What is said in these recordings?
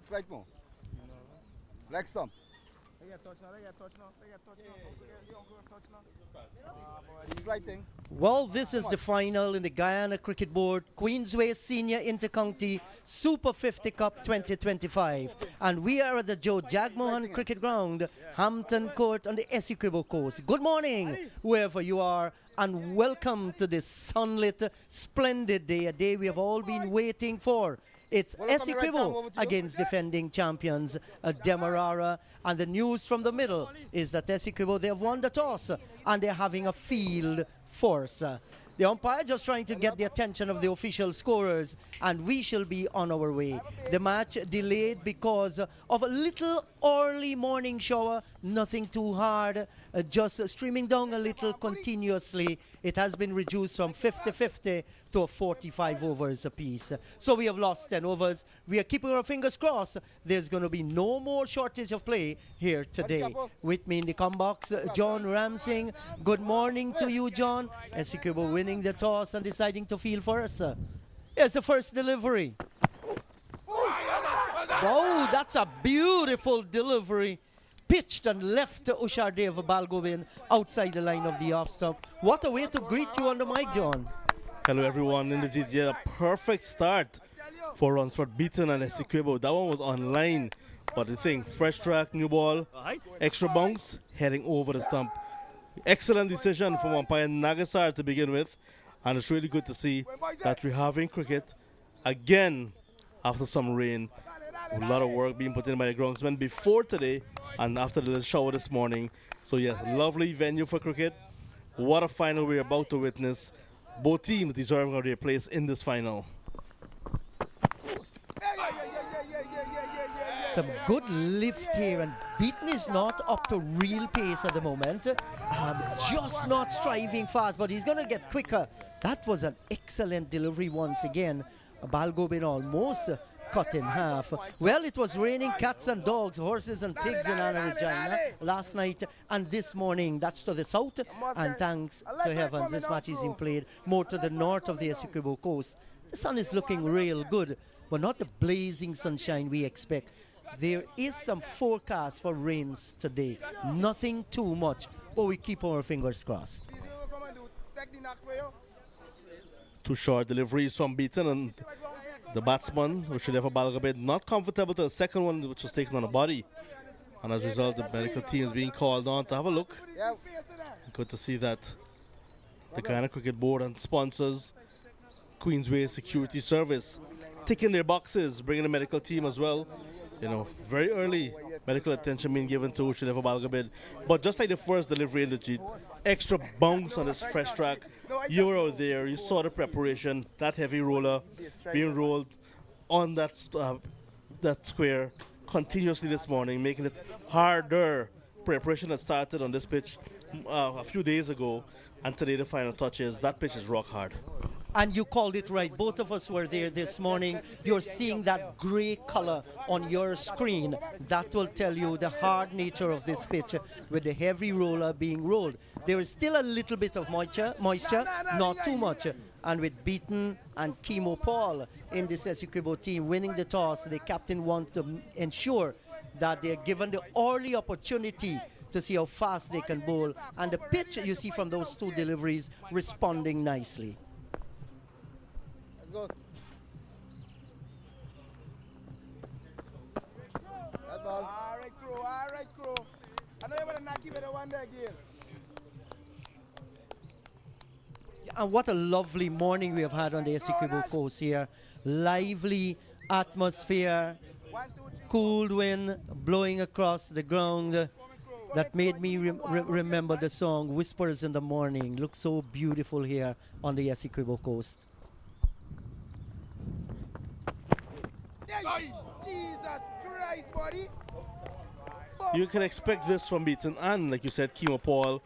Slide more. Leg stump. Sliding. Well, this is the final in the Guyana Cricket Board Queensway Senior Intercounty Super 50 Cup 2025. And we are at the Jagmohan Cricket Ground, Hampton Court on the Essequibo coast. Good morning, wherever you are, and welcome to this sunlit, splendid day, a day we have all been waiting for. It's Essequibo against defending champions DEMERARA, and the news from the middle is that Essequibo, they have won the toss and they're having a field force. The umpire just trying to get the attention of the official scorers, and we shall be on our way. The match delayed because of a little early morning shower, nothing too hard, just streaming down a little continuously. It has been reduced from 50-50 to 45 overs apiece. So we have lost 10 overs. We are keeping our fingers crossed. There's going to be no more shortage of play here today. With me in the combox, John Ramsing. Good morning to you, John. Essequibo winning the toss and deciding to field first. Here's the first delivery. Wow, that's a beautiful delivery. Pitched and left to Ushardev Balgobin outside the line of the off stump. What a way to greet you on the mic, John. Hello everyone, indeed, yeah, a perfect start for Ransford Beaton and Essequibo. That one was online, but the thing, fresh track, new ball, extra bounce, heading over the stump. Excellent decision from umpire Nagasar to begin with, and it's really good to see that we're having cricket again after some rain. A lot of work being put in by the groundsmen before today and after the little shower this morning. So yes, lovely venue for cricket. What a final we're about to witness. Both teams deserving of their place in this final. Some good lift here, and Beaton is not up to real pace at the moment. Just not striving fast, but he's going to get quicker. That was an excellent delivery once again. Balgobin almost cut in half. Well, it was raining cats and dogs, horses and pigs in Anna Regina last night and this morning. That's to the south, and thanks to heavens, this match is being played more to the north of the Essequibo coast. The sun is looking real good, but not the blazing sunshine we expect. There is some forecast for rains today. Nothing too much, but we keep our fingers crossed. Two short deliveries from Beaton, and the batsman, Ushardev Balgobin, not comfortable to the second one, which was taken on the body. And as a result, the medical team is being called on to have a look. Good to see that the Guyana Cricket Board and sponsors, Queensway Security Service, ticking their boxes, bringing the medical team as well. You know, very early medical attention being given to Ushardev Balgobin. But just like the first delivery in the Jeet, extra bounce on this fresh track. You were out there, you saw the preparation, that heavy roller being rolled on that square continuously this morning, making it harder. Preparation that started on this pitch a few days ago, and today the final touches. That pitch is rock hard. And you called it right. Both of us were there this morning. You're seeing that gray color on your screen. That will tell you the hard nature of this pitch with the heavy roller being rolled. There is still a little bit of moisture, not too much. And with Beaton and Chemo Paul in this Essequibo team winning the toss, the captain wants to ensure that they're given the early opportunity to see how fast they can bowl. And the pitch you see from those two deliveries responding nicely. Go. That ball. All right, crew. I know you're going to knock you with the one there again. And what a lovely morning we have had on the Essequibo coast here. Lively atmosphere, cool wind blowing across the ground. That made me remember the song Whispers in the Morning. Looks so beautiful here on the Essequibo coast. Jesus Christ, buddy. You can expect this from Beaton and, like you said, Chemo Paul,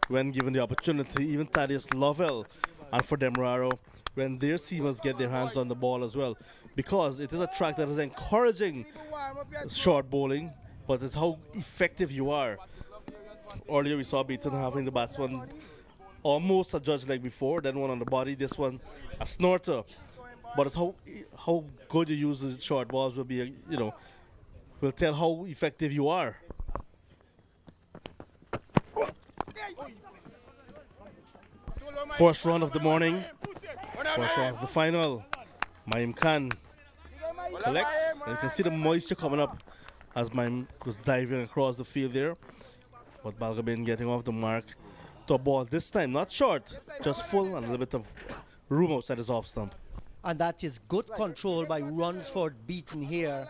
when given the opportunity, even Thaddeus Lovell, and for DEMERARA, when their seamers get their hands on the ball as well. Because it is a track that is encouraging short bowling, but it's how effective you are. Earlier we saw Beaton having the batsman almost a judge like before, then one on the body, this one a snorter. But it's how good you use the short balls will be, will tell how effective you are. First round of the morning, first round of the final. Maim Khan collects, and you can see the moisture coming up as Maim was diving across the field there. But Balgobin getting off the mark to a ball this time, not short, just full and a little bit of room outside his off stump. And that is good control by Runsford Beaton here.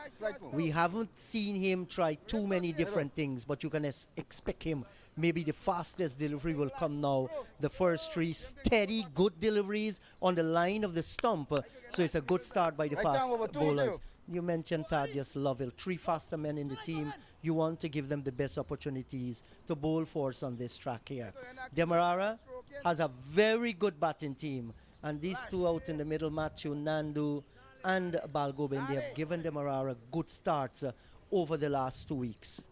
We haven't seen him try too many different things, but you can expect him. Maybe the fastest delivery will come now. The first three steady, good deliveries on the line of the stump. So it's a good start by the fast bowlers. You mentioned Thaddeus Lovell, 3 faster men in the team. You want to give them the best opportunities to bowl force on this track here. Demerara has a very good batting team. And these two out in the middle, Matthew, Nandu, and Balgobin, they have given Demerara good starts over the last 2 weeks.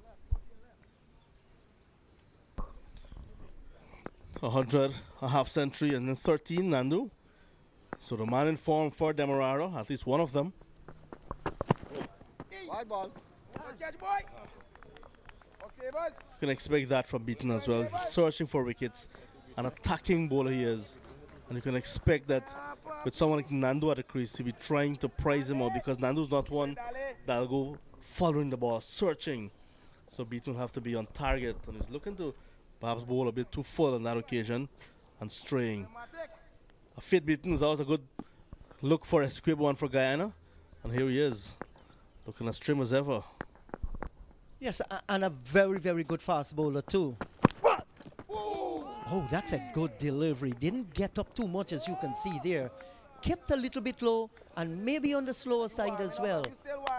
100, a half century, and then 13, Nandu. So the man in form for Demerara, at least one of them. Wide ball. You can expect that from Beaton as well. He's searching for wickets. An attacking bowler he is. And you can expect that with someone like Nandu at the crease to be trying to prize him out, because Nandu's not one that'll go following the ball, searching. So Beaton will have to be on target, and he's looking to perhaps bowl a bit too full on that occasion and straying. A fit Beaton is always a good look for Essequibo and for Guyana, and here he is, looking as trim as ever. Yes, and a very, very good fast bowler too. Oh, that's a good delivery. Didn't get up too much, as you can see there. Kept a little bit low and maybe on the slower side as well.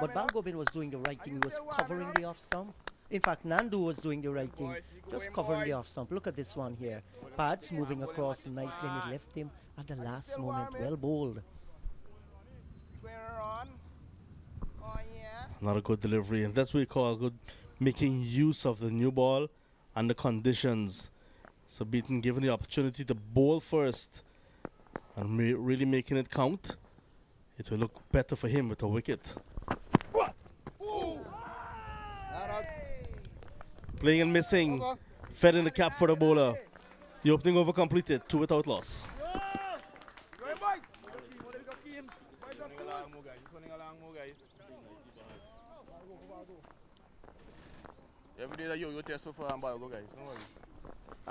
But Balgobin was doing the right thing. He was covering the off stump. In fact, Nandu was doing the right thing, just covering the off stump. Look at this one here. Pads moving across nicely, and it left him at the last moment. Well bowled. Not a good delivery, and that's what we call good making use of the new ball and the conditions. So Beaton given the opportunity to bowl first and really making it count. It will look better for him with a wicket. Playing and missing. Fed in the cap for the bowler. The opening over completed, 2 without loss. Every day that you test so far and go guys, don't worry.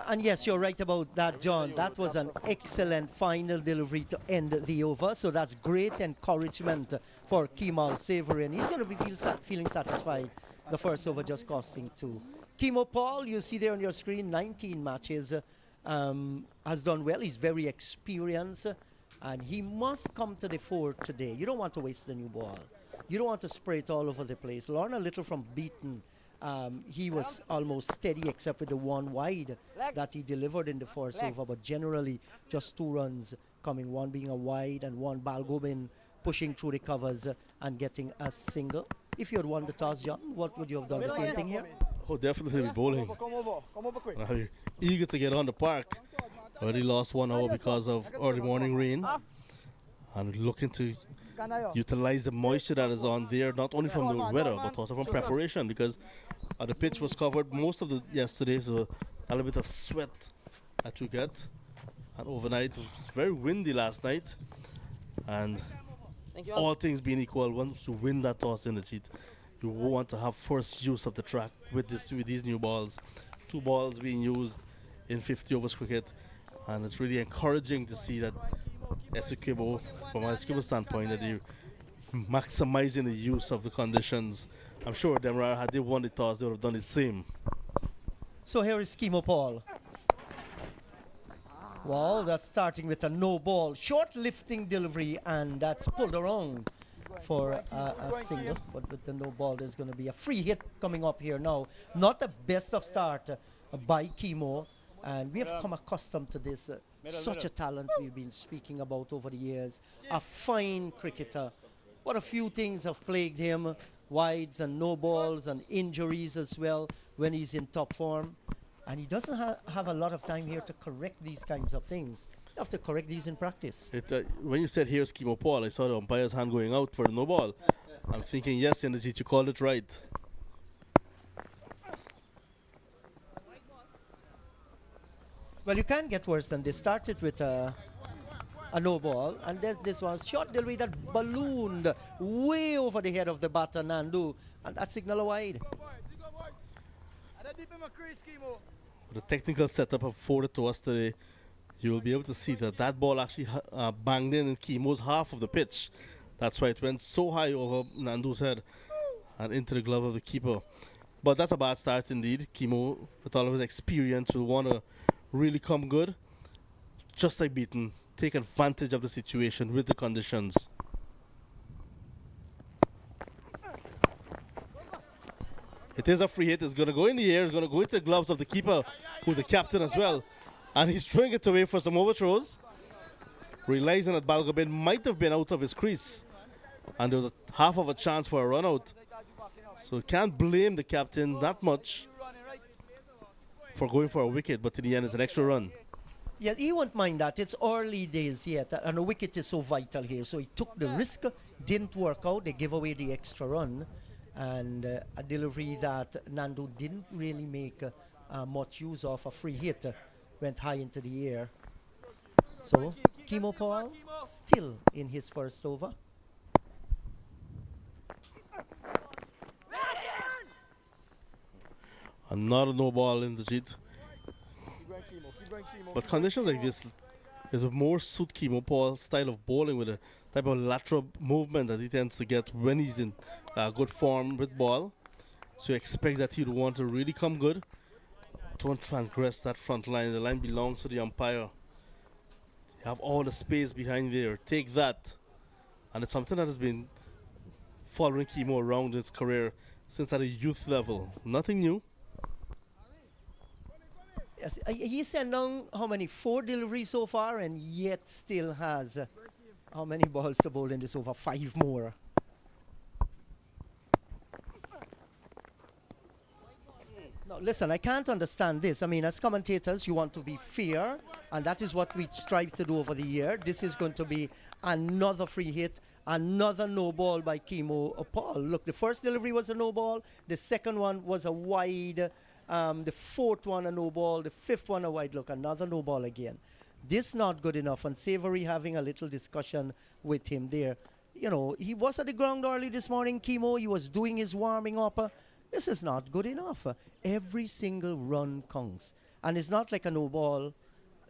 And yes, you're right about that, John. That was an excellent final delivery to end the over. So that's great encouragement for Kemal Savory. And he's going to be feeling satisfied. The first over just costing 2. Kemo Paul, you see there on your screen, 19 matches. Has done well. He's very experienced. And he must come to the fore today. You don't want to waste the new ball. You don't want to spray it all over the place. Learn a little from Beaton. He was almost steady except with the one wide that he delivered in the first over, but generally just 2 runs coming, one being a wide and one Balgobin pushing through the covers and getting a single. If you had won the toss, John, what would you have done? The same thing here? Oh, definitely be bowling. I'm eager to get on the park. Already lost 1 hour because of early morning rain, and looking to utilize the moisture that is on there, not only from the weather but also from preparation, because the pitch was covered most of the yesterday, so a little bit of sweat that you get. And overnight, it was very windy last night, and all things being equal, once you win that toss in the heat, you want to have first use of the track with these new balls. 2 balls being used in 50 overs cricket, and it's really encouraging to see that Essequibo, from an Essequibo standpoint, that they're maximizing the use of the conditions. I'm sure Demerara, had they won the toss, they would have done the same. So here is Kemo Paul. Wow, that's starting with a no ball. Short lifting delivery, and that's pulled around for a single. But with the no ball, there's going to be a free hit coming up here now. Not the best of start by Kemo. And we have come accustomed to this. Such a talent we've been speaking about over the years. A fine cricketer. But a few things have plagued him. Wides and no balls and injuries as well when he's in top form. And he doesn't have a lot of time here to correct these kinds of things. You have to correct these in practice. When you said here's Kimo Paul, I saw the umpire's hand going out for the no ball. I'm thinking, yes, Inderjeet, you called it right. Well, you can't get worse than this. Started with a no ball, and this was short delivery that ballooned way over the head of the batter Nandu, and that signal wide. With the technical setup afforded to us today, you will be able to see that that ball actually banged in Kimo's half of the pitch. That's why it went so high over Nandu's head and into the glove of the keeper. But that's a bad start indeed. Kimo, with all of his experience, will want to really come good. Just like Beaton, take advantage of the situation with the conditions. It is a free hit. It's going to go in the air. It's going to go into the gloves of the keeper, who's the captain as well. And he's throwing it away for some overthrows, realizing that Balgobin might have been out of his crease. And there was a half of a chance for a run out. So can't blame the captain that much for going for a wicket, but in the end it's an extra run. Yeah, he won't mind that. It's early days yet, and a wicket is so vital here. So he took the risk, didn't work out. They gave away the extra run, and a delivery that Nandu didn't really make much use of. A free hit went high into the air. So Kimo Paul still in his first over. Another no ball in the Jeet. But conditions like this, it would more suit Kimo Paul's style of bowling with a type of lateral movement that he tends to get when he's in good form with ball. So you expect that he'd want to really come good. Don't transgress that front line. The line belongs to the umpire. You have all the space behind there. Take that. And it's something that has been following Kimo around his career since at a youth level. Nothing new. Yes, he sent down how many? 4 deliveries so far, and yet still has how many balls to bowl in this over? 5 more. Now, listen, I can't understand this. I mean, as commentators, you want to be fair, and that is what we strive to do over the year. This is going to be another free hit, another no ball by Kimo Paul. Look, the first delivery was a no ball. The second one was a wide. The fourth one a no ball, the fifth one a wide. Look, another no ball again. This not good enough, and Savory having a little discussion with him there. You know, he was at the ground early this morning, Kimo. He was doing his warming up. This is not good enough. Every single run counts. And it's not like a no ball,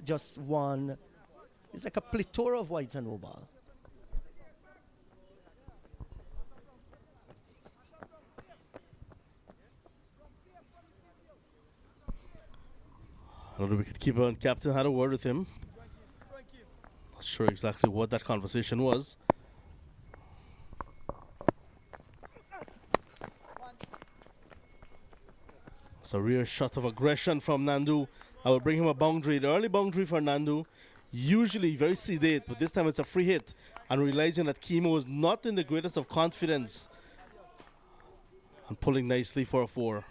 just one. It's like a plethora of wides and no ball. Another wicketkeeper and captain had a word with him. Not sure exactly what that conversation was. It's a rear shot of aggression from Nandu. I will bring him a boundary. The early boundary for Nandu, usually very sedate, but this time it's a free hit. And realizing that Kimo is not in the greatest of confidence. And pulling nicely for a 4.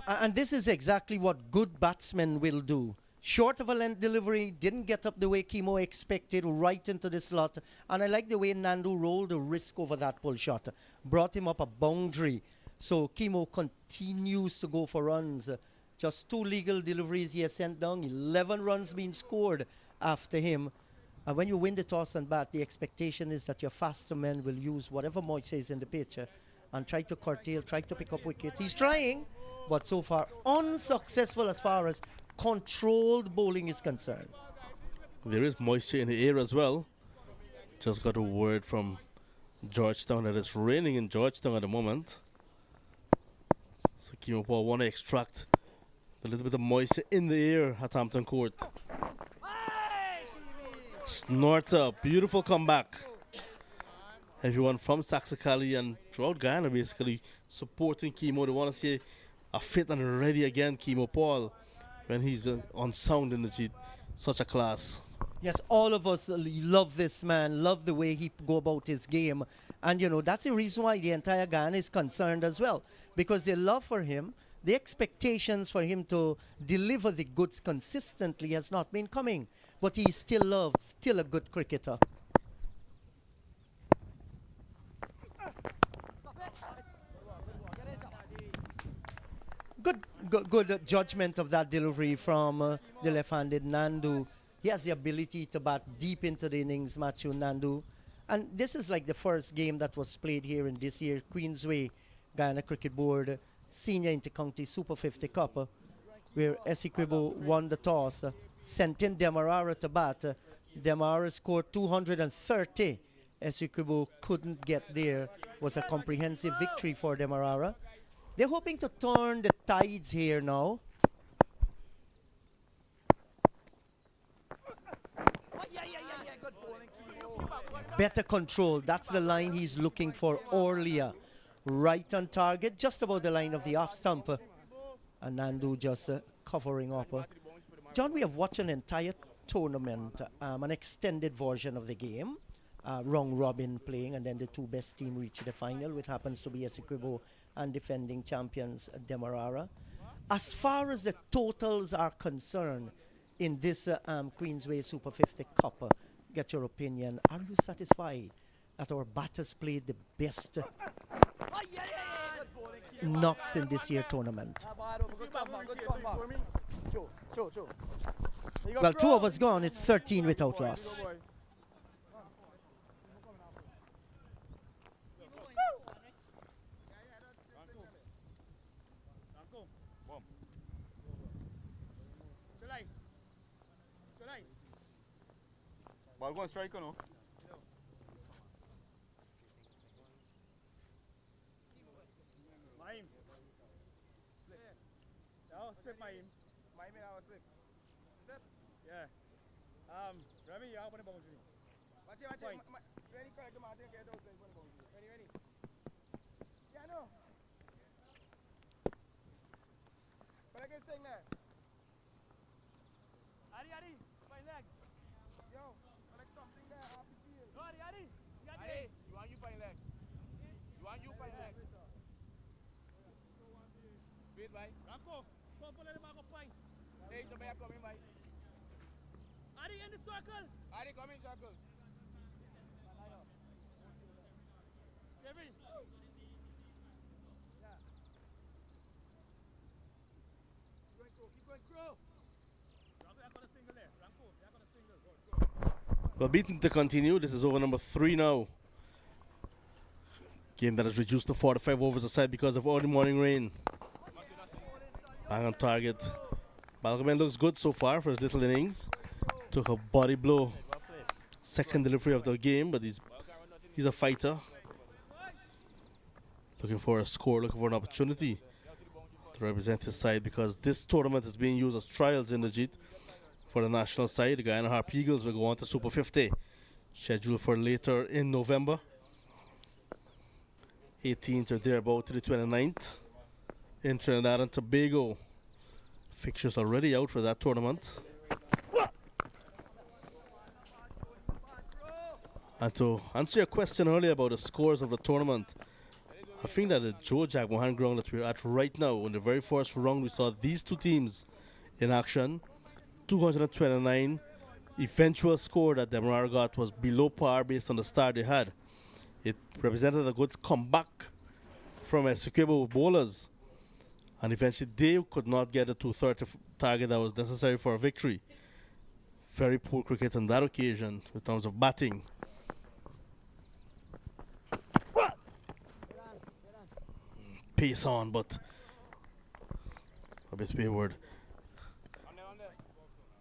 And this is exactly what good batsmen will do. Short of a length delivery, didn't get up the way Kimo expected, right into the slot. And I like the way Nandu rolled the risk over that pull shot. Brought him up a boundary. So Kimo continues to go for runs. Just 2 legal deliveries he has sent down. 11 runs being scored after him. And when you win the toss and bat, the expectation is that your faster men will use whatever moisture is in the pitch and try to curtail, try to pick up wickets. He's trying, but so far unsuccessful as far as controlled bowling is concerned. There is moisture in the air as well. Just got a word from Georgetown that it's raining in Georgetown at the moment. So Kimo Paul want to extract a little bit of moisture in the air at Hampton Court. Snorter, beautiful comeback. Everyone from Saxicali and throughout Guyana basically supporting Kimo. They want to see a fit and ready again Kimo Paul when he's on sound in the Jeet. Such a class. Yes, all of us love this man, love the way he go about his game. And, you know, that's the reason why the entire Guyana is concerned as well. Because their love for him the expectations for him to deliver the goods consistently has not been coming. But he's still loved, still a good cricketer. Good judgment of that delivery from the left-handed Nandu. He has the ability to bat deep into the innings, Matthew Nandu. And this is like the first game that was played here in this year Queensway Guyana Cricket Board Senior Inter-County Super 50 Cup, where Essequibo won the toss, sent in DEMERARA to bat. DEMERARA scored 230. Essequibo couldn't get there. Was a comprehensive victory for DEMERARA. They're hoping to turn the tides here now. Better control, that's the line he's looking for earlier. Right on target, just about the line of the off stump. And Nandu just covering up. John, we have watched an entire tournament, an extended version of the game. Round robin playing, and then the two best team reach the final, which happens to be Essequibo and defending champions DEMERARA. As far as the totals are concerned in this Queensway Super 50 Cup, get your opinion. Are you satisfied that our batters played the best knocks in this year's tournament? Well, 2 of us gone. It's 13 without loss. Ball going strike, you know. Maim. Slip. Yeah, slip Maim. Maim, I was slip. Slip? Yeah. Remy, you open the boundary. Watch it. Ready, correct the Martin, get outside, open the boundary. Ready? Yeah, no. But I can stay there. Adi, fine leg. Yo. Something there, half the field. No, Adi, you want you fine leg. Wait, bye. Ramco, come for the mark of point. Hey, somebody coming, bye. Adi in the circle. Adi, come in circle. Seven. Yeah. Keep going, crow. Ramco, I got a single there. Ramco, I got a single. Go. Well, beaten to continue. This is over number 3 now. Game that has reduced to 45 overs aside because of early morning rain. Bang on target. Balgaben looks good so far for his little innings. Took a body blow. Second delivery of the game, but he's a fighter. Looking for a score, looking for an opportunity to represent his side, because this tournament is being used as trials in the Jeet. For the national side, the Guyana Harp Eagles will go on to Super 50, scheduled for later in November. 18th or thereabout to the 29th. In Trinidad and Tobago. Fixtures already out for that tournament. And to answer your question earlier about the scores of the tournament, I think that the Joe Jagmohan ground that we're at right now, in the very first round, we saw these two teams in action. 229. Eventual score that DEMERARA got was below par based on the start they had. It represented a good comeback from Essequibo bowlers, and eventually they could not get a 230 target that was necessary for a victory. Very poor cricket on that occasion in terms of batting. Pace on, but a bit wayward.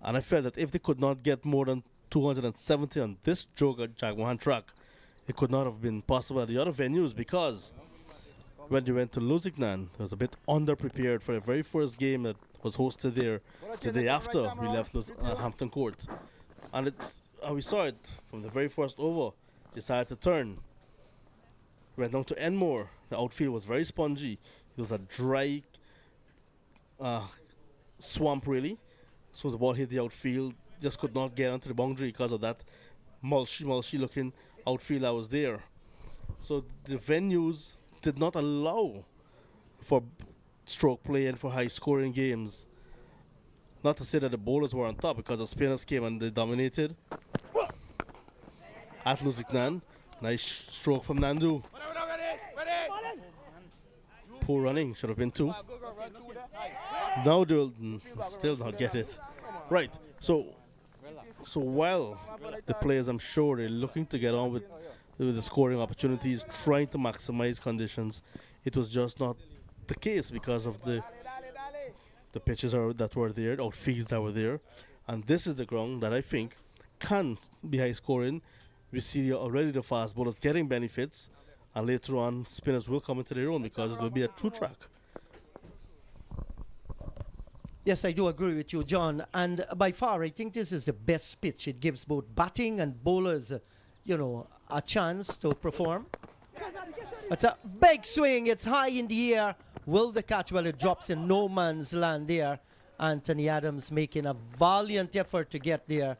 And I felt that if they could not get more than 270 on this Jagmohan track, it could not have been possible at the other venues, because when they went to Lusignan, it was a bit underprepared for the very first game that was hosted there the day after we left Hampton Court. And we saw it from the very first over. Decided to turn. Went down to Enmore. The outfield was very spongy. It was a dry swamp, really. So the ball hit the outfield, just could not get onto the boundary because of that mulchy looking outfield that was there. So the venues did not allow for stroke play and for high scoring games. Not to say that the bowlers were on top, because the spinners came and they dominated. At Luziknan, nice stroke from Nandu. Poor running, should have been 2. Now they'll still not get it. Right, so while the players, I'm sure, they're looking to get on with the scoring opportunities, trying to maximize conditions, it was just not the case because of the pitches that were there, outfields that were there. And this is the ground that I think can be high scoring. We see already the fast bowlers getting benefits, and later on spinners will come into their own because it will be a true track. Yes, I do agree with you, John. And by far, I think this is the best pitch. It gives both batting and bowlers, a chance to perform. It's a big swing. It's high in the air. Will the catch? Well, it drops in no man's land there. Anthony Adams making a valiant effort to get there.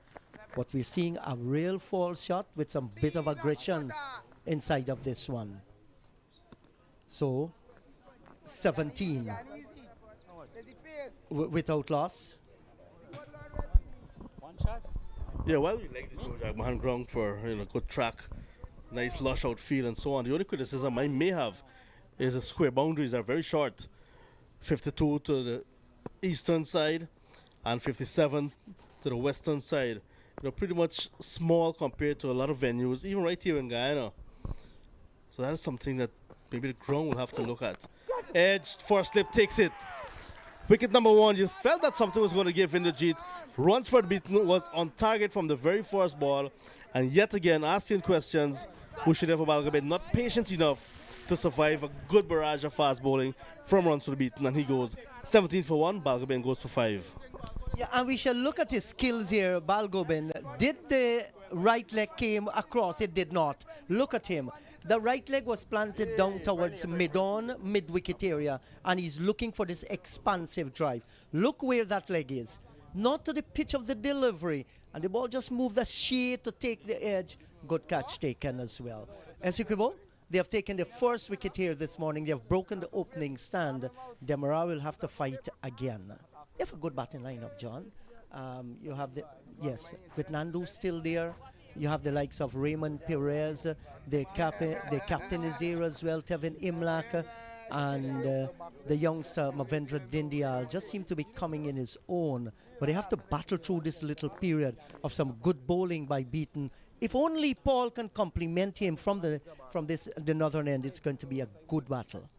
But we're seeing a real fall shot with some bit of aggression inside of this one. So, 17 without loss. One shot. Yeah, well, we like the Joe Jagmohan ground for good track, nice lush outfield and so on. The only criticism I may have is the square boundaries are very short. 52 to the eastern side and 57 to the western side. Pretty much small compared to a lot of venues, even right here in Guyana. So that is something that maybe the ground will have to look at. Edge, first slip, takes it. Wicket number 1, you felt that something was going to give Indrajit. Runsford beaten, was on target from the very first ball. And yet again, asking questions, who should have a Balgobin not patient enough to survive a good barrage of fast bowling from Runsford beaten. And he goes 17 for 1, Balgobin goes for 5. Yeah, and we shall look at his skills here, Balgobin. Did the right leg came across? It did not. Look at him. The right leg was planted down towards mid-on, mid-wicket area, and he's looking for this expansive drive. Look where that leg is. Not to the pitch of the delivery, and the ball just moved a shade to take the edge. Good catch taken as well. Essequibo, they have taken the first wicket here this morning. They have broken the opening stand. DEMERARA will have to fight again. They have a good batting lineup, John. You have with Nandu still there. You have the likes of Raymond Perez. The captain is there as well, Tevin Imlak, and the youngster Mavendra Dindyal just seem to be coming in his own. But they have to battle through this little period of some good bowling by Beaton. If only Paul can complement him from the northern end, it's going to be a good battle.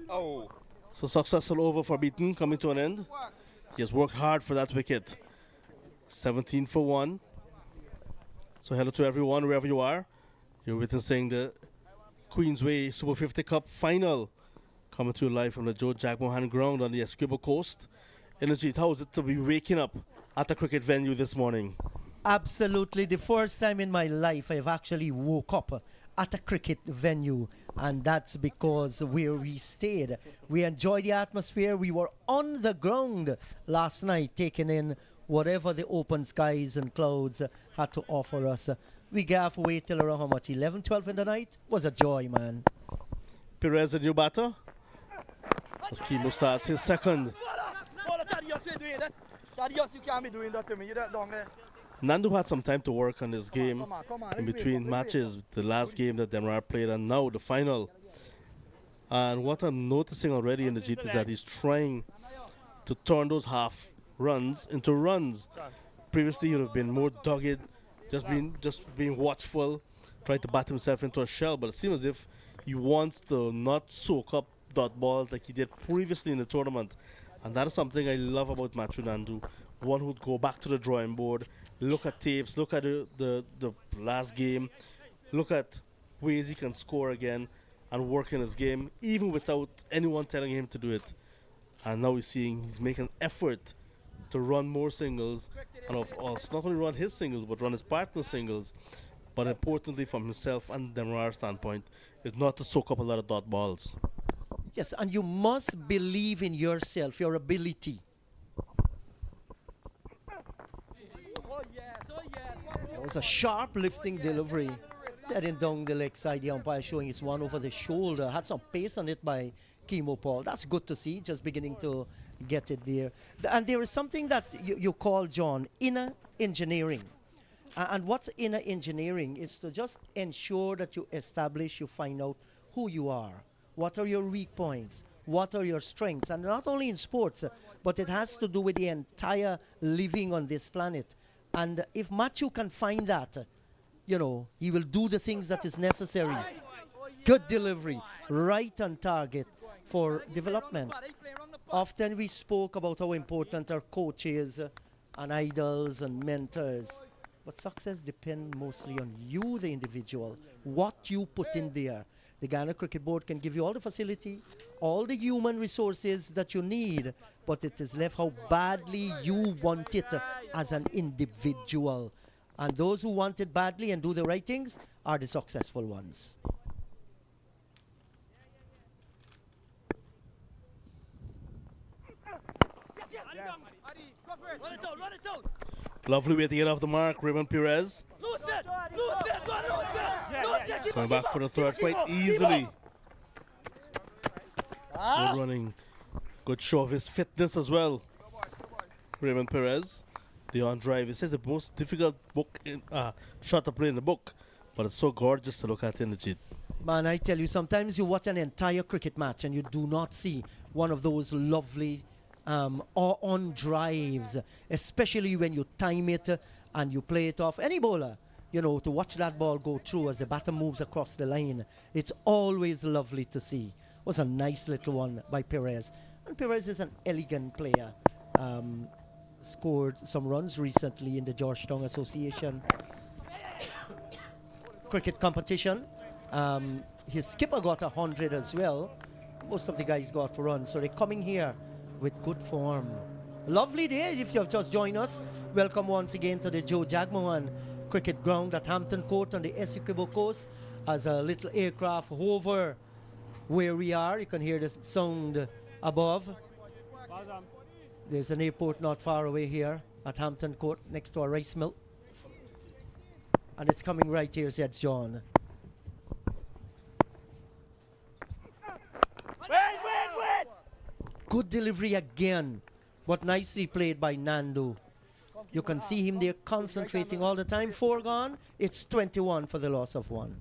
Oh. So successful over for Beaton, coming to an end. He has worked hard for that wicket. 17 for 1. So hello to everyone, wherever you are. You're witnessing the Queensway Super 50 Cup final, coming to you live from the Joe Jagmohan ground on the Essequibo coast. Indrajit, how is it to be waking up at a cricket venue this morning? Absolutely. The first time in my life I've actually woke up at a cricket venue, and that's because where we stayed. We enjoyed the atmosphere. We were on the ground last night, taking in whatever the open skies and clouds had to offer us. We got away till around how much, 11, 12 in the night? It was a joy, man. Perez, the new batter. As Kimo starts his second. You can't be doing that to me. You're that down there. Nandu had some time to work on his game Come on. in between matches, the last game that DEMERARA played and now the final. And what I'm noticing already in the GT is that he's trying to turn those half runs into runs. Previously he would have been more dogged, just being watchful, trying to bat himself into a shell, but it seems as if he wants to not soak up dot balls like he did previously in the tournament. And that is something I love about Matthew Nandu. One who would go back to the drawing board, look at tapes, look at the last game, look at ways he can score again and work in his game, even without anyone telling him to do it. And now we're seeing he's making an effort to run more singles, and also not only run his singles, but run his partner's singles. But importantly, from himself and DEMERARA's standpoint, is not to soak up a lot of dot balls. Yes, and you must believe in yourself, your ability. It was a sharp lifting delivery. Setting down the leg side, the umpire showing it's one over the shoulder. Had some pace on it by Chemo Paul. That's good to see, just beginning to get it there. And there is something that you call, John, inner engineering. And what's inner engineering is to just ensure that you establish, you find out who you are. What are your weak points? What are your strengths? And not only in sports, but it has to do with the entire living on this planet. And if Matthew can find that, you know, he will do the things that is necessary. Good delivery, right on target for development. Often we spoke about how important our coaches and idols and mentors. But success depends mostly on you, the individual, what you put in there. The Ghana Cricket Board can give you all the facility, all the human resources that you need, but it is left how badly you want it as an individual. And those who want it badly and do the right things are the successful ones. Lovely way to get off the mark, Raymond Perez. Coming back for the third quite easily. Good running. Good show of his fitness as well. Raymond Perez. The on drive. It says the most difficult shot to play in the book, but it's so gorgeous to look at in the cheat. Man, I tell you, sometimes you watch an entire cricket match and you do not see one of those lovely on drives, especially when you time it and you play it off. Any bowler, you know, to watch that ball go through as the batter moves across the line, it's always lovely to see. It was a nice little one by Perez. And Perez is an elegant player. Scored some runs recently in the Georgetown Association cricket competition. His skipper got 100 as well. Most of the guys got runs, so they're coming here with good form. Lovely day. If you have just joined us, welcome once again to the Joe Jagmohan Cricket Ground at Hampton Court on the Essequibo coast. As a little aircraft hover where we are, you can hear the sound above. There's an airport not far away here at Hampton Court next to a rice mill. And it's coming right here, said John. Good delivery again, but nicely played by Nando. You can see him there concentrating all the time. 4 gone, it's 21 for the loss of 1.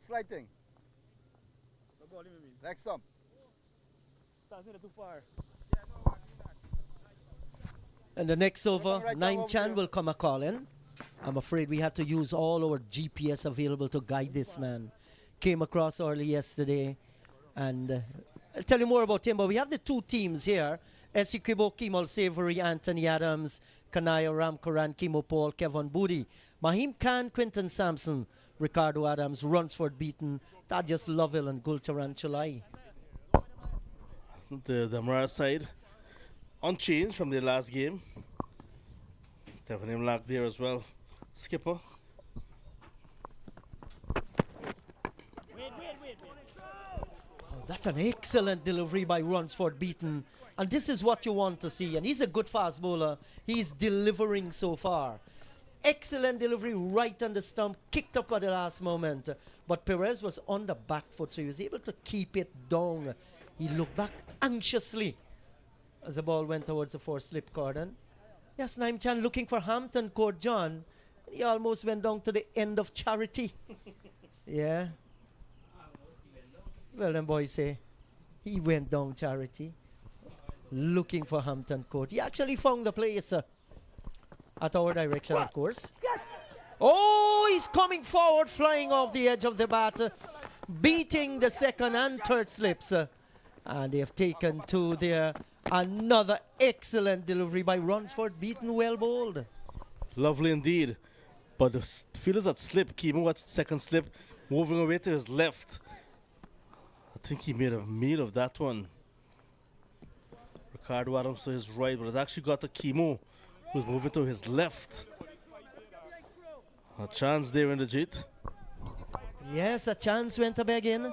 Slight thing. Leg stump. And the next over, 9 Chan will come a call in. I'm afraid we had to use all our GPS available to guide this man. Came across early yesterday, and I'll tell you more about him, but we have the 2 teams here. Essequibo, Kemal Savory, Anthony Adams, Kanaya Ramkaran, Kimo Paul, Kevin Budi, Mahim Khan, Quinton Sampson, Ricardo Adams, Runsford Beaton, Thaddeus Lovell, and Gulcharan Chulai. The DEMERARA side unchanged from their last game. Tevanim Lack there as well. Skipper. That's an excellent delivery by Runsford Beaton. And this is what you want to see. And he's a good fast bowler. He's delivering so far. Excellent delivery right on the stump. Kicked up at the last moment. But Perez was on the back foot, so he was able to keep it down. He looked back anxiously as the ball went towards the 4-slip cordon. Yes, Naim Chan looking for Hampton Court, John. He almost went down to the end of charity. Yeah. Well, them boys say he went down charity. Looking for Hampton Court. He actually found the place at our direction, of course. Oh, he's coming forward, flying off the edge of the bat, beating the second and third slips. And they have taken 2 there Another excellent delivery by Runsford, beaten well bowled. Lovely indeed. But the fielders that slip, Kimo at second slip, moving away to his left. I think he made a meal of that one. Ricardo Adams to his right, but it actually got to Kimo, who's moving to his left. A chance there in the Jeet. Yes, a chance went to beg in.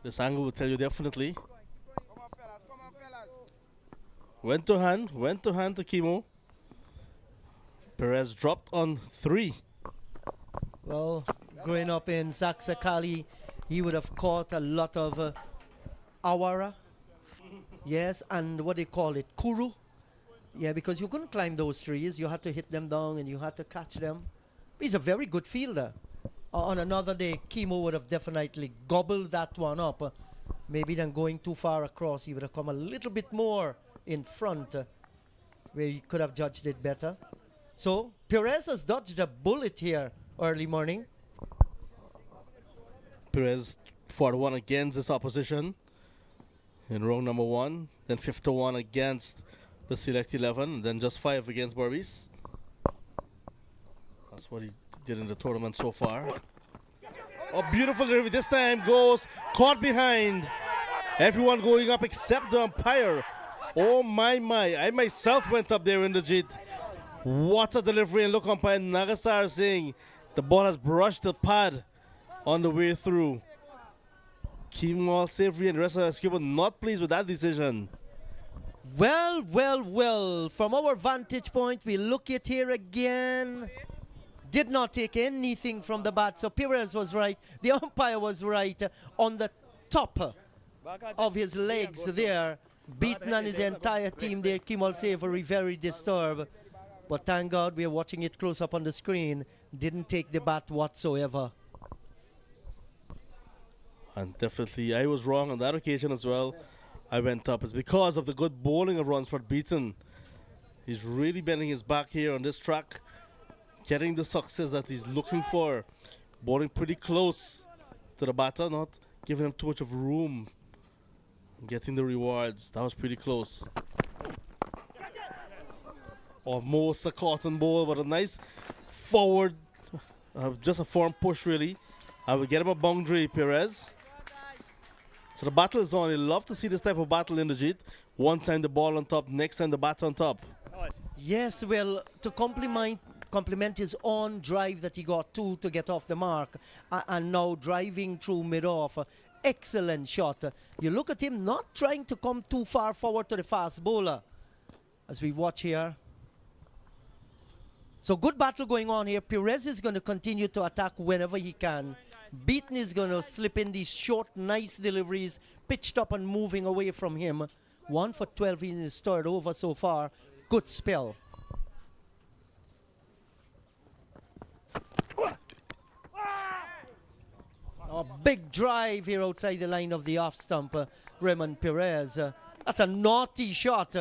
This angle will tell you definitely. Went to hand to Kimo. Perez dropped on 3. Well, growing up in Saxakali, he would have caught a lot of awara. Yes, and what they call it, kuru. Yeah, because you couldn't climb those trees. You had to hit them down and you had to catch them. He's a very good fielder. On another day, Kimo would have definitely gobbled that one up. Maybe then going too far across, he would have come a little bit more in front where he could have judged it better. So, Perez has dodged a bullet here early morning. Perez 4-1 against this opposition in round number 1. Then 5-1 against the Select 11. And then just 5 against Barbies. That's what he did in the tournament so far. A beautiful delivery. This time goes caught behind. Everyone going up except the umpire. Oh my. I myself went up there in the Jeet. What a delivery. And look, umpire Nagasar saying the ball has brushed the pad on the way through. Kimo Savory and the rest of Essequibo not pleased with that decision. Well. From our vantage point, we look at here again. Did not take anything from the bat. So Perez was right. The umpire was right on the top of his legs there. Beaten and his entire team there. Kimal Savory very disturbed. But thank God we are watching it close up on the screen. Didn't take the bat whatsoever. And definitely I was wrong on that occasion as well. I went up. It's because of the good bowling of Runsford Beaton. He's really bending his back here on this track. Getting the success that he's looking for. Bowling pretty close to the batter, not giving him too much of room. Getting the rewards. That was pretty close. Almost a cotton bowl, but a nice forward, just a form push really. I will get him a boundary, Perez. So the battle is on. You love to see this type of battle in the Jeet. One time the ball on top, next time the bat on top. Yes, well, to compliment his own drive that he got to get off the mark, and now driving through mid-off. Excellent shot. You look at him not trying to come too far forward to the fast bowler. As we watch here. So good battle going on here. Perez is going to continue to attack whenever he can. Beaton is going to slip in these short, nice deliveries, pitched up and moving away from him. 1 for 12 in his third over so far. Good spell. A big drive here outside the line of the off stump. Raymond Perez. That's a naughty shot.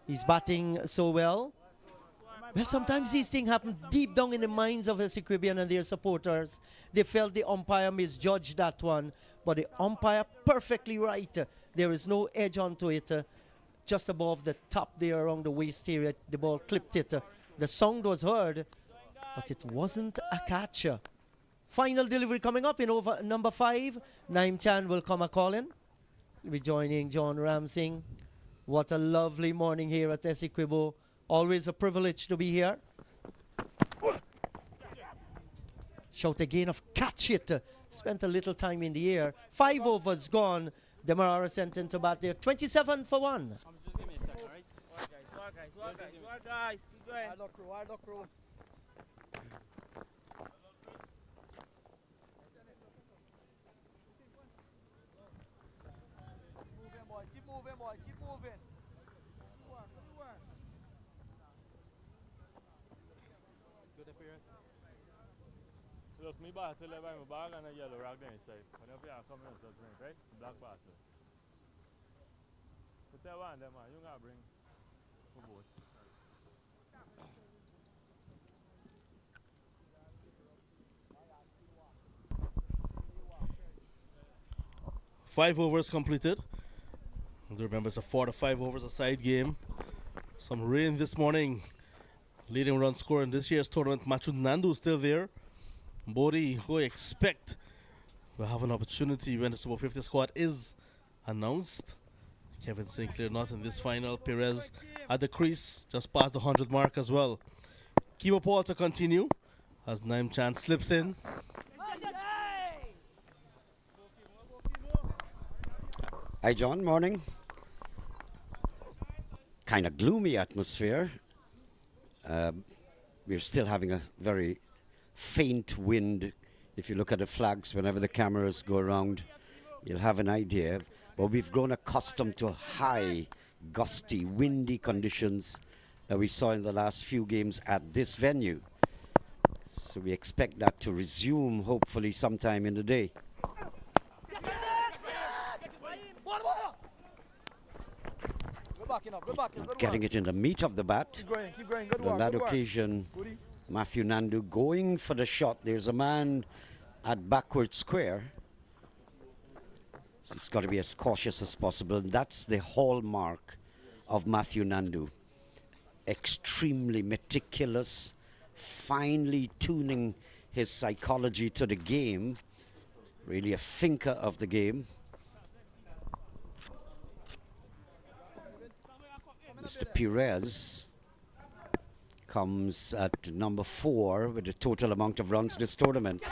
He's batting so well. Well, sometimes these things happen deep down in the minds of the Essequibian and their supporters. They felt the umpire misjudged that one, but the umpire perfectly right. There is no edge onto it. Just above the top there around the waist area, the ball clipped it. The sound was heard, but it wasn't a catch. Final delivery coming up in over number 5. Naim Chan will come a-calling. Rejoining John Ramsing. What a lovely morning here at Essequibo. Always a privilege to be here. Shout again of catch it. Spent a little time in the air. 5 overs gone. Demerara sent into bat there. 27 for 1. Just give me a second, right? Work, guys. Keep going. Wild up crew. Keep moving, boys. Keep moving. Look, me battle by my bag and a yellow rag there inside. Whenever you come in, just bring, right? Black battle. But that one, man, you gotta bring for both. Five overs completed. And remember, it's a 4 to 5 overs a side game. Some rain this morning. Leading run scorer in this year's tournament, Machu Nandu, still there. Bori, who I expect will have an opportunity when the Super 50 squad is announced. Kevin Sinclair not in this final. Perez at the crease, just past the 100 mark as well. Kimo Paul to continue as Naim Chan slips in. Hi, John. Morning. Kind of gloomy atmosphere. We're still having a very faint wind. If you look at the flags, whenever the cameras go around, you'll have an idea. But we've grown accustomed to high, gusty, windy conditions that we saw in the last few games at this venue. So we expect that to resume, hopefully, sometime in the day. Getting it in the meat of the bat. Keep going. Good On that occasion, Matthew Nandu going for the shot. There's a man at backward square. So it's got to be as cautious as possible. That's the hallmark of Matthew Nandu. Extremely meticulous, finely tuning his psychology to the game. Really a thinker of the game. Mr. Perez comes at number 4 with the total amount of runs this tournament.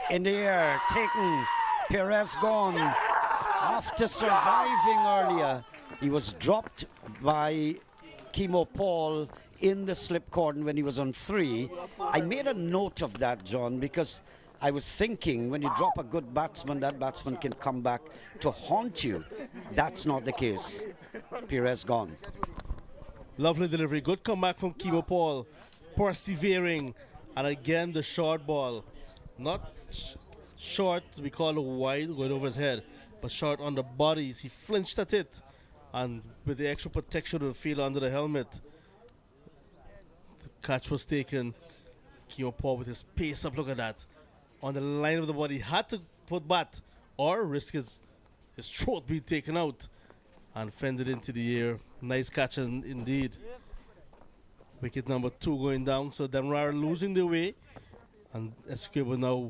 In the air, taken. Perez gone. After surviving earlier, he was dropped by Kimo Paul in the slip cordon when he was on 3. I made a note of that, John, because I was thinking when you drop a good batsman, that batsman can come back to haunt you. That's not the case. Perez gone. Lovely delivery. Good comeback from Kimo Paul. Persevering. And again, the short ball. Not short, we call it wide, going over his head, but short on the bodies. He flinched at it. And with the extra protection of the field under the helmet, the catch was taken. Kimo Paul with his pace up. Look at that. On the line of the body. Had to put bat or risk his throat being taken out. And fended into the air. Nice catch indeed. Wicket number 2 going down. So DEMERARA losing their way. And Essequibo now,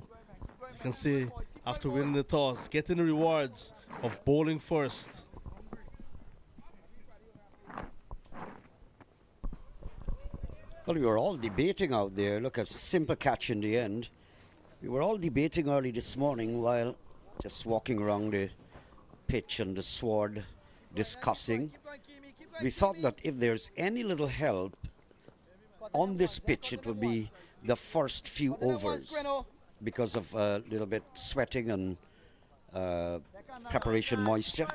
you can say, after winning the toss, getting the rewards of bowling first. Well, we were all debating out there. Look at simple catch in the end. We were all debating early this morning while just walking around the pitch and the sward, discussing. We thought that if there's any little help on this pitch, it would be the first few overs because of a little bit sweating and preparation moisture.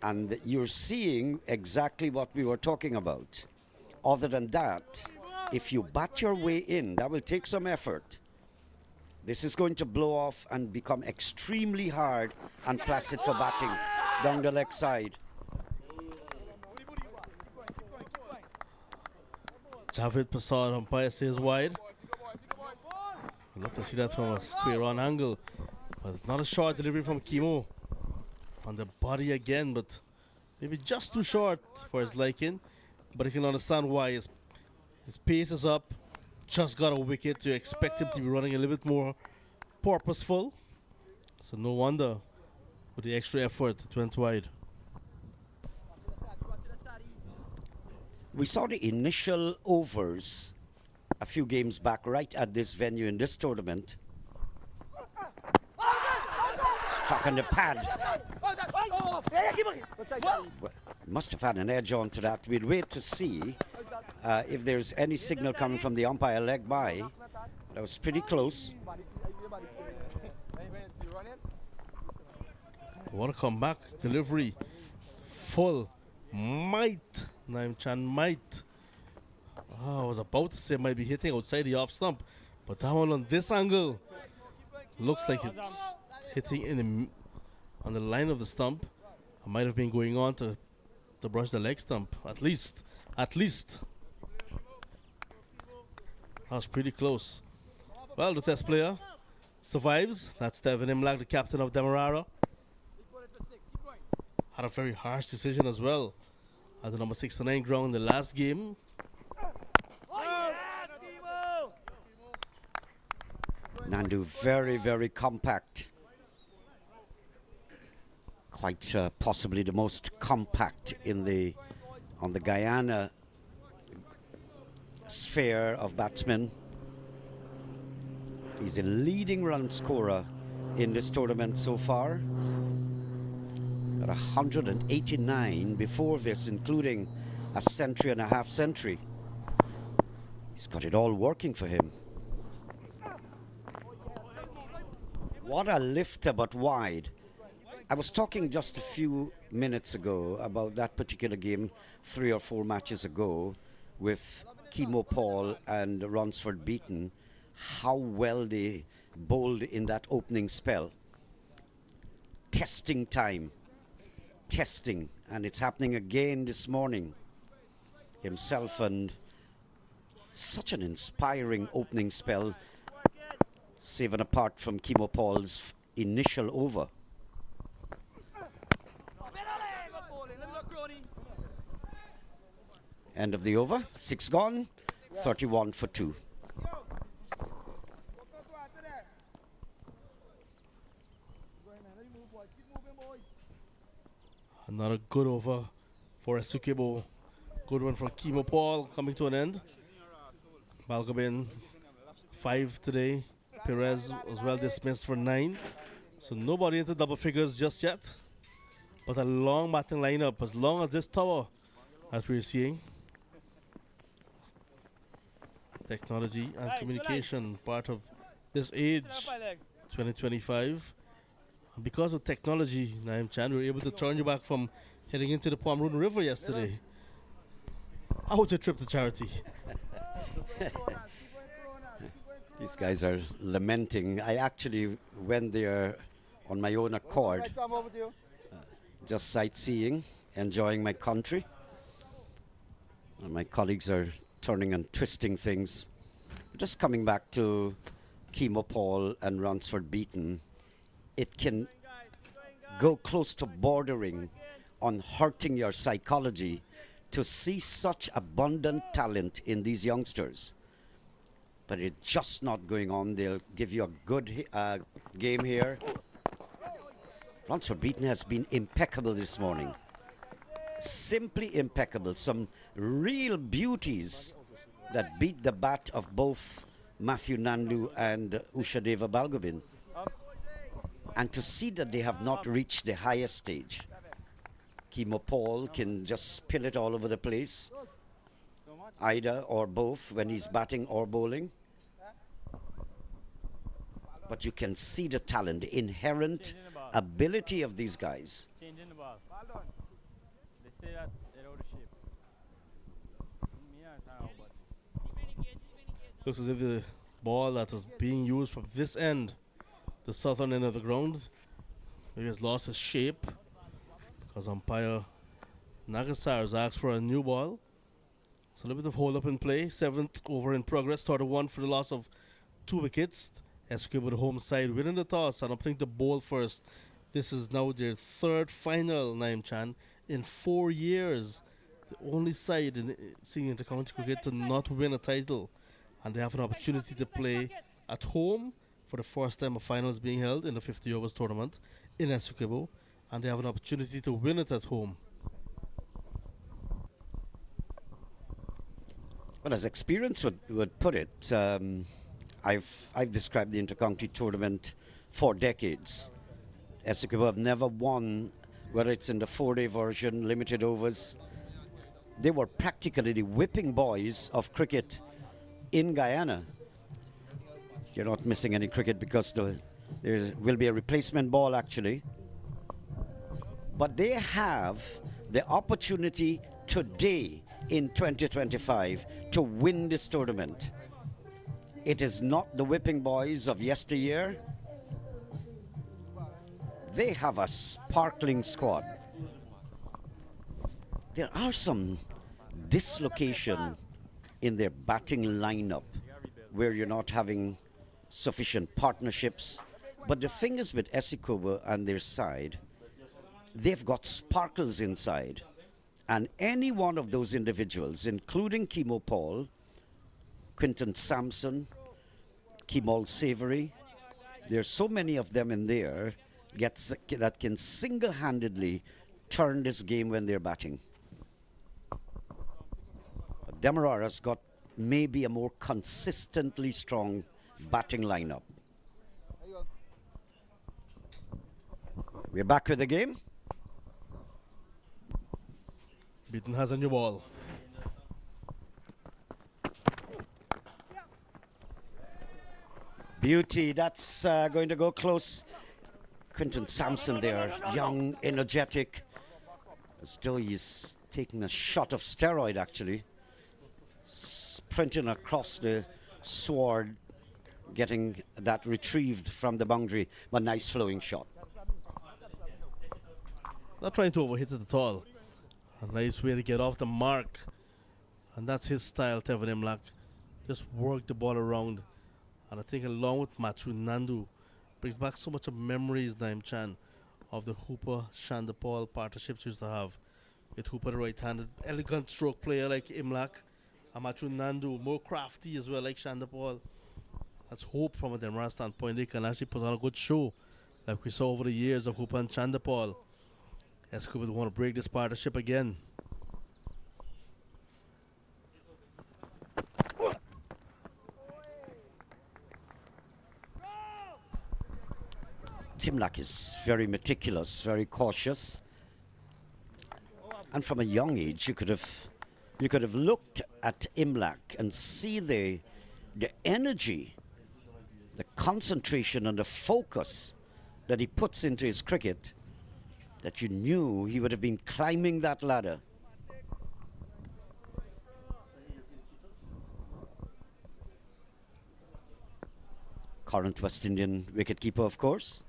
And you're seeing exactly what we were talking about. Other than that, if you bat your way in, that will take some effort. This is going to blow off and become extremely hard and placid for batting down the leg side. Javed Prasad, umpire says wide. I'd love to see that from a square on angle. But it's not a short delivery from Kimo. On the body again, but maybe just too short for his liking. But you can understand why. His pace is up. Just got a wicket. You expect him to be running a little bit more purposeful. So no wonder with the extra effort it went wide. We saw the initial overs a few games back right at this venue in this tournament. Struck on the pad. Well, must have had an edge on to that. We'll wait to see if there's any signal coming from the umpire leg by. That was pretty close. What a comeback delivery. Full. Might. Naim Chan might. Oh, I was about to say might be hitting outside the off stump. But that one on this angle looks like it's hitting in on the line of the stump. I might have been going on to brush the leg stump. At least. That was pretty close. Well, the test player survives. That's Devin Imlach, the captain of DEMERARA. had a very harsh decision as well at the number 69 ground in the last game. Nandu very, very compact. Quite possibly the most compact on the Guyana sphere of batsmen. He's a leading run scorer in this tournament so far. At 189 before this, including a century and a half century. He's got it all working for him. What a lifter, but wide. I was talking just a few minutes ago about that particular game 3 or 4 matches ago with Kemo Paul and Ronsford Beaton, how well they bowled in that opening spell. Testing time. Testing. And it's happening again this morning. Himself and such an inspiring opening spell, save and apart from Kemo Paul's initial over. End of the over, 6 gone, 31 for 2. Another good over for Essequibo. Good one from Kemo Paul coming to an end. Balgobin 5 today. Perez was well dismissed for 9. So nobody into double figures just yet. But a long batting lineup, as long as this tower, as we're seeing. Technology and communication, part of this age, 2025. And because of technology, Naim Chan, we were able to turn you back from heading into the Pomeroon River yesterday. How was your trip to charity? These guys are lamenting. I actually went there on my own accord, just sightseeing, enjoying my country. And my colleagues are turning and twisting things. Just coming back to Kemo Paul and Ronsford Beaton, it can go close to bordering on hurting your psychology to see such abundant talent in these youngsters. But it's just not going on. They'll give you a good game here. Ronsford Beaton has been impeccable this morning. Simply impeccable. Some real beauties that beat the bat of both Matthew Nandu and Ushadeva Balgobin. And to see that they have not reached the highest stage. Kemo Paul can just spill it all over the place, either or both when he's batting or bowling. But you can see the talent, the inherent ability of these guys. Changing the ball. They say that they're out of shape. Looks as if the ball that is being used from this end, the southern end of the ground, maybe has lost its shape because umpire Nagasar has asked for a new ball. So a little bit of hold up in play. 7th over in progress. 31 for the loss of 2 wickets. Essequibo, the home side, winning the toss and opting to bowl first. This is now their 3rd final, Naim Chan, in 4 years. The only side in senior inter-county cricket to not win a title. And they have an opportunity to play at home for the first time a final is being held in the 50 overs tournament in Essequibo. And they have an opportunity to win it at home. Well, as experience would put it, I've described the inter-county tournament for decades. Essequibo have never won, whether it's in the 4-day version, limited overs. They were practically the whipping boys of cricket in Guyana. You're not missing any cricket because there will be a replacement ball actually. But they have the opportunity today in 2025 to win this tournament. It is not the whipping boys of yesteryear. They have a sparkling squad. There are some dislocation in their batting lineup where you're not having sufficient partnerships. But the thing is with Essequibo and their side, they've got sparkles inside. And any one of those individuals, including Kimo Paul, Quinton Sampson, Kemal Savory, there's so many of them in there that can single-handedly turn this game when they're batting. But Demerara's got maybe a more consistently strong batting lineup. We're back with the game. Beaton has a new ball. Beauty, that's going to go close. Quinton Sampson there, young, energetic, as though he's taking a shot of steroid actually. Sprinting across the sward, getting that retrieved from the boundary, but nice flowing shot. Not trying to overhit it at all. A nice way to get off the mark. And that's his style, Tevin Imlach. Just work the ball around. And I think along with Matthew Nandu, brings back so much of memories, Naim Chan, of the Hooper Shandapal partnerships used to have. With Hooper the right-handed, elegant stroke player like Imlach. And Matthew Nandu, more crafty as well like Shandapal. Let's hope from a Demerara standpoint they can actually put on a good show like we saw over the years of Hooper and Shandapal. Essequibo want to break this partnership again. Timlak is very meticulous, very cautious. And from a young age, you could have looked at Imlach and see the energy, the concentration and the focus that he puts into his cricket, that you knew he would have been climbing that ladder. Current West Indian wicketkeeper, of course.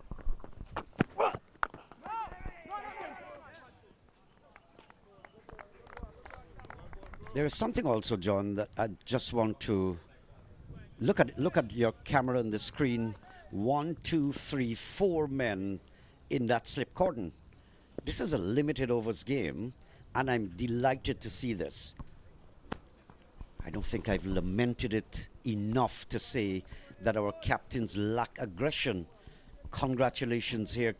There is something also, John, that I just want to look at your camera on the screen. 1, 2, 3, 4 men in that slip cordon. This is a limited overs game, and I'm delighted to see this. I don't think I've lamented it enough to say that our captains lack aggression. Congratulations here,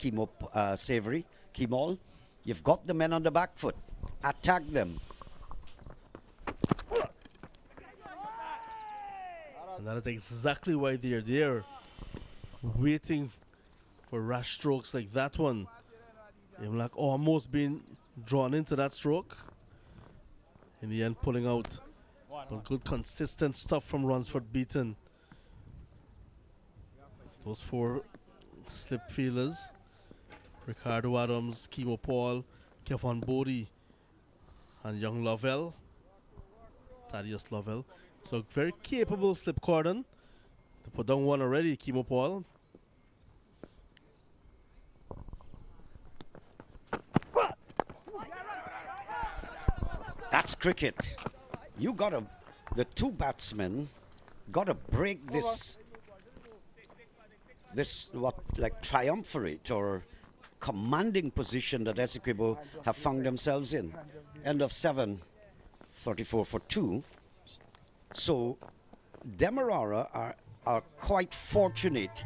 Savory, Kemal. You've got the men on the back foot. Attack them. And that is exactly why they're there, waiting for rash strokes like that one. Imlach almost being drawn into that stroke. In the end, pulling out. But good consistent stuff from Ransford Beaton. Those 4 slip fielders. Ricardo Adams, Kimo Paul, Kevon Bodie, and young Lovell. Thaddeus Lovell. So very capable slip cordon. To put down one already, Kimo Paul. That's cricket. You gotta, the 2 batsmen gotta break this what, like triumvirate or commanding position that Essequibo have found themselves in. End of 7, 34 for 2. So Demerara are quite fortunate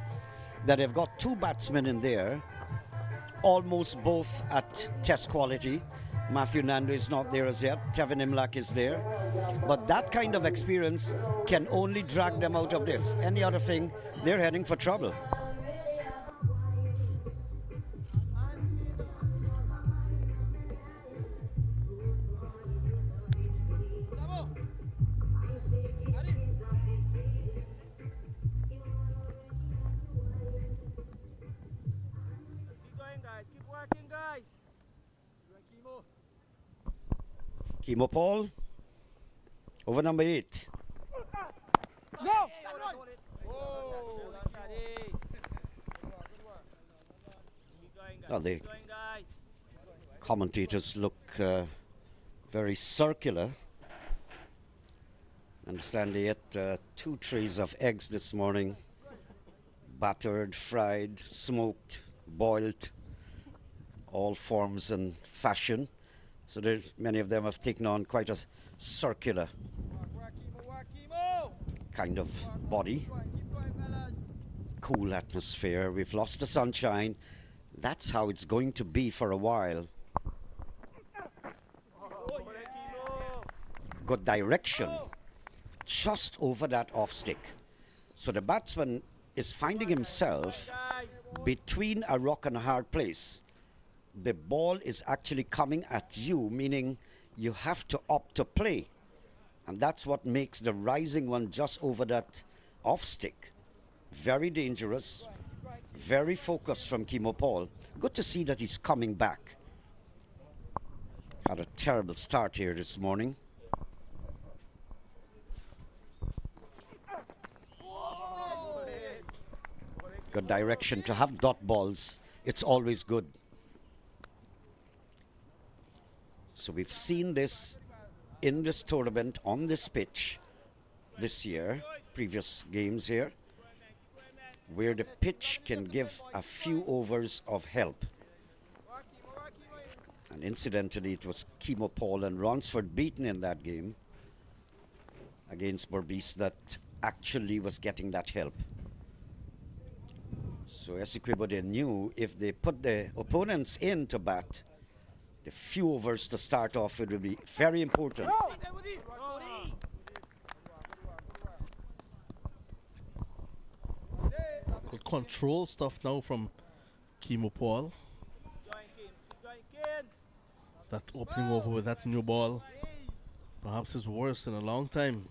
that they've got 2 batsmen in there, almost both at test quality. Matthew Nandu is not there as yet. Tevin Imlach is there. But that kind of experience can only drag them out of this. Any other thing, they're heading for trouble. Kimo Paul, over number 8. No! Well, the commentators look very circular. I understand they ate 2 trays of eggs this morning. Battered, fried, smoked, boiled, all forms and fashion. So many of them have taken on quite a circular kind of body. Cool atmosphere. We've lost the sunshine. That's how it's going to be for a while. Good direction. Just over that off stick. So the batsman is finding himself between a rock and a hard place. The ball is actually coming at you, meaning you have to opt to play. And that's what makes the rising one just over that off stick very dangerous, very focused from Kimo Paul. Good to see that he's coming back. Had a terrible start here this morning. Good direction. To have dot balls, it's always good. So we've seen this in this tournament on this pitch this year, previous games here, where the pitch can give a few overs of help. And incidentally, it was Kimo Paul and Ronsford beaten in that game against Berbice that actually was getting that help. So Essequibo, they knew if they put the opponents in to bat, the few overs to start off with will be very important. Good control stuff now from Kimo Paul. That opening over with that new ball perhaps is worse in a long time.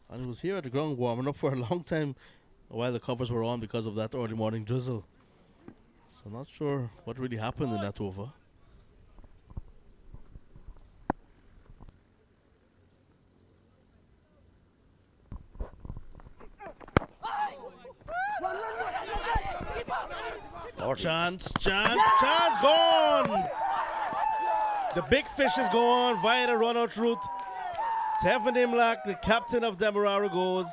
And he was here at the ground warming up for a long time while the covers were on because of that early morning drizzle. So not sure what really happened in that over. Chance, gone! The big fish is gone via the run-out route. Tevin Imlak, the captain of DEMERARA, goes.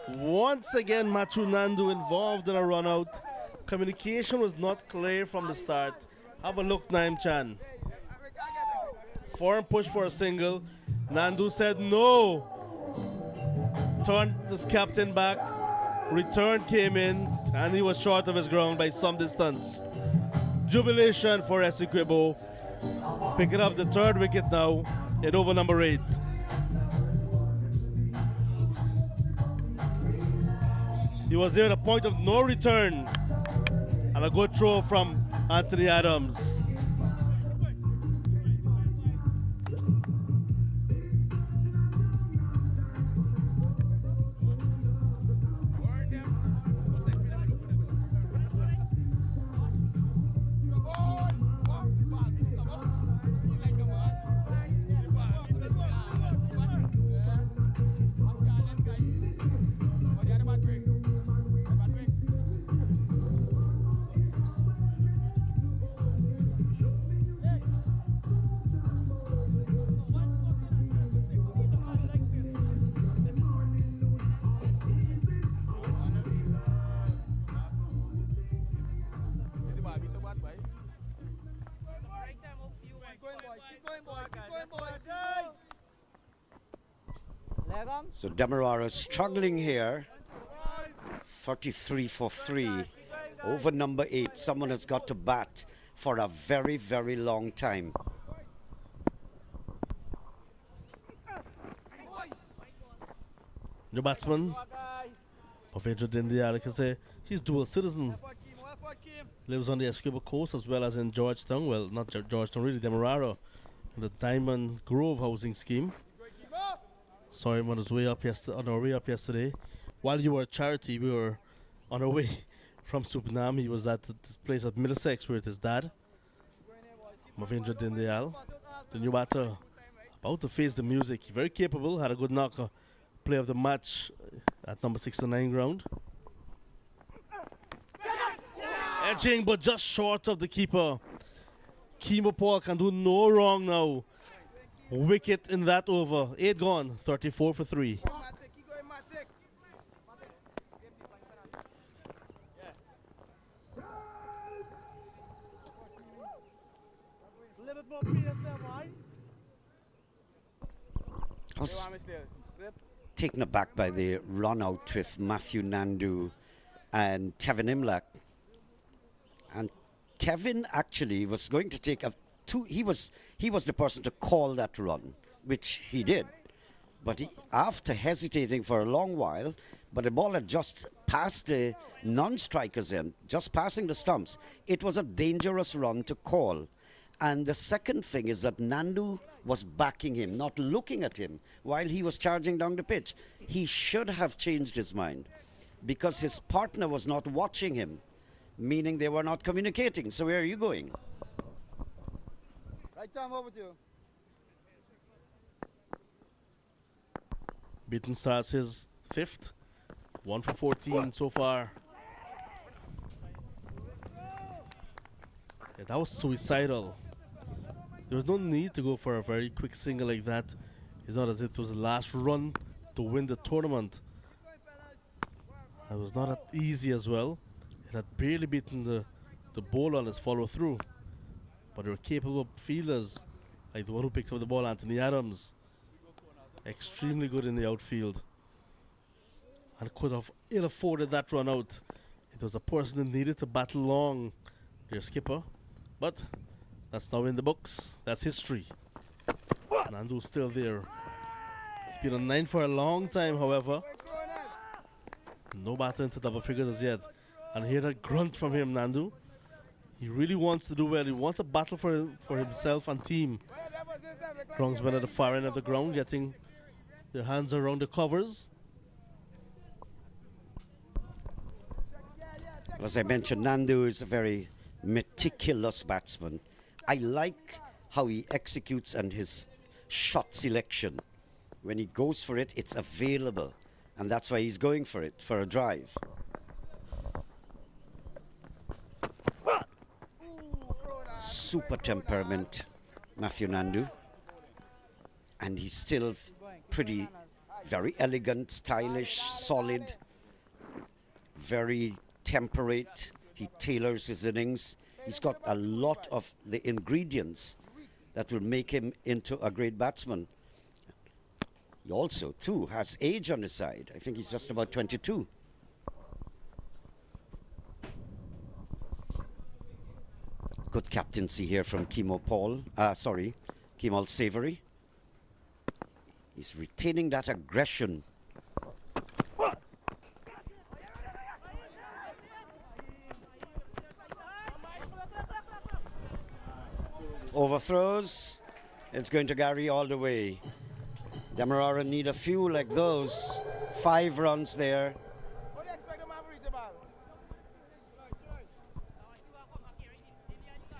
Once again, Matu Nandu involved in a run-out. Communication was not clear from the start. Have a look, Naim Chan. Foreign push for a single. Nandu said no. Turned this captain back. Return came in, and he was short of his ground by some distance. Jubilation for Essequibo. Picking up the third wicket now in over number 8. He was there at a point of no return. And a good throw from Anthony Adams. So DEMERARA struggling here. 33 for 3 over number 8. Someone has got to bat for a very, very long time. The batsman, Pavendra Dindia, like I say, he's dual citizen. Lives on the Essequibo coast as well as in Georgetown. Well, not Georgetown, really, DEMERARA, in the Diamond Grove housing scheme. Saw him on his way up on our way up yesterday. While you were at charity, we were on our way from Suriname. He was at this place at Middlesex with his dad, Pavendra Dindial, the new batter, about to face the music. Very capable, had a good knocker. Play of the match at number 69 ground. Edging, but just short of the keeper. Kimo Paul can do no wrong now. Wicket in that over. 8 gone, 34 for 3. I was taken aback by the run out with Matthew Nandu and Tevin Imlach. And Tevin actually was going to take he was the person to call that run, which he did. But after hesitating for a long while, but the ball had just passed the non-strikers end, just passing the stumps. It was a dangerous run to call. And the second thing is that Nandu was backing him, not looking at him, while he was charging down the pitch. He should have changed his mind because his partner was not watching him, meaning they were not communicating. So where are you going? Right time over to you. Beaton starts his fifth. 1 for 14 so far. Yeah, that was suicidal. There was no need to go for a very quick single like that. It's not as if it was the last run to win the tournament. It was not that easy as well. It had barely beaten the ball on its follow through. But they were capable fielders, like the one who picked up the ball, Anthony Adams. Extremely good in the outfield. And could have ill afforded that run out. It was a person that needed to battle long, their skipper. But that's now in the books. That's history. Nandu's still there. He's been on 9 for a long time, however. No batter into double figures as yet. And hear that grunt from him, Nandu. He really wants to do well. He wants a battle for himself and team. Groundsmen at the far end of the ground getting their hands around the covers. As I mentioned, Nandu is a very meticulous batsman. I like how he executes and his shot selection. When he goes for it, it's available. And that's why he's going for it, for a drive. Super temperament, Matthew Nandu. And he's still very elegant, stylish, solid, very temperate. He tailors his innings. He's got a lot of the ingredients that will make him into a great batsman. He also, too, has age on his side. I think he's just about 22. Good captaincy here from Kemal Savory. He's retaining that aggression. Overthrows. It's going to Gary all the way. Demerara need a few like those. 5 runs there.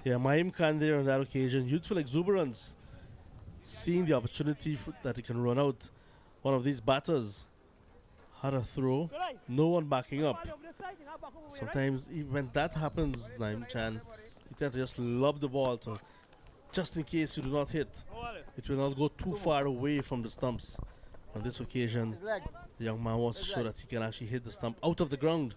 Yeah, Maim Khan there on that occasion. Youthful exuberance. Seeing the opportunity that he can run out one of these batters. Had a throw. No one backing up. Sometimes when that happens, Naim Chan, you tend to just lob the ball to just in case you do not hit. It will not go too far away from the stumps. On this occasion, the young man wants to show that he can actually hit the stump out of the ground.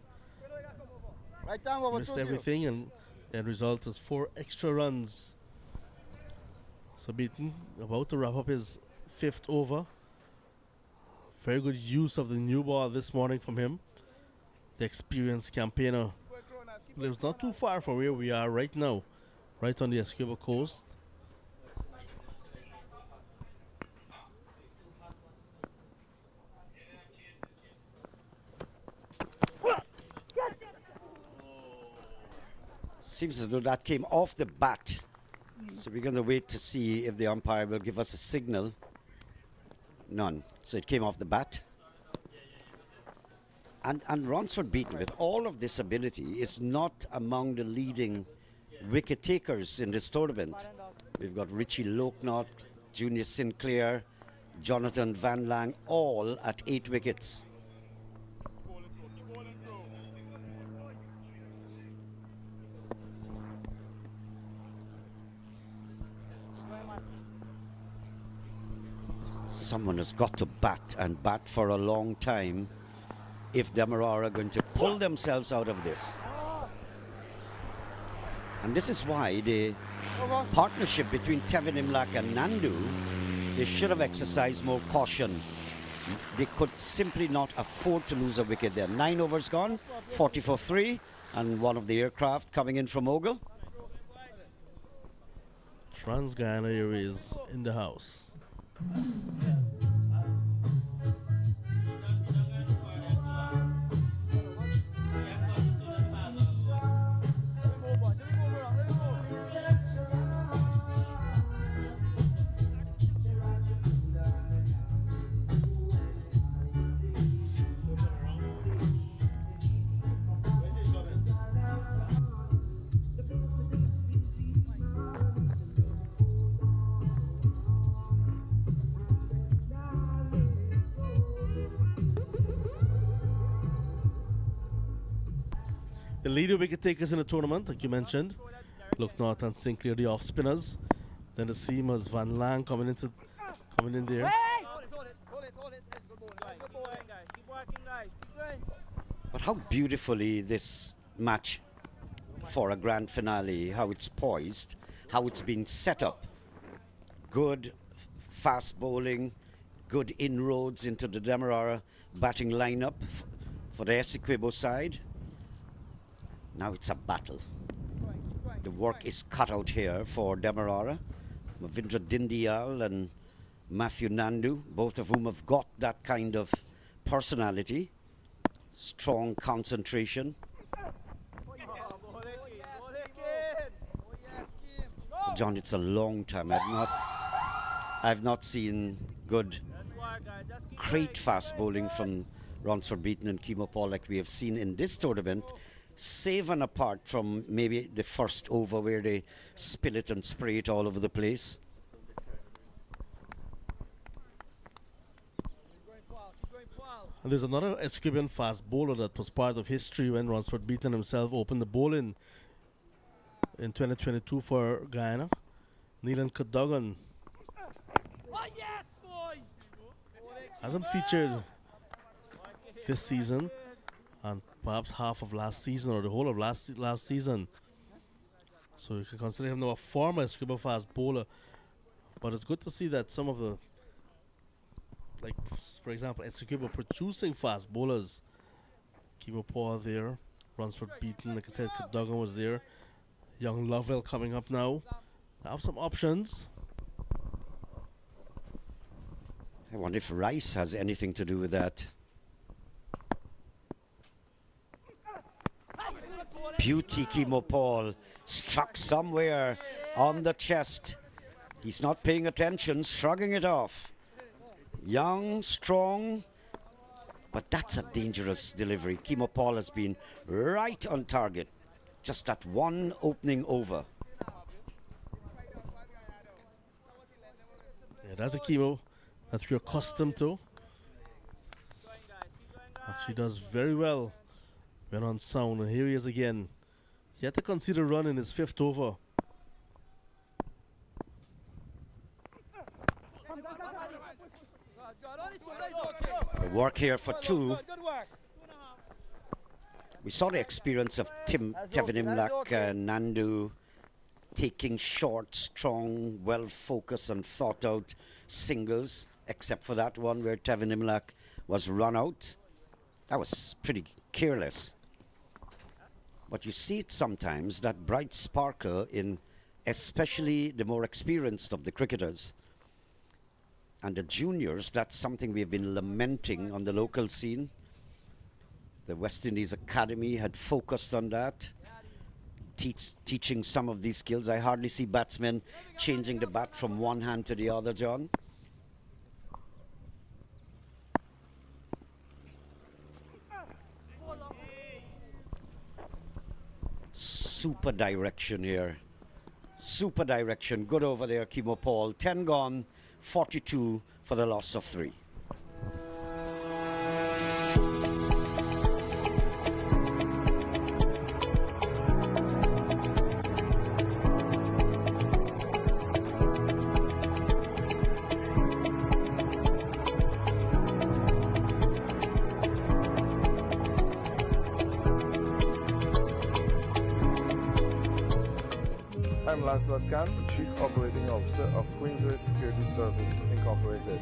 Missed everything, and the end result is 4 extra runs. So Beaton about to wrap up his 5th over. Very good use of the new ball this morning from him. The experienced campaigner lives not too far from where we are right now, right on the Essequibo coast. Seems as though that came off the bat. So we're going to wait to see if the umpire will give us a signal. None. So it came off the bat. And Ronsford Beaton, with all of this ability, is not among the leading wicket takers in this tournament. We've got Richie Loknott, Junior Sinclair, Jonathan Van Lang, all at 8 wickets. Someone has got to bat and bat for a long time if Demerara are going to pull themselves out of this. And this is why the partnership between Tevin Imlak and Nandu, they should have exercised more caution. They could simply not afford to lose a wicket there. 9 overs gone, 40 for 3, and one of the aircraft coming in from Ogle. Trans-Guyana Airways in the house. The leader wicket takers in the tournament, like you mentioned, Look North and Sinclair, the off spinners. Then the seamers, Van Lang coming in there. But how beautifully this match for a grand finale, how it's poised, how it's been set up. Good fast bowling, good inroads into the Demerara batting lineup for the Essequibo side. Now it's a battle. The work is cut out here for Demerara. Mavindra Dindial and Matthew Nandu, both of whom have got that kind of personality, strong concentration. John, it's a long time. I've not seen good, great fast bowling from Ronsford Beaton and Kemo Paul like we have seen in this tournament, save and apart from maybe the first over where they spill it and spray it all over the place. And there's another Essequibo fast bowler that was part of history when Ronsford Beaton himself opened the bowling in 2022 for Guyana. Neelan Cadogan hasn't featured this season and perhaps half of last season or the whole of last season. So you can consider him now a former Essequibo fast bowler. But it's good to see that some of the, like for example, Essequibo producing fast bowlers. Kemo Paul there, Ronsford Beaton, like I said, Cadogan was there. Young Lovell coming up now. I have some options. I wonder if Rice has anything to do with that. Beauty Kemo Paul struck somewhere on the chest. He's not paying attention, shrugging it off. Young, strong, but that's a dangerous delivery. Kemo Paul has been right on target. Just that one opening over. Yeah, that's a Kemo that we're accustomed to. Actually does very well when on sound, and here he is again. He had to consider run in his 5th over. The work here for 2. We saw the experience of Tevin Imlak and Nandu taking short, strong, well-focused and thought-out singles, except for that one where Tevin Imlak was run out. That was pretty careless. But you see it sometimes, that bright sparkle in especially the more experienced of the cricketers. And the juniors, that's something we've been lamenting on the local scene. The West Indies Academy had focused on that, teaching some of these skills. I hardly see batsmen changing the bat from one hand to the other, John. Super direction here. Super direction. Good over there, Kemo Paul. 10 gone, 42 for the loss of 3. Lancelot Khan, Chief Operating Officer of Queensway Security Service Incorporated.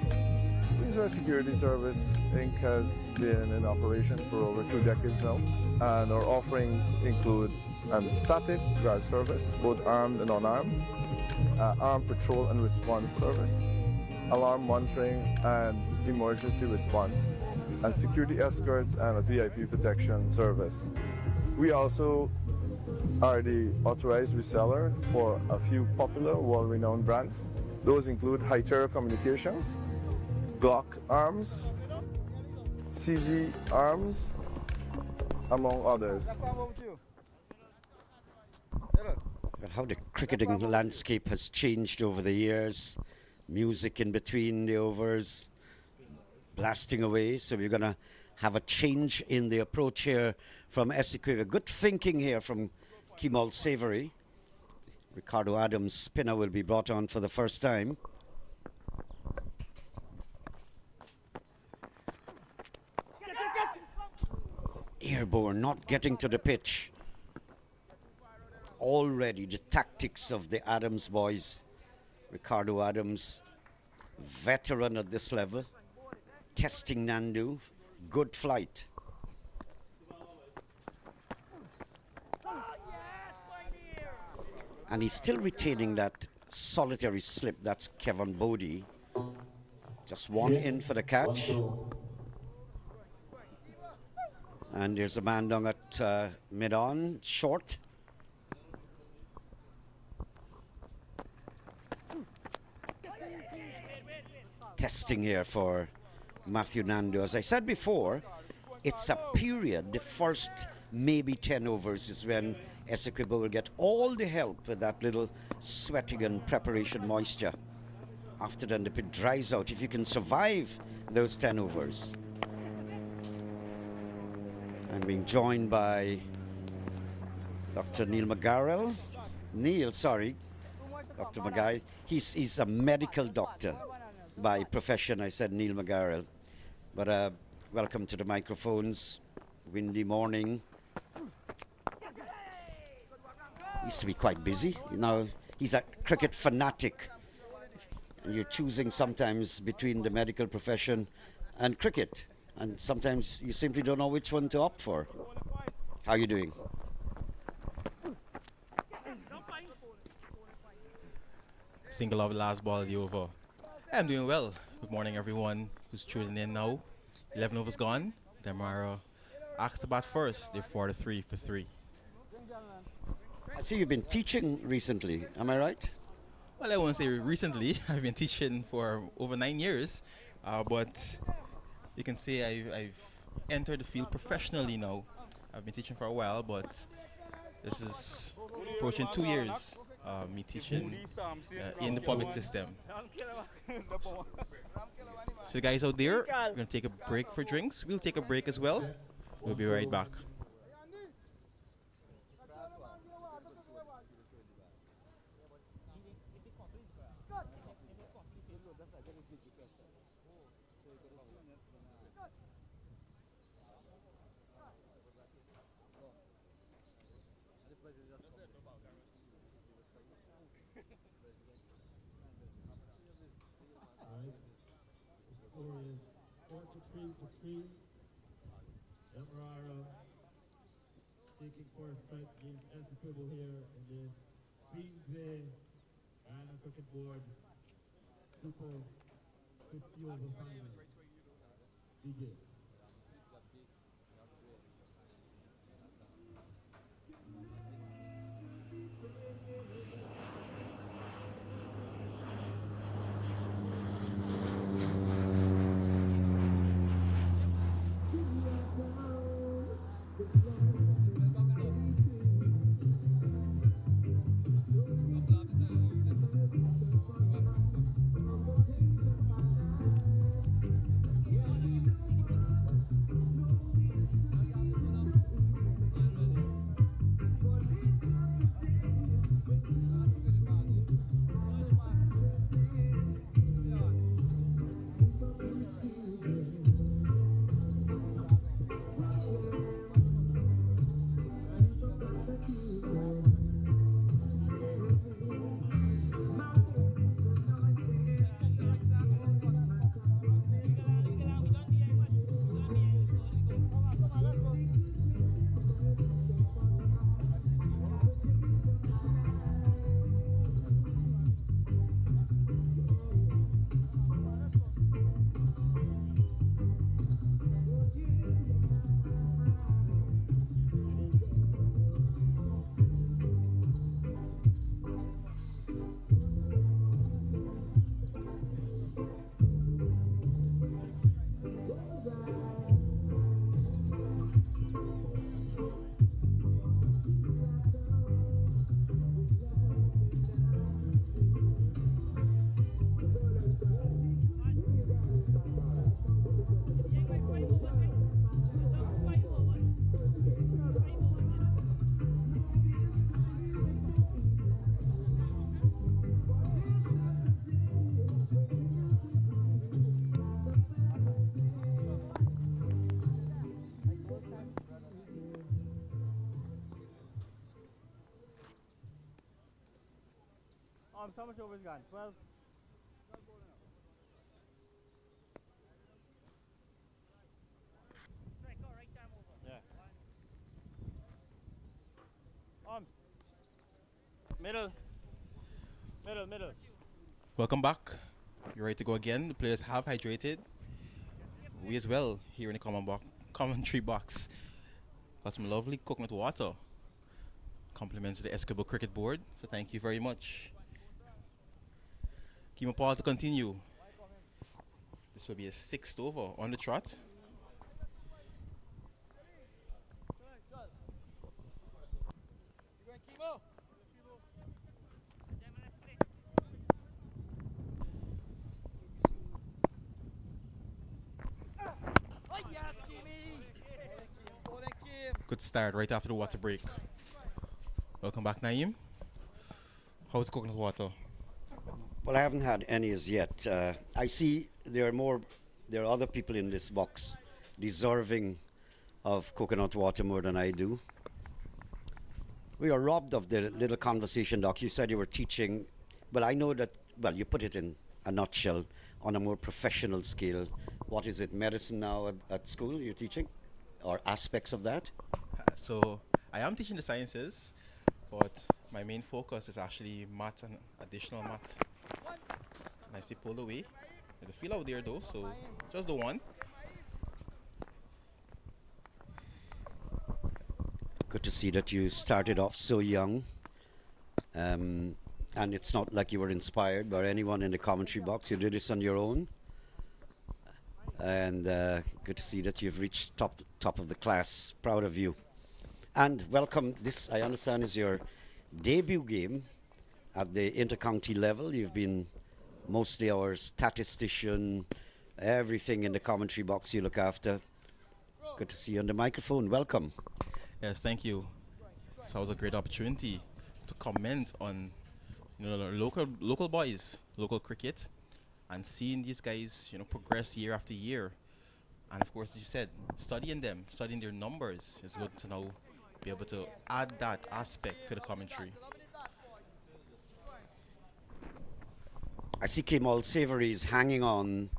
Queensway Security Service Inc. has been in operation for over 2 decades now, and our offerings include static guard service, both armed and unarmed, armed patrol and response service, alarm monitoring and emergency response, and security escorts and a VIP protection service. We also are the authorized reseller for a few popular world-renowned brands. Those include High Terror Communications, Glock Arms, CZ Arms, among others. But how the cricketing landscape has changed over the years. Music in between the overs, blasting away. So we're going to have a change in the approach here from Essequibo. Good thinking here from Kemal Savory. Ricardo Adams' spinner will be brought on for the first time. Airborne not getting to the pitch. Already the tactics of the Adams boys. Ricardo Adams, veteran at this level, testing Nandu. Good flight. And he's still retaining that solitary slip. That's Kevin Bodie. Just one in for the catch. And there's a man down at mid-on, short. Testing here for Matthew Nandu. As I said before, it's a period. The first maybe 10 overs is when Essequibo will get all the help with that little sweating and preparation moisture. After then, the pit dries out. If you can survive those 10 overs. I'm being joined by Dr. Neil McGarrell. Dr. McGarrell. He's a medical doctor by profession. I said Neil McGarrell. But welcome to the microphones. Windy morning. He used to be quite busy. Now he's a cricket fanatic. And you're choosing sometimes between the medical profession and cricket. And sometimes you simply don't know which one to opt for. How are you doing? Single of the last ball of the over. I'm doing well. Good morning, everyone who's tuning in now. 11 overs gone. DEMERARA asked to bat first. They're 4-3 for 3. I see you've been teaching recently. Am I right? Well, I won't say recently. I've been teaching for over 9 years. But you can say I've entered the field professionally now. I've been teaching for a while, but this is approaching 2 years. Me teaching in the public system. So the guys out there, we're going to take a break for drinks. We'll take a break as well. We'll be right back. DEMERARA taking first strike against Essequibo here in the Queensway and a cricket board Super 50 over final. DJ. How much over is gone? 12? Yeah. Arms. Middle. Middle. Welcome back. You're ready to go again. The players have hydrated. We as well here in the commentary box got some lovely coconut water. Compliments to the Essequibo cricket board. So thank you very much. Kimo Paul to continue. This will be a 6th over on the trot. Good start right after the water break. Welcome back, Naeem. How's coconut water? Well, I haven't had any as yet. I see there are other people in this box deserving of coconut water more than I do. We are robbed of the little conversation, Doc. You said you were teaching. Well, I know that, well, you put it in a nutshell on a more professional scale. What is it, medicine now at school you're teaching? Or aspects of that? So I am teaching the sciences, but my main focus is actually math and additional math. Nicely pulled away. There's a field out there though, so just the one. Good to see that you started off so young. And it's not like you were inspired by anyone in the commentary box. You did this on your own. And good to see that you've reached top of the class. Proud of you. And welcome. This, I understand, is your debut game at the intercounty level. You've been mostly our statistician, everything in the commentary box you look after. Good to see you on the microphone. Welcome. Yes, thank you. So it was a great opportunity to comment on, the local boys, local cricket, and seeing these guys, progress year after year. And of course, as you said, studying them, studying their numbers is good to now be able to add that aspect to the commentary. I see Kemal Savory is hanging on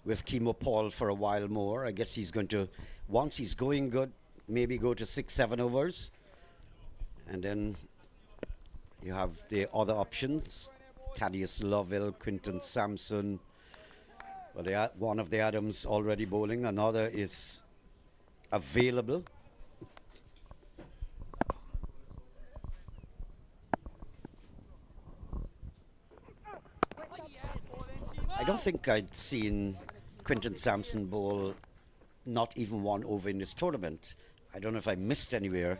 with Kimo Paul for a while more. I guess he's going to, once he's going good, maybe go to 6-7 overs. And then you have the other options. Thaddeus Lovell, Quinton Sampson. Well, one of the Adams already bowling. Another is available. I don't think I'd seen Quinton Sampson bowl not even one over in this tournament. I don't know if I missed anywhere,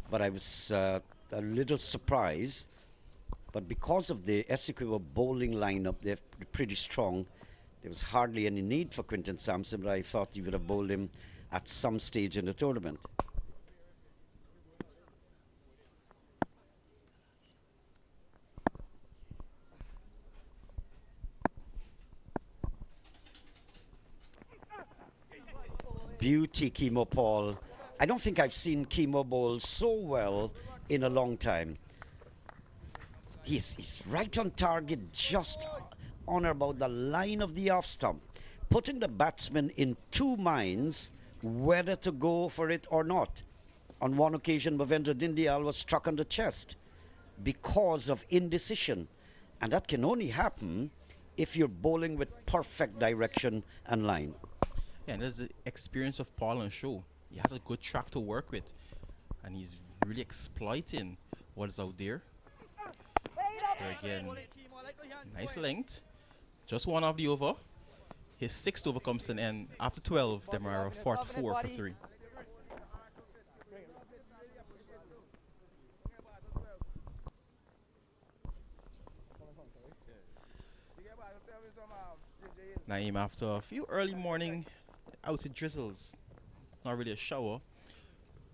but I was a little surprised. But because of the Essequibo bowling lineup, they're pretty strong. There was hardly any need for Quinton Sampson, but I thought you would have bowled him at some stage in the tournament. Beauty, Kimo Paul. I don't think I've seen Kimo bowl so well in a long time. He's right on target, just on about the line of the off stump, putting the batsman in two minds whether to go for it or not. On one occasion, Bhavendra Dindyal was struck on the chest because of indecision. And that can only happen if you're bowling with perfect direction and line. Yeah, and there's the experience of Paul on show. He has a good track to work with, and he's really exploiting what is out there. Here again, nice length. Just one off the over. His 6th over comes to an end. After 12, DEMERARA 44 for 3. Naeem, after a few early morning, I would say drizzles, not really a shower.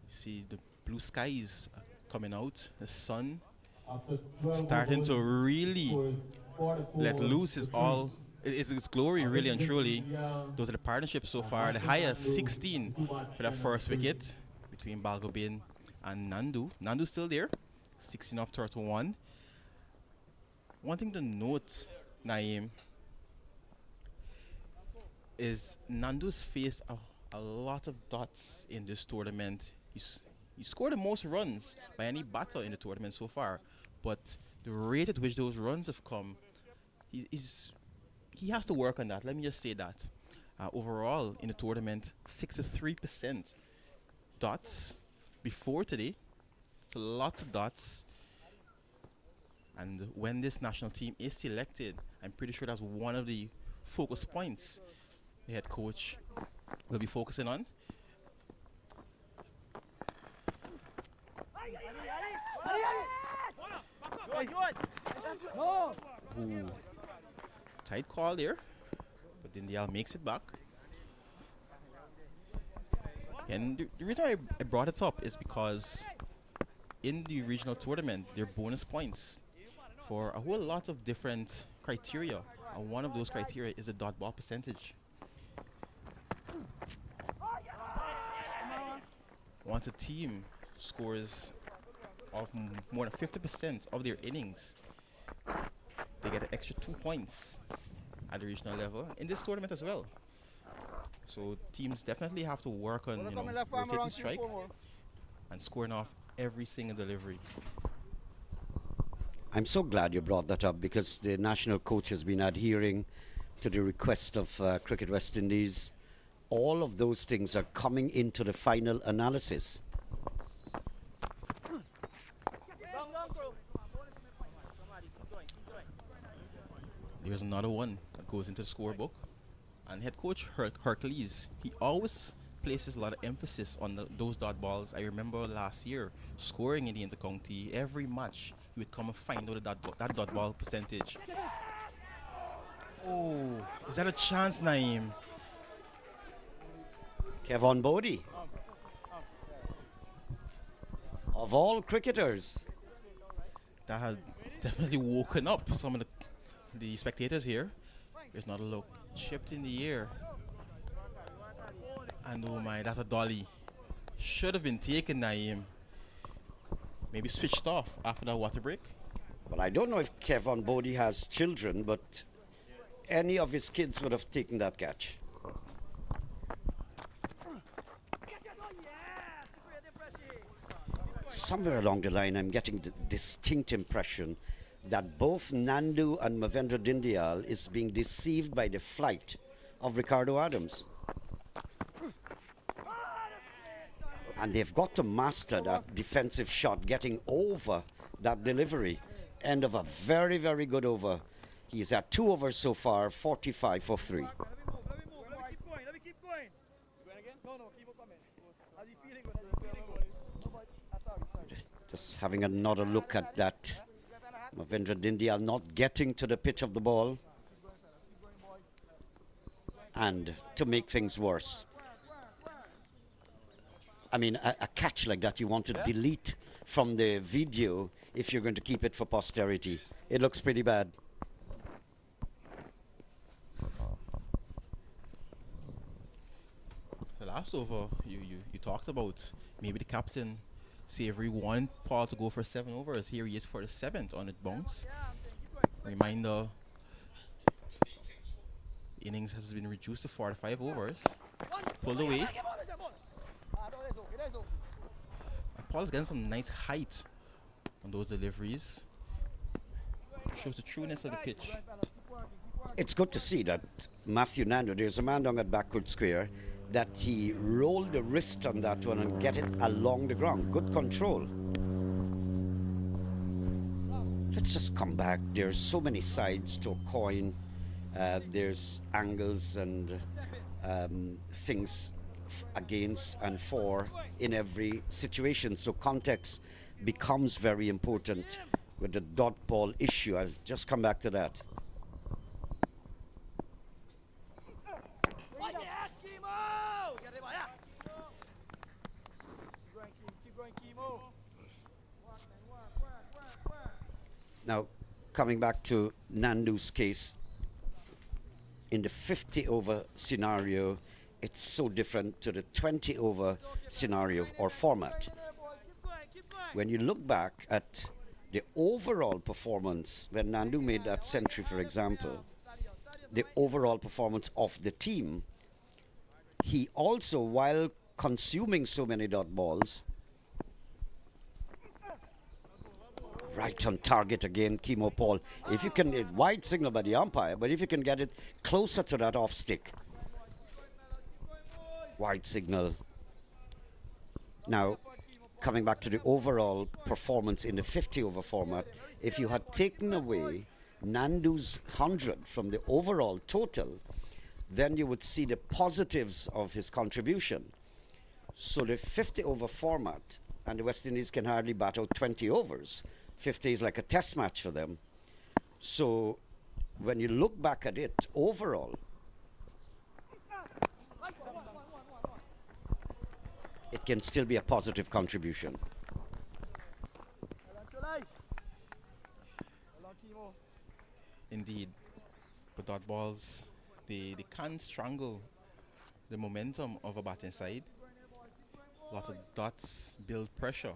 You see the blue skies coming out, the sun starting to really let loose its glory, really and truly. Those are the partnerships so far. The highest 16 for that first wicket between Balgobin and Nandu. Nandu's still there, 16 off turtle 1. One thing to note, Naeem, is Nando's faced a lot of dots in this tournament. He scored the most runs by any batter in the tournament so far, but the rate at which those runs have come, he has to work on that. Let me just say that. Overall, in the tournament, 63% dots before today. So lots of dots. And when this national team is selected, I'm pretty sure that's one of the focus points the head coach will be focusing on. Ooh. Tight call there, but Dindial makes it back. And the reason I brought it up is because in the regional tournament, there are bonus points for a whole lot of different criteria. And one of those criteria is the dot ball percentage. Once a team scores of more than 50% of their innings, they get an extra 2 points at the regional level in this tournament as well. So teams definitely have to work on rotating strike and scoring off every single delivery. I'm so glad you brought that up, because the national coach has been adhering to the request of Cricket West Indies. All of those things are coming into the final analysis. There's another one that goes into the scorebook. And head coach Hercules, he always places a lot of emphasis on those dot balls. I remember last year, scoring in the inter-county, every match, he would come and find out that dot ball percentage. Oh, is that a chance, Naeem? Kevon Bodie. Of all cricketers. That had definitely woken up some of the spectators here. There's not a look. Chipped in the air. And oh my, that's a dolly. Should have been taken, Naeem. Maybe switched off after that water break. Well, I don't know if Kevon Bodie has children, but any of his kids would have taken that catch. Somewhere along the line, I'm getting the distinct impression that both Nandu and Mavendra Dindial is being deceived by the flight of Ricardo Adams. And they've got to master that defensive shot, getting over that delivery. End of a very, very good over. He's at 2 overs so far, 45 for 3. Just having another look at that. Mavendra Dindial not getting to the pitch of the ball. And to make things worse, I mean, a catch like that you want to delete from the video if you're going to keep it for posterity. It looks pretty bad. The last over, you talked about maybe the captain Savory want Paul to go for 7 overs. Here he is for the 7th on it bounce. Reminder, innings has been reduced to 45 overs. Pulled away. And Paul's getting some nice height on those deliveries. Shows the trueness of the pitch. It's good to see that Matthew Nando, there's a man down at backward square, that he rolled the wrist on that one and get it along the ground. Good control. Let's just come back. There's so many sides to a coin. There's angles and things against and for in every situation. So context becomes very important with the dot ball issue. I'll just come back to that. Now, coming back to Nandu's case, in the 50-over scenario, it's so different to the 20-over scenario or format. When you look back at the overall performance, when Nandu made that century, for example, the overall performance of the team, he also, while consuming so many dot balls, right on target again, Chemo Paul. If you can, wide signal by the umpire, but if you can get it closer to that off stick, wide signal. Now, coming back to the overall performance in the 50 over format, if you had taken away Nandu's 100 from the overall total, then you would see the positives of his contribution. So the 50 over format, and the West Indies can hardly bat out 20 overs. 50 is like a test match for them. So when you look back at it overall, it can still be a positive contribution. Indeed. But dot balls, they can strangle the momentum of a batting side. Lots of dots build pressure.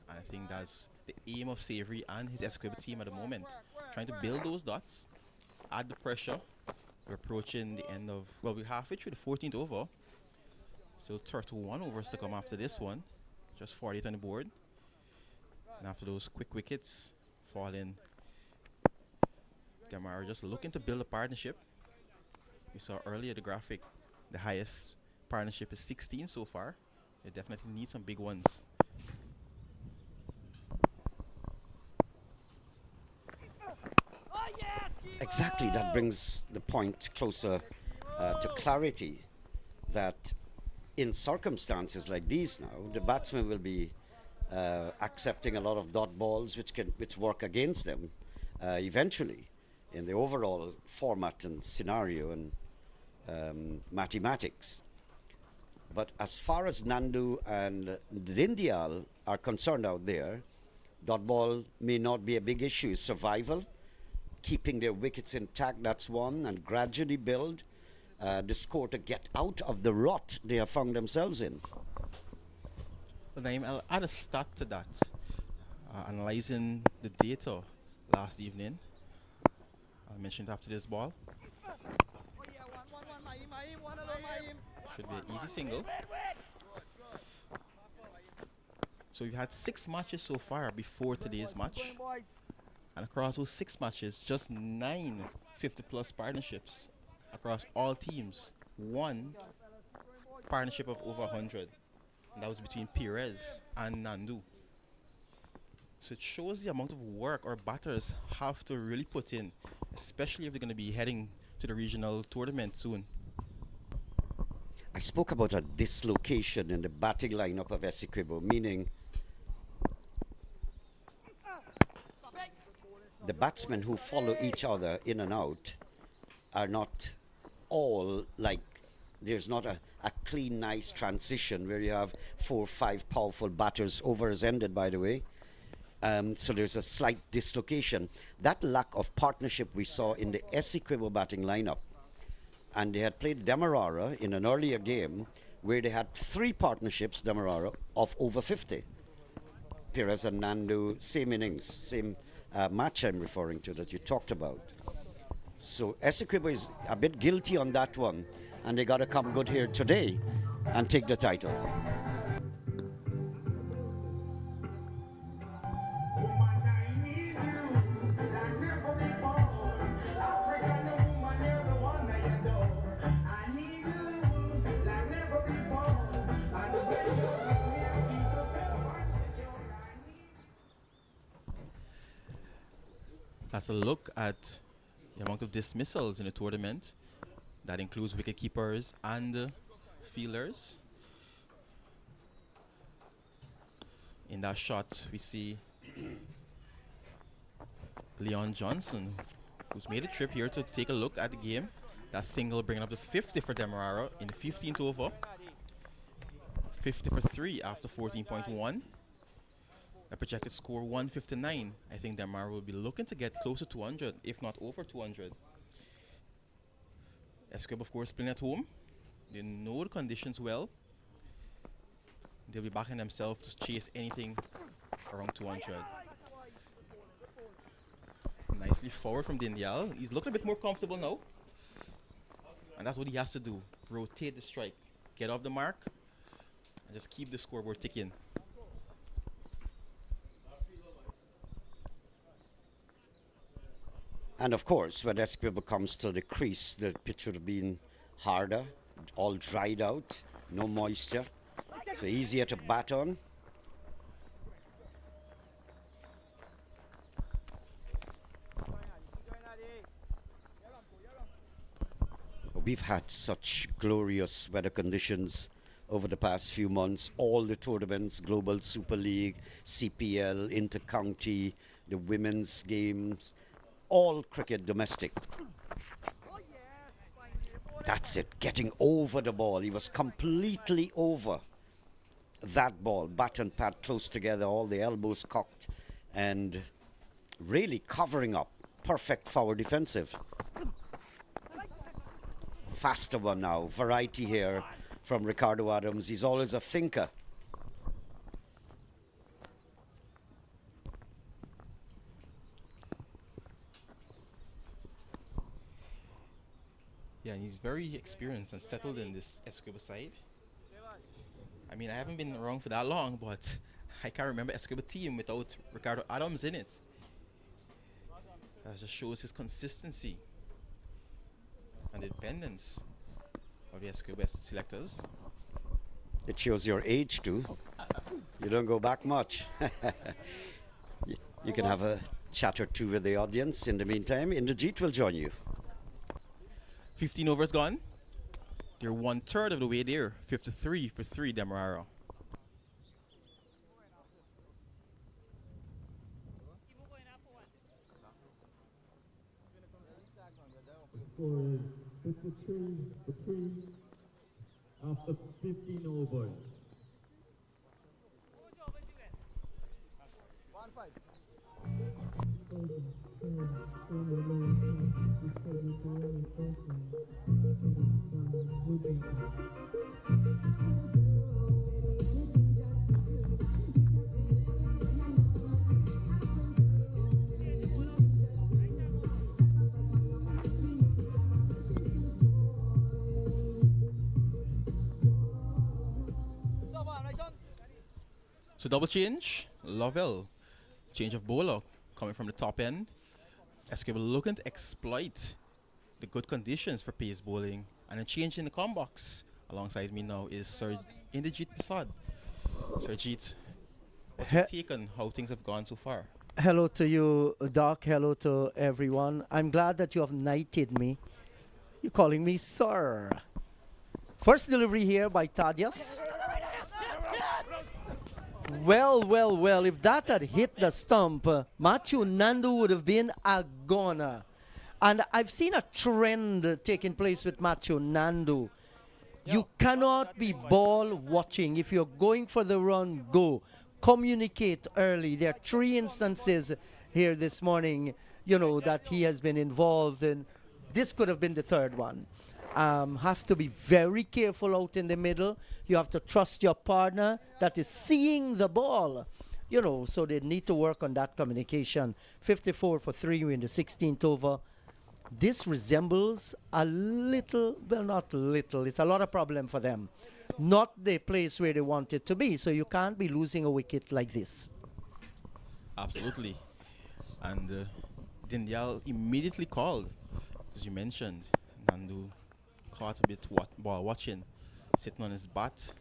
I think that's the aim of Savory and his Essequibo team at the moment. Trying to build those dots, add the pressure. We're approaching the end of, well, we're halfway through the 14th over. So 31 overs to come after this one. Just 48 on the board. And after those quick wickets falling, DEMERARA just looking to build a partnership. We saw earlier the graphic, the highest partnership is 16 so far. They definitely need some big ones. Exactly, that brings the point closer to clarity, that in circumstances like these now, the batsmen will be accepting a lot of dot balls which work against them eventually in the overall format and scenario and mathematics. But as far as Nandu and Dindyal are concerned out there, dot ball may not be a big issue. Survival, keeping their wickets intact, that's one, and gradually build the score to get out of the rut they have found themselves in. Well, Naeem, I'll add a stat to that. Analyzing the data last evening, I mentioned after this ball. Should be an easy single. So we've had 6 matches so far before today's match. And across those 6 matches, just 9 50-plus partnerships across all teams. 1 partnership of over 100. And that was between Perez and Nandu. So it shows the amount of work our batters have to really put in, especially if they're going to be heading to the regional tournament soon. I spoke about a dislocation in the batting lineup of Essequibo, meaning the batsmen who follow each other in and out are not all like, there's not a clean, nice transition where you have 4 or 5 powerful batters. Over has ended, by the way. So there's a slight dislocation. That lack of partnership we saw in the Essequibo batting lineup. And they had played DEMERARA in an earlier game where they had 3 partnerships, DEMERARA, of over 50. Perez and Nandu, same innings, same match I'm referring to that you talked about. So Essequibo is a bit guilty on that one, and they got to come good here today and take the title. That's a look at the amount of dismissals in the tournament. That includes wicketkeepers and fielders. In that shot, we see Leon Johnson, who's made a trip here to take a look at the game. That single bringing up to 50 for DEMERARA in the 15th over. 50 for 3 after 14.1. A projected score 159. I think DEMERARA will be looking to get closer to 200, if not over 200. Essequibo, of course, playing at home. They know the conditions well. They'll be backing themselves to chase anything around 200. nicely forward from Dindial. He's looking a bit more comfortable now. And that's what he has to do. Rotate the strike. Get off the mark. And just keep the scoreboard ticking. And of course, when Essequibo comes to the crease, the pitch would have been harder, all dried out, no moisture. So easier to bat on. We've had such glorious weather conditions over the past few months. All the tournaments, Global Super League, CPL, Inter-County, the women's games, all cricket domestic. That's it, getting over the ball. He was completely over that ball. Bat and pad close together, all the elbows cocked, and really covering up. Perfect for our defensive. Faster one now. Variety here from Ricardo Adams. He's always a thinker. Yeah, and he's very experienced and settled in this Essequibo side. I mean, I haven't been around for that long, but I can't remember Essequibo team without Ricardo Adams in it. That just shows his consistency and independence of the Essequibo selectors. It shows your age too. You don't go back much. You can have a chat or two with the audience. In the meantime, Indrajit will join you. 15 overs gone. They're 1/3 of the way there. 53 for 3, DEMERARA. Score is 53 for 3 after 15 overs. So double change, Lovell. Change of bowler coming from the top end. Essequibo looking to exploit the good conditions for pace bowling. And a change in the com box. Alongside me now is Sir Indrajit Prasad. Sir Jeet, what's your take on how things have gone so far? Hello to you, Doc. Hello to everyone. I'm glad that you have knighted me. You're calling me Sir. First delivery here by Thaddeus. Well, if that had hit the stump, Matthew Nandu would have been a goner. And I've seen a trend taking place with Matthew Nandu. You cannot be ball watching. If you're going for the run, go. Communicate early. There are 3 instances here this morning, that he has been involved in. This could have been the 3rd one. Have to be very careful out in the middle. You have to trust your partner that is seeing the ball. So they need to work on that communication. 54 for 3 in the 16th over. This resembles a little, well, not little, it's a lot of problem for them. Not the place where they want it to be. So you can't be losing a wicket like this. Absolutely. And Dindial immediately called, as you mentioned. Nandu caught a bit ball watching, sitting on his bat.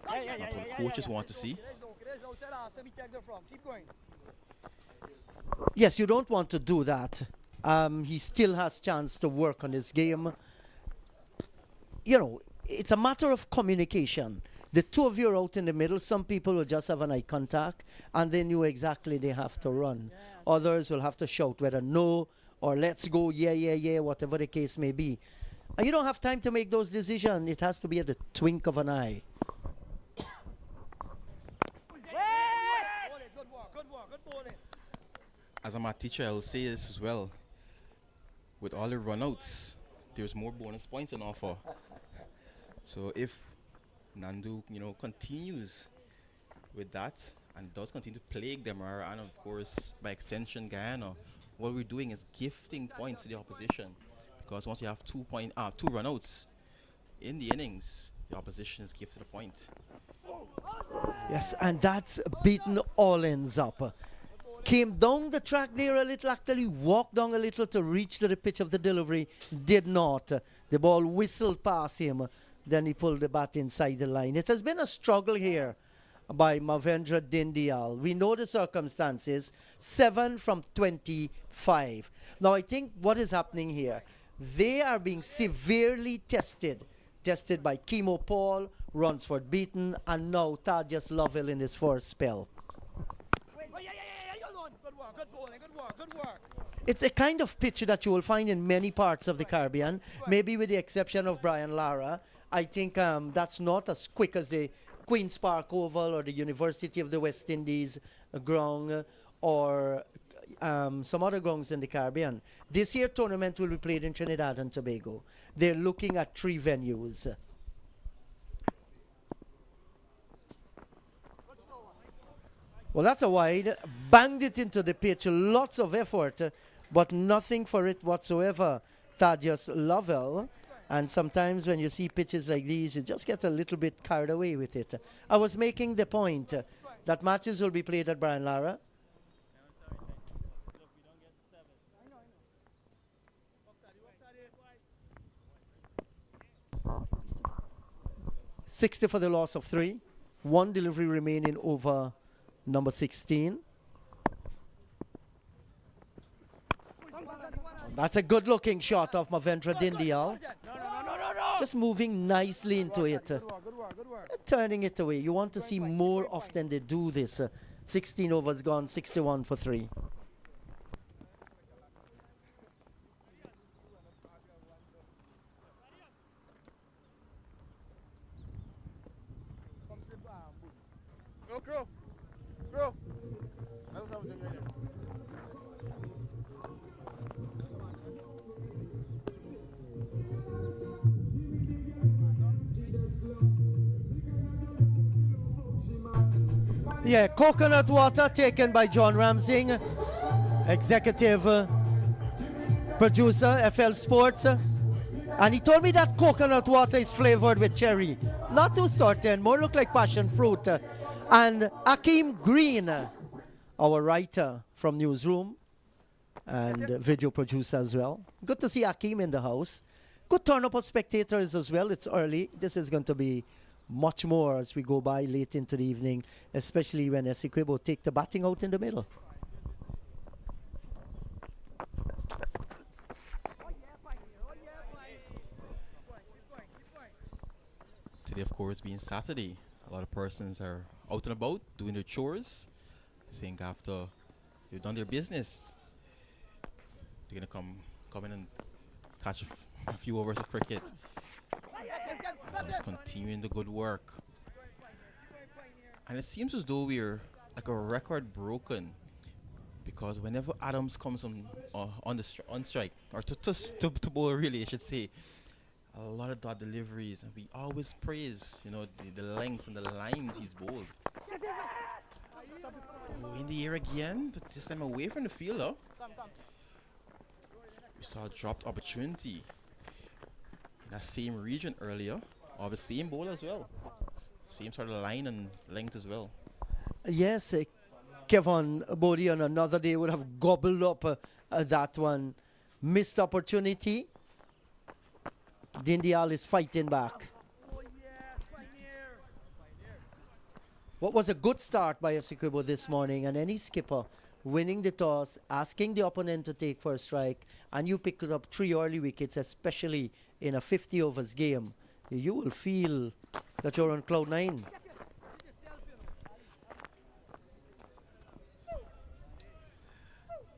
That's what coaches want to see. Yes, you don't want to do that. He still has chance to work on his game. It's a matter of communication. The two of you are out in the middle. Some people will just have an eye contact, and they knew exactly they have to run. Others will have to shout whether no or let's go, yeah, whatever the case may be. And you don't have time to make those decisions. It has to be at the twink of an eye. As a math teacher, I will say this as well. With all the runouts, there's more bonus points on offer. So if Nandu, continues with that and does continue to plague DEMERARA and of course by extension Guyana what we're doing is gifting points to the opposition, because once you have 2 runouts in the innings, the opposition is gifted a point. Yes, and that's beaten all ends up. Came down the track there a little, actually walked down a little to reach to the pitch of the delivery, did not. The ball whistled past him, then he pulled the bat inside the line. It has been a struggle here by Mavendra Dindial. We know the circumstances, 7 from 25. Now I think what is happening here, they are being severely tested by Chemo Paul, Runsford beaten, and now Thaddeus Lovell in his first spell. It's a kind of pitch that you will find in many parts of the Caribbean, maybe with the exception of Brian Lara. I think that's not as quick as the Queen's Park Oval or the University of the West Indies ground or some other grounds in the Caribbean. This year tournament will be played in Trinidad and Tobago. They're looking at 3 venues. Well, that's a wide. Banged it into the pitch. Lots of effort, but nothing for it whatsoever. Thaddeus Lovell. And sometimes when you see pitches like these, you just get a little bit carried away with it. I was making the point that matches will be played at Brian Lara. $60 for the loss of 3. 1 delivery remaining over number 16. That's a good-looking shot of Mavendra Dindial. Just moving nicely into it. Turning it away. You want to see more often they do this. 16 overs gone, 61 for 3. Go, Crow. Let's have a drink right there. Yeah, coconut water taken by John Ramsing, executive producer, FL Sports. And he told me that coconut water is flavored with cherry. Not too certain, more look like passion fruit. And Akeem Green, our writer from Newsroom and video producer as well. Good to see Akeem in the house. Good turn up of spectators as well. It's early. This is going to be much more as we go by late into the evening, especially when Essequibo take the batting out in the middle. Today, of course, being Saturday, a lot of persons are out and about doing their chores. I think after they've done their business, they're gonna come in and catch a few overs of cricket. And just continuing the good work. And it seems as though we're like a record broken, because whenever Adams comes on strike, or to bowl really, I should say, a lot of dot deliveries, and we always praise, you know, the lengths and the lines he's bowled. Oh, in the air again, but this time away from the fielder. We saw a dropped opportunity in that same region earlier, of the same bowler as well. Same sort of line and length as well. Yes, Kevin Bodie on another day would have gobbled up that one. Missed opportunity. Dindial is fighting back. What was a good start by Essequibo this morning, and any skipper winning the toss, asking the opponent to take for a strike, and you picked up 3 early wickets, especially in a 50 overs game, you will feel that you're on cloud 9.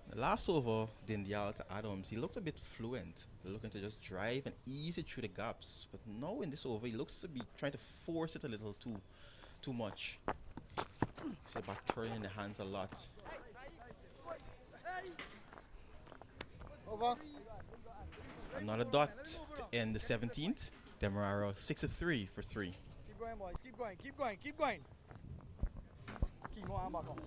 The last over, Dindial to Adams, he looks a bit fluent, looking to just drive and ease it through the gaps. But now in this over, he looks to be trying to force it a little too much. It's about turning in the hands a lot. Over. Another dot to end the 17th. Demerara 6-3 for 3. Keep going, boys. Keep going. Keep going. Keep going. Keep more arm back on.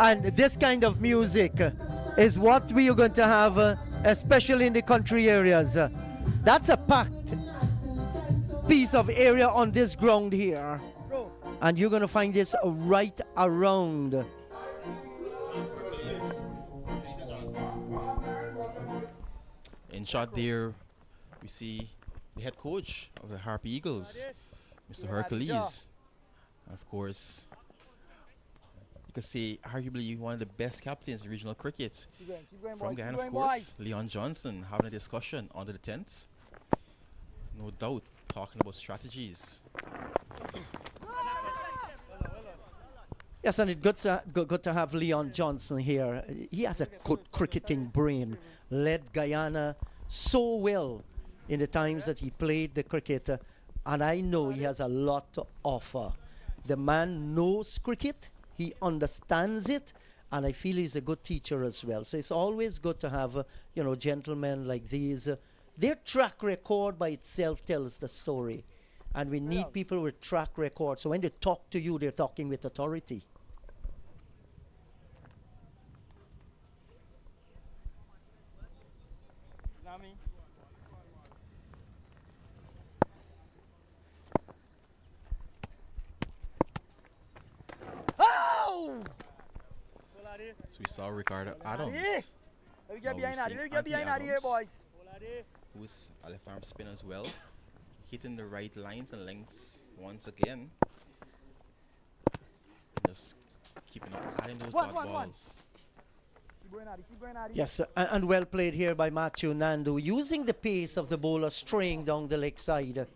And this kind of music is what we are going to have, especially in the country areas. That's a packed piece of area on this ground here. And you're going to find this right around. In shot there, we see the head coach of the Harpy Eagles, Mr. Hercules. Of course, you can say arguably one of the best captains in regional cricket. From Guyana, of course, Leon Johnson having a discussion under the tent. No doubt, talking about strategies. Yes, and it's good to have Leon Johnson here. He has a good cricketing brain, led Guyana so well in the times that he played the cricket, and I know he has a lot to offer. The man knows cricket, he understands it, and I feel he's a good teacher as well. So it's always good to have, gentlemen like these. Their track record by itself tells the story. And we need people with track record. So when they talk to you, they're talking with authority. So we saw Ricardo Adams, Let me get behind here, boys. who's a left arm spin as well, hitting the right lines and lengths once again. Just keeping up, adding those dot balls. Yes, and well played here by Matthew Nandu, using the pace of the bowler, straying down the leg side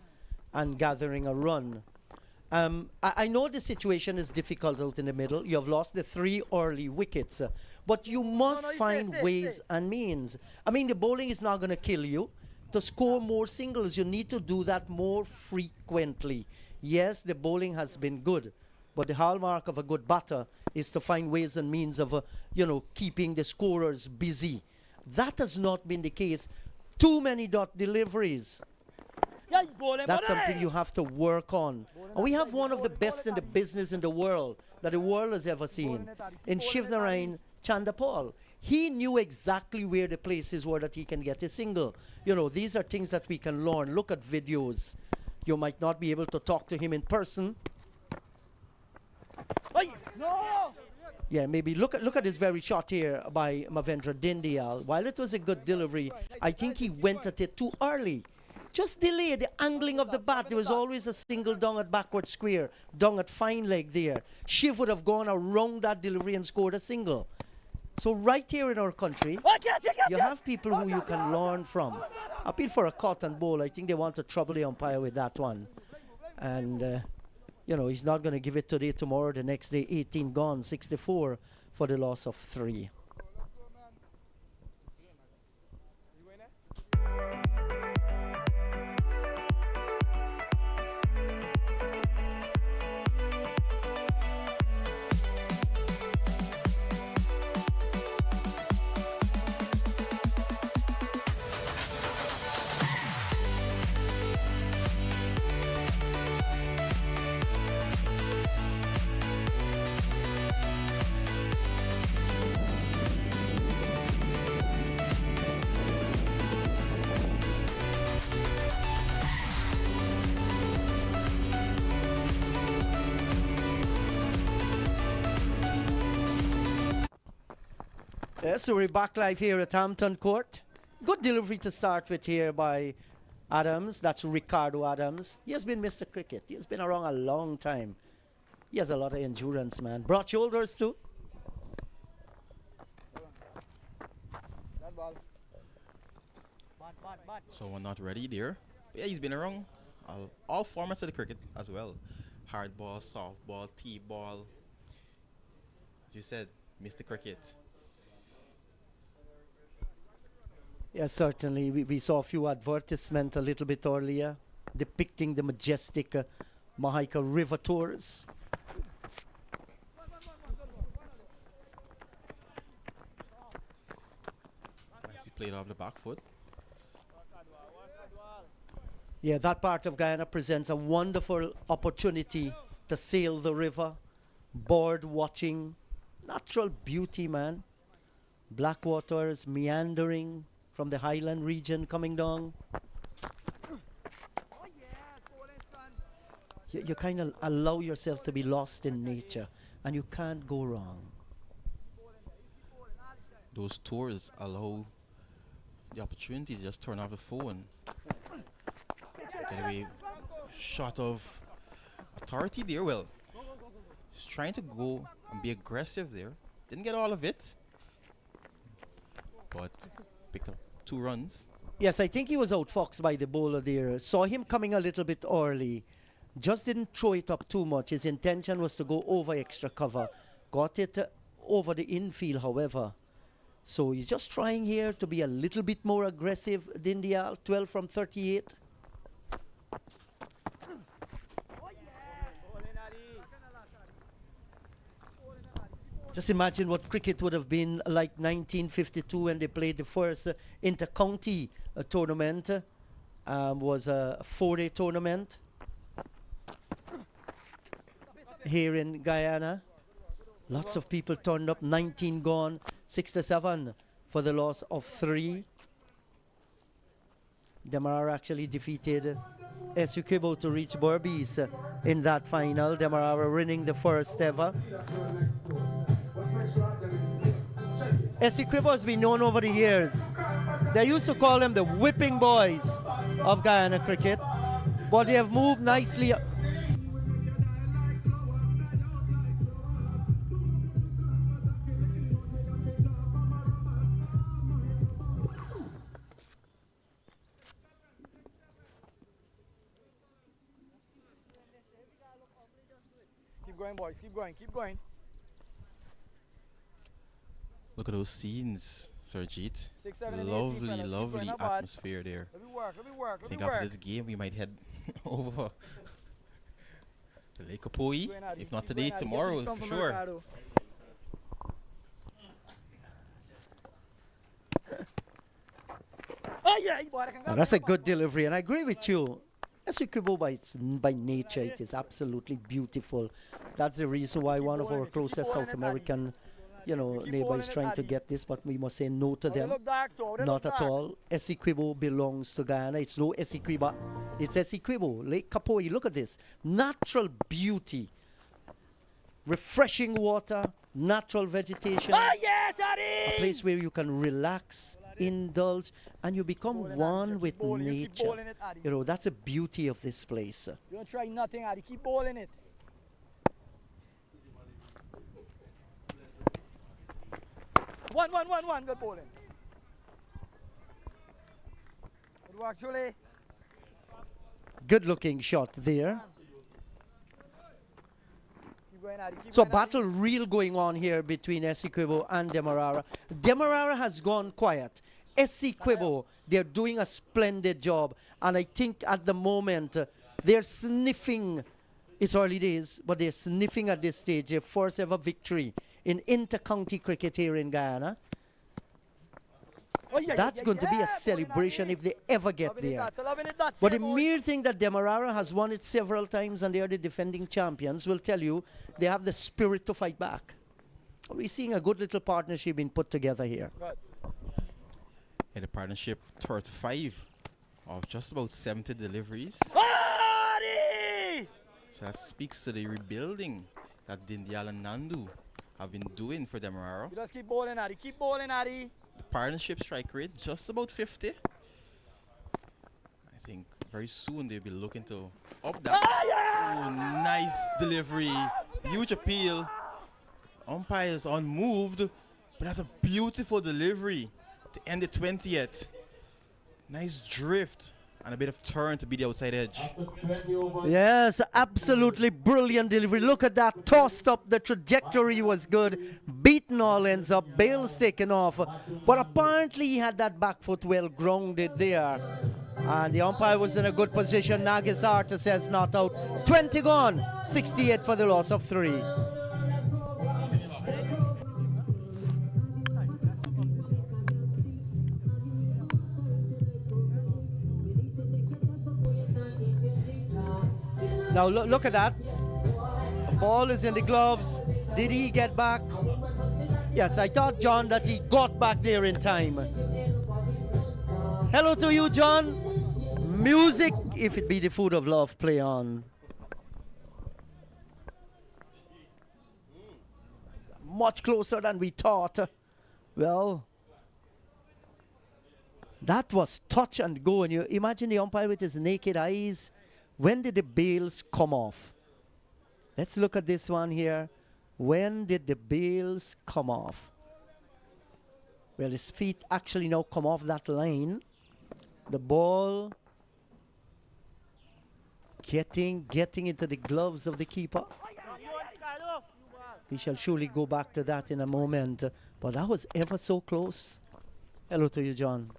and gathering a run. I know the situation is difficult out in the middle. You have lost the 3 early wickets, but you must find ways and means. I mean, the bowling is not going to kill you. To score more singles, you need to do that more frequently. Yes, the bowling has been good, but the hallmark of a good batter is to find ways and means of, keeping the scorers busy. That has not been the case. Too many dot deliveries. That's something you have to work on. And we have one of the best in the business in the world that the world has ever seen, in Shivnarayan Chandapal. He knew exactly where the places were that he can get a single. These are things that we can learn. Look at videos. You might not be able to talk to him in person. Yeah, maybe look at this very shot here by Mavendra Dindial. While it was a good delivery, I think he went at it too early. Just delay the angling of the bat. There was always a single down at backward square, down at fine leg there. Shiv would have gone around that delivery and scored a single. So right here in our country, you have people who you can learn from. Appeal for a cotton ball. I think they want to trouble the umpire with that one. And, he's not going to give it today, tomorrow, the next day. 18 gone, 64 for the loss of 3. Yes, so we're back live here at Hampton Court. Good delivery to start with here by Adams. That's Ricardo Adams. He has been Mr. Cricket. He has been around a long time. He has a lot of endurance, man. Broad shoulders too. Someone not ready there. But yeah, he's been around all formats of the cricket as well. Hard ball, soft ball, T-ball. As you said, Mr. Cricket. Yes, certainly. We saw a few advertisements a little bit earlier. depicting the majestic Mahaica River tours. Nice, he played off the back foot. Yeah, that part of Guyana presents a wonderful opportunity to sail the river, board watching, natural beauty, man. Black waters meandering from the highland region coming down. You kind of allow yourself to be lost in nature, and you can't go wrong. Those tours allow the opportunity to just turn off the phone. Anyway, shot of authority there. Well, he's trying to go and be aggressive there. Didn't get all of it, but picked up 2 runs. Yes, I think he was outfoxed by the bowler there. Saw him coming a little bit early. Just didn't throw it up too much. His intention was to go over extra cover. Got it over the infield, however. So he's just trying here to be a little bit more aggressive. Dindial, 12 from 38. Just imagine what cricket would have been like 1952 when they played the first inter-county tournament. Was a 4-day tournament here in Guyana. Lots of people turned up, 19 gone, 67 for the loss of 3. Demerara actually defeated Essequibo to reach Berbice in that final. Demerara winning the first ever. Essequibo has been known over the years. They used to call them the whipping boys of Guyana cricket, but they have moved nicely. Keep going, boys. Keep going. Keep going. Look at those scenes, Sarjeet. 6, 7, and 8, Lovely, fellas. Keep lovely going, not bad. atmosphere there. Let me work. Let me work. I Let think me after work. this game we might head over to Lake Kapoi. Keep going, Addy. If not Keep today, going, Addy. Get tomorrow this done for for sure. Mercado. Oh, yeah, boy, I can go. That's a good delivery, and I agree with you. Essequibo by nature, it is absolutely beautiful. That's the reason why one of our closest South American, neighbors is trying to get this, but we must say no to Oh, they them. look dark, too. They Not look at dark. all. Essequibo belongs to Guyana. It's no Essequibo. It's Essequibo. Lake Kapoi. Look at this. Natural beauty. Refreshing water. Natural vegetation. Oh, yes, A Addy! place where you can relax, indulge, and you become Bowling, Addy. one Just with keep bowling. You keep nature. bowling it, Addy. That's the beauty of this place. You don't try nothing, Addy. Keep bowling it. One. Good bowling. Good work, Julie. Good looking shot there. Keep going, Addy. Keep So going, Addy. battle real going on here between Essequibo and Demerara. Demerara has gone quiet. Essequibo, they're doing a splendid job. And I think at the moment, they're sniffing. It's early days, but they're sniffing at this stage their first ever victory in inter-county cricket here in Guyana. Oh, yeah, That's yeah, going to be yeah, a celebration bowling, if they ever get Loving it, there. that's loving it, that's But it, the boy. mere thing that Demerara has won it several times and they are the defending champions will tell you they have the spirit to fight back. We're seeing a good little partnership being put together here. Good. In the partnership, 35 of just about 70 deliveries. Addy! So that speaks to the rebuilding that Dindial and Nandu have been doing for Demerara. You just keep bowling, Addy. Keep bowling, Addy. The partnership strike rate just about 50. I think very soon they'll be looking to up that. Ah, yeah! Oh, nice delivery. Huge appeal. Umpires unmoved, but that's a beautiful delivery to end the 20th. Nice drift and a bit of turn to be the outside edge. Yes, absolutely brilliant delivery. Look at that. Tossed up. The trajectory was good. Beaten all ends up. Bale's taken off. But apparently he had that back foot well grounded there. And the umpire was in a good position. Nagasarta says not out. 20 gone. 68 for the loss of 3. Now look at that. The ball is in the gloves. Did he get back? Yes, I thought, John, that he got back there in time. Hello to you, John. Music, if it be the food of love, play on. Much closer than we thought. Well, that was touch and go. And you imagine the umpire with his naked eyes. When did the bails come off? Let's look at this one here. When did the bails come off? Well, his feet actually now come off that line. The ball getting into the gloves of the keeper. We shall surely go back to that in a moment. But that was ever so close. Hello to you, John.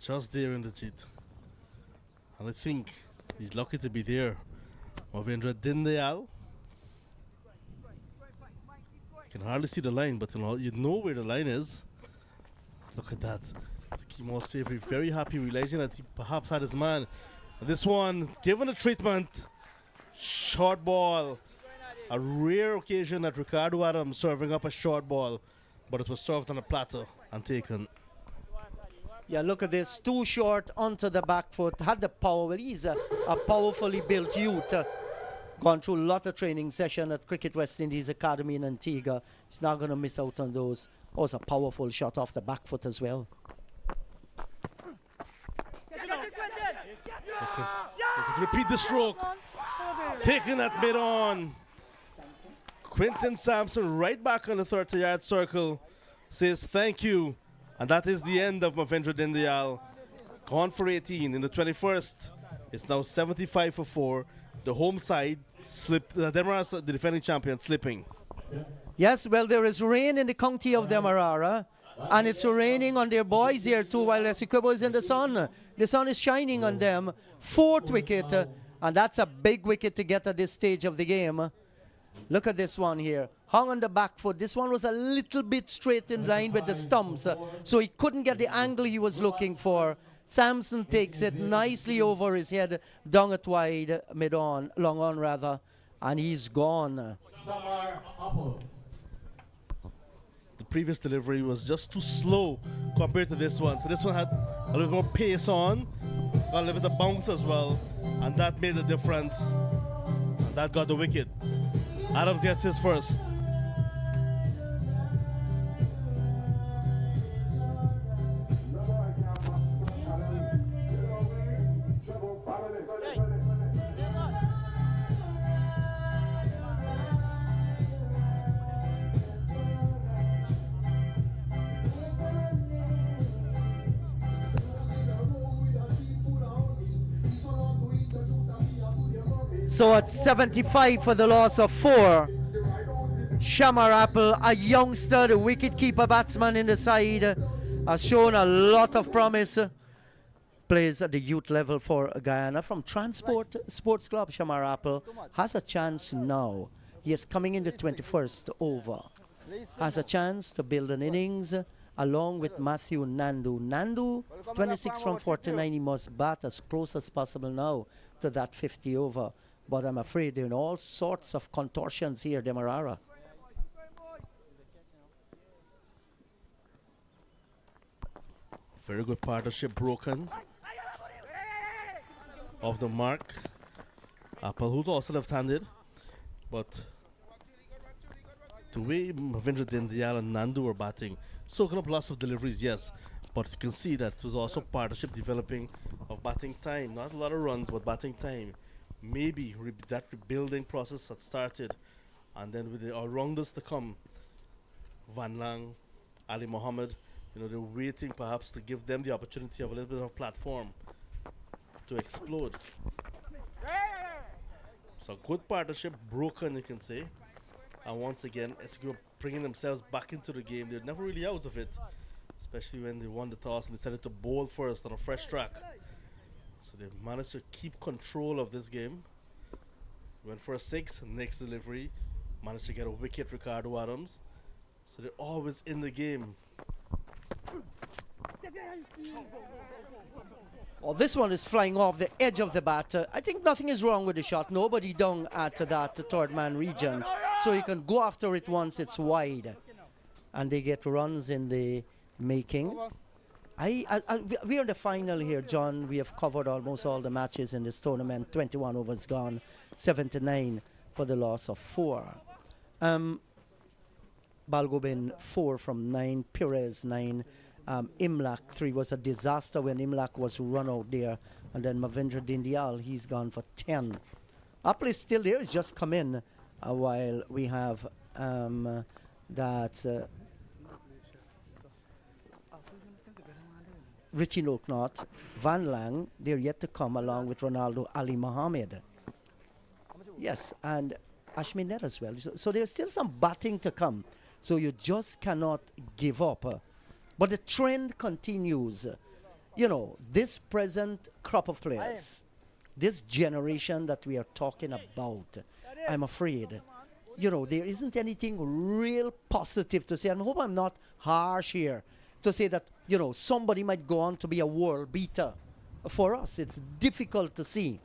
Just there in the cheat. And I think he's lucky to be there. Movendra Dindayal. You can hardly see the line, but you know where the line is. Look at that. Kimo Savory very happy, realizing that he perhaps had his man. And this one, given the treatment, short ball. A rare occasion that Ricardo Adams serving up a short ball, but it was served on a platter and taken. Yeah, look at this. Too short onto the back foot. Had the power. Well, he's a powerfully built youth. Gone through a lot of training session at Cricket West Indies Academy in Antigua. He's not going to miss out on those. Oh, it's a powerful shot off the back foot as well. Okay. Repeat the stroke. Taking that mid on. Quinton Sampson right back on the 30-yard circle. Says thank you. And that is the end of Movendra Dindayal. Gone for 18 in the 21st. It's now 75 for 4. The home side slipped. DEMERARA, the defending champion, slipping. Yes, well, there is rain in the county of DEMERARA. And it's raining on their boys here too while Essequibo is in the sun. The sun is shining on them. 4th wicket. And that's a big wicket to get at this stage of the game. Look at this one here. Hung on the back foot. This one was a little bit straight in line with the stumps. So he couldn't get the angle he was looking for. Sampson takes it nicely over his head. Down it wide, mid-on, long on rather. And he's gone. The previous delivery was just too slow compared to this one. So this one had a little more pace on. Got a little bit of bounce as well. And that made the difference. And that got the wicket. Adams gets his first. So at 75 for the loss of 4. Shamar Apple, a youngster, the wicket-keeper batsman in the side, has shown a lot of promise. Plays at the youth level for Guyana. From Transport Sports Club, Shamar Apple has a chance now. He is coming in the 21st over. Has a chance to build an innings along with Matthew Nandu. Nandu, 26 from 49, he must bat as close as possible now to that 50 over. But I'm afraid there are all sorts of contortions here, DEMERARA. Very good partnership broken. Off the mark. Apple, who's also left-handed. But the way Movendra Dindayal and Nandu were batting, soaking up lots of deliveries, yes. But you can see that it was also partnership developing of batting time. Not a lot of runs, but batting time. Maybe that rebuilding process had started, and then with the all-rounders to come, Van Lang, Ali Mohammed, they're waiting perhaps to give them the opportunity of a little bit of a platform to explode. So good partnership, broken you can say, and once again Essequibo bringing themselves back into the game. They're never really out of it, especially when they won the toss and decided to bowl first on a fresh track. So they managed to keep control of this game. Went for a 6, next delivery, managed to get a wicket, Ricardo Adams. So they're always in the game. Oh, this one is flying off the edge of the bat. I think nothing is wrong with the shot. Nobody down at that third man region. So you can go after it once it's wide. And they get runs in the making. We are in the final here, John. We have covered almost all the matches in this tournament. 21 overs gone, 79 for the loss of 4. Balgobin 4 from 9, Perez 9. Imlak 3 was a disaster when Imlak was run out there. And then Mavendra Dindyal, he's gone for 10. Upley is still there, he's just come in while we have Richie Loknot, Van Lang, they're yet to come along with Ronaldo Ali Mohammed. Yes, and Ashmin Net as well. So there's still some batting to come. So you just cannot give up. But the trend continues. You know, this present crop of players, this generation that we are talking about, I'm afraid, you know, there isn't anything real positive to say. And I hope I'm not harsh here to say that, you know, somebody might go on to be a world beater. For us, it's difficult to see.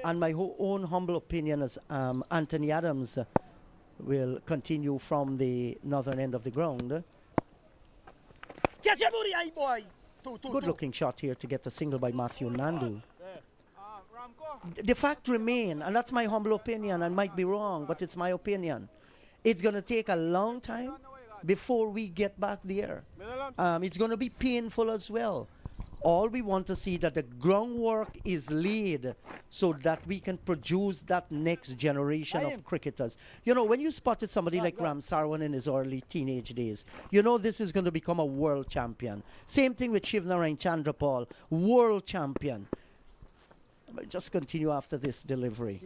And my own humble opinion is Anthony Adams will continue from the northern end of the ground. Get your booty, aye boy. Good looking shot here to get a single by Matthew Nandu. The fact remains, and that's my humble opinion, I might be wrong, but it's my opinion. It's going to take a long time before we get back there. It's going to be painful as well. All we want to see that the groundwork is laid so that we can produce that next generation of cricketers. You know, when you spotted somebody like Ram Sarwan in his early teenage days, you know this is going to become a world champion. Same thing with Shivnarayan Chandrapal, world champion. I'll just continue after this delivery.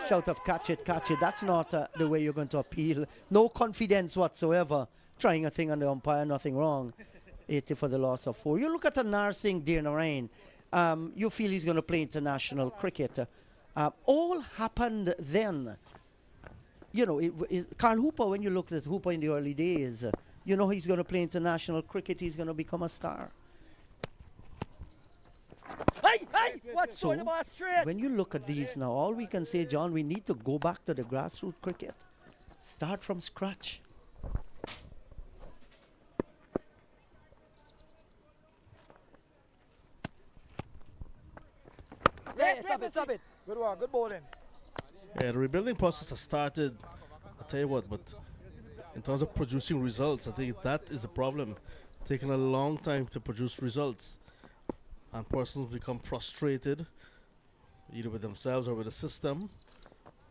Shout of catch it, catch it. That's not the way you're going to appeal. No confidence whatsoever. Trying a thing on the umpire, nothing wrong. 80 for the loss of 4. You look at a Narsingh Deernarain. You feel he's going to play international cricket. All happened then. You know, Carl Hooper, when you looked at Hooper in the early days, you know he's going to play international cricket. He's going to become a star. Hey, what's going on straight? When you look at these now, all we can say, John, we need to go back to the grassroots cricket. Start from scratch. Yeah, stop it. Good one, good bowling. Yeah, the rebuilding process has started. I'll tell you what, but in terms of producing results, I think that is the problem. Taking a long time to produce results. And persons become frustrated, either with themselves or with the system.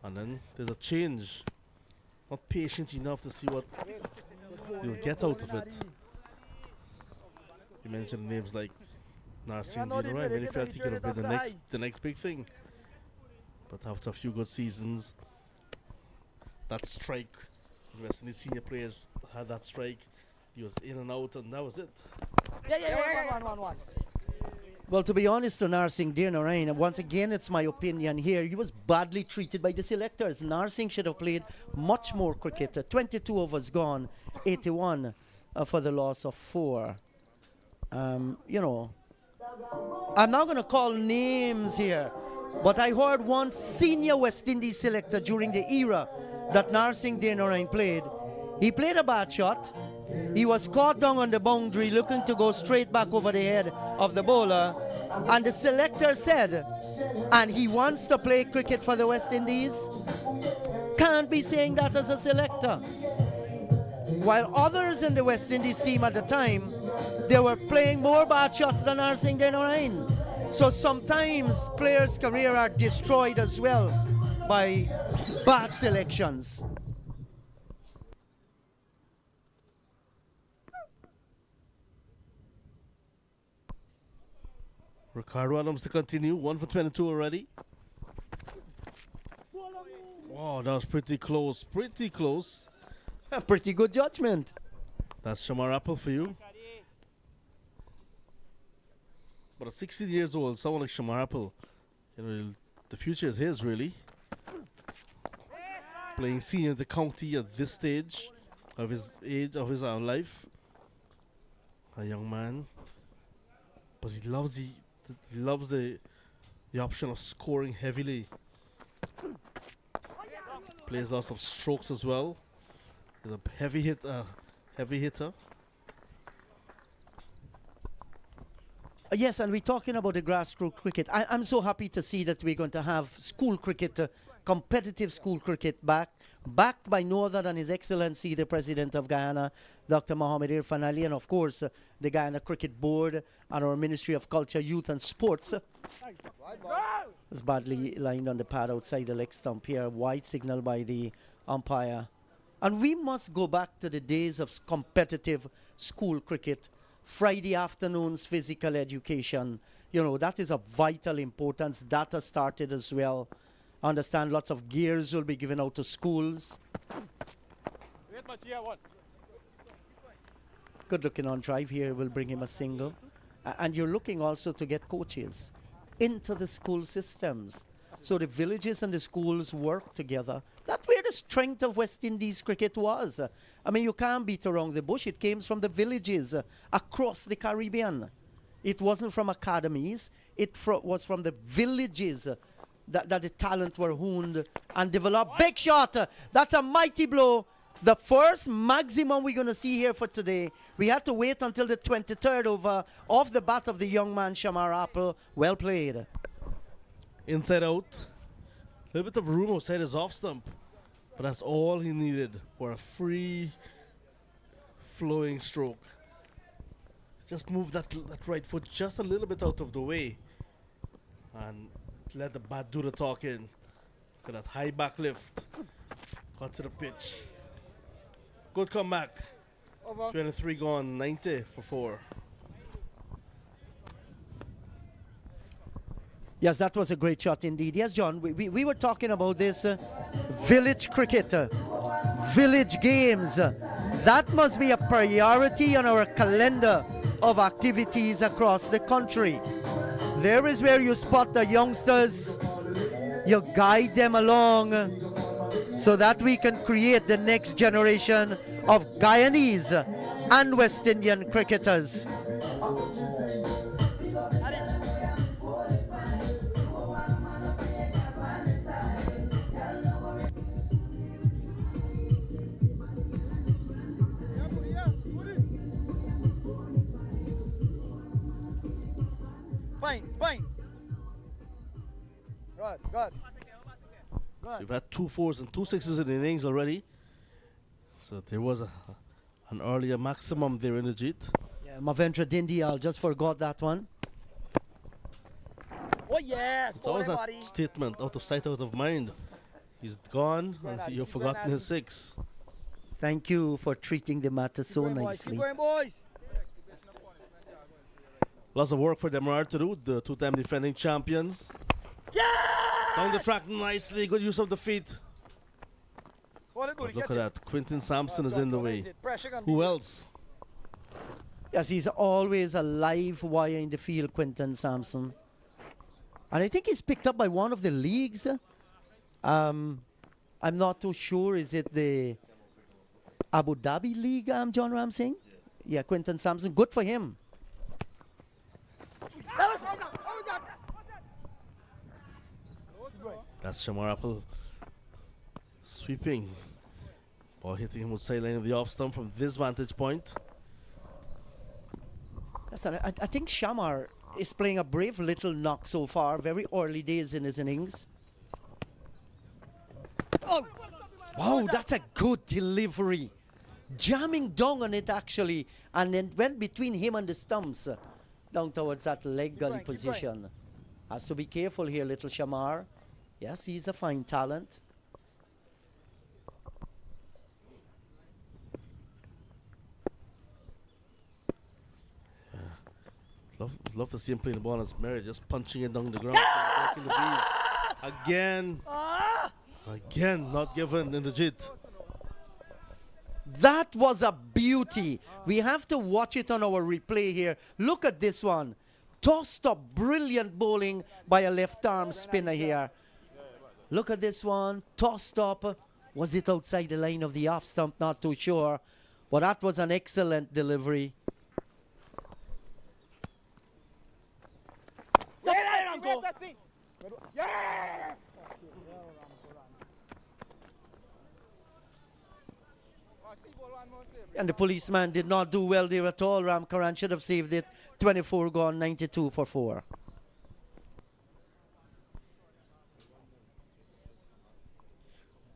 And then there's a change. Not patient enough to see what you'll get out of it. You mentioned names like Narsingh Deernarain. Many felt he could have been the next big thing. But after a few good seasons, that strike, the West Indies senior players had that strike. He was in and out, and that was it. Yeah, one. Well, to be honest, to Narsingh Deernarain, once again, it's my opinion here, he was badly treated by the selectors. Narsingh should have played much more cricket. 22 overs gone, 81 for the loss of 4. You know, I'm not going to call names here, but I heard one senior West Indies selector during the era that Narsingh Deernarain played. He played a bad shot. He was caught down on the boundary looking to go straight back over the head of the bowler. And the selector said, and he wants to play cricket for the West Indies. Can't be saying that as a selector. While others in the West Indies team at the time, they were playing more bad shots than Narsingh Deernarain. So sometimes players' careers are destroyed as well by bad selections. Ricardo Adams to continue. 1 for 22 already. Wow, that was pretty close. Pretty close. Pretty good judgment. That's Shamar Apple for you. But at 16 years old, someone like Shamar Apple, you know, the future is his, really. Playing senior in the county at this stage of his life. A young man. But he loves the option of scoring heavily. Plays lots of strokes as well. He's a heavy hitter. Yes, and we're talking about the grassroots cricket. I'm so happy to see that we're going to have school cricket, competitive school cricket backed by no other than His Excellency, the President of Guyana, Dr. Mohamed Irfan Ali, and of course, the Guyana Cricket Board and our Ministry of Culture, Youth and Sports. It's badly lined on the pad outside the leg stump here. Wide signal by the umpire. And we must go back to the days of competitive school cricket. Friday afternoons, physical education. You know, that is of vital importance. That has started as well. I understand lots of gears will be given out to schools. Good looking on drive here will bring him a single. And you're looking also to get coaches into the school systems. So the villages and the schools work together. That's where the strength of West Indies cricket was. I mean, you can't beat around the bush. It came from the villages across the Caribbean. It wasn't from academies. It was from the villages that the talent were honed and developed. Big shot. That's a mighty blow. The first maximum we're going to see here for today. We had to wait until the 23rd over off the bat of the young man, Shamar Apple. Well played. Inside out. A little bit of room outside his off stump. But that's all he needed for a free flowing stroke. Just move that right foot just a little bit out of the way. And let the bat do the talking. Look at that high back lift. Got to the pitch. Good comeback. 23 gone, 90 for 4. Yes, that was a great shot indeed. Yes, John, we were talking about this village cricket, village games. That must be a priority on our calendar of activities across the country. There is where you spot the youngsters, you guide them along so that we can create the next generation of Guyanese and West Indian cricketers. Fine. Good. So we've had 2 4s and 2 6s in the innings already. So there was an earlier maximum there in the Jeet. Yeah, Mavendra Dindial just forgot that one. Oh yes, It's always that statement, out of sight, out of mind. He's gone and you've forgotten his 6. Thank you for treating the matter so nicely. Keep going, boys. Lots of work for Demerara to do, the 2-time defending champions. Yeah! Down the track nicely, good use of the feet. Hold it, But buddy, look catch at it. that, Quinton Sampson is in the way. Pressure gun, Who baby. else? Yes, he's always a live wire in the field, Quinton Sampson. And I think he's picked up by one of the leagues. I'm not too sure. Is it the Abu Dhabi League, John Ramsing? Yeah, Quinton Sampson. Good for him. That's Shamar Apple sweeping. Ball hitting him outside line of the off stump from this vantage point. Yes, and I think Shamar is playing a brave little knock so far. Very early days in his innings. Oh. Wow, that's a good delivery. Jamming down on it actually, and then went between him and the stumps down towards that leg gully going, keep position. Has to be careful here, little Shamar. Yes, he's a fine talent. Love to see him playing the ball as Mary, just punching it down the ground, working the bees. Again, not given in the jit. That was a beauty. We have to watch it on our replay here. Look at this one. Tossed up, brilliant bowling by a left arm spinner here. Look at this one. Tossed up. Was it outside the line of the off stump? Not too sure. But that was an excellent delivery. Yeah! And the policeman did not do well there at all. Ram Karan should have saved it. 24 gone, 92 for 4.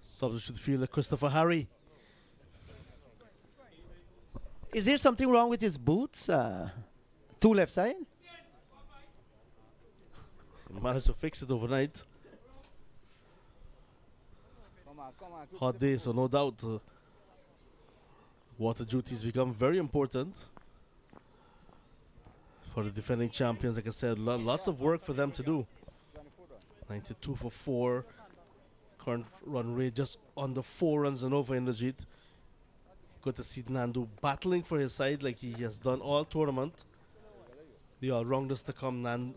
Substitute fielder Christopher Harry. Is there something wrong with his boots? Two left side? He managed to fix it overnight. Hot day, so no doubt water duties become very important for the defending champions. Like I said, lots of work for them to do. 92 for 4. Current run rate just under 4 runs and over in the Jeet. Good to see Nandu battling for his side like he has done all tournament. The all-rounders to come,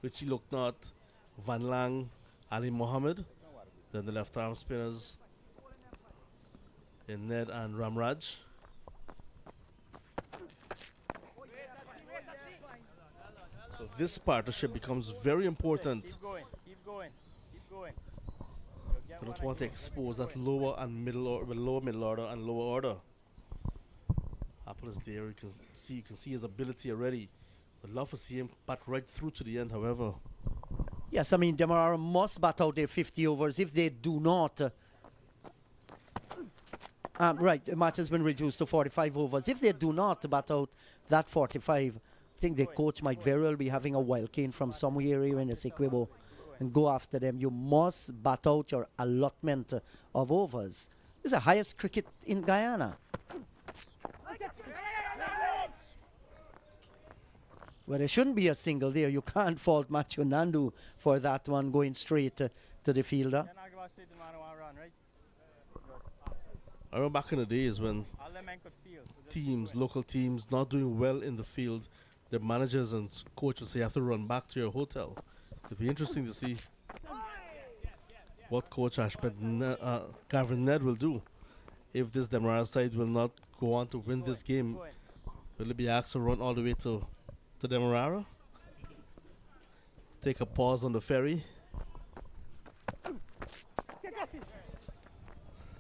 Richie Loknath, Van Lang, Ali Mohammed. Then the left arm spinners in Ned and Ramraj. So this partnership becomes very important. Keep going, keep going, keep going. They don't want to expose that lower and middle order and lower order. Apple is there. You can see his ability already. Would love to see him bat right through to the end, however. Yes, I mean, DEMERARA must bat out their 50 overs. If they do not, right, the match has been reduced to 45 overs. If they do not bat out that 45, I think the coach might very well be having a wild cane from somewhere here in Essequibo and go after them. You must bat out your allotment of overs. This is the highest cricket in Guyana. Well, there shouldn't be a single there. You can't fault Machu Nandu for that one going straight to the fielder. I remember back in the days when teams, local teams, not doing well in the field, their managers and coaches would say you have to run back to your hotel. It'd be interesting to see what Coach Gavin Ned will do if this DEMERARA side will not go on to win this game. Will it be asked to run all the way to DEMERARA? Take a pause on the ferry.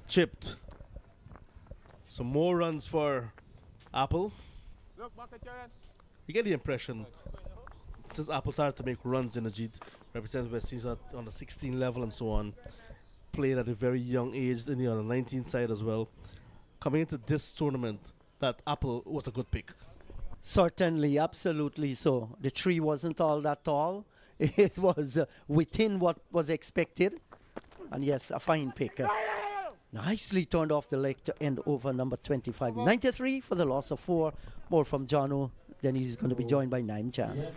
Chipped. Some more runs for Apple. You get the impression since Apple started to make runs in the Jeet, represented West Indies on the 16 level and so on, played at a very young age in the under 19 side as well. Coming into this tournament, that Apple was a good pick. Certainly, absolutely so. The tree wasn't all that tall. It was within what was expected. And yes, a fine pick. Nicely turned off the leg to end over number 25. 93 for the loss of 4. More from Jono. Then he's going to be joined by Naim Chan.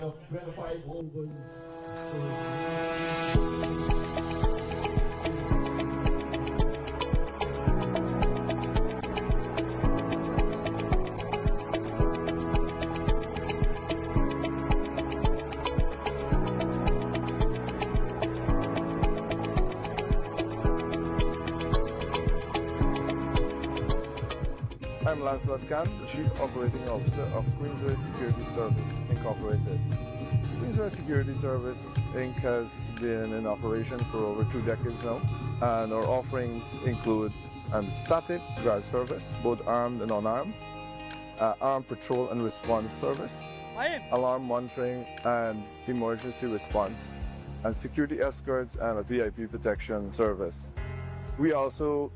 I'm Lancelot Khan, the Chief Operating Officer of Queensway Security Service Incorporated. Queensway Security Service Inc. has been in operation for over 2 decades now, and our offerings include static guard service, both armed and unarmed, armed patrol and response service, alarm monitoring and emergency response, and security escorts and a VIP protection service. We also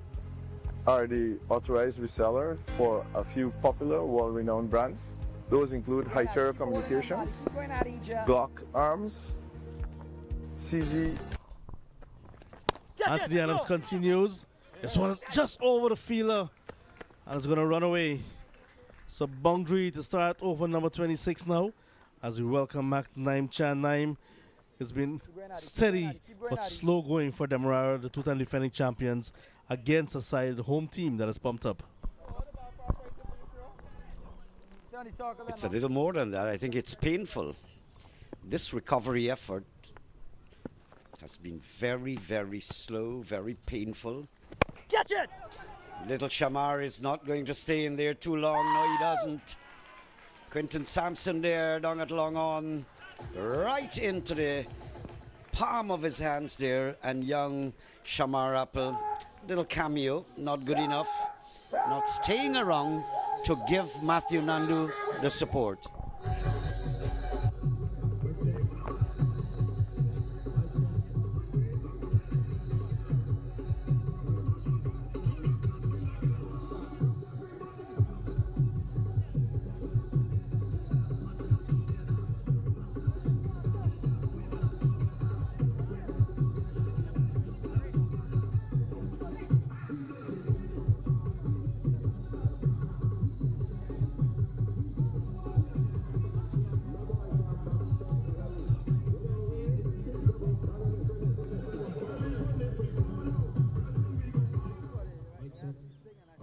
are the authorized reseller for a few popular world-renowned brands. Those include High Terror Communications, Glock Arms, CZ. Anthony Adams continues. This one is just over the fielder and it's going to run away. So boundary to start over number 26 now. as we welcome back Naim Chan. Naim, it's been steady but slow going for Demerara, the two-time defending champions, against a side home team that is pumped up. It's a little more than that. I think it's painful. This recovery effort has been very, very slow, very painful. Catch it! Little Shamar is not going to stay in there too long. No, he doesn't. Quentin Sampson there, down at long on, right into the palm of his hands there, and young Shamar Apple, little cameo, not good enough, not staying around to give Matthew Nandu the support.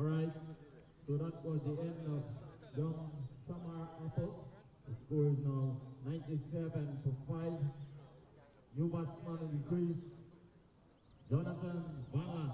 Alright, so that was the end of young Shamar Apple. The score is now 97-5. New batsman in the crease, Jonathan Van.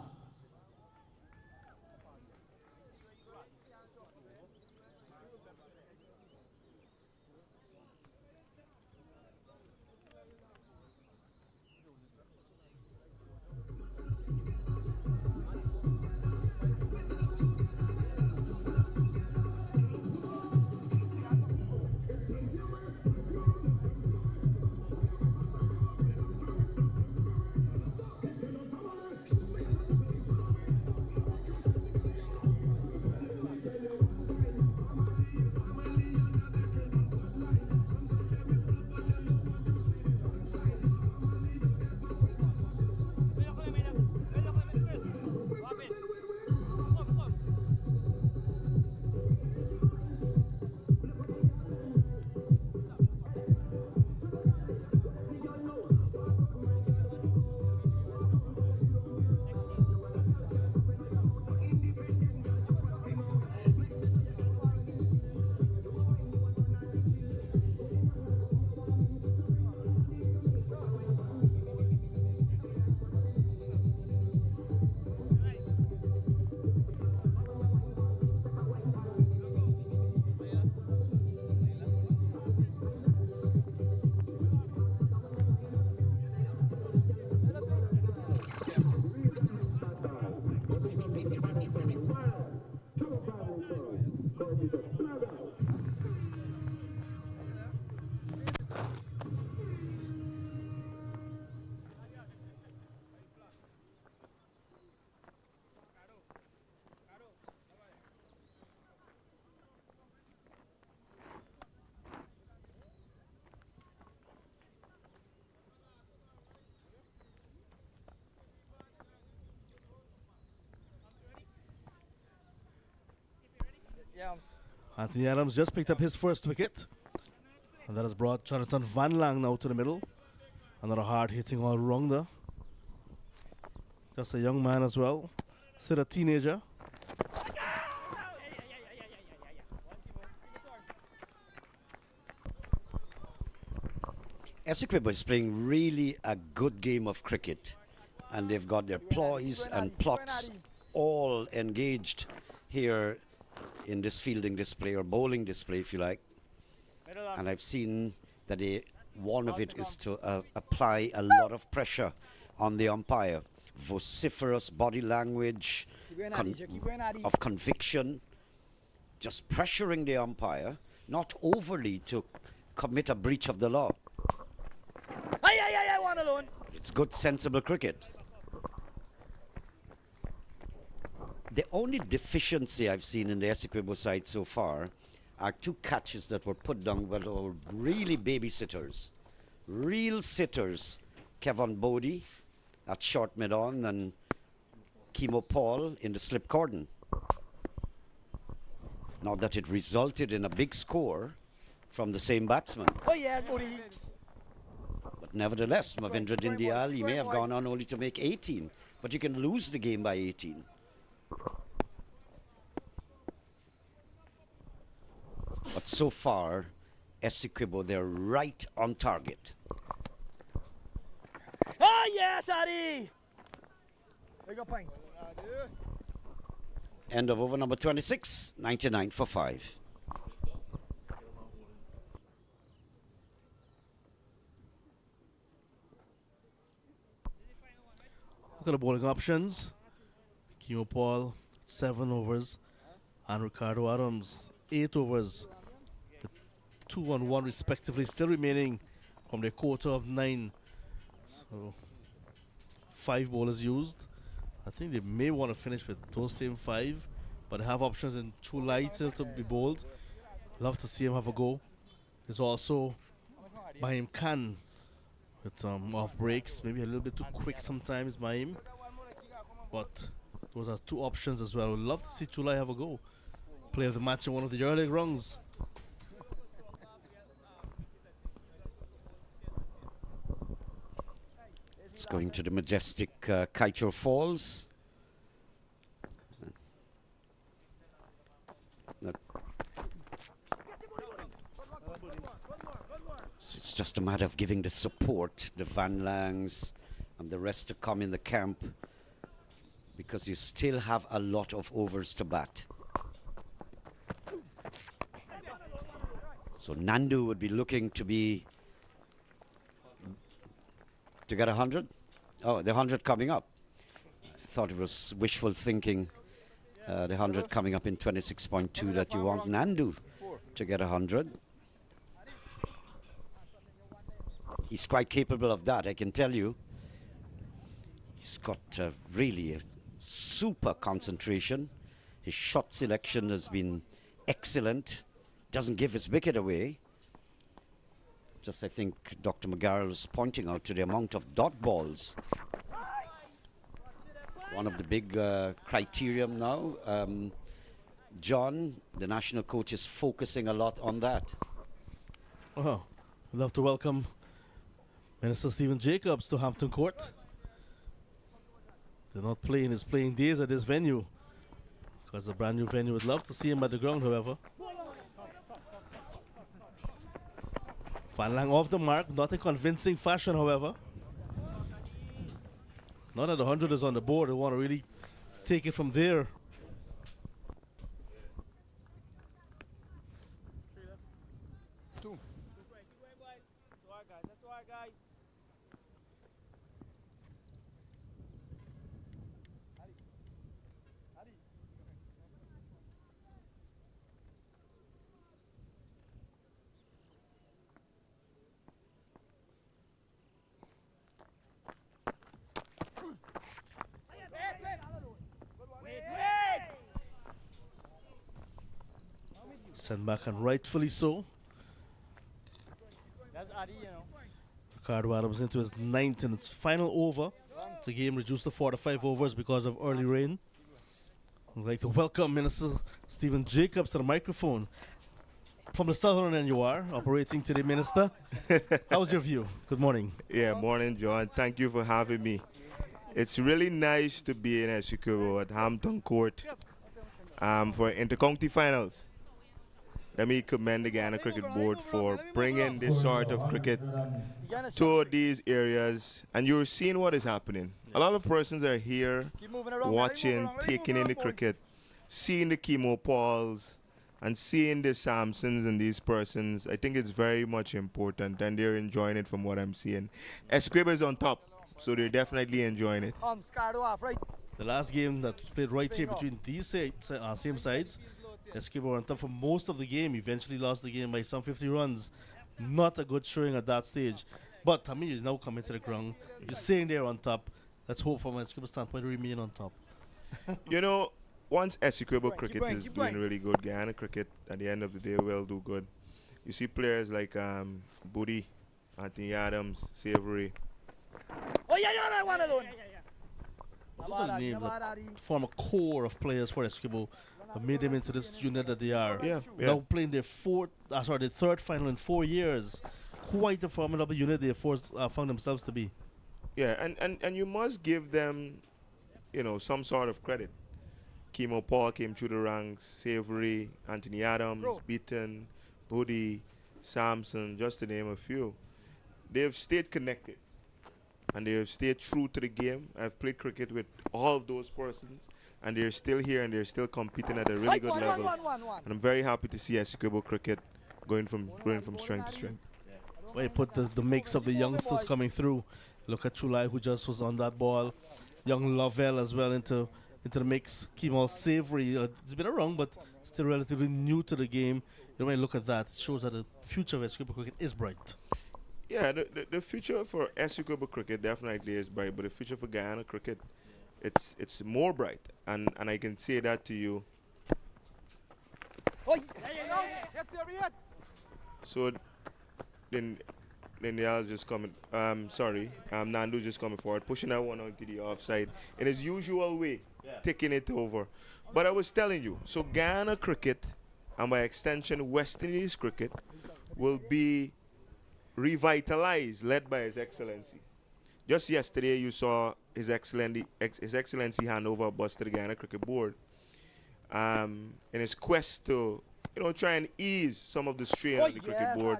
Anthony Adams just picked up his first wicket, and that has brought Jonathan Van Lang now to the middle. Another hard hitting all rounder. Just a young man as well, still a teenager. Essequibo is playing really a good game of cricket, and they've got their ploys and plots all engaged here in this fielding display, or bowling display if you like. And I've seen that one of it is to apply a lot of pressure on the umpire. Vociferous body language of conviction, just pressuring the umpire, not overly to commit a breach of the law. One alone. It's good, sensible cricket. The only deficiency I've seen in the Essequibo side so far are two catches that were put down by really babysitters, real sitters. Kevin Bodie at short mid-on and Kimo Paul in the slip cordon. Not that it resulted in a big score, from the same batsman. Oh, yeah, buddy. But nevertheless, Mavindra Dindyal, he may have gone on only to make 18, but you can lose the game by 18. But so far, Essequibo, they're right on target. Oh, yes, Addy. Big up, point. End of over number 26, 99 for 5. Look at the bowling options. Kimo Paul, 7 overs. And Ricardo Adams, 8 overs. 2 and 1 respectively, still remaining from their quota of 9. So 5 bowlers used. I think they may want to finish with those same 5, but they have options in Chulai still to be bowled. Love to see him have a go. There's also Mahim Khan with some off breaks, maybe a little bit too quick sometimes, Mahim. But those are 2 options as well. Would love to see Chulai have a go. Player of the match in one of the early rungs. It's going to the majestic Kaicho Falls. It's just a matter of giving the support, the Van Langs and the rest to come in the camp, because you still have a lot of overs to bat. So Nandu would be looking to get 100. Oh, the 100 coming up. I thought it was wishful thinking, the 100 coming up in 26.2, that you want Nandu to get 100. He's quite capable of that, I can tell you. He's got really a super concentration. His shot selection has been excellent. Doesn't give his wicket away. Just, I think Dr. McGarrell was pointing out to the amount of dot balls. One of the big criterion now. John, the national coach, is focusing a lot on that. Well, I'd love to welcome Minister Stephen Jacobs to Hampton Court. They're not playing his playing days at this venue, because the brand new venue. Would love to see him at the ground, however. Van Lang off the mark, not in convincing fashion, however. Now that the 100 is on the board, they want to really take it from there. Sent back, and rightfully so. That's Addy, you know. Ricardo Adams into his 9th and its final over. The game reduced to 4 to 5 overs because of early rain. I'd like to welcome Minister Stephen Jacobs to the microphone. From the southern end you are, operating today, Minister. How's your view? Good morning. Yeah, morning, John. Thank you for having me. It's really nice to be in Essequibo at Hampton Court for inter-county finals. Let me commend the Guyana Cricket Board for bringing this sort of cricket to these areas. And you're seeing what is happening. A lot of persons are here watching, taking in the cricket, seeing the Kimo Pauls, and seeing the Samsons and these persons. I think it's very much important, and they're enjoying it from what I'm seeing. Essequibo is on top, so they're definitely enjoying it. The last game that was played right here between these same sides, Essequibo were on top for most of the game. Eventually lost the game by some 50 runs. Not a good showing at that stage. But Tamil is now coming to the ground. You're saying they're on top. Let's hope from an Essequibo standpoint to remain on top. You know, once Essequibo cricket is doing really good, Guyana cricket at the end of the day will do good. You see players like Booty, Anthony Adams, Savory. Oh, yeah, yeah, one alone. Those are the names that form a core of players for Essequibo. have made them into this unit that they are. Yeah, yeah. Now playing their their third final in 4 years. Quite a formidable unit they found themselves to be. Yeah, and you must give them, some sort of credit. Kimo Paul came through the ranks, Savory, Anthony Adams, Beaton, Bodie, Samson, just to name a few. They have stayed connected and they have stayed true to the game. I've played cricket with all of those persons and they're still here and they're still competing at a really good level. And I'm very happy to see Essequibo cricket going from strength to strength. Where you put the mix of the youngsters coming through. Look at Chulai, who just was on that ball. Young Lovell as well into the mix. Kemal Savory, it's been around, but still relatively new to the game. When you look at that, it shows that the future of Essequibo cricket is bright. Yeah, the future for Essequibo cricket definitely is bright, but the future for Guyana cricket, it's more bright, and I can say that to you. So then the others just coming. Nandu just coming forward, pushing that one onto the offside in his usual way, taking it over. But I was telling you, so Guyana cricket, and by extension West Indies cricket, will be revitalized, led by His Excellency. Just yesterday, you saw His Excellency hand over a bus to the Guyana Cricket Board in his quest to try and ease some of the strain on the cricket board.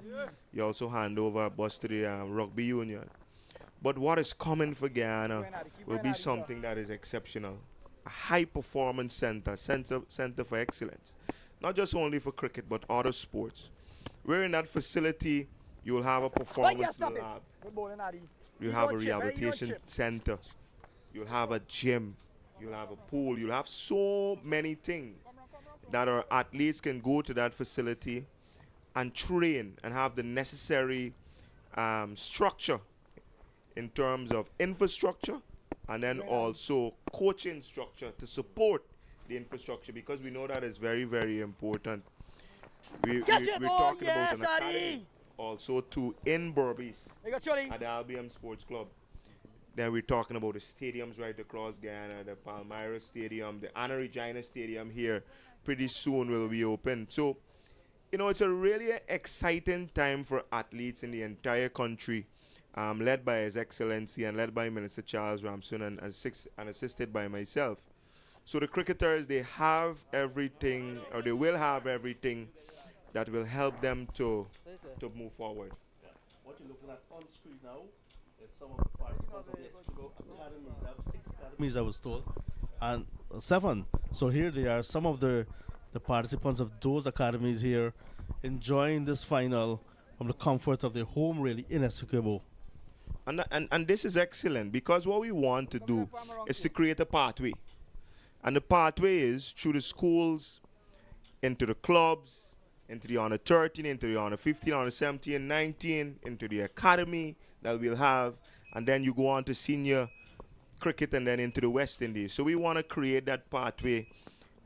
He also hand over a bus to the rugby union. But what is coming for Guyana will be something that is exceptional. A high performance center for excellence. Not just only for cricket, but other sports. Where in that facility, you'll have a performance lab. You'll have a rehabilitation center. You'll have a gym. You'll have a pool. You'll have so many things that our athletes can go to that facility and train and have the necessary structure in terms of infrastructure and then also coaching structure to support the infrastructure, because we know that is very, very important. We're talking about an academy also too in Berbice at the Albion Sports Club. Then we're talking about the stadiums right across Guyana, the Palmyra Stadium, the Anna Regina Stadium here pretty soon will be open. So, it's a really exciting time for athletes in the entire country, led by His Excellency and led by Minister Charles Ramson and assisted by myself. So the cricketers, they have everything, or they will have everything that will help them to move forward. Yeah. What you're looking at on screen now is some of the participants of the Essequibo academies. They have 6 academies, I was told, and 7. So here they are, some of the participants of those academies here enjoying this final from the comfort of their home, really, in Essequibo. And this is excellent, because what we want to do is to create a pathway. And the pathway is through the schools, into the clubs, into the under 13, into the under 15, under 17, 19, into the academy that we'll have, and then you go on to senior cricket and then into the West Indies. So we want to create that pathway,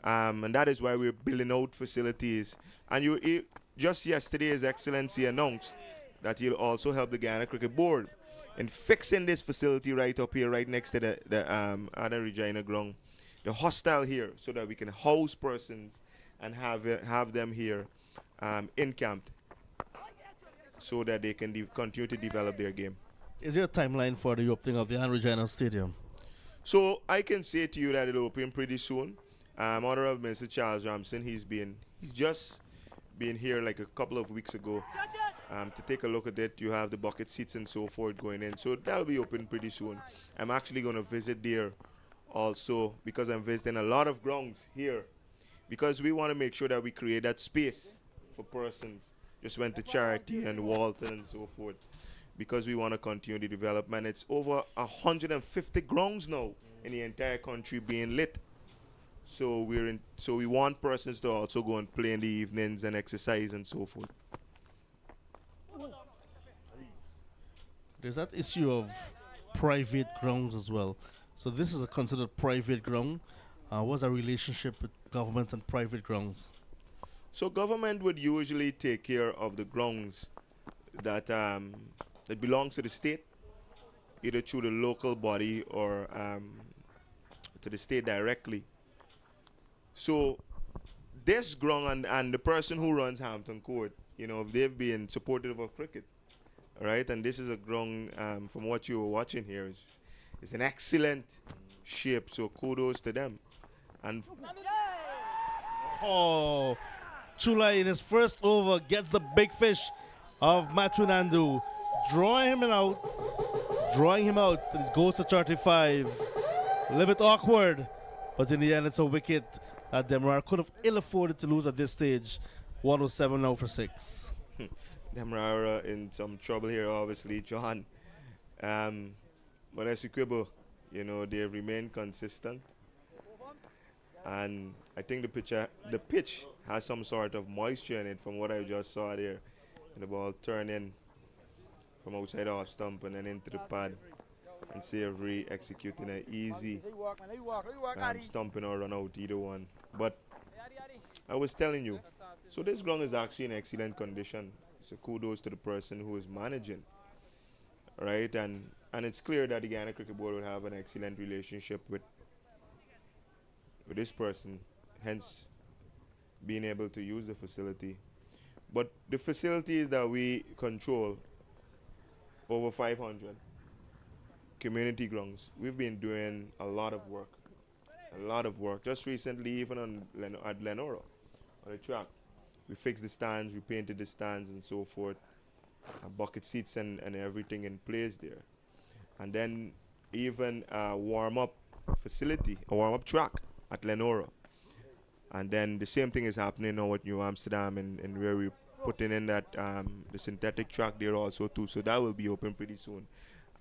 and that is why we're building out facilities. And just yesterday, His Excellency announced that he'll also help the Guyana Cricket Board in fixing this facility right up here, right next to the Anna Regina ground, the hostel here, so that we can house persons and have them here encamped, so that they can continue to develop their game. Is there a timeline for the opening of the Anna Regina Stadium? So I can say to you that it'll open pretty soon. Honorable Minister Charles Ramson, he's just been here like a couple of weeks ago to take a look at it. You have the bucket seats and so forth going in, so that'll be open pretty soon. I'm actually going to visit there also, because I'm visiting a lot of grounds here, because we want to make sure that we create that space for persons. Just went to Charity and Walton and so forth, because we want to continue the development. It's over 150 grounds now in the entire country being lit. So we want persons to also go and play in the evenings and exercise and so forth. There's that issue of private grounds as well. So this is a considered private ground. What's our relationship with government and private grounds? So government would usually take care of the grounds that belongs to the state, either through the local body or to the state directly. So this ground and the person who runs Hampton Court, you know, they've been supportive of cricket, right? And this is a ground, from what you were watching here, is an excellent shape. So kudos to them. And Oh, Chula in his first over gets the big fish of Matrinandu, drawing him out, and it goes to 35. A little bit awkward, but in the end it's a wicket that Demerara could have ill afforded to lose at this stage. 107 now for 6. Demerara in some trouble here, obviously, John. But Essequibo, you know, they remain consistent. And I think the pitch has some sort of moisture in it from what I just saw there. And the ball turning from outside off stump and then into the pad. And Savory executing an easy stumping or run out, either one. But I was telling you, so this ground is actually in excellent condition. So kudos to the person who is managing, right? And it's clear that the Guyana Cricket Board would have an excellent relationship with this person, hence being able to use the facility. But the facilities that we control, over 500 community grounds, we've been doing a lot of work. Just recently, even at Lenora, on the track, we fixed the stands, we painted the stands and so forth, bucket seats and everything in place there. And then even a warm-up facility, a warm-up track at Lenora. And then the same thing is happening now at New Amsterdam and where we're putting in that the synthetic track there also too. So that will be open pretty soon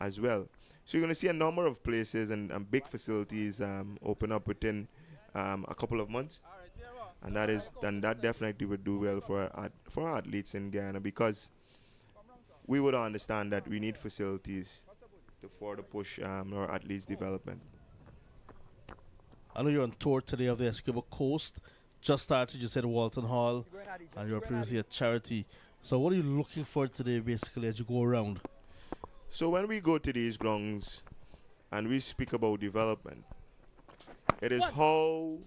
as well. So you're going to see a number of places and big facilities open up within a couple of months. And that definitely would do well for our athletes in Guyana, because we would understand that we need facilities to further push our athletes' development. I know you're on tour today of the Essequibo Coast. Just started, you said Walton Hall, and you were previously at Charity. So what are you looking for today, basically, as you go around? So when we go to these grounds and we speak about development, it is how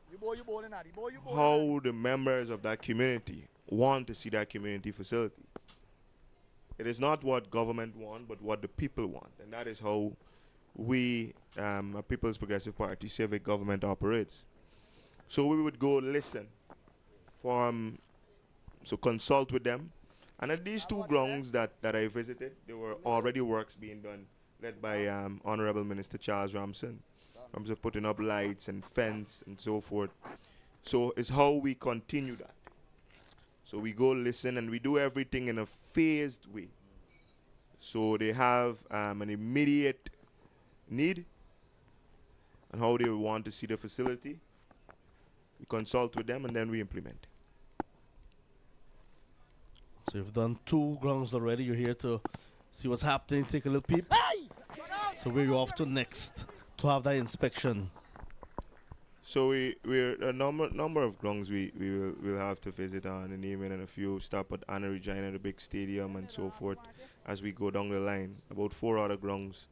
the members of that community want to see that community facility. It is not what government want, but what the people want. And that is how we, a People's Progressive Party, civic government operates. So we would go listen, consult with them. And at these two grounds that I visited, there were already works being done, led by Honorable Minister Charles Ramson. Ramson putting up lights and fence and so forth. So it's how we continue that. So we go listen and we do everything in a phased way. So they have an immediate need and how they want to see the facility. We consult with them and then we implement. So you've done 2 grounds already. You're here to see what's happening, take a little peep. So where are you off to next to have that inspection? So we're a number of grounds we'll have to visit on in Yemen, and a few stop at Anna Regina, the big stadium and so forth as we go down the line. About 4 other grounds,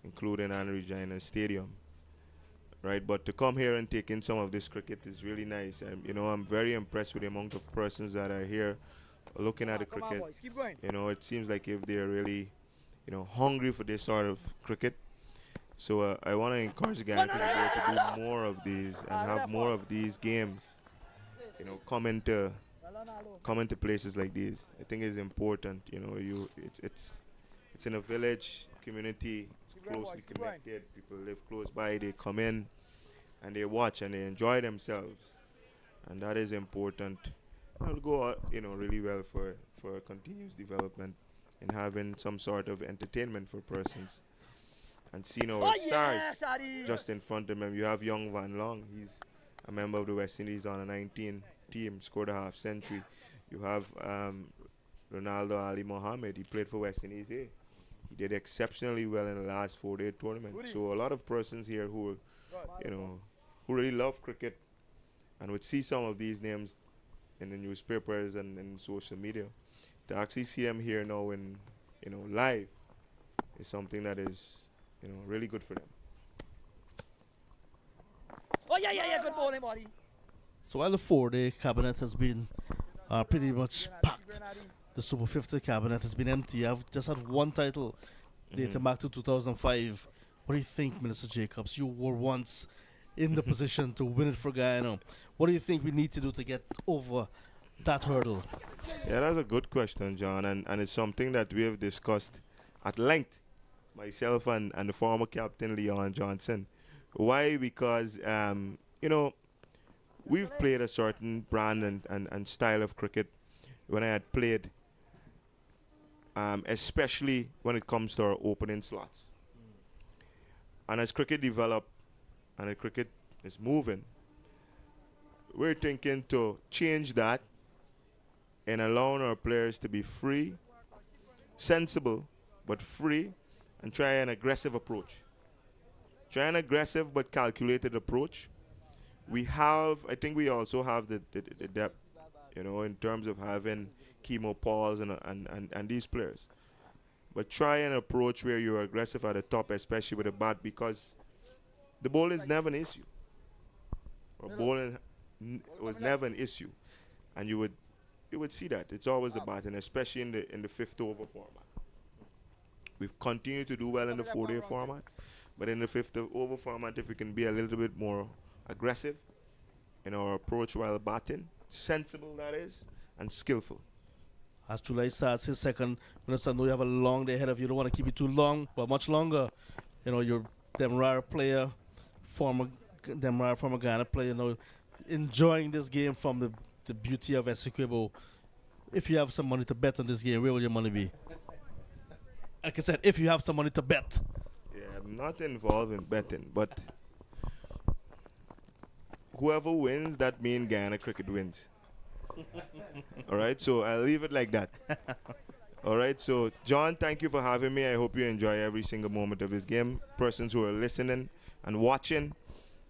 including Anna Regina Stadium. Right, but to come here and take in some of this cricket is really nice. I'm very impressed with the amount of persons that are here looking at the cricket. It seems like if they're really, hungry for this sort of cricket. So I want to encourage Guyana to do more of these and have more of these games. Come into places like these. I think it's important. It's in a village community. It's closely connected. People live close by. They come in and they watch and they enjoy themselves, and that is important. It'll go really well for continuous development and having some sort of entertainment for persons. And seeing our stars just in front of them. You have young Van Long. He's a member of the West Indies on a 19 team, scored a half century. You have Ronaldo Ali Mohammed. He played for West Indies A. He did exceptionally well in the last 4-day tournament. So a lot of persons here who really love cricket and would see some of these names in the newspapers and in social media. To actually see them here now in live is something that is really good for them. Oh yeah, good bowling, buddy. So while the 4-day cabinet has been pretty much packed, the Super 50 cabinet has been empty. I've just had one title dating back to 2005. What do you think, Minister Jacobs? You were once in the position to win it for Guyana. What do you think we need to do to get over that hurdle? Yeah, that's a good question, John, and it's something that we have discussed at length, myself and the former captain, Leon Johnson. Why? Because, we've played a certain brand and style of cricket when I had played, especially when it comes to our opening slots. And as cricket developed and the cricket is moving, we're thinking to change that and allowing our players to be free, sensible, but free, and try an aggressive approach. Try an aggressive but calculated approach. I think we also have the depth, in terms of having Chemo Pauls and these players. But try an approach where you're aggressive at the top, especially with the bat, because the bowling is never an issue. Or bowling was never an issue, and you would see that it's always the bat, and especially in the fifth over format. We've continued to do well in the 4-day format, but in the fifth over format, if we can be a little bit more aggressive in our approach while batting, sensible that is, and skillful. As July starts his second, Minister, I know you have a long day ahead of you. You don't want to keep it too long, but much longer. You're DEMERARA player, former Ghana player, enjoying this game from the beauty of Essequibo. If you have some money to bet on this game, where will your money be? Like I said, if you have some money to bet. Yeah, I'm not involved in betting, but whoever wins, that means Guyana cricket wins. All right, so I'll leave it like that. All right, so John, thank you for having me. I hope you enjoy every single moment of this game. Persons who are listening and watching,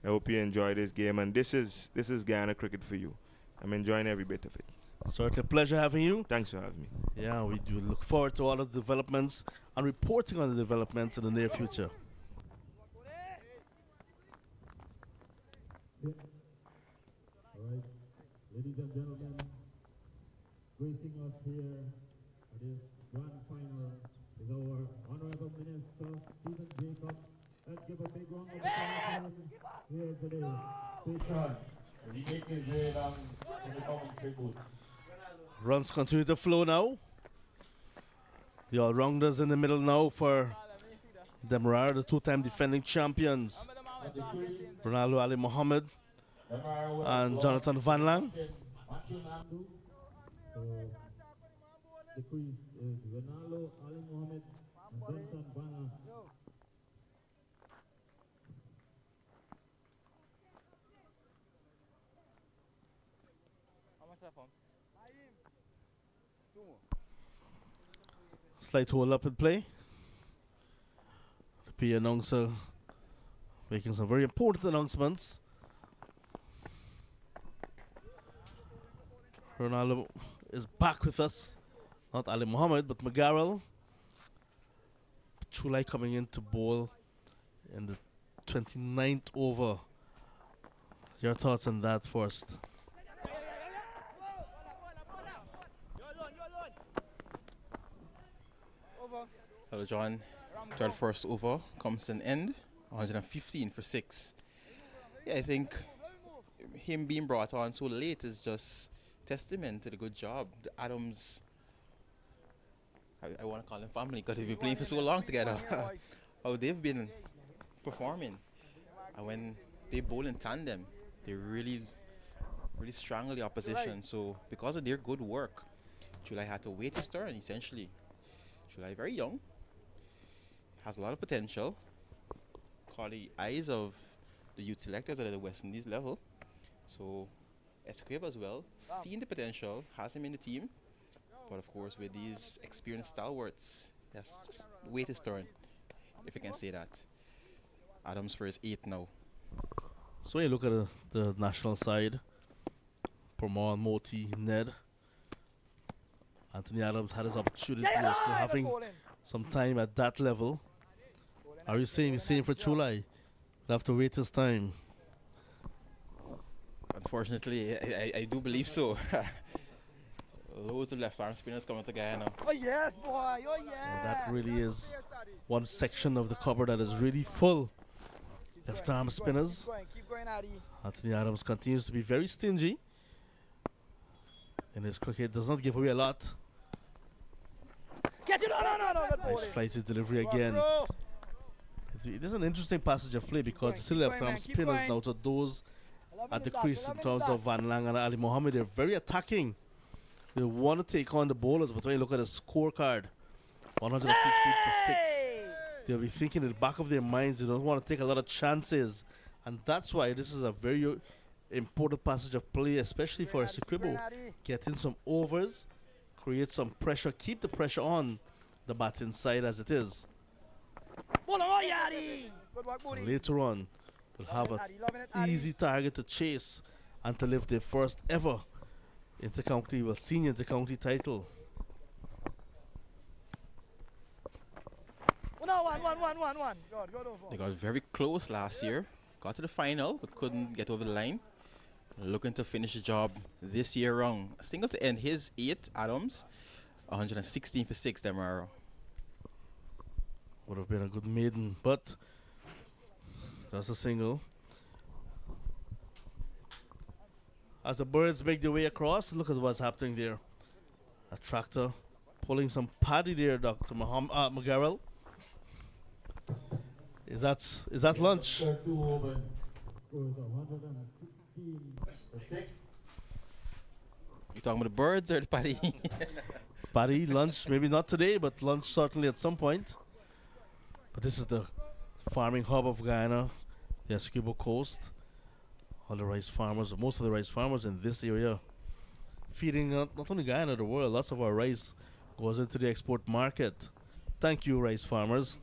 I hope you enjoy this game. And this is Guyana cricket for you. I'm enjoying every bit of it. Certainly a pleasure having you. Thanks for having me. Yeah, we do look forward to all of the developments and reporting on the developments in the near future. All right, ladies and gentlemen, gracing us here at this grand final is our Honorable Minister, Stephen Jacobs. Let's give a big round of applause here today. Patron, he make his way down to the commentary booth. Runs continue to flow now. The all-rounders in the middle now for DEMERARA, the two-time defending champions. Ronaldo Ali Mohammed and Jonathan Van Lang. The crease is Ronaldo Ali Mohammed and Jonathan Van Lang. Slight hold up in play. The PA announcer making some very important announcements. Ronaldo is back with us. Not Ali Mohammed, but McGarrell. Chulai coming in to bowl in the 29th over. Your thoughts on that first? Hello, John. 31st over comes to an end. 115 for 6. Yeah, I think him being brought on so late is just testament to the good job. The Adams, I want to call them family because they've been playing for so long together. How they've been performing. And when they bowl in tandem, they really strangle the opposition. So because of their good work, July had to wait his turn essentially. July very young, has a lot of potential. Caught the eyes of the youth selectors at the West Indies level. So Essequibo as well, seeing the potential, has him in the team. But of course, with these experienced stalwarts, yes, just wait his turn, if you can say that. Adams for his 8th now. So you look at the national side. Pramod, Moti, Ned. Anthony Adams had his opportunity of still having some time at that level. Are you saying the same for Chulai? He'll have to wait his time. Unfortunately, I do believe so. Loads of left arm spinners coming to Guyana. Oh yes, boy. Oh Well, yeah. that really is one section of the cupboard that is really full. Left arm spinners. Keep going, Addy. Anthony Adams continues to be very stingy in his cricket. Does not give away a lot. Get it! No. Good Nice bowling. flighted delivery again. Bro. It is an interesting passage of play because the still keep left going, arm man, keep spinners going. now to those 11 at the dots, crease in 11 terms of dots. Van Lang and Ali Mohammed. They're very attacking. They want to take on the bowlers, but when you look at the scorecard, 150 for 6. Hey! They'll be thinking in the back of their minds they don't want to take a lot of chances, and that's why this is a very important passage of play, especially for Essequibo. Get in some overs, create some pressure, keep the pressure on the batting side as it is. Bowling, oh yeah, Addy. Good work, buddy. Later on, we'll have Loving it, Addy, loving it, Addy. an easy target to chase and to lift their first ever senior intercounty title. No, one. Good over. They got very close last year. Got to the final, but couldn't get over the line. Looking to finish the job this year round. A single to end his 8, Adams. 116 for 6, Demerara. Would have been a good maiden, but that's a single. As the birds make their way across, look at what's happening there. A tractor pulling some paddy there, Dr. McGarrell. Is that lunch? After 2 overs, scores of 116 for 6. You talking about the birds or the paddy? Paddy, lunch, maybe not today, but lunch certainly at some point. But this is the farming hub of Guyana, the Essequibo coast. All the rice farmers, most of the rice farmers in this area, feeding not only Guyana, the world. Lots of our rice goes into the export market. Thank you, rice farmers.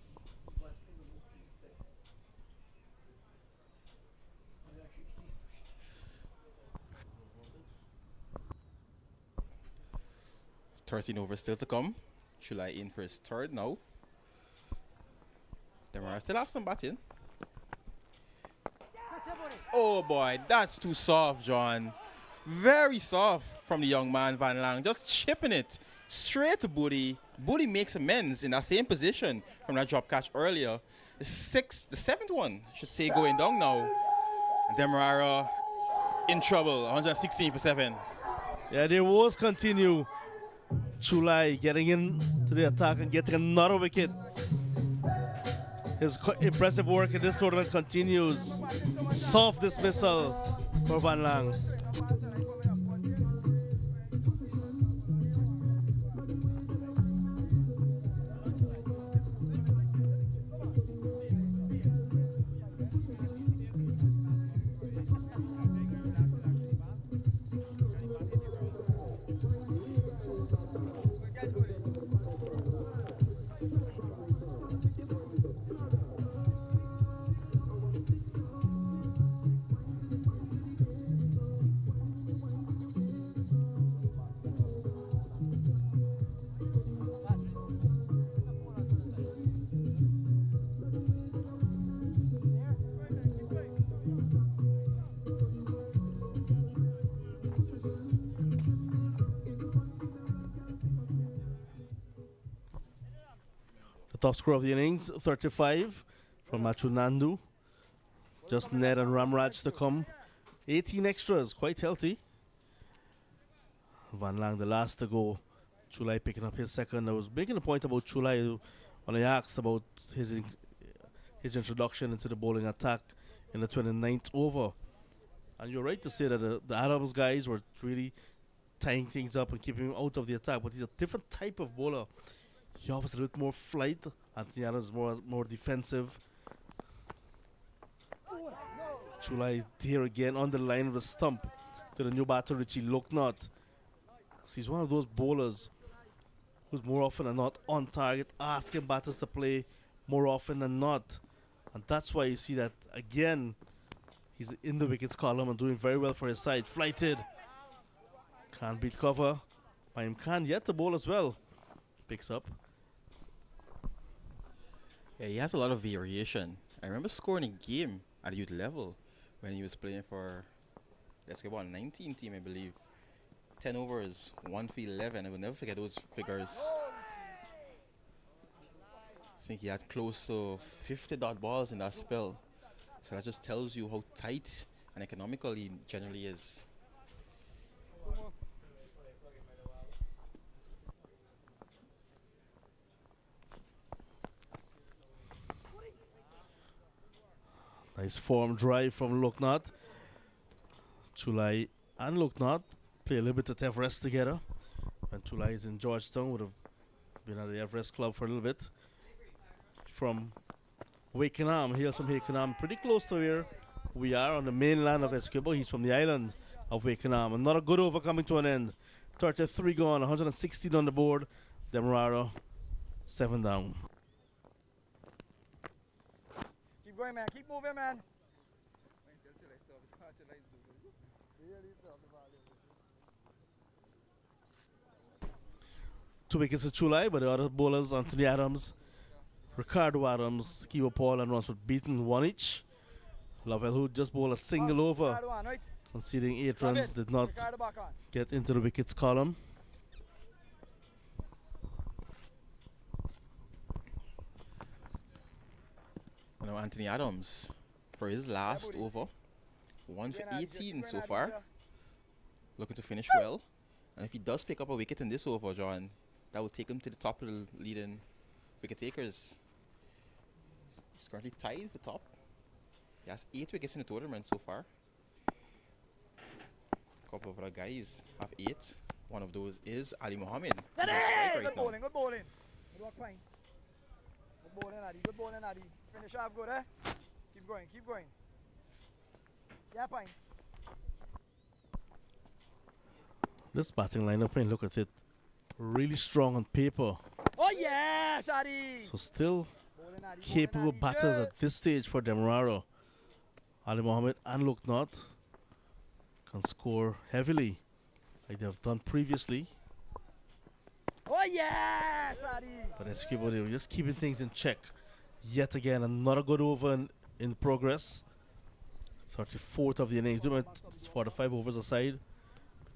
Thirteen overs still to come. Chulai in for his third now. Demerara still have some batting. Oh boy, that's too soft, John. Very soft from the young man, Van Lang. Just chipping it straight to Booty. Booty makes amends in that same position from that drop catch earlier. The 7th one, I should say, going down now. Demerara in trouble, 116 for 7. Yeah, their woes continue. Chulai getting in to the attack and getting another wicket. His impressive work in this tournament continues. Soft dismissal for Van Lang. Top score of the innings, 35 from Machu Nandu. Just Ned and Ramraj to come. 18 extras, quite healthy. Van Lang the last to go. Chulai picking up his second. I was making a point about Chulai when I asked about his introduction into the bowling attack in the 29th over. And you're right to say that the Adams guys were really tying things up and keeping him out of the attack. But he's a different type of bowler. He offers a little more flight. Anthony Adams more defensive. Chulai here again on the line of the stump to the new batter Richie Loknot. So he's one of those bowlers who's more often than not on target, asking batters to play more often than not. And that's why you see that again, he's in the wickets column and doing very well for his side. Flighted. Can't beat cover. Maim Khan yet to bowl as well. Picks up. Yeah, he has a lot of variation. I remember scoring a game at a youth level when he was playing for Essequibo on 19 team, I believe. 10 overs, 1 for 11. I will never forget those figures. I think he had close to 50 dot balls in that spell. So that just tells you how tight and economical he generally is. Nice form drive from Lucknott. Chulai and Lucknott play a little bit at Everest together. When Chulai is in Georgetown, would have been at the Everest Club for a little bit. From Wakenham, hails from Wakenham, pretty close to where we are on the mainland of Essequibo. He's from the island of Wakenham. Another good over coming to an end. 33 gone, 116 on the board. Demerara, 7 down. Keep going, man. Keep moving, man. 2 wickets to Chulai, but the other bowlers, Anthony Adams, Ricardo Adams, Kiwa Paul and Runsford beaten 1 each. Lovell, who just bowled a single over, conceding 8 runs, did not get into the wickets column. Now Anthony Adams, for his last over, 1 for 18 so far. Looking to finish well. And if he does pick up a wicket in this over, John, that will take him to the top of the leading wicket takers. He's currently tied for top. He has 8 wickets in the tournament so far. A couple of other guys have 8. One of those is Ali Mohammed. Good Right bowling, good bowling. Good work, fine. Good bowling, Adi. Good bowling, Adi. Finish off good, eh? Keep going, keep going. Yeah, fine. This batting lineup, when you look at it, really strong on paper. Oh, yes, Adi. So still Bowling, Adi. capable Bowling, Adi. batters at this stage for Demerara. Ali Mohammed and Lucknott can score heavily like they have done previously. Oh, yes, Adi. But Essequibo, they were just keeping things in check. Yet again, another good over in progress. 34th of the innings. Do about 45 overs aside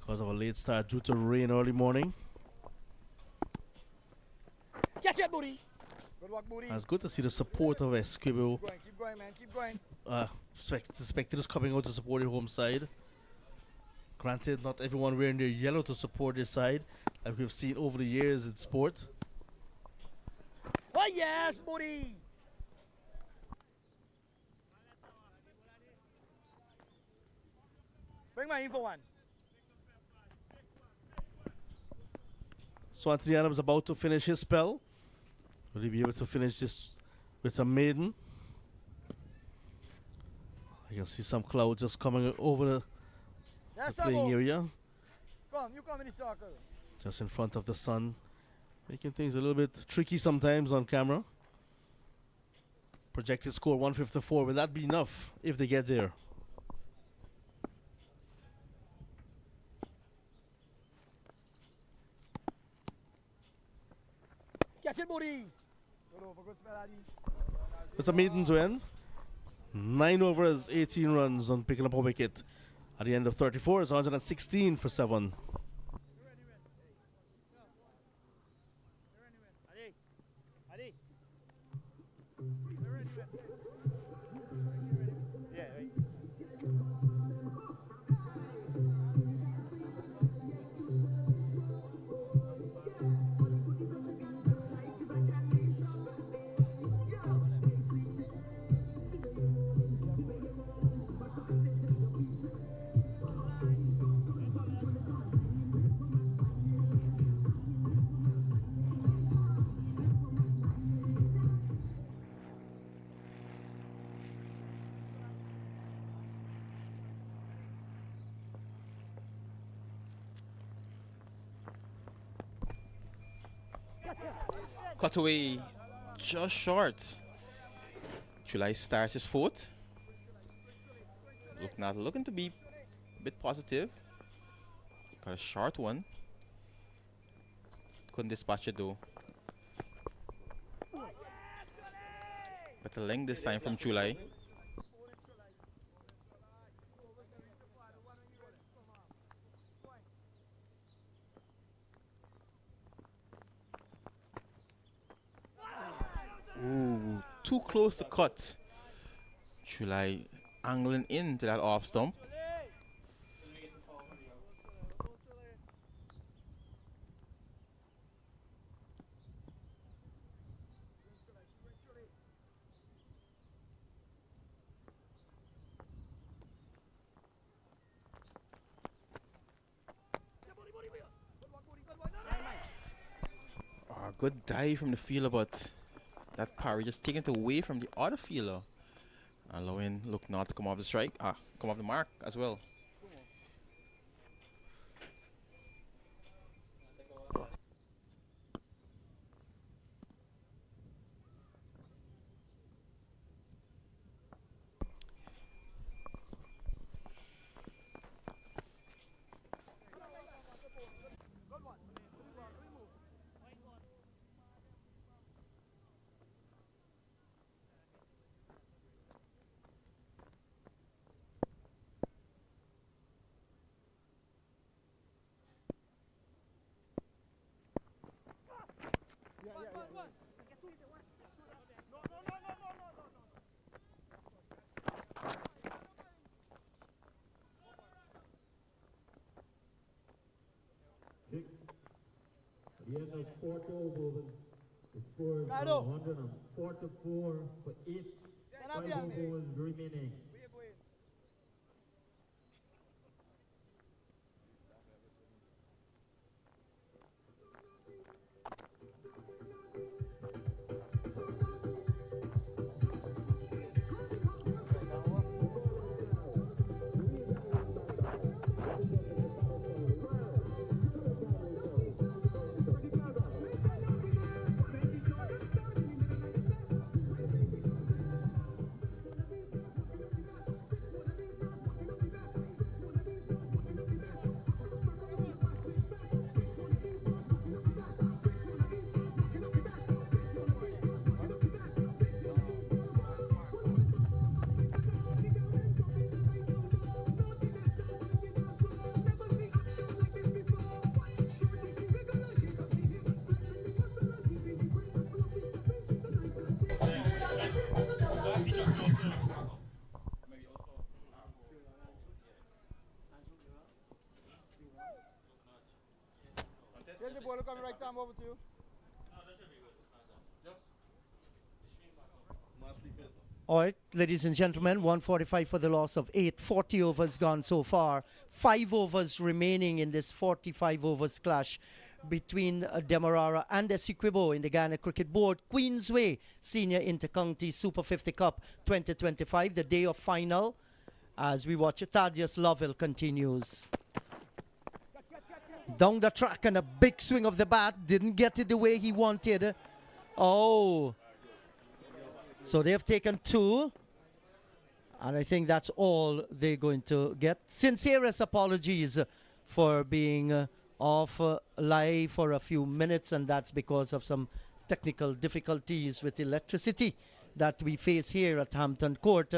because of a late start due to rain early morning. Catch it, Booty. Good work, Booty. And it's good to see the support of Essequibo. Keep going, man. Keep going. The spectators coming out to support their home side. Granted, not everyone wearing their yellow to support their side, like we've seen over the years in sport. Oh, yes, Booty. Bring my info one. So Anthony Adams about to finish his spell. Will he be able to finish this with a maiden? I can see some clouds just coming over the playing area. Come, you come in the circle. Just in front of the sun. Making things a little bit tricky sometimes on camera. Projected score 154. Will that be enough if they get there? Catch it, Booty. Good over, good spell, Adi. It's a maiden to end. 9 overs, 18 runs on picking up a wicket. At the end of 34, it's 116 for 7. Adi. Adi. Yeah, right. Cut away just short. Chulai starts his 4th. Looking to be a bit positive. Got a short one. Couldn't dispatch it though. Better length this time from Chulai. too close to cut. Chulai angling into that off stump. Good dive from the fielder, but that parry just taken it away from the other fielder, allowing Look Not to come off the strike, come off the mark as well. At the end of 4th over, the score is now 144 for 8. 5 overs remaining. Change the ball, come right arm over to you. All right, ladies and gentlemen, 145 for the loss of 8. 40 overs gone so far. 5 overs remaining in this 45 overs clash between DEMERARA and Essequibo in the Guyana Cricket Board. Queensway Senior Intercounty Super 50 Cup 2025, the day of final. As we watch, Thaddeus Lovell continues. Down the track and a big swing of the bat. Didn't get it the way he wanted. Oh. So they've taken 2. And I think that's all they're going to get. Sincerest apologies for being off live for a few minutes. And that's because of some technical difficulties with electricity that we face here at Hampton Court.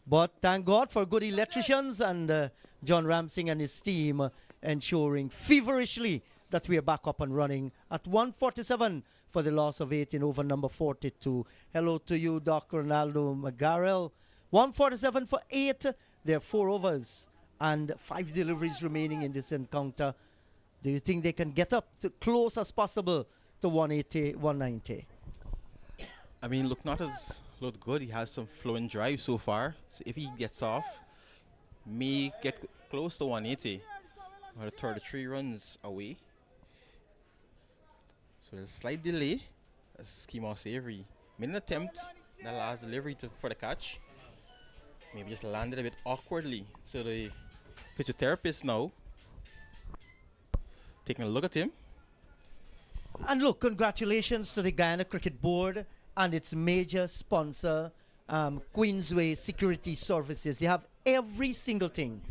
But thank God for good electricians and John Ramsing and his team ensuring feverishly that we are back up and running at 147 for the loss of 8 in over number 42. Hello to you, Dr. Ronaldo Magarel. 147 for 8. There are 4 overs and 5 deliveries remaining in this encounter. Do you think they can get up to close as possible to 180, 190? I mean, Look Not has looked good. He has some flowing drive so far. So if he gets off, may get close to 180. Or 33 runs away. So there's a slight delay as Schema Savory made an attempt in the last delivery for the catch. Maybe just landed a bit awkwardly. So the physiotherapist now taking a look at him. And look, congratulations to the Guyana Cricket Board and its major sponsor, Queensway Security Services. They have every single thing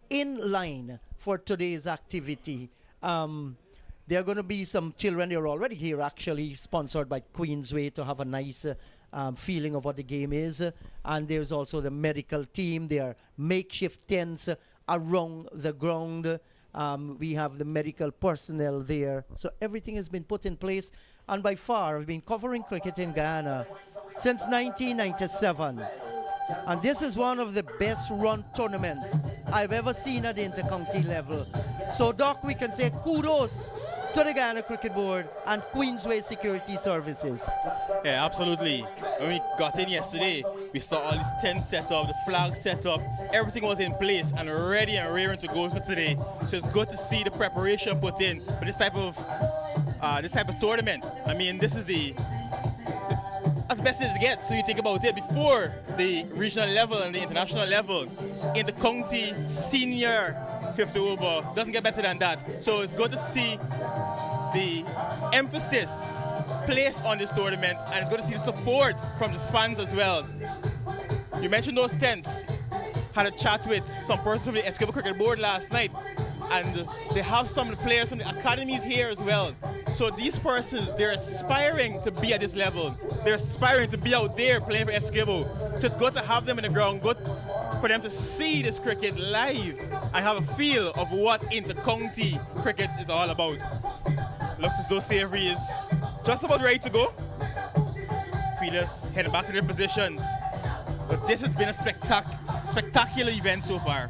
in line for today's activity. There are going to be some children, they're already here actually, sponsored by Queensway to have a nice feeling of what the game is. And there's also the medical team. There are makeshift tents around the ground. We have the medical personnel there. So everything has been put in place. And by far, I've been covering cricket in Guyana since 1997. And this is one of the best run tournaments I've ever seen at the intercounty level. So, Doc, we can say kudos to the Guyana Cricket Board and Queensway Security Services. Yeah, absolutely. When we got in yesterday, we saw all these tents set up, the flag set up, everything was in place and ready and raring to go for today. So it's good to see the preparation put in for this type of tournament. I mean, this is as best as it gets. So you think about it, before the regional level and the international level, inter-county senior 50 over doesn't get better than that. So it's good to see the emphasis placed on this tournament, and it's good to see the support from the fans as well. You mentioned those tents. Had a chat with some persons from the Essequibo Cricket Board last night, and they have some of the players from the academies here as well. So these persons, they're aspiring to be at this level. They're aspiring to be out there playing for Essequibo. So it's good to have them in the ground, good for them to see this cricket live and have a feel of what inter-county cricket is all about. Looks as though Savory is just about ready to go. Fielders heading back to their positions. But this has been a spectacular event so far.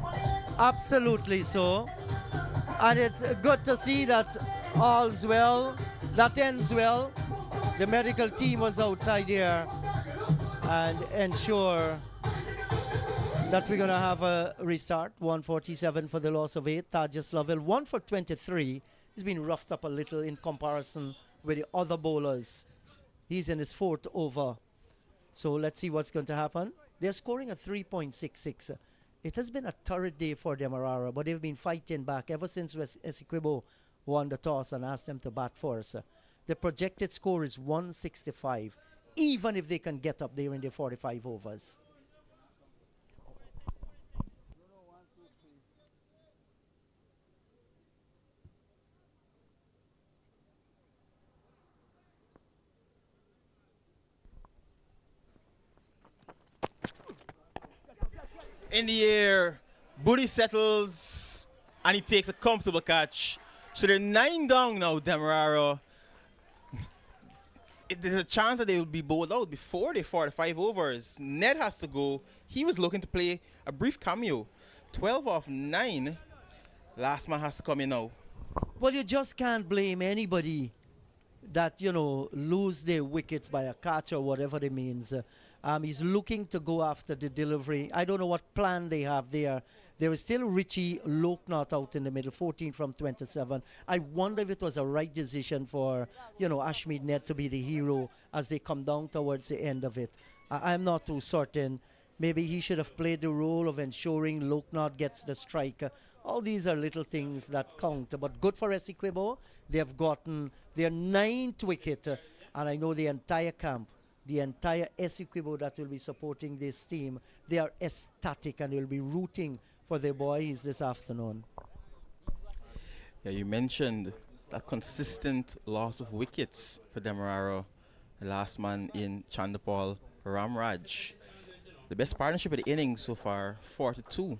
Absolutely so. And it's good to see that all's well, that ends well. The medical team was outside here and ensure that we're going to have a restart. 147 for the loss of 8. Tajas Lovell 1 for 23. He's been roughed up a little in comparison with the other bowlers. He's in his 4th over. So let's see what's going to happen. They're scoring a 3.66. It has been a torrid day for DEMERARA, but they've been fighting back ever since Essequibo won the toss and asked them to bat first. The projected score is 165, even if they can get up there in the 45 overs. In the air, Booty settles, and he takes a comfortable catch. So they're 9 down now, DEMERARA. There's a chance that they will be bowled out before the 45 overs. Ned has to go. He was looking to play a brief cameo. 12 off 9. Last man has to come in now. Well, you just can't blame anybody that, you know, lose their wickets by a catch or whatever it means. He's looking to go after the delivery. I don't know what plan they have there. There is still Richie Loknath out in the middle, 14 from 27. I wonder if it was a right decision for, you know, Ashmead Ned to be the hero as they come down towards the end of it. I'm not too certain. Maybe he should have played the role of ensuring Loknath gets the strike. All these are little things that count. But good for Essequibo. They have gotten their 9th wicket. And I know the entire camp, the entire Essequibo that will be supporting this team, they are ecstatic and they'll be rooting for their boys this afternoon. Yeah, you mentioned that consistent loss of wickets for DEMERARA. The last man in Chandapal Ramraj. The best partnership of the innings so far, 42.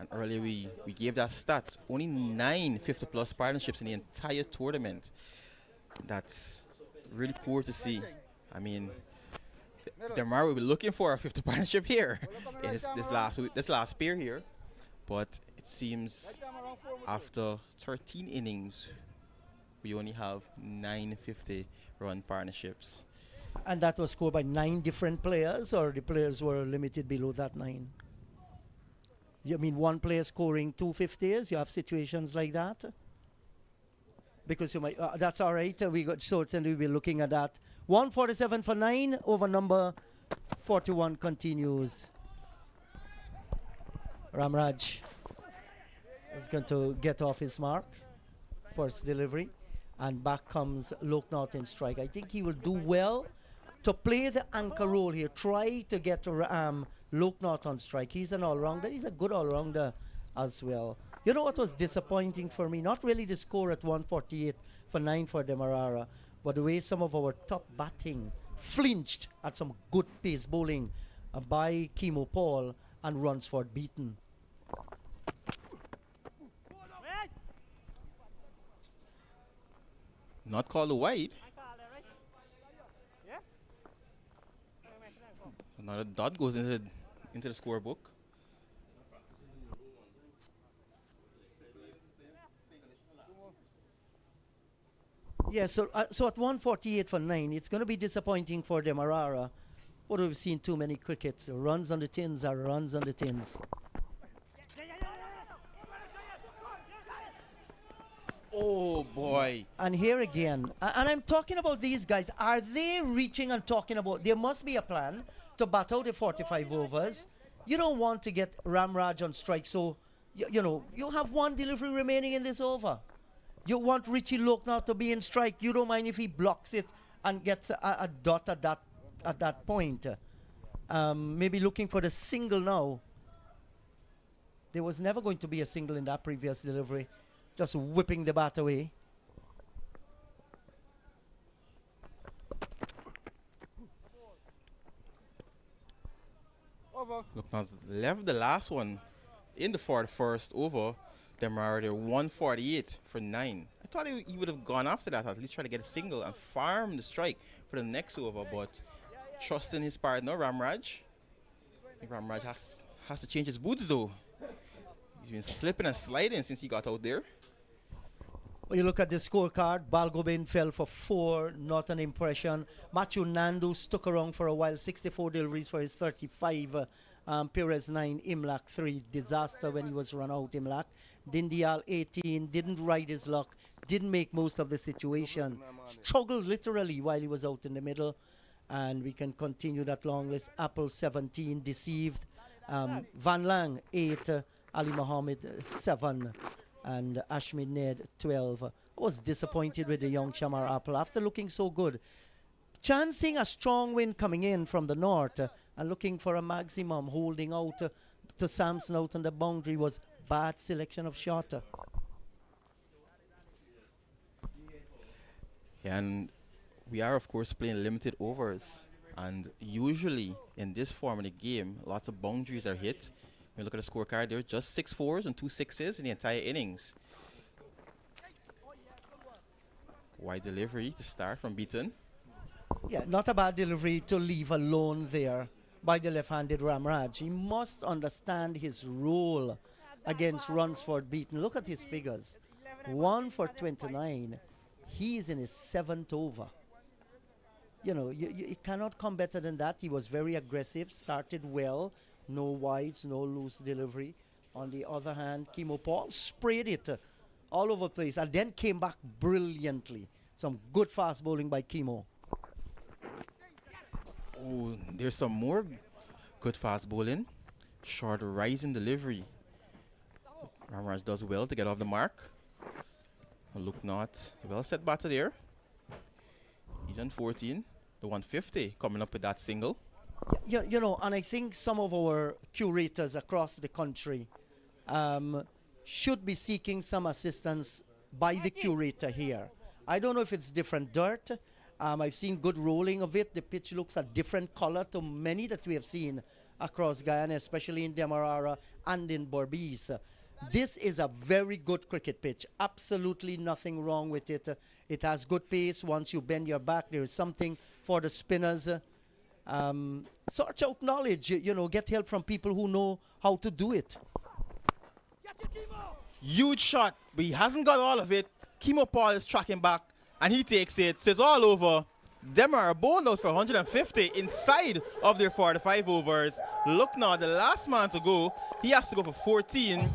And earlier we gave that stat. Only 9 50-plus partnerships in the entire tournament. That's really poor to see. I mean, DEMERARA will be looking for a 50 partnership here in this last pair here. But it seems after 13 innings, we only have 9 50-run partnerships. And that was scored by 9 different players, or the players were limited below that 9? You mean one player scoring 2 50s? You have situations like that? Because you might, that's all right. We got certainly we'll be looking at that. 147 for 9 over number 41 continues. Ramraj is going to get off his mark. First delivery. And back comes Loknath in strike. I think he will do well to play the anchor role here. Try to get Loknath on strike. He's an all-rounder. He's a good all-rounder as well. You know what was disappointing for me? Not really the score at 148 for 9 for DEMERARA, but the way some of our top batting flinched at some good pace bowling by Kimo Paul and Runsford beaten. Not called a wide. Another dot goes into the scorebook. Yeah, so at 148 for 9, it's going to be disappointing for DEMERARA. But we've seen too many crickets. Runs on the tins are runs on the tins. Oh boy. And here again, and I'm talking about these guys. Are they reaching and talking about, there must be a plan to bat out the 45 overs. You don't want to get Ramraj on strike, so, you know, you have one delivery remaining in this over. You want Richie Loke now to be in strike. You don't mind if he blocks it and gets a dot at that point. Maybe looking for the single now. There was never going to be a single in that previous delivery. Just whipping the bat away. Look, now left the last one in the 41st over. DEMERARA, they're 148 for 9. I thought he would have gone after that, at least try to get a single and farm the strike for the next over, but trusting his partner, Ramraj. I think Ramraj has to change his boots though. He's been slipping and sliding since he got out there. When you look at the scorecard, Balgobin fell for 4, not an impression. Matthew Nandu stuck around for a while, 64 deliveries for his 35. Perez 9, Imlak 3, disaster when he was run out, Imlak. Dindial 18, didn't ride his luck, didn't make most of the situation. Struggled literally while he was out in the middle. And we can continue that long list. Apple 17, deceived. Van Lang 8, Ali Mohammed 7. And Ashmid Ned 12. I was disappointed with the young Chamar Apple after looking so good. Chancing a strong wind coming in from the north and looking for a maximum, holding out to Samson out on the boundary was bad selection of shot. Yeah, and we are of course playing limited overs, and usually in this form of the game lots of boundaries are hit. When you look at the scorecard, there are just 6 4s and 2 6s in the entire innings. Wide delivery to start from Beaton. Yeah, not a bad delivery to leave alone there by the left-handed Ramraj. He must understand his role against Runsford Beaton. Look at his figures. 1 for 29. He's in his 7th over. You know, you cannot come better than that. He was very aggressive, started well. No wides, no loose delivery. On the other hand, Kimo Paul sprayed it all over the place and then came back brilliantly. Some good fast bowling by Kimo. Oh, there's some more good fast bowling. Short rising delivery. Ramraj does well to get off the mark. Look not. Well set batter there. He's on 14. The 150 coming up with that single. You know, and I think some of our curators across the country should be seeking some assistance by the curator here. I don't know if it's different dirt. I've seen good rolling of it. The pitch looks a different color to many that we have seen across Guyana, especially in Demerara and in Berbice. This is a very good cricket pitch. Absolutely nothing wrong with it. It has good pace. Once you bend your back, there is something for the spinners. Search out knowledge, you know, get help from people who know how to do it. Huge shot, but he hasn't got all of it. Kimo Paul is tracking back, and he takes it. So it's all over. DEMERARA bowled out for 150 inside of their 45 overs. Look now, the last man to go, he has to go for 14.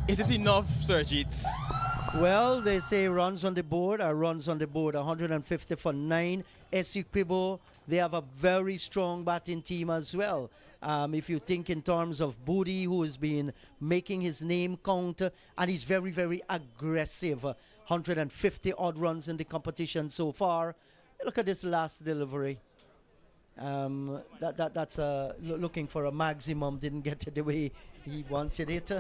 Is it enough, Surjit? Well, they say runs on the board are runs on the board. 150 for 9. Essequibo, they have a very strong batting team as well. If you think in terms of Budi, who has been making his name count, and he's very, very aggressive. 150 odd runs in the competition so far. Look at this last delivery. That's looking for a maximum. Didn't get it the way he wanted it.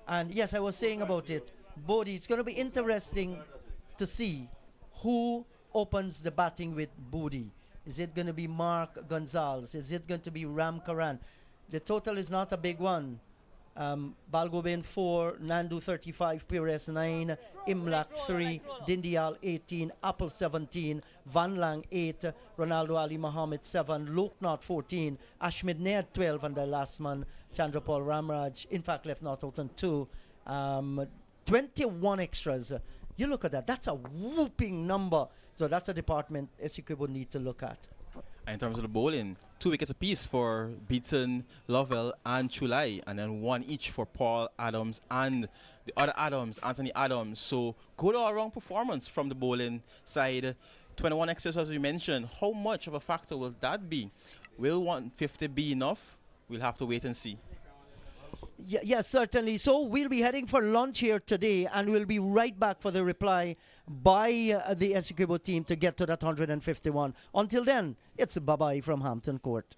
And yes, I was saying about it. Bodhi, it's going to be interesting to see who opens the batting with Bodhi. Is it going to be Mark Gonzalez? Is it going to be Ram Karan? The total is not a big one. Balgobin 4, Nandu 35, Pires 9, Imlak 3, Dindial 18, Apple 17, Van Lang 8, Ronaldo Ali Mohammed 7, Loknath 14, Ashmid Nair 12, and the last man, Chandrapal Ramraj, in fact left not out on 2. 21 extras. You look at that, that's a whooping number. So that's a department Essequibo need to look at. In terms of the bowling, 2 wickets apiece for Beaton, Lovell, and Chulai, and then 1 each for Paul Adams and the other Adams, Anthony Adams. So good all-round performance from the bowling side. 21 extras, as we mentioned. How much of a factor will that be? Will 150 be enough? We'll have to wait and see. Yes, certainly. So we'll be heading for lunch here today, and we'll be right back for the reply by the Essequibo team to get to that 151. Until then, it's bye-bye from Hampton Court.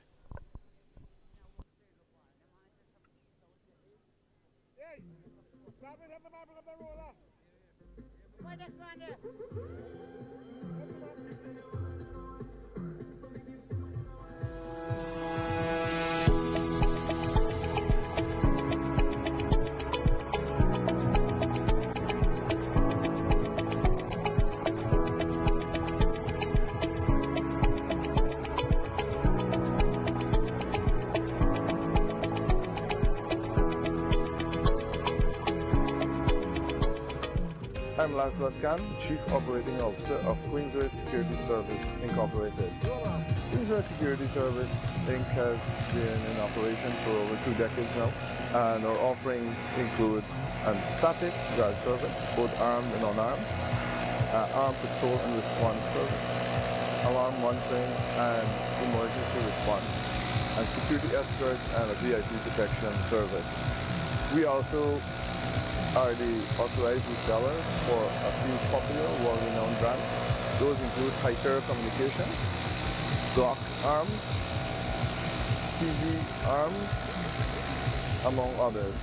I'm Lancelot Khan, Chief Operating Officer of Queensway Security Service Incorporated. Queensway Security Service Inc. has been in operation for over 2 decades now, and our offerings include static guard service, both armed and unarmed, armed patrol and response service, alarm monitoring and emergency response, and security escorts and a VIP protection service. We also are the authorized reseller for a few popular world-renowned brands. Those include High-Terror Communications, Glock Arms, CZ Arms, among others.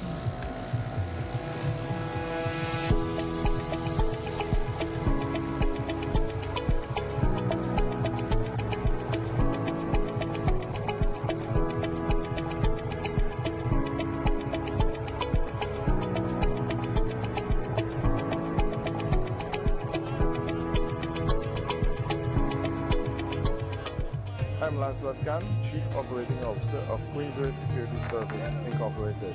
I'm Lancelot Khan, Chief Operating Officer of Queensway Security Service Incorporated.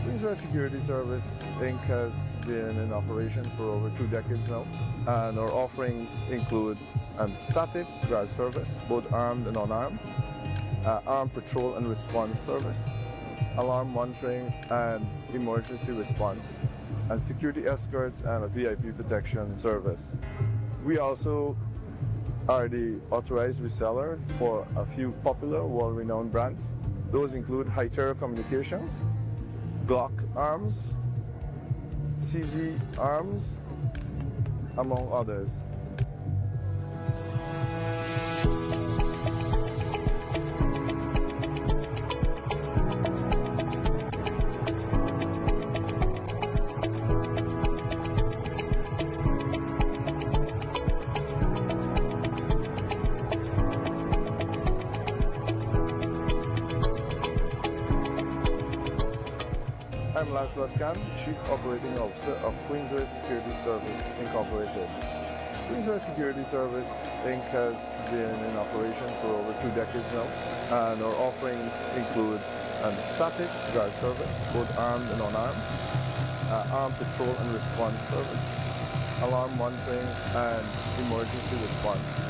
Queensway Security Service Inc. has been in operation for over 2 decades now, and our offerings include static guard service, both armed and unarmed, armed patrol and response service, alarm monitoring and emergency response, and security escorts and a VIP protection service. We also are the authorized reseller for a few popular world-renowned brands. Those include High-Terror Communications, Glock Arms, CZ Arms, among others. I'm Lancelot Khan, Chief Operating Officer of Queensway Security Service Incorporated. Queensway Security Service Inc. has been in operation for over 2 decades now, and our offerings include static guard service, both armed and unarmed, armed patrol and response service, alarm monitoring and emergency response,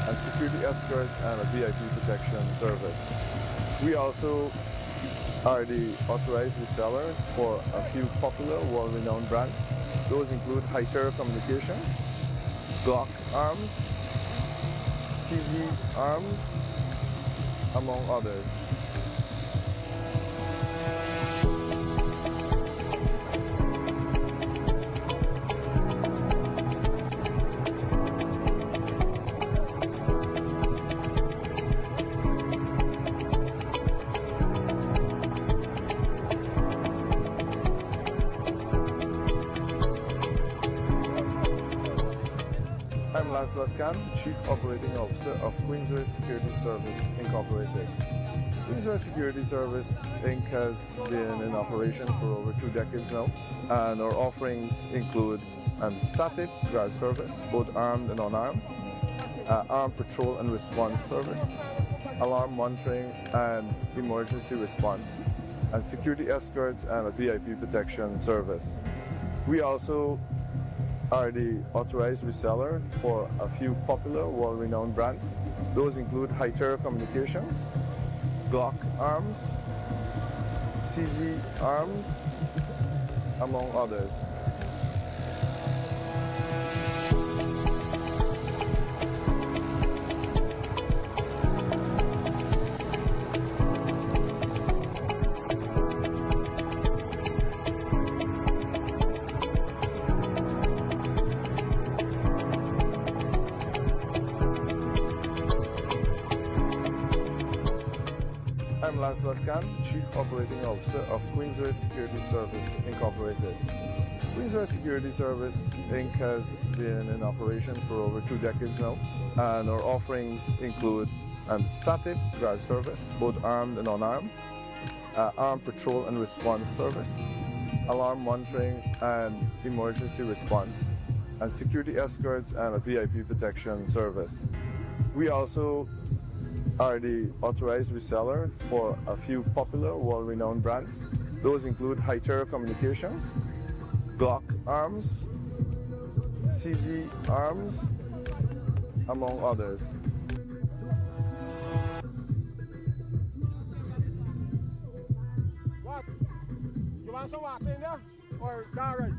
and security escorts and a VIP protection service. We also are the authorized reseller for a few popular world-renowned brands. Those include High-Terror Communications, Glock Arms, CZ Arms, among others. I'm Lancelot Khan, Chief Operating Officer of Queensway Security Service Incorporated. Queensway Security Service Inc. has been in operation for over 2 decades now, and our offerings include static guard service, both armed and unarmed, armed patrol and response service, alarm monitoring and emergency response, and security escorts and a VIP protection service. We also are the authorized reseller for a few popular world-renowned brands. Those include High Terror Communications, Glock Arms, CZ Arms, among others. I'm Lancelot Khan, Chief Operating Officer of Queensway Security Service Incorporated. Queensway Security Service Inc. has been in operation for over 2 decades now, and our offerings include static guard service, both armed and unarmed, armed patrol and response service, alarm monitoring and emergency response, and security escorts and a VIP protection service. We also are the authorized reseller for a few popular world-renowned brands. Those include High Terror Communications, Glock Arms, CZ Arms, among others. What? You want some water in there? Or Gary?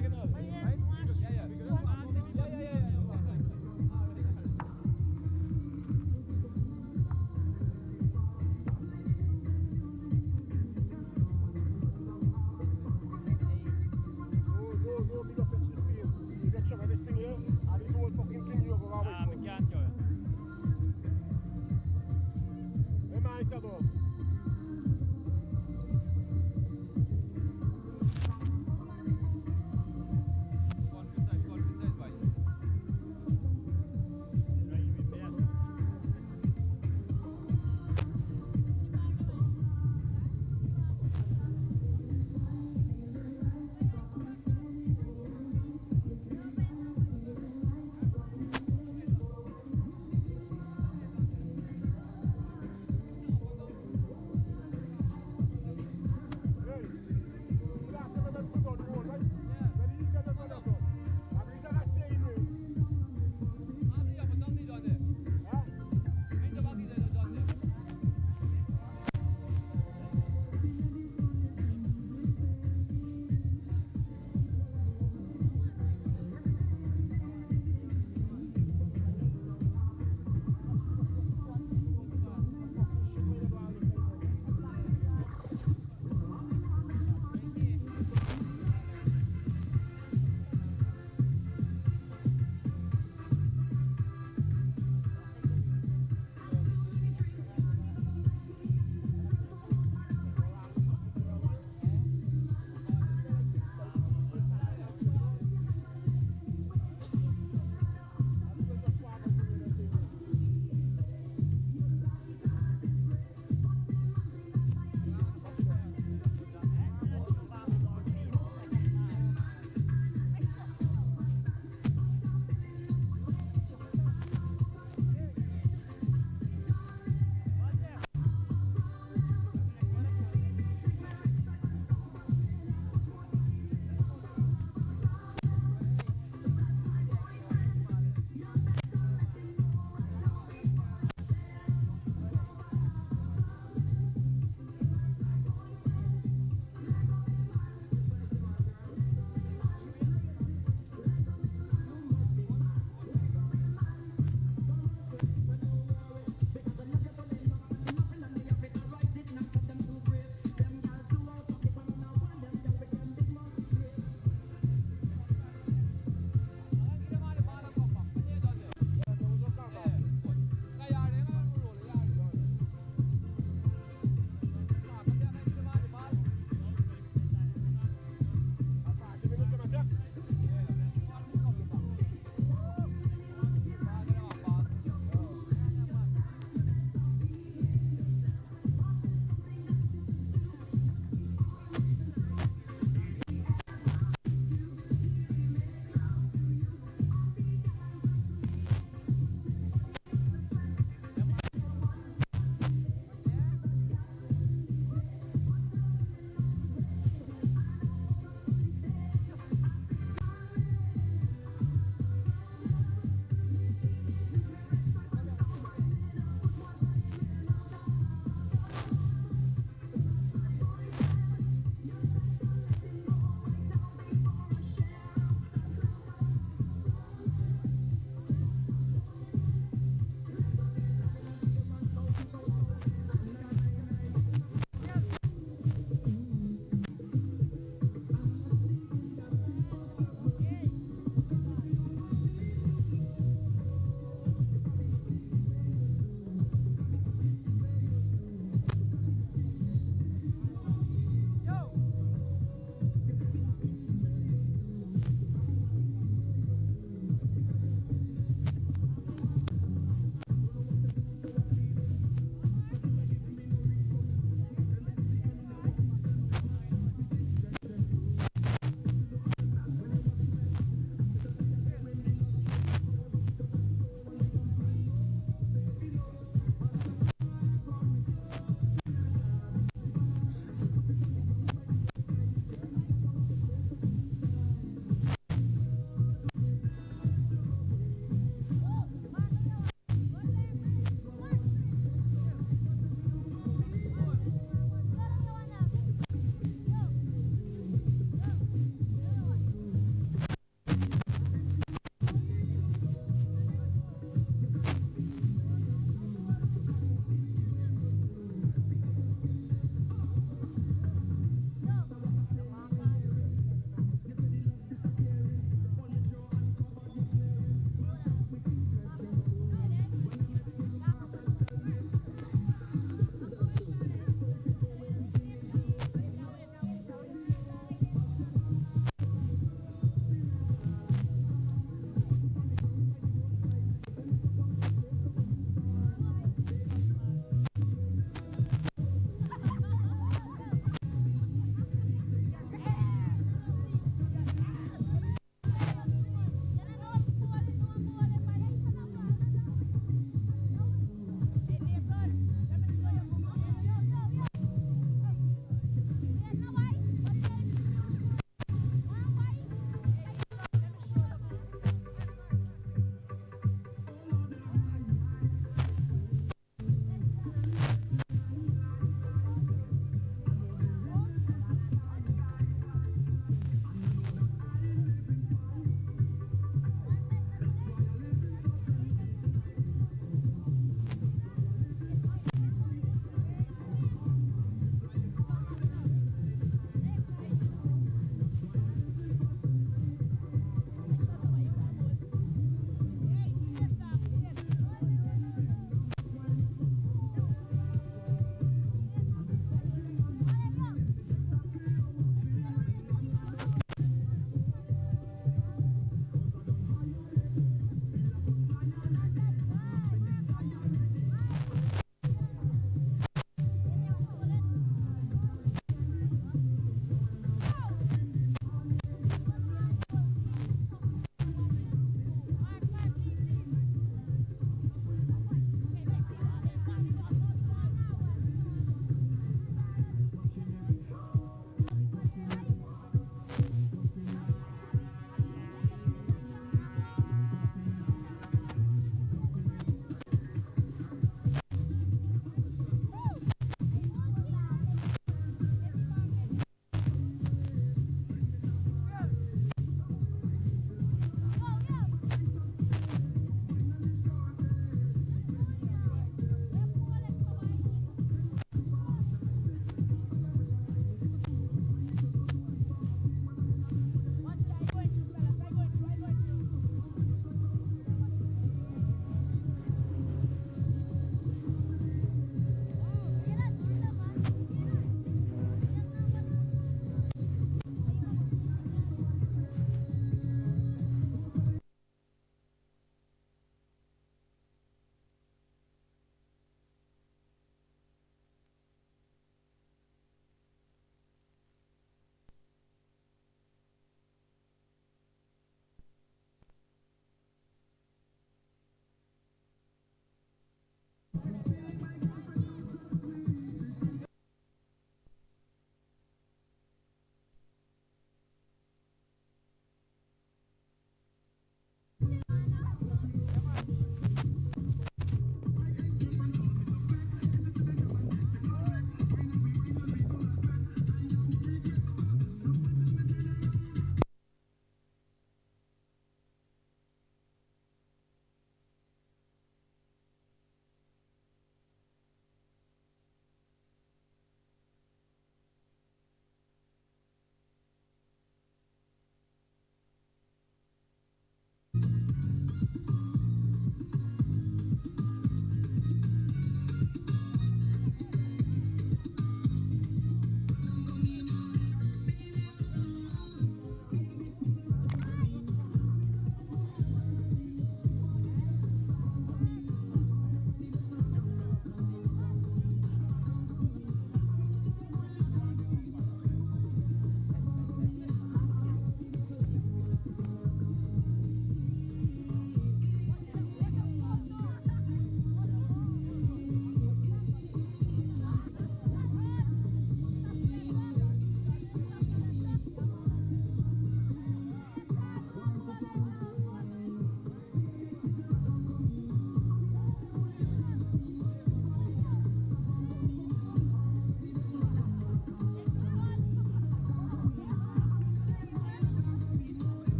diagonal.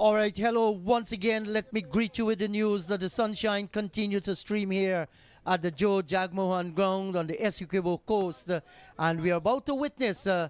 All right, hello once again. Let me greet you with the news that the sunshine continues to stream here at the Joe Jagmohan ground on the Essequibo coast. And we are about to witness the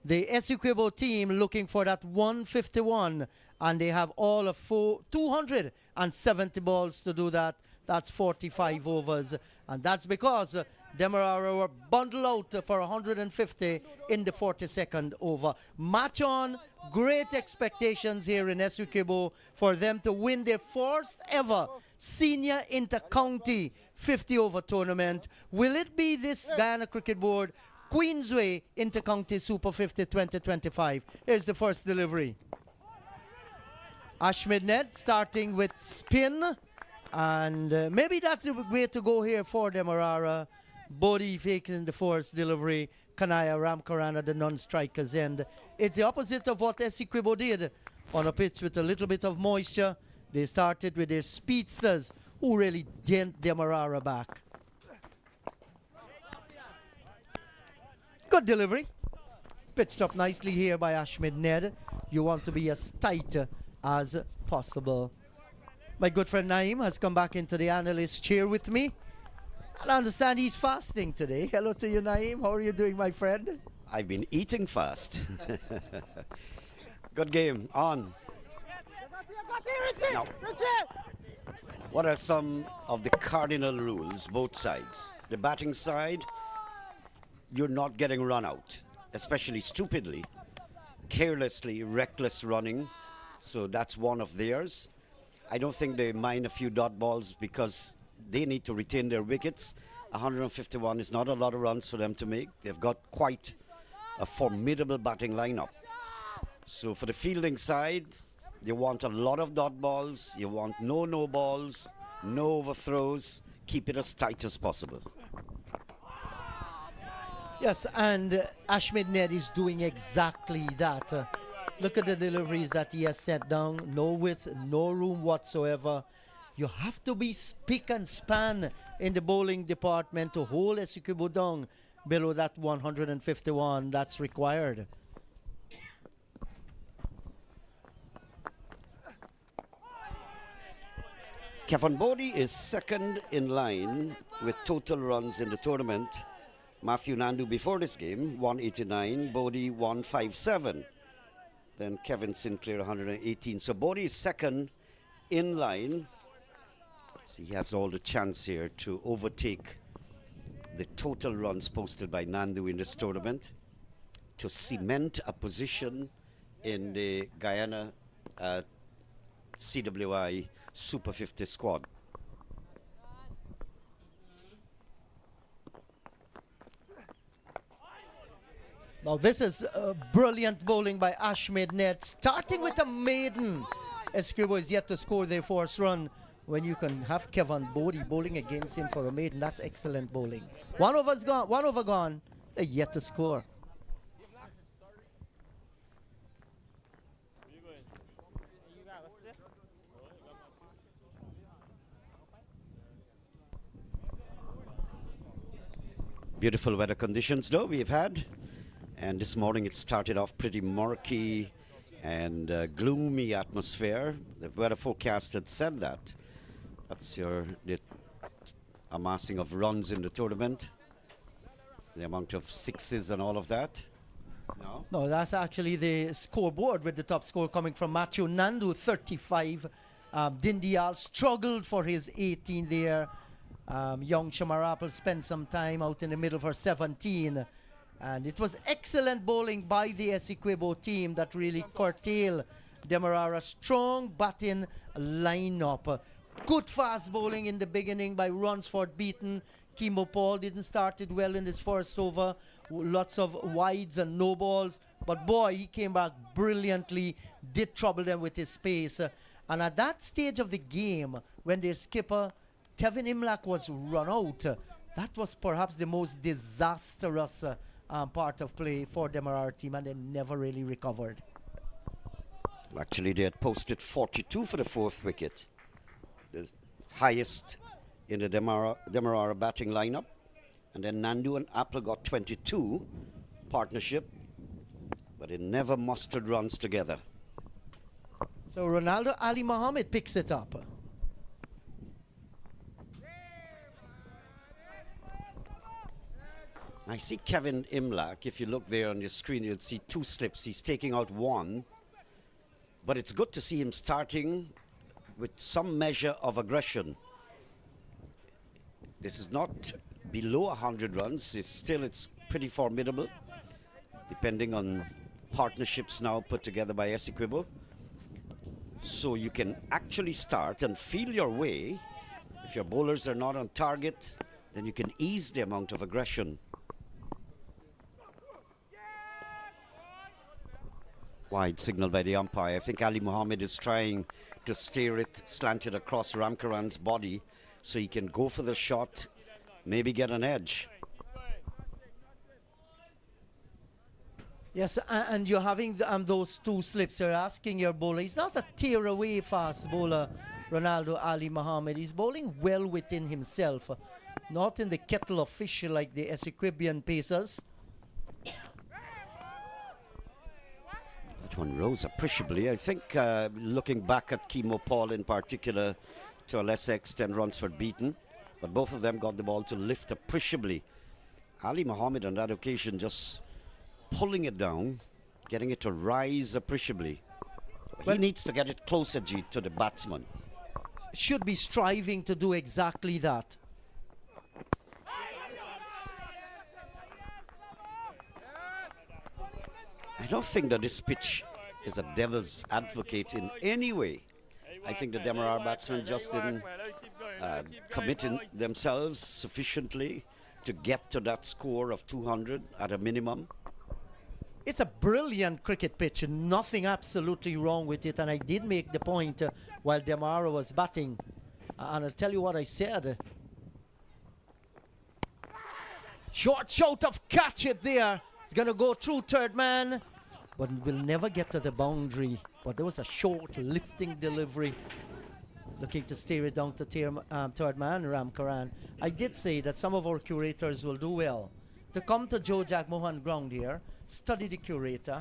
Essequibo team looking for that 151. And they have all of 270 balls to do that. That's 45 overs. And that's because DEMERARA were bundled out for 150 in the 42nd over. Match on. Great expectations here in Essequibo for them to win their first ever senior inter-county 50-over tournament. Will it be this Guyana Cricket Board Queensway Inter-County Super 50 2025? Here's the first delivery. Ashmed Ned starting with spin. And maybe that's the way to go here for DEMERARA. Bodhi faking the first delivery. Kanaya Ramkaran at the non-striker's end. It's the opposite of what Essequibo did on a pitch with a little bit of moisture. They started with their speedsters who really dent DEMERARA back. Good delivery. Pitched up nicely here by Ashmed Ned. You want to be as tight as possible. My good friend Naeem has come back into the analyst chair with me. And I understand he's fasting today. Hello to you, Naeem. How are you doing, my friend? I've been eating fast. Good game. On. Now, what are some of the cardinal rules, both sides? The batting side, you're not getting run out, especially stupidly, carelessly, reckless running. So that's one of theirs. I don't think they mind a few dot balls because they need to retain their wickets. 151 is not a lot of runs for them to make. They've got quite a formidable batting lineup. So for the fielding side, you want a lot of dot balls. You want no balls, no overthrows. Keep it as tight as possible. Yes, and Ashmed Ned is doing exactly that. Look at the deliveries that he has sent down. No width, no room whatsoever. You have to be spick and span in the bowling department to hold Essequibo down below that 151 that's required. Kevin Bodie is second in line with total runs in the tournament. Matthew Nandu before this game, 189, Bodie 157. Then Kevin Sinclair, 118. So Bodie is second in line. So he has all the chance here to overtake the total runs posted by Nandu in this tournament to cement a position in the Guyana CWI Super 50 squad. Now this is brilliant bowling by Ashmed Ned, starting with a maiden. Essequibo is yet to score their first run. When you can have Kevin Bodie bowling against him for a maiden, that's excellent bowling. One over's gone, one over gone. They're yet to score. Beautiful weather conditions though we've had. And this morning it started off pretty murky and gloomy atmosphere. The weather forecast had said that. That's the amassing of runs in the tournament. The amount of sixes and all of that. No, that's actually the scoreboard with the top score coming from Matthew Nandu, 35. Dindial struggled for his 18 there. Young Shamarapal spent some time out in the middle for 17. And it was excellent bowling by the Essequibo team that really curtailed DEMERARA's strong batting lineup. Good fast bowling in the beginning by Runsford Beaton. Kimbo Paul didn't start it well in his first over. Lots of wides and no balls. But boy, he came back brilliantly, did trouble them with his pace. And at that stage of the game, when their skipper, Tevin Imlak, was run out, that was perhaps the most disastrous part of play for DEMERARA team, and they never really recovered. Actually, they had posted 42 for the fourth wicket. The highest in the DEMERARA batting lineup. And then Nandu and Apple got 22 partnership, but they never mustered runs together. So Ronaldo Ali Muhammad picks it up. I see Kevin Imlach. If you look there on your screen, you'll see 2 slips. He's taking out 1. But it's good to see him starting with some measure of aggression. This is not below 100 runs. It's pretty formidable, depending on partnerships now put together by Essequibo. So you can actually start and feel your way. If your bowlers are not on target, then you can ease the amount of aggression. Wide signal by the umpire. I think Ali Muhammad is trying to steer it slanted across Ramkaran's body so he can go for the shot, maybe get an edge. Yes, and you're having those 2 slips. You're asking your bowler. He's not a tear-away fast bowler, Ronaldo Ali Muhammad. He's bowling well within himself, not in the kettle of fish like the Essequibian pacers. That one rose appreciably. I think looking back at Kemo Paul in particular, to a lesser extent, Runsford beaten, but both of them got the ball to lift appreciably. Ali Muhammad on that occasion just pulling it down, getting it to rise appreciably. Well, he needs to get it closer, G, to the batsman. Should be striving to do exactly that. I don't think that this pitch is a devil's advocate in any way. I think the DEMERARA batsmen just didn't commit themselves sufficiently to get to that score of 200 at a minimum. It's a brilliant cricket pitch, nothing absolutely wrong with it, and I did make the point while DEMERARA was batting, and I'll tell you what I said. Short shout of catch it there. It's going to go through third man, but will never get to the boundary. But there was a short lifting delivery, looking to steer it down to third man, Ramkaran. I did say that some of our curators will do well to come to Joe Jagmohan ground here, study the curator,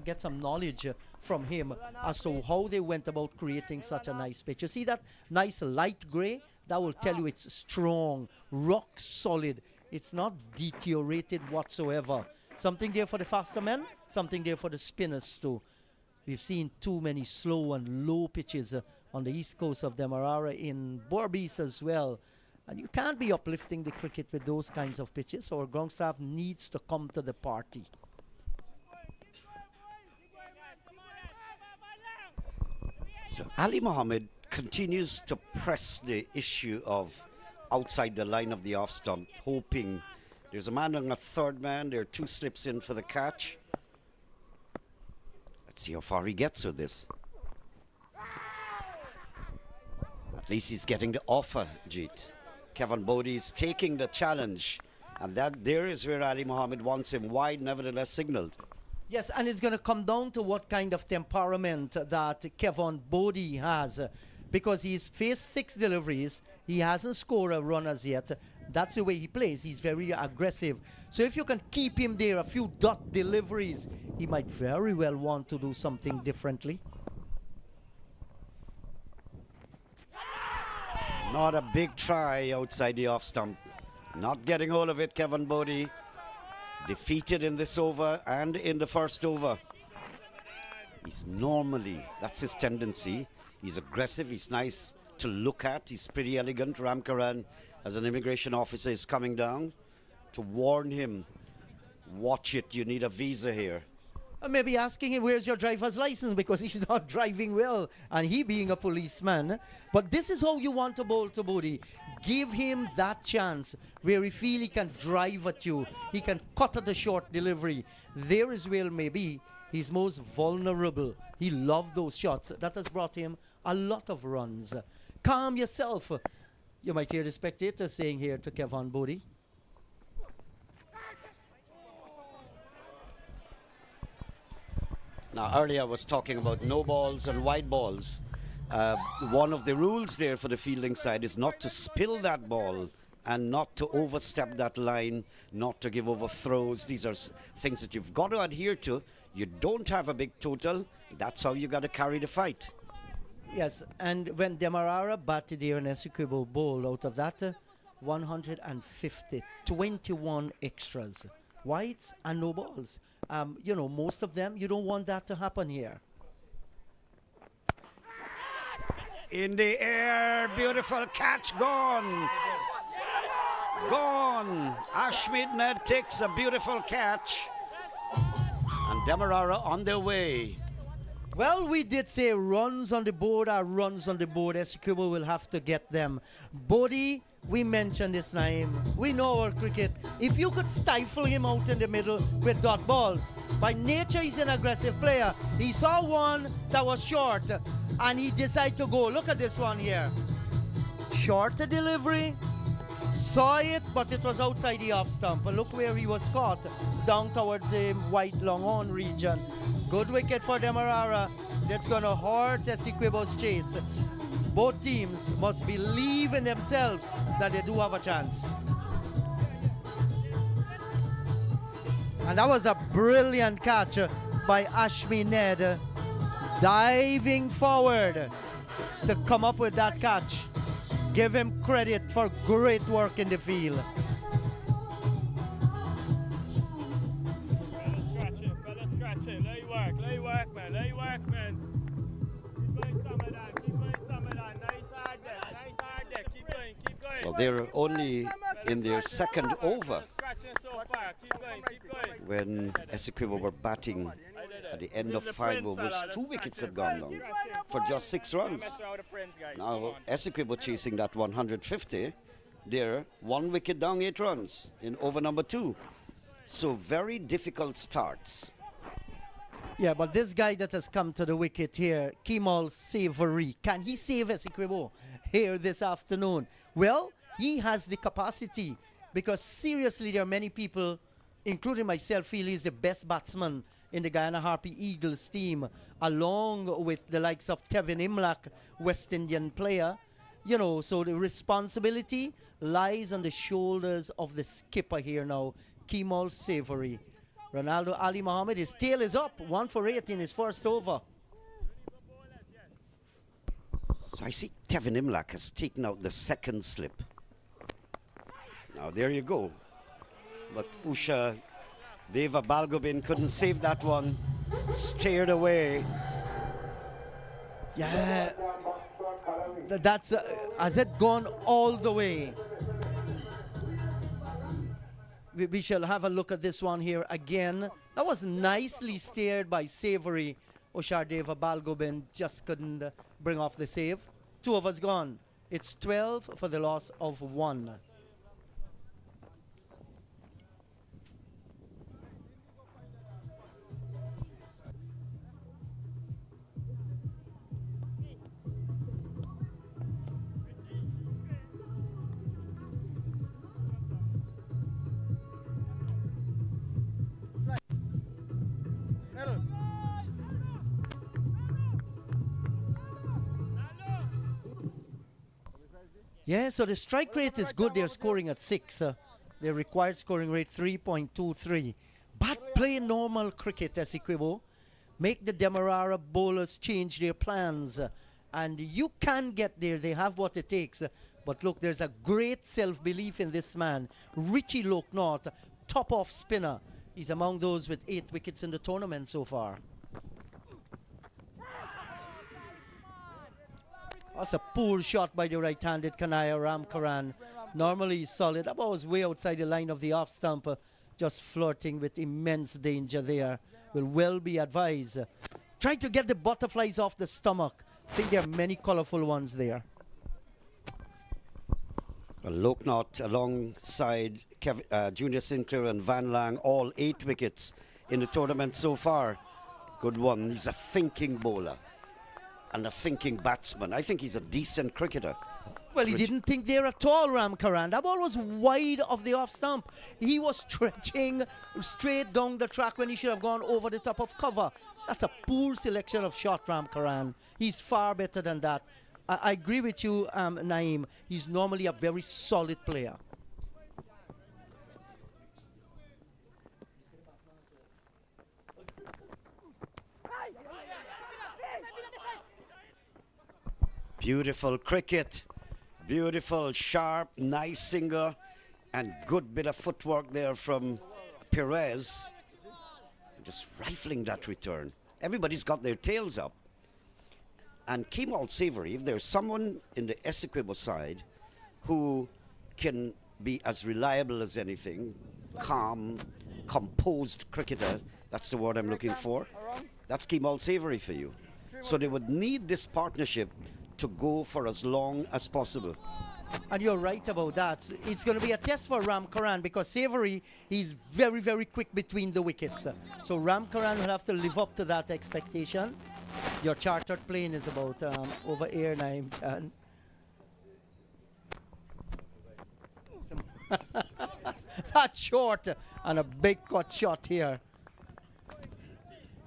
get some knowledge from him as to how they went about creating such a nice pitch. You see that nice light grey? That will tell you it's strong, rock solid. It's not deteriorated whatsoever. Something there for the faster men, something there for the spinners too. We've seen too many slow and low pitches on the east coast of DEMERARA, in Berbice as well. And you can't be uplifting the cricket with those kinds of pitches, so our ground staff needs to come to the party. So Ali Muhammad continues to press the issue of outside the line of the off stump, hoping there's a man on a third man. There are 2 slips in for the catch. Let's see how far he gets with this. At least he's getting the offer, Jeet. Kevin Bodie is taking the challenge, and there is where Ali Muhammad wants him wide, nevertheless signaled. Yes, and it's going to come down to what kind of temperament that Kevin Bodie has, because he's faced 6 deliveries. He hasn't scored a run as yet. That's the way he plays. He's very aggressive. So if you can keep him there, a few dot deliveries, he might very well want to do something differently. Not a big try outside the off stump. Not getting hold of it, Kevin Bodie. Defeated in this over and in the first over. He's normally, that's his tendency. He's aggressive, he's nice to look at, he's pretty elegant. Ramkaran, as an immigration officer, is coming down to warn him, watch it, you need a visa here. Maybe asking him, where's your driver's license, because he's not driving well, and he being a policeman. But this is how you want to bowl to Bodie. Give him that chance where he feel he can drive at you. He can cut at the short delivery. There is where maybe he's most vulnerable. He loved those shots. That has brought him a lot of runs. Calm yourself. You might hear the spectators saying here to Kevin Bodie. Now, earlier I was talking about no balls and wide balls. One of the rules there for the fielding side is not to spill that ball and not to overstep that line, not to give over throws. These are things that you've got to adhere to. You don't have a big total. That's how you got to carry the fight. Yes, and when Demerara batted here in Essequibo Bowl, out of that 150, 21 extras, wides and no balls. You know, most of them, you don't want that to happen here. In the air, beautiful catch, gone. Gone. Ashmead Ned takes a beautiful catch. And Demerara on their way. Well, we did say runs on the board are runs on the board. Essequibo will have to get them. Bodie, we mentioned this name. We know our cricket. If you could stifle him out in the middle with dot balls, by nature he's an aggressive player. He saw one that was short and he decided to go. Look at this one here. Shorter delivery. Saw it, but it was outside the off stump. And look where he was caught, down towards the white long on region. Good wicket for Demerara. That's going to hurt Essequibo's chase. Both teams must believe in themselves that they do have a chance. And that was a brilliant catch by Ashmead Ned, diving forward to come up with that catch. Give him credit for great work in the field. Better scratch it. Let you work, man. Let you work, man. Keep going some of that. Keep going some of that. Nice hard there. Keep going. Well, they're only in their second over Scratching so far. Keep going. when Essequibo were batting at the end of 5 overs. 2 wickets had gone down for just 6 runs. Now Essequibo chasing that 150. They're 1 wicket down, 8 runs in over number 2. So very difficult starts. Yeah, but this guy that has come to the wicket here, Kemal Savory, can he save Essequibo here this afternoon? Well, he has the capacity, because seriously there are many people, including myself, feel he's the best batsman in the Guyana Harpy Eagles team, along with the likes of Tevin Imlach, West Indian player. You know, so the responsibility lies on the shoulders of the skipper here now, Kemal Savory. Ronaldo Ali Mohammed, his tail is up, 1 for 8 in his first over. So I see Tevin Imlach has taken out the second slip. Now there you go. But Usha Deva Balgobin couldn't save that one. Steered away. Yeah, that's has it gone all the way? We shall have a look at this one here again. That was nicely steered by Savory. Ushardeva Balgobin just couldn't bring off the save. 2 of us gone. It's 12 for the loss of 1. Yeah, so the strike rate is good. They're scoring at 6. Their required scoring rate 3.23. But play normal cricket, Essequibo. Make the Demerara bowlers change their plans. And you can get there. They have what it takes. But look, there's a great self-belief in this man. Richie Loknaut, top-off spinner. He's among those with 8 wickets in the tournament so far. That's a poor shot by the right-handed Kanaya Ramkaran. Normally he's solid. That ball was way outside the line of the off stump. Just flirting with immense danger there. Will well be advised. Trying to get the butterflies off the stomach. I think there are many colorful ones there. Well, Loknaut alongside Junior Sinclair and Van Lang, all 8 wickets in the tournament so far. Good one. He's a thinking bowler and a thinking batsman. I think he's a decent cricketer. Well, he didn't think there at all, Ramkaran. That ball was wide of the off stump. He was stretching straight down the track when he should have gone over the top of cover. That's a poor selection of shot, Ramkaran. He's far better than that. I agree with you, Naeem. He's normally a very solid player. Beautiful cricket. Beautiful, sharp, nice singer. And good bit of footwork there from Perez. Just rifling that return. Everybody's got their tails up. And Kemal Savory, if there's someone in the Essequibo side who can be as reliable as anything, calm, composed cricketer, that's the word I'm looking for, that's Kemal Savory for you. So they would need this partnership to go for as long as possible. And you're right about that. It's going to be a test for Ram Karan because Savory, he's very, very quick between the wickets. So Ram Karan will have to live up to that expectation. Your chartered plane is about over air now, Chan. That's short and a big cut shot here.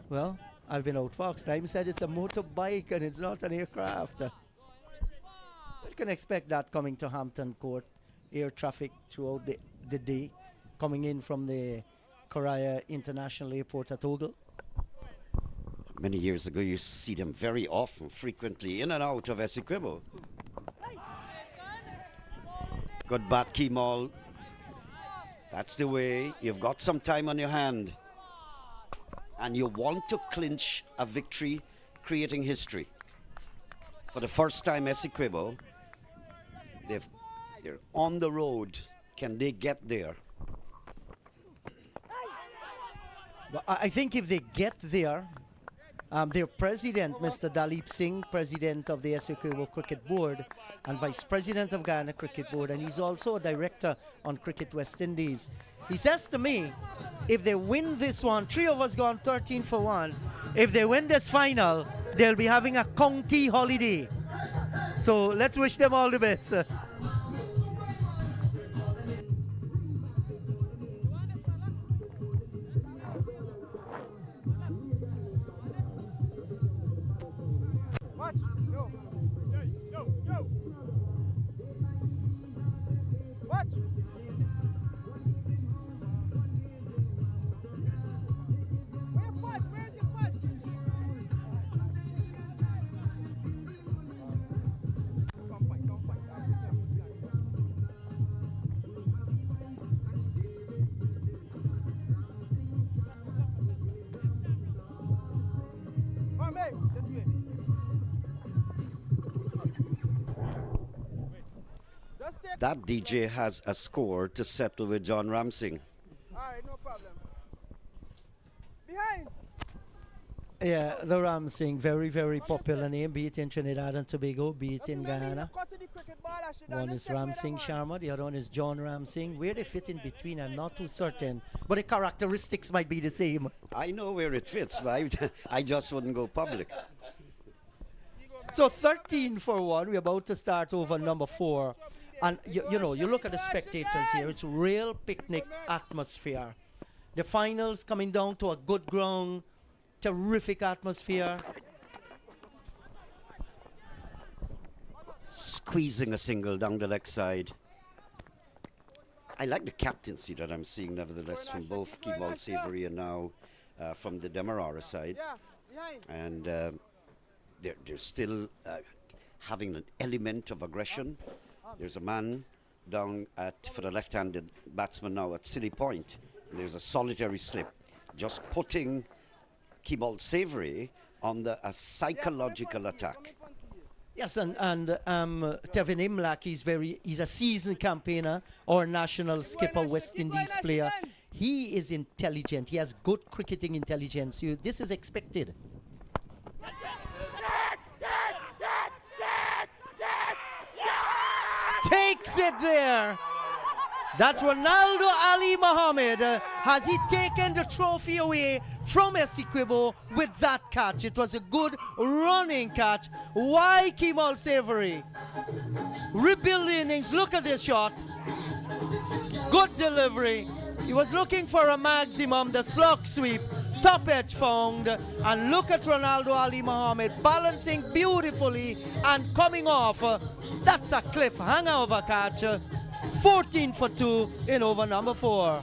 Well, I've been out Fox time said it's a motorbike and it's not an aircraft. You can expect that coming to Hampton Court. Air traffic throughout the day coming in from the Koraya International Airport at Ogle. Many years ago, you used to see them very often, frequently, in and out of Essequibo. Good bat, Kemal. That's the way. You've got some time on your hand. And you want to clinch a victory, creating history. For the first time, Essequibo, they're on the road. Can they get there? Well, I think if they get there, their president, Mr. Dalip Singh, president of the Essequibo Cricket Board and vice president of Guyana Cricket Board, and he's also a director on Cricket West Indies. He says to me, if they win this one, 3 of us gone 13 for 1. If they win this final, they'll be having a county holiday. So let's wish them all the best. Watch. Yo. Yo. Yo. Watch. Where's your putt? Don't fight. Come on, babe. This way. That DJ has a score to settle with John Ramsing. Alright, no problem. Behind! Yeah, the Ramsing, very, very popular name, be it in Trinidad and Tobago, be it in Guyana. One is Ramsing Sharma, the other one is John Ramsing. Where they fit in between, I'm not too certain, but the characteristics might be the same. I know where it fits, but I just wouldn't go public. So 13 for 1, we're about to start over number 4. And you know, you look at the spectators here, it's real picnic atmosphere. The finals coming down to a good ground, terrific atmosphere. Squeezing a single down the leg side. I like the captaincy that I'm seeing, nevertheless, from both Kemal Savory and now from the DEMERARA side. And they're still having an element of aggression. There's a man down for the left-handed batsman now at Silly Point. There's a solitary slip, just putting Kemal Savory under a psychological attack. Yes, and Tevin Imlach, he's a seasoned campaigner or national skipper West Indies player. He is intelligent. He has good cricketing intelligence. This is expected. Takes it there. That's Ronaldo Ali Mohammed. Has he taken the trophy away from Essequibo with that catch? It was a good running catch. Why Kemal Savory? Rebuild innings. Look at this shot. Good delivery. He was looking for a maximum, the slog sweep. Top edge found. And look at Ronaldo Ali Mohammed balancing beautifully and coming off. That's a cliffhanger of a catch. 14 for 2 in over number 4.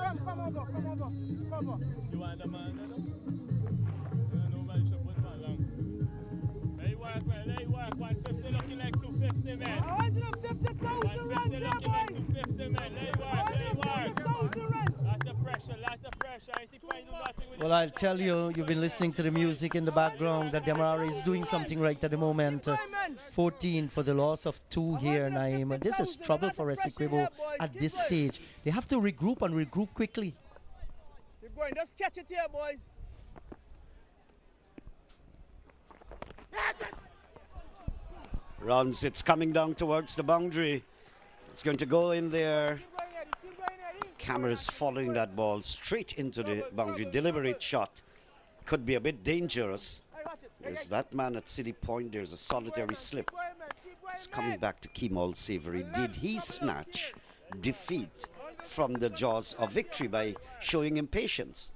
Come over. You want the man, nobody should put man long. Let it work, man. Let it work. 150 looking like 250, man. 150,000 runs here, boys. 250, man. Let it work. 150,000 runs. Lots of pressure. I see point do nothing with Well, I'll tell you, you've been listening to the music in the background that DEMERARA is doing something right at the moment. 14 for the loss of 2 here, Naeem. This is trouble for Essequibo at this stage. They have to regroup and regroup quickly. Keep going. Just catch it here, boys. Runs, it's coming down towards the boundary. It's going to go in there. Keep going, Eddie. Cameras following that ball straight into the boundary. Deliberate shot. Could be a bit dangerous. Hey, watch it. There's that man at City Point. There's a solitary slip. Keep going, man. Keep going, It's coming back to Kemal Savory. Did he snatch defeat from the jaws of victory by showing impatience?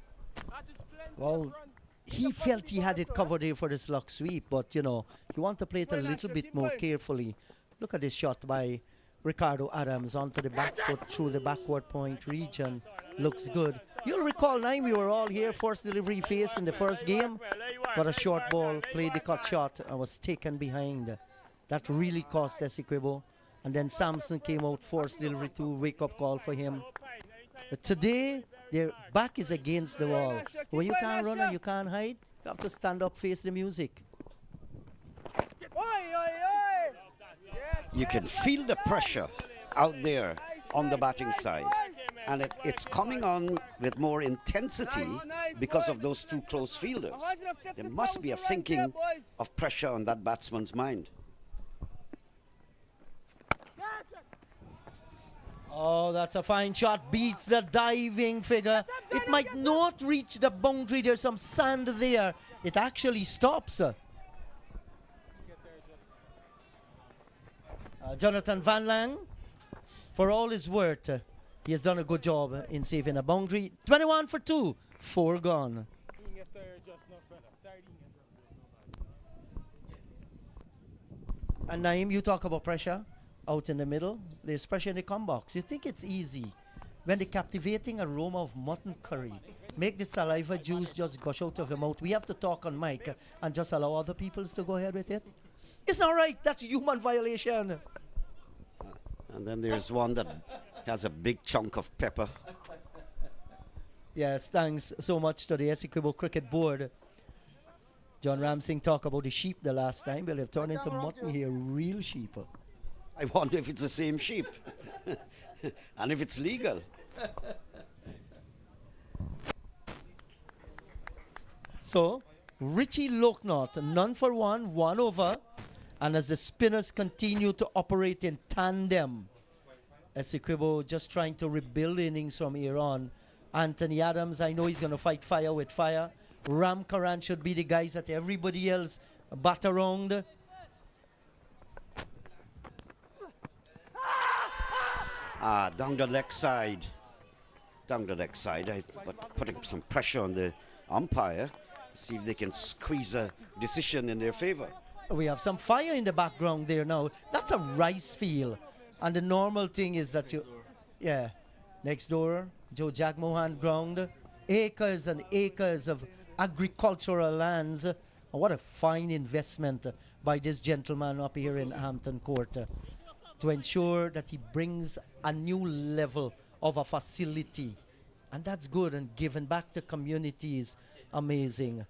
Well, he felt he had it covered here for this lock sweep, but you know, you want to play it a little bit more carefully. Look at this shot by Ricardo Adams onto the back foot through the backward point region. Looks good. You'll recall, Naeem, we were all here, first delivery faced in the first game. Got a short ball, played the cut shot, and was taken behind. That really cost Essequibo. And then Samson came out, first delivery to wake-up call for him. But today, their back is against the wall. When you can't run and you can't hide, you have to stand up, face the music. You can feel the pressure out there on the batting side. And it's coming on with more intensity because of those two close fielders. There must be a thinking of pressure on that batsman's mind. Oh, that's a fine shot. Beats the diving figure. It might not reach the boundary. There's some sand there. It actually stops. Jonathan Van Lang, for all his worth, he has done a good job in saving a boundary. 21 for 2, 4 gone. And Naeem, you talk about pressure out in the middle. There's pressure in the come box. You think it's easy when the captivating aroma of mutton curry make the saliva juice just gush out of your mouth. We have to talk on mic and just allow other people to go ahead with it. It's not right. That's a human violation. And then there's one that has a big chunk of pepper. Yes, thanks so much to the Essequibo Cricket Board. John Ramsing talked about the sheep the last time. Well, they've turned into mutton here, real sheep. I wonder if it's the same sheep. And if it's legal. So, Richie Loknot, none for 1, 1 over. And as the spinners continue to operate in tandem, Essequibo just trying to rebuild innings from here on. Anthony Adams, I know he's going to fight fire with fire. Ram Karan should be the guys that everybody else bat around. Down the leg side. Down the leg side. But putting some pressure on the umpire. See if they can squeeze a decision in their favor. We have some fire in the background there now. That's a rice field. And the normal thing is that next door, Joe Jagmohan ground, acres and acres of agricultural lands. And what a fine investment by this gentleman up here in Hampton Court to ensure that he brings a new level of a facility. And that's good, and giving back to communities, amazing.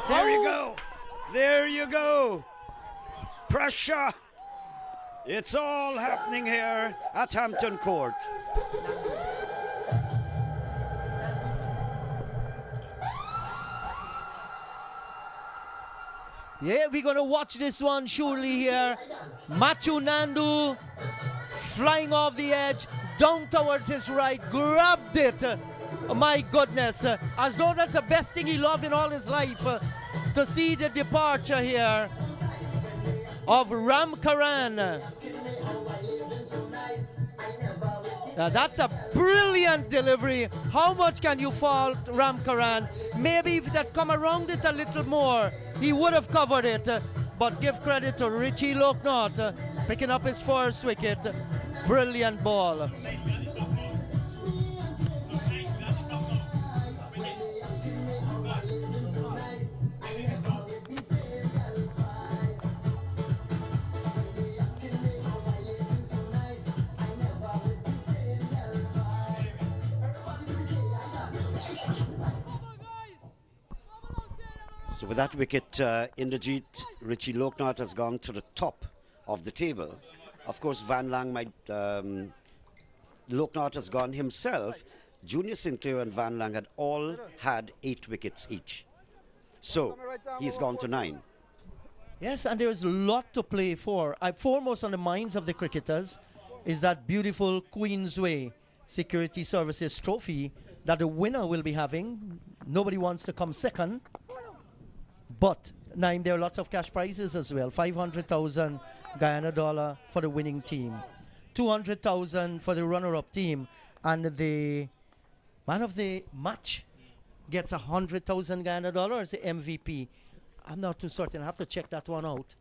There you go. There you go. Pressure. It's all happening here at Hampton Court. Yeah, we're going to watch this one surely here. Matthew Nandu flying off the edge, down towards his right, grabbed it. My goodness, as though that's the best thing he loved in all his life, to see the departure here of Ram Karan. Now that's a brilliant delivery. How much can you fault Ram Karan? Maybe if that come around it a little more, he would have covered it. But give credit to Richie Loknot picking up his first wicket. Brilliant ball. So with that wicket, Inderjeet, Richie Loknath has gone to the top of the table. Of course, Van Lang might... Loknath has gone himself. Junior Sinclair and Van Lang had all had 8 wickets each. So, he's gone to 9. Yes, and there's a lot to play for. Foremost on the minds of the cricketers is that beautiful Queensway Security Services trophy that the winner will be having. Nobody wants to come second. But, Naim, there are lots of cash prizes as well. 500,000 Guyana dollar for the winning team. 200,000 for the runner-up team. And the man of the match gets 100,000 Guyana dollars, the MVP. I'm not too certain. I have to check that one out.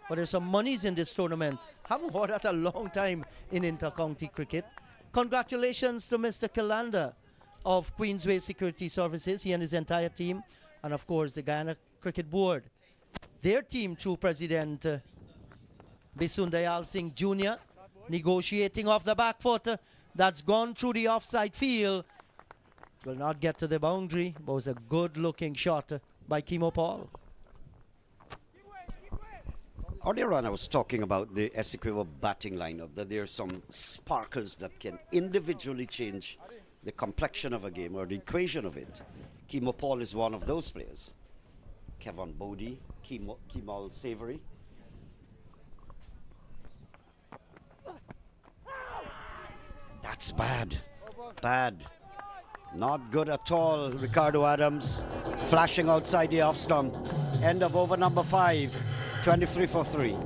But there's some monies in this tournament. Haven't heard that a long time in inter-county cricket. Congratulations to Mr. Kilander of Queensway Security Services, he and his entire team. And of course, the Guyana Cricket Board. Their team through President Bisundayal Singh Jr. negotiating off the back foot. That's gone through the offside field. Will not get to the boundary, but it was a good-looking shot by Kimo Paul. Earlier on, I was talking about the Essequibo batting lineup, that there are some sparkles that can individually change the complexion of a game or the equation of it. Kimo Paul is one of those players. Kevin Bodie, Kemal Savory. That's bad. Bad. Not good at all. Ricardo Adams flashing outside the off stump. End of over number 5. 23 for 3.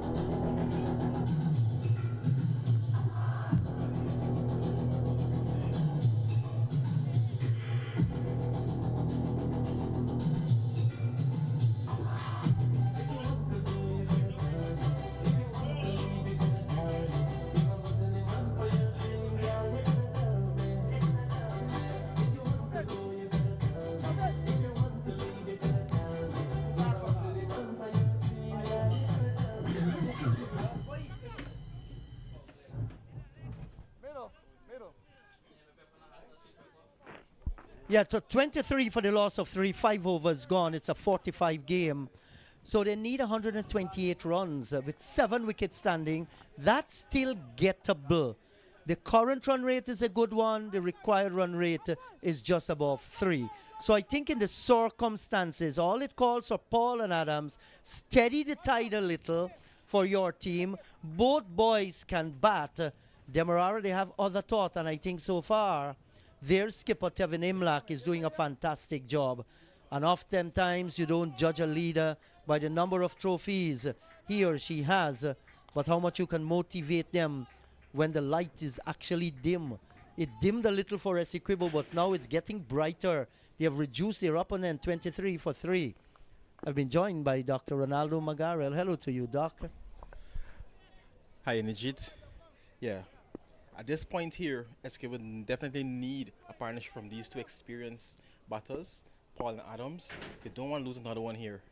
Yeah, so 23 for the loss of 3, 5 overs gone. It's a 45 game. So they need 128 runs with 7 wickets standing. That's still gettable. The current run rate is a good one. The required run rate is just above 3. So I think in the circumstances, all it calls for Paul and Adams, steady the tide a little for your team. Both boys can bat. Demerara, they have other thought, and I think so far, their skipper, Tevin Imlach, is doing a fantastic job. And oftentimes you don't judge a leader by the number of trophies he or she has, but how much you can motivate them when the light is actually dim. It dimmed a little for Essequibo, but now it's getting brighter. They have reduced their opponent 23 for 3. I've been joined by Dr. Ronaldo Magarel. Hello to you, Doc. Hi, Inderjeet. Yeah. At this point here, SK would definitely need a partnership from these 2 experienced batters, Paul and Adams. They don't want to lose another one here.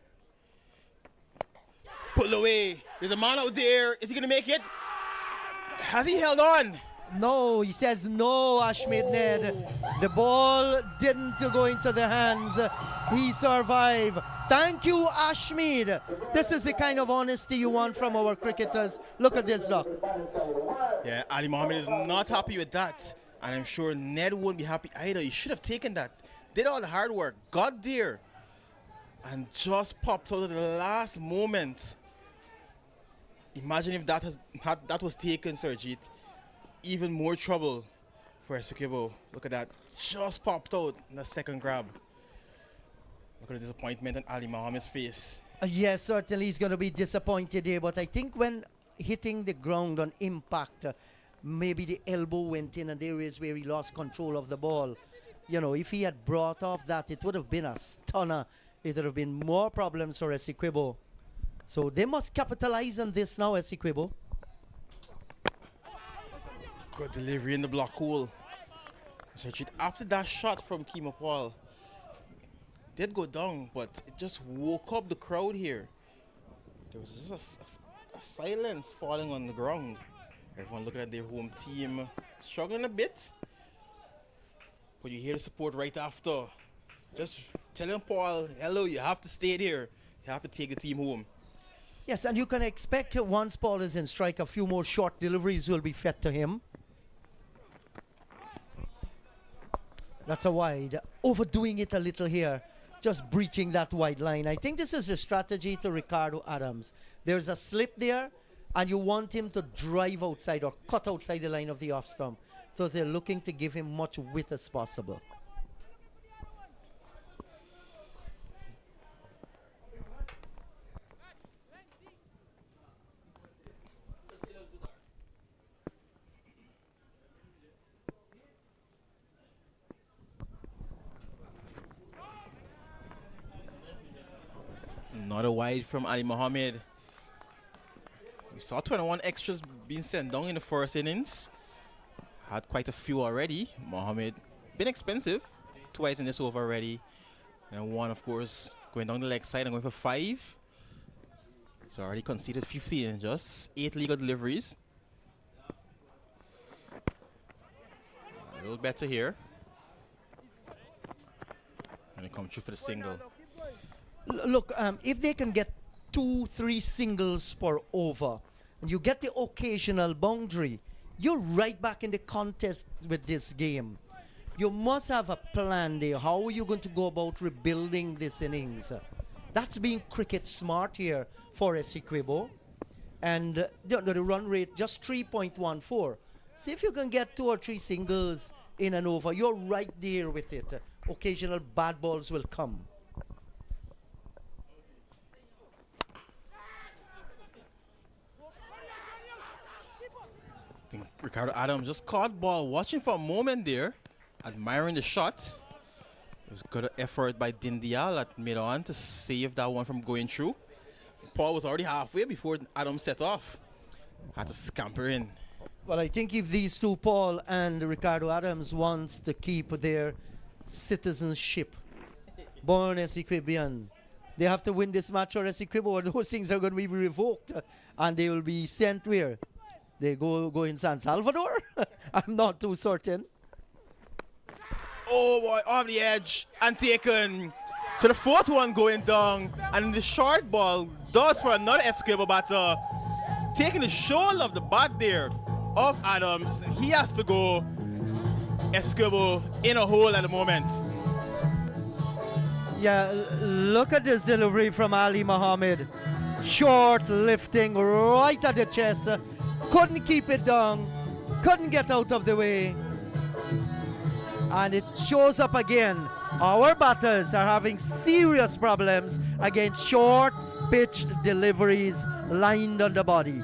Pull away. There's a man out there. Is he going to make it? Has he held on? No, he says no, Ashmead Ned. The ball didn't go into the hands. He survived. Thank you, Ashmead. This is the kind of honesty you want from our cricketers. Look at this, Doc. Yeah, Ali Mohammed is not happy with that. And I'm sure Ned won't be happy either. He should have taken that. Did all the hard work. Got there. And just popped out at the last moment. Imagine if that was taken, Sergeet. Even more trouble for Essequibo. Look at that. Just popped out in the second grab. Look at the disappointment on Ali Mohammed's face. Yes, certainly he's going to be disappointed here, but I think when hitting the ground on impact, maybe the elbow went in and there is where he lost control of the ball. you know, if he had brought off that, it would have been a stunner. It would have been more problems for Essequibo. So they must capitalize on this now, Essequibo. Good delivery in the block hole. So after that shot from Kima Paul, did go down, but it just woke up the crowd here. There was just a silence falling on the ground. Everyone looking at their home team, struggling a bit. But you hear the support right after. Just telling Paul, hello, you have to stay there. You have to take the team home. Yes, and you can expect once Paul is in strike, a few more short deliveries will be fed to him. That's a wide. Overdoing it a little here. Just breaching that wide line. I think this is a strategy to Ricardo Adams. There's a slip there, and you want him to drive outside or cut outside the line of the off stump. So they're looking to give him much width as possible. Another wide from Ali Mohammed. We saw 21 extras being sent down in the first innings. Had quite a few already. Mohammed, been expensive. Twice in this over already. And one, of course, going down the leg side and going for 5. He's already conceded 50 in just 8 legal deliveries. A little better here. And they come through for the single. Look, if they can get 2-3 singles per over, and you get the occasional boundary, you're right back in the contest with this game. You must have a plan there. How are you going to go about rebuilding this innings? That's being cricket smart here for Essequibo. And the run rate, just 3.14. See if you can get 2 or 3 singles in and over. You're right there with it. Occasional bad balls will come. I think Ricardo Adams just caught ball, watching for a moment there, admiring the shot. It was good effort by Dindial at mid-on to save that one from going through. Paul was already halfway before Adams set off. Had to scamper in. Well, I think if these two, Paul and Ricardo Adams, wants to keep their citizenship, born Essequibian, they have to win this match or Essequibo, or those things are going to be revoked and they will be sent where? They go in San Salvador? I'm not too certain. Oh boy, off the edge and taken. So the fourth one going down, and the short ball does for another Essequibo batter. Taking the shoulder of the bat there of Adams. He has to go. Essequibo in a hole at the moment. Yeah, look at this delivery from Ali Mohammed. Short lifting right at the chest. Couldn't keep it down. Couldn't get out of the way. And it shows up again. Our batters are having serious problems against short pitched deliveries lined on the body.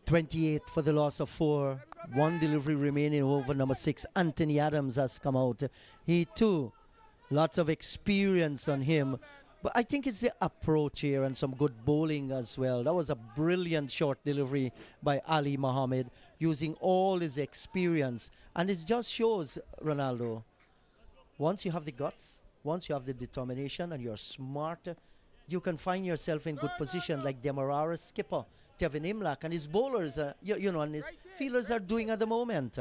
.28 for the loss of 4. 1 delivery remaining over number 6. Anthony Adams has come out. He too, lots of experience on him. But I think it's the approach here and some good bowling as well. That was a brilliant short delivery by Ali Mohammed, using all his experience. And it just shows, Ronaldo, once you have the guts, once you have the determination and you're smart, you can find yourself in good position, like DEMERARA skipper Tevin Imlach and his bowlers, you know, and his fielders are doing at the moment.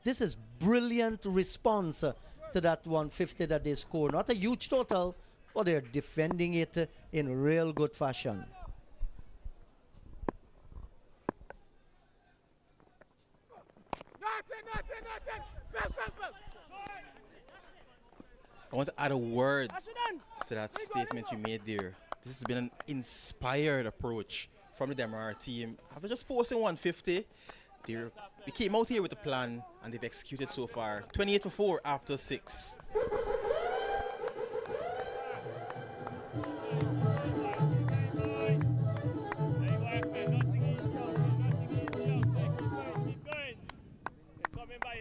This is brilliant response to that 150 that they scored. Not a huge total, but they're defending it in real good fashion. I want to add a word to that statement you made there. This has been an inspired approach from the DEMERARA team. After just posting 150, they came out here with a plan and they've executed so far. 28 for 4 after 6.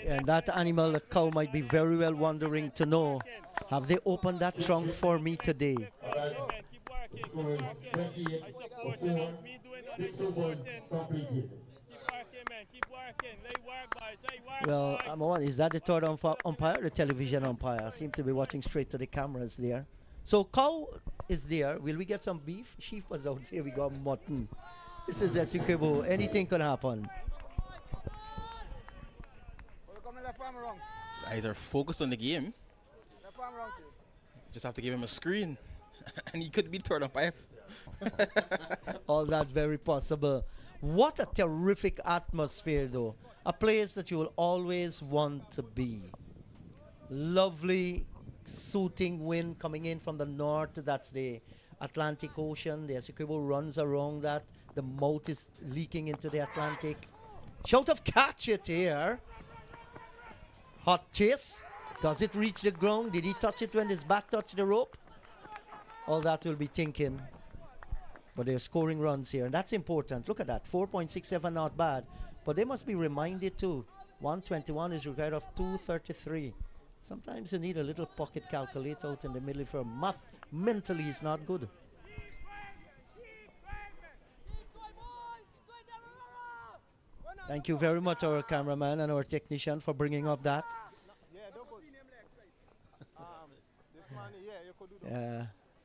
And that animal, the cow, might be very well wondering to know, have they opened that trunk for me today? Well, is that the third umpire, the television umpire? I seem to be watching straight to the cameras there. So cow is there. Will we get some beef? Sheep was out here. We got mutton. This is Essequibo. Anything can happen. His eyes are focused on the game. Just have to give him a screen. And he could be third umpire. All that very possible. What a terrific atmosphere, though. A place that you will always want to be. Lovely, soothing wind coming in from the north. That's the Atlantic Ocean. The Essequibo runs around that. The mouth is leaking into the Atlantic. Shout of catch it here. Hot chase. Does it reach the ground? Did he touch it when his back touched the rope? All that will be thinking. But they're scoring runs here, and that's important. Look at that, 4.67, not bad. But they must be reminded too. 121 is required of 233. Sometimes you need a little pocket calculator out in the middle for math. Mentally, it's not good. Thank you very much, our cameraman and our technician, for bringing up that.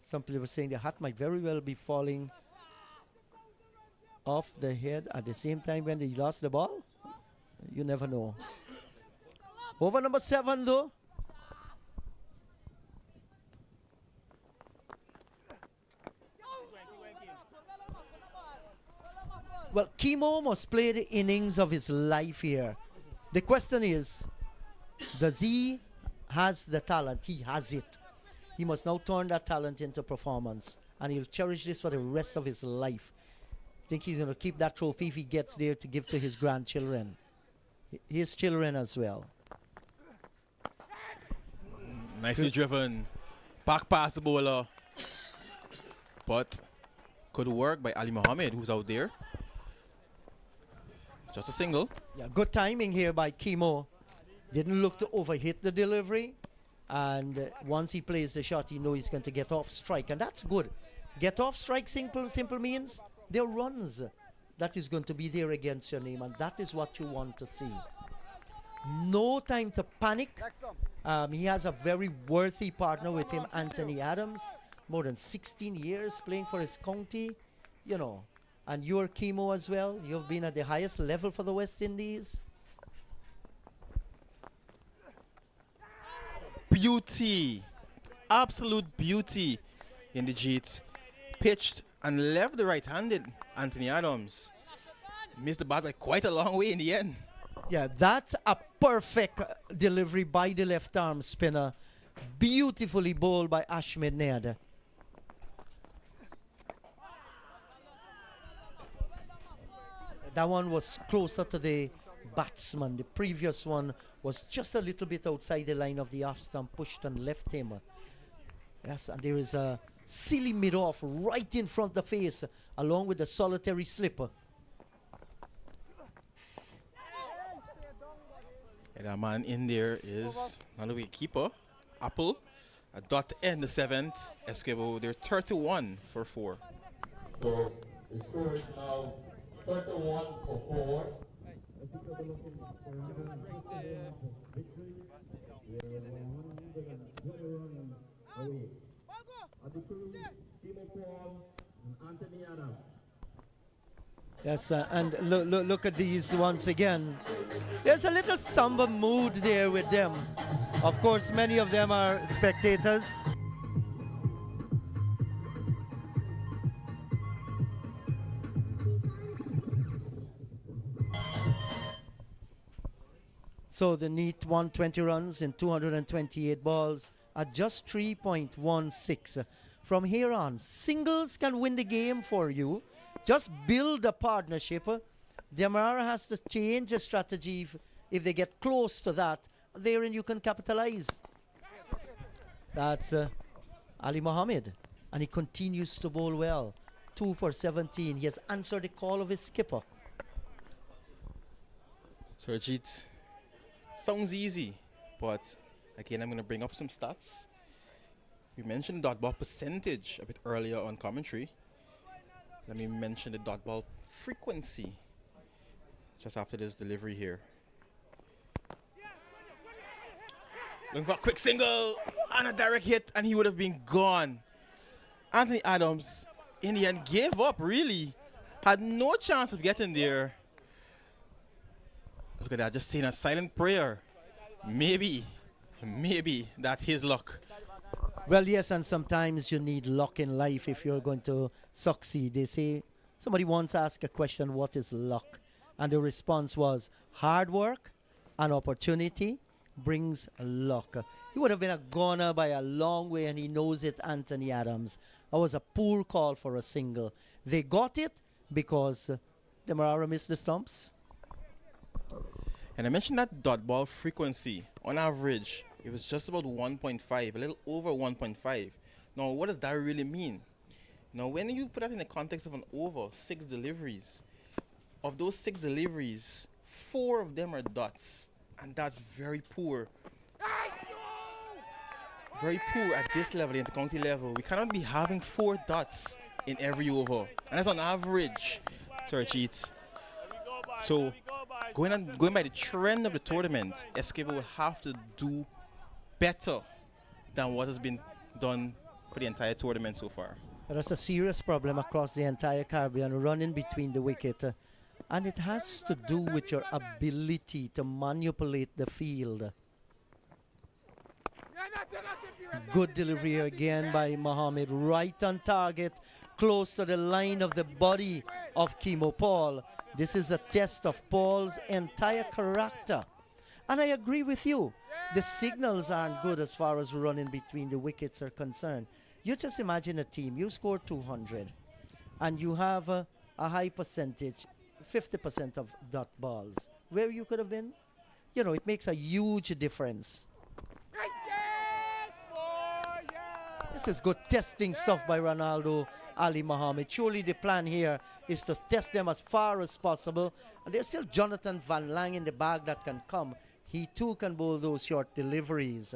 Some people were saying the hat might very well be falling off the head at the same time when they lost the ball. You never know. Over number 7, though. Well, Chemo must play the innings of his life here. The question is, does he has the talent? He has it. He must now turn that talent into performance, and he'll cherish this for the rest of his life. I think he's going to keep that trophy if he gets there to give to his grandchildren, his children as well. Nicely driven. Back pass the bowler. But good work by Ali Mohammed, who's out there. Just a single. Yeah, good timing here by Chemo. Didn't look to overhit the delivery. And once he plays the shot, he knows he's going to get off strike. And that's good. Get off strike simple means there are runs that is going to be there against your name. And that is what you want to see. No time to panic. He has a very worthy partner with him, Anthony Adams. More than 16 years playing for his county. You know. And you're Chemo as well. You've been at the highest level for the West Indies. Beauty, absolute beauty in the Jeet. Pitched and left the right-handed Anthony Adams. Missed the bat by quite a long way in the end. Yeah, that's a perfect delivery by the left arm spinner. Beautifully bowled by Ashmed Ned. That one was closer to the batsman. The previous one was just a little bit outside the line of the off stump, pushed and left him. Yes, and there is a silly mid-off right in front of the face, along with the solitary slipper. And that man in there is another wicketkeeper, Apple. A dot to end the 7th. Essequibo, they're 31 for 4. So the score is now 31 for 4. away. At the crew, Timo Paul and Anthony Adams. Yes, and look at these once again. There's a little somber mood there with them. Of course, many of them are spectators. So the neat 120 runs in 228 balls at just 3.16. From here on, singles can win the game for you. Just build a partnership. DEMERARA has to change a strategy if they get close to that. Therein you can capitalize. That's Ali Mohammed. And he continues to bowl well. 2 for 17. He has answered the call of his skipper. So Ajit, sounds easy, but again I'm going to bring up some stats. We mentioned dot ball percentage a bit earlier on commentary. Let me mention the dot ball frequency just after this delivery here. Looking for a quick single and a direct hit, and he would have been gone. Anthony Adams in the end gave up, really. Had no chance of getting there. Look at that, just saying a silent prayer. Maybe that's his luck. Well, yes, and sometimes you need luck in life if you're going to succeed. They say, somebody once asked a question, what is luck? And the response was, hard work and opportunity brings luck. He would have been a goner by a long way, and he knows it, Anthony Adams. That was a poor call for a single. They got it because DEMERARA missed the stumps. And I mentioned that dot ball frequency. On average, it was just about 1.5, a little over 1.5. Now, what does that really mean? Now, when you put that in the context of an over, 6 deliveries, of those 6 deliveries, 4 of them are dots. And that's very poor. Very poor at this level, the inter-county level. We cannot be having 4 dots in every over. And that's on average, Sir Cheats. So, going by the trend of the tournament, Essequibo will have to do better than what has been done for the entire tournament so far. That's a serious problem across the entire Caribbean, running between the wicket. And it has to do with your ability to manipulate the field. Good delivery again by Mohammed, right on target, close to the line of the body of Kimo Paul. This is a test of Paul's entire character. And I agree with you. The signals aren't good as far as running between the wickets are concerned. You just imagine a team, you score 200, and you have a high percentage, 50% of dot balls. Where you could have been, you know, it makes a huge difference. This is good testing stuff by Ronaldo Ali Mohammed. Surely the plan here is to test them as far as possible. And there's still Jonathan Van Lang in the bag that can come. He too can bowl those short deliveries.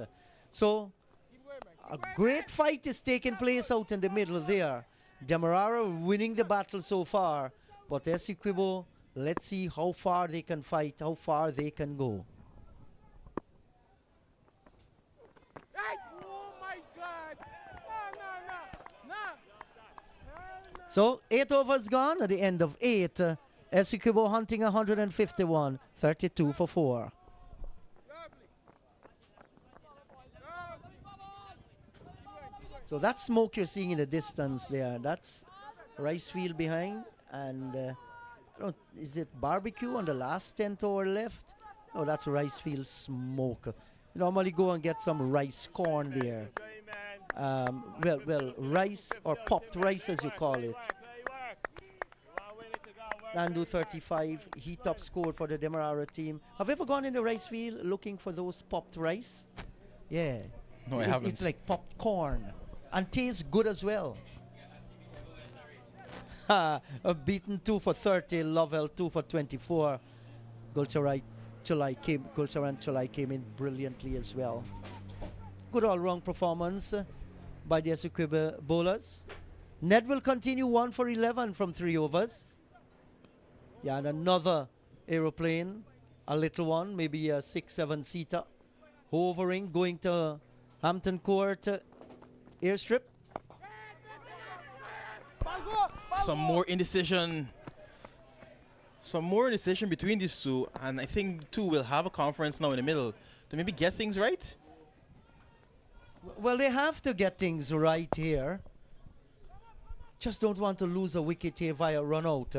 So a great fight is taking place out in the middle there. DEMERARA winning the battle so far. But Essequibo, let's see how far they can fight, how far they can go. So 8 overs gone at the end of 8. Essequibo hunting 151, 32 for 4. So that smoke you're seeing in the distance there, that's rice field behind. And I don't, is it barbecue on the last 10th over left? No, that's rice field smoke. You normally go and get some rice corn there. Well, rice or popped rice as you call it. Nandu 35, he top scored for the DEMERARA team. Have you ever gone in the rice field looking for those popped rice? Yeah. No, I haven't. It's like popped corn and tastes good as well. Beaten 2 for 30, Lovell 2 for 24. Gulcharan Cholai came in brilliantly as well. Good all-round performance by the Essequibo bowlers. Ned will continue 1 for 11 from 3 overs. Yeah, and another aeroplane, a little one, maybe a 6-7 seater, hovering, going to Hampton Court. airstrip. Some more indecision. Some more indecision between these two, and I think the two will have a conference now in the middle to maybe get things right. Well, they have to get things right here. Just don't want to lose a wicket here via run out.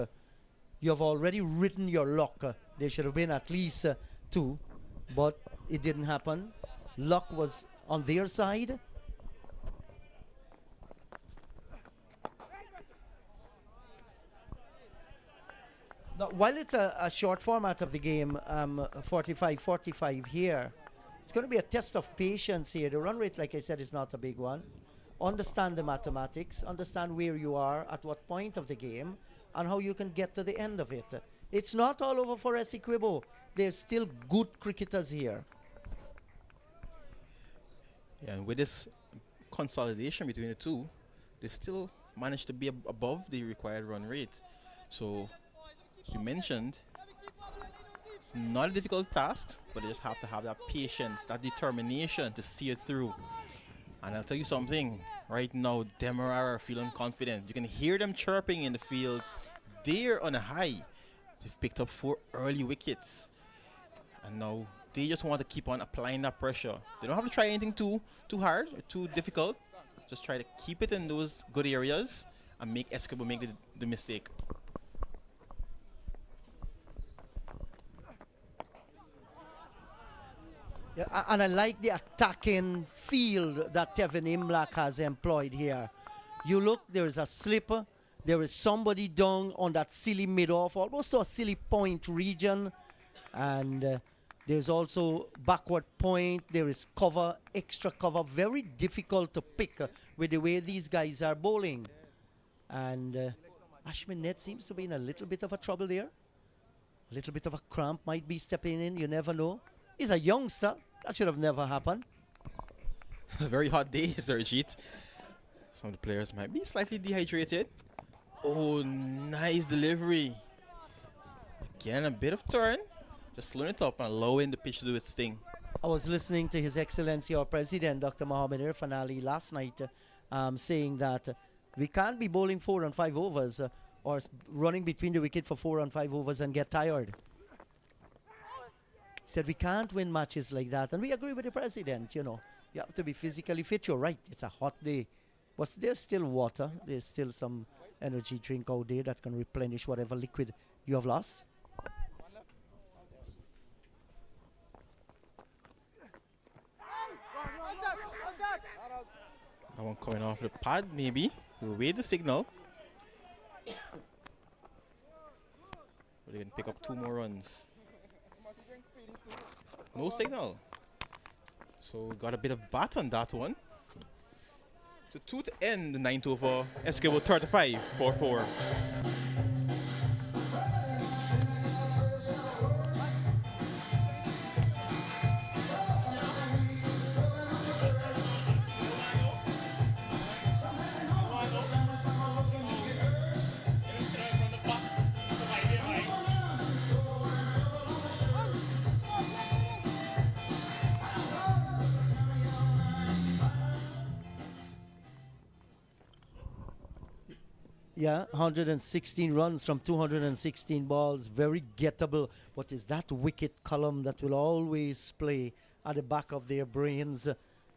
You have already written your luck. There should have been at least 2, but it didn't happen. Luck was on their side. Now, while it's a short format of the game, 45-45 here, it's going to be a test of patience here. The run rate, like I said, is not a big one. Understand the mathematics, understand where you are, at what point of the game, and how you can get to the end of it. It's not all over for Essequibo. There's still good cricketers here. Yeah, and with this consolidation between the two, they still managed to be above the required run rate. So, as you mentioned, it's not a difficult task, but they just have to have that patience, that determination to see it through. And I'll tell you something, right now, DEMERARA are feeling confident. You can hear them chirping in the field. They're on a high. They've picked up 4 early wickets. And now they just want to keep on applying that pressure. They don't have to try anything too hard or too difficult. Just try to keep it in those good areas and make Essequibo make the mistake. Yeah, and I like the attacking field that Tevin Imlach has employed here. You look, there is a slipper, there is somebody down on that silly mid-off, almost to a silly point region, and there's also backward point, there is cover, extra cover, very difficult to pick with the way these guys are bowling. And Ashman Ned seems to be in a little bit of a trouble there. A little bit of a cramp might be stepping in, you never know. He's a youngster. That should have never happened. A very hot day, Sir Jeet. Some of the players might be slightly dehydrated. Oh, nice delivery. Again, a bit of turn. Just slowing it up and allowing the pitch to do its thing. I was listening to His Excellency, our President, Dr. Mohammed Irfan Ali, last night saying that we can't be bowling 4 and 5 overs or running between the wicket for 4 and 5 overs and get tired. Said we can't win matches like that, and we agree with the president. You know, you have to be physically fit. You're right, it's a hot day, but there's still water, there's still some energy drink out there that can replenish whatever liquid you have lost. That one coming off the pad, maybe. We'll wait the signal. But they can pick up 2 more runs. No signal. So got a bit of bat on that one. So 2 to end the 9th over. Essequibo 35-4-4. Yeah, 116 runs from 216 balls, very gettable. But is that wicket column that will always play at the back of their brains?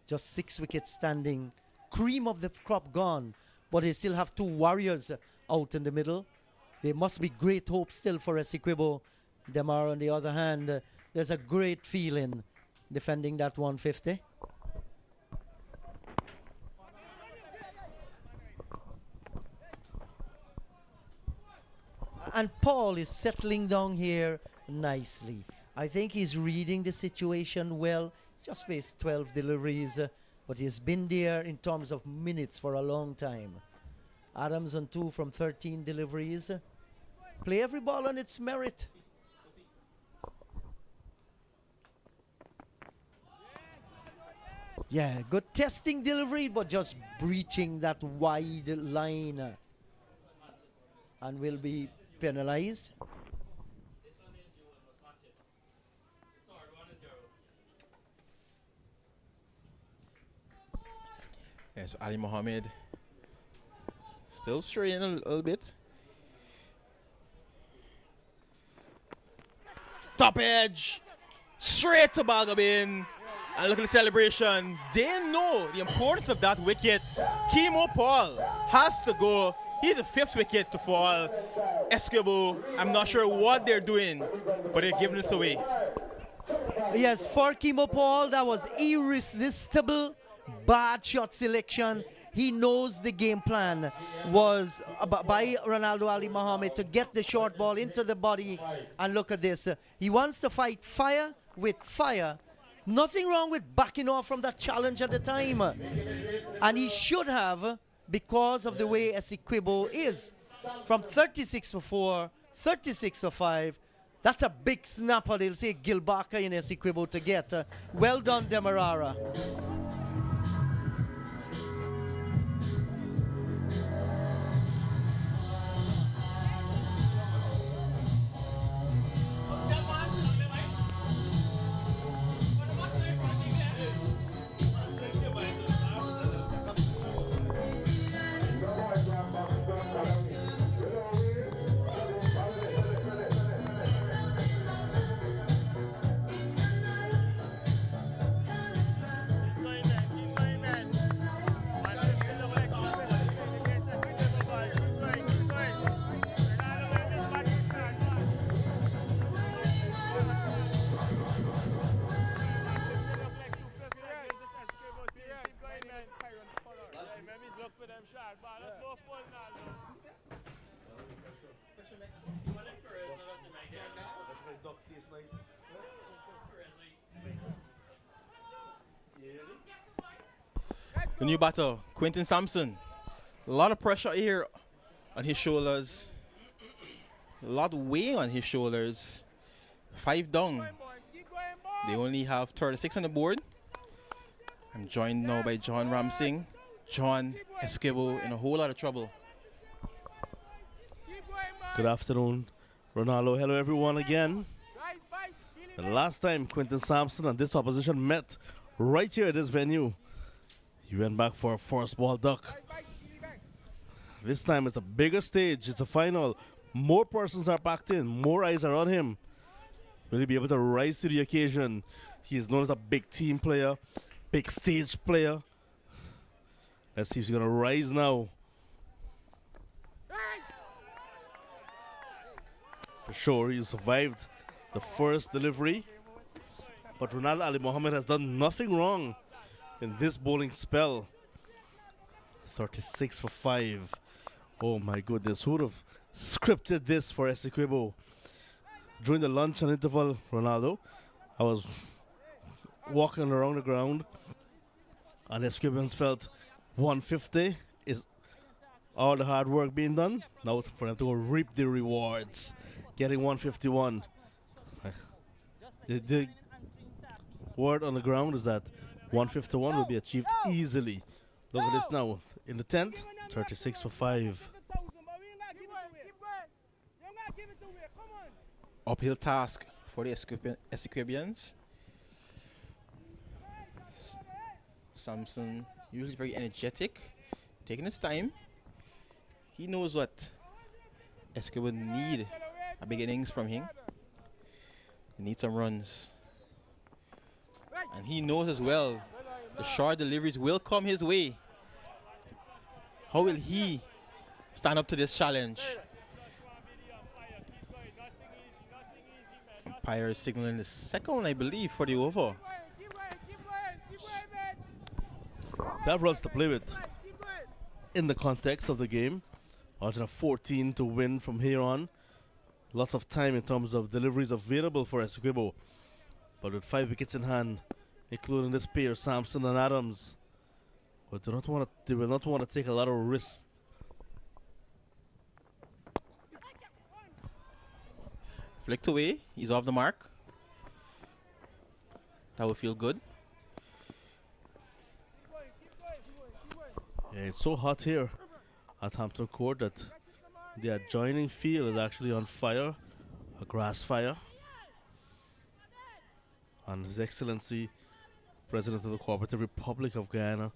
Just 6 wickets standing, cream of the crop gone, but they still have 2 warriors out in the middle. There must be great hope still for Essequibo. DEMERARA, on the other hand, there's a great feeling defending that 150. And Paul is settling down here nicely. I think he's reading the situation well. Just faced 12 deliveries, but he's been there in terms of minutes for a long time. Adams on 2 from 13 deliveries. Play every ball on its merit. Yeah, good testing delivery, but just breaching that wide line. And will be penalized. Yes, Ali Mohammed still straying a little bit. Top edge, straight to Balgobin. And look at the celebration. They know the importance of that wicket. Kimo Paul has to go. He's the 5th wicket to fall. Essequibo, I'm not sure what they're doing, but they're giving this away. Yes, for Kimo Paul, that was irresistible. Bad shot selection. He knows the game plan was by Ronaldo Ali Mohammed to get the short ball into the body. And look at this. He wants to fight fire with fire. Nothing wrong with backing off from that challenge at the time. And he should have, because of the way Essequibo is. From 36 for 4, 36 for 5. That's a big snapper, they'll say Gilbaka in Essequibo to get. Well done, Demerara. The new batter, Quentin Sampson. A lot of pressure here on his shoulders. A lot weighing on his shoulders. 5 down. They only have 36 on the board. I'm joined now by John Ramsing. John, Essequibo in a whole lot of trouble. Good afternoon, Ronaldo. Hello, everyone, again. The last time Quentin Sampson and this opposition met right here at this venue, he went back for a first ball duck. This time it's a bigger stage. It's a final. More persons are packed in. More eyes are on him. Will he be able to rise to the occasion? He is known as a big team player, big stage player. Let's see if he's going to rise now. For sure, he survived the first delivery. But Ronaldo Ali Mohammed has done nothing wrong in this bowling spell. 36 for 5. Oh my goodness, who would have scripted this for Essequibo? During the lunch and interval, Ronaldo, I was walking around the ground and Essequibians felt 150 is all the hard work being done. Now for them to go reap the rewards. Getting 151. The word on the ground is that 151 will be achieved easily. Look at this now. In the 10th, 36 for 5. Uphill task for the Essequibians. Sampson, usually very energetic, taking his time. He knows what Essequibo need a big innings from him. He needs some runs. And he knows as well the short deliveries will come his way. How will he stand up to this challenge? Umpire is signaling the second one, I believe, for the over. That runs to play with. In the context of the game, Argentina 14 to win from here on. Lots of time in terms of deliveries available for Essequibo. But with 5 wickets in hand, including this pair, Sampson and Adams, but they will not want to take a lot of risks. Flicked away, he's off the mark. That would feel good. Yeah, it's so hot here at Hampton Court that the adjoining field is actually on fire, a grass fire. And His Excellency, President of the Cooperative Republic of Guyana,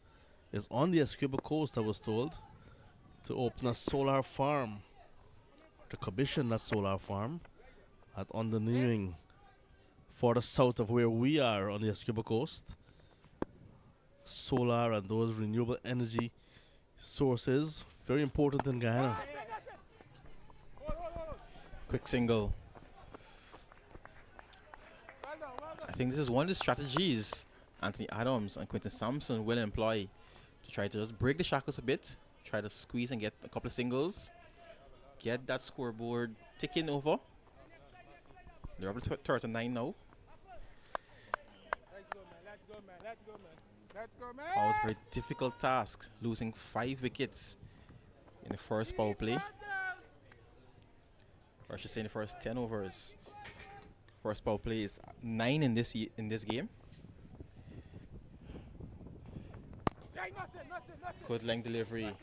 is on the Essequibo coast, I was told, to open a solar farm, to commission that solar farm at Undernearing, further south of where we are on the Essequibo coast. Solar and those renewable energy sources, very important in Guyana. Quick single. I think this is one of the strategies Anthony Adams and Quentin Sampson will employ to try to just break the shackles a bit, try to squeeze and get a couple of singles, get that scoreboard ticking over. They're up to 39 now. Let's go, man. Let's go, man. Let's go, man. Let's go, man. That was a very difficult task, losing 5 wickets in the first power play. Or I should say in the first 10 overs. First power play is 9 in this game. Good length delivery.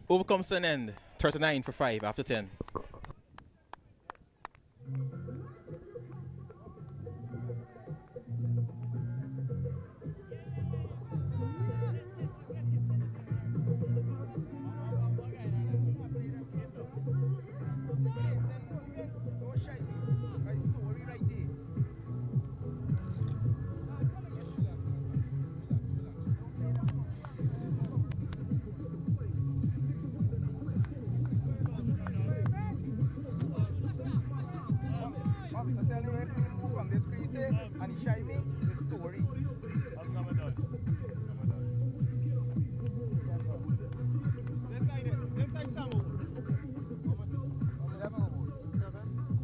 Over comes to an end. 39 for 5 after 10. And he showed me the story. This side, Samu. 11 over.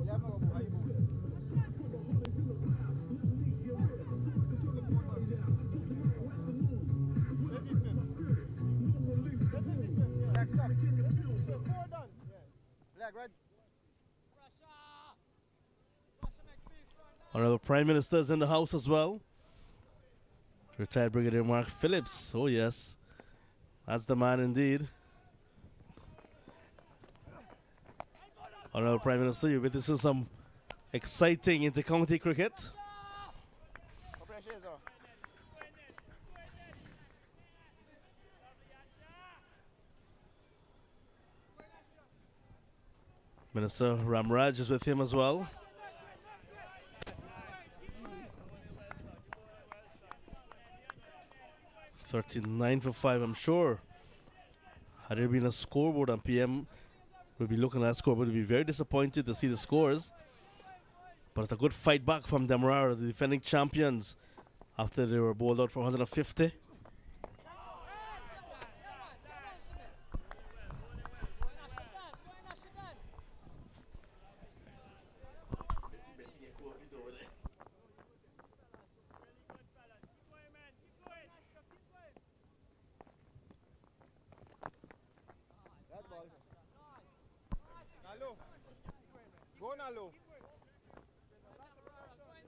11 over. How you moving? Next up. 4 done. Leg red. Honorable Prime Minister is in the house as well. Retired Brigadier Mark Phillips. Oh yes, that's the man indeed. Honorable Prime Minister, you're witnessing some exciting inter-county cricket. Minister Ramraj is with him as well. $39 for 5, I'm sure. Had there been a scoreboard on PM, we'll be looking at that scoreboard. We'll be very disappointed to see the scores. But it's a good fight back from DEMERARA, the defending champions, after they were bowled out for 150. Go now, low.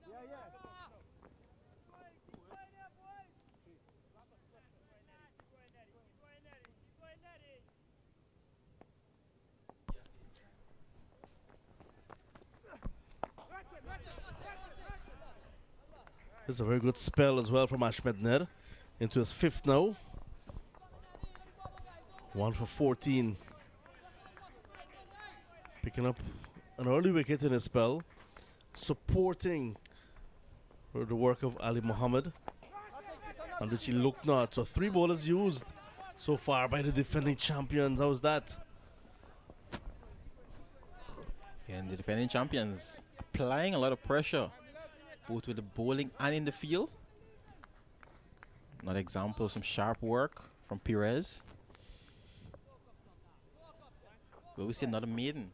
Yeah, yeah. This is a very good spell as well from Ashmed Ner into his 5th now. 1 for 14. Picking up an early wicket in his spell, supporting the work of Ali Muhammad, on which he looked not. So 3 bowlers used so far by the defending champions. How's that? And the defending champions applying a lot of pressure, both with the bowling and in the field. Another example of some sharp work from Perez. Will we see another maiden?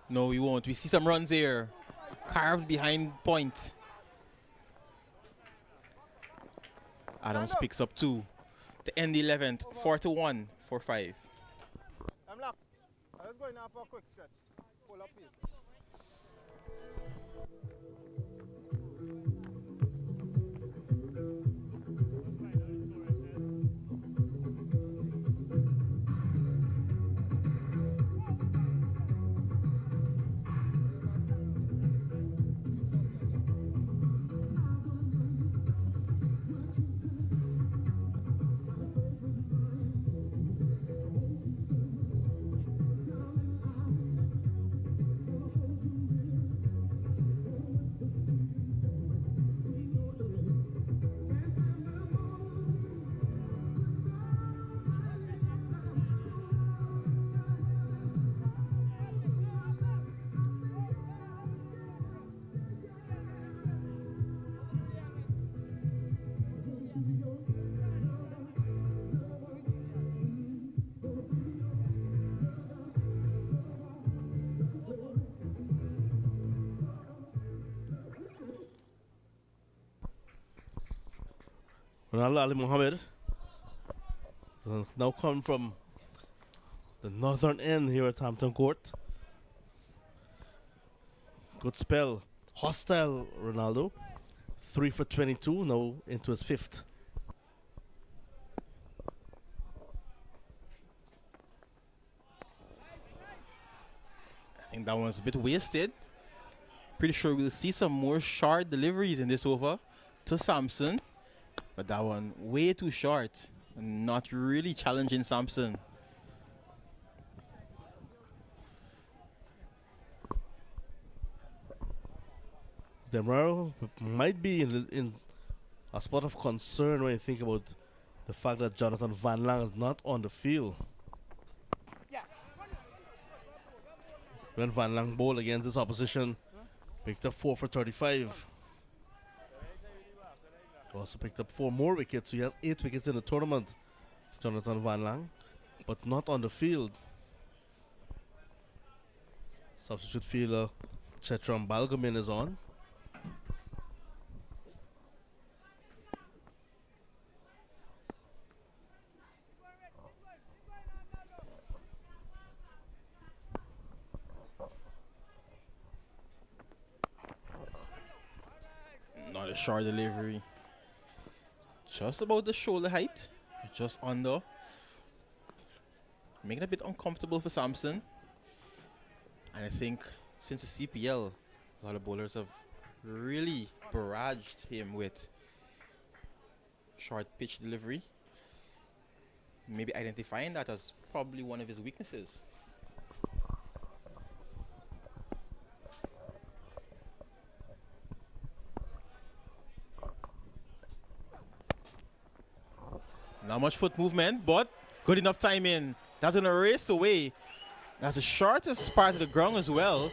No, we won't. We see some runs here. Carved behind point. Adams picks up 2 to end the 11th. 4-1 for 5. I'm locked. I was going now for a quick stretch. Pull up, please. Ronaldo Ali Mohammed. Now come from the northern end here at Hampton Court. Good spell. Hostile Ronaldo. 3 for 22, now into his fifth. I think that one's a bit wasted. Pretty sure we'll see some more short deliveries in this over to Sampson. But that one way too short. And not really challenging Sampson. DEMERARA might be in a spot of concern when you think about the fact that Jonathan Van Lang is not on the field. When Van Lang bowled against his opposition, picked up 4 for 35. Also picked up 4 more wickets, so he has 8 wickets in the tournament, Jonathan Van Lang, but not on the field. Substitute fielder Chetram Balgamin is on. Not a short delivery. Just about the shoulder height. Just under. Making it a bit uncomfortable for Sampson. And I think since the CPL, a lot of bowlers have really barraged him with short pitch delivery. Maybe identifying that as probably one of his weaknesses. Not much foot movement, but good enough timing. That's going to race away. That's the shortest part of the ground as well.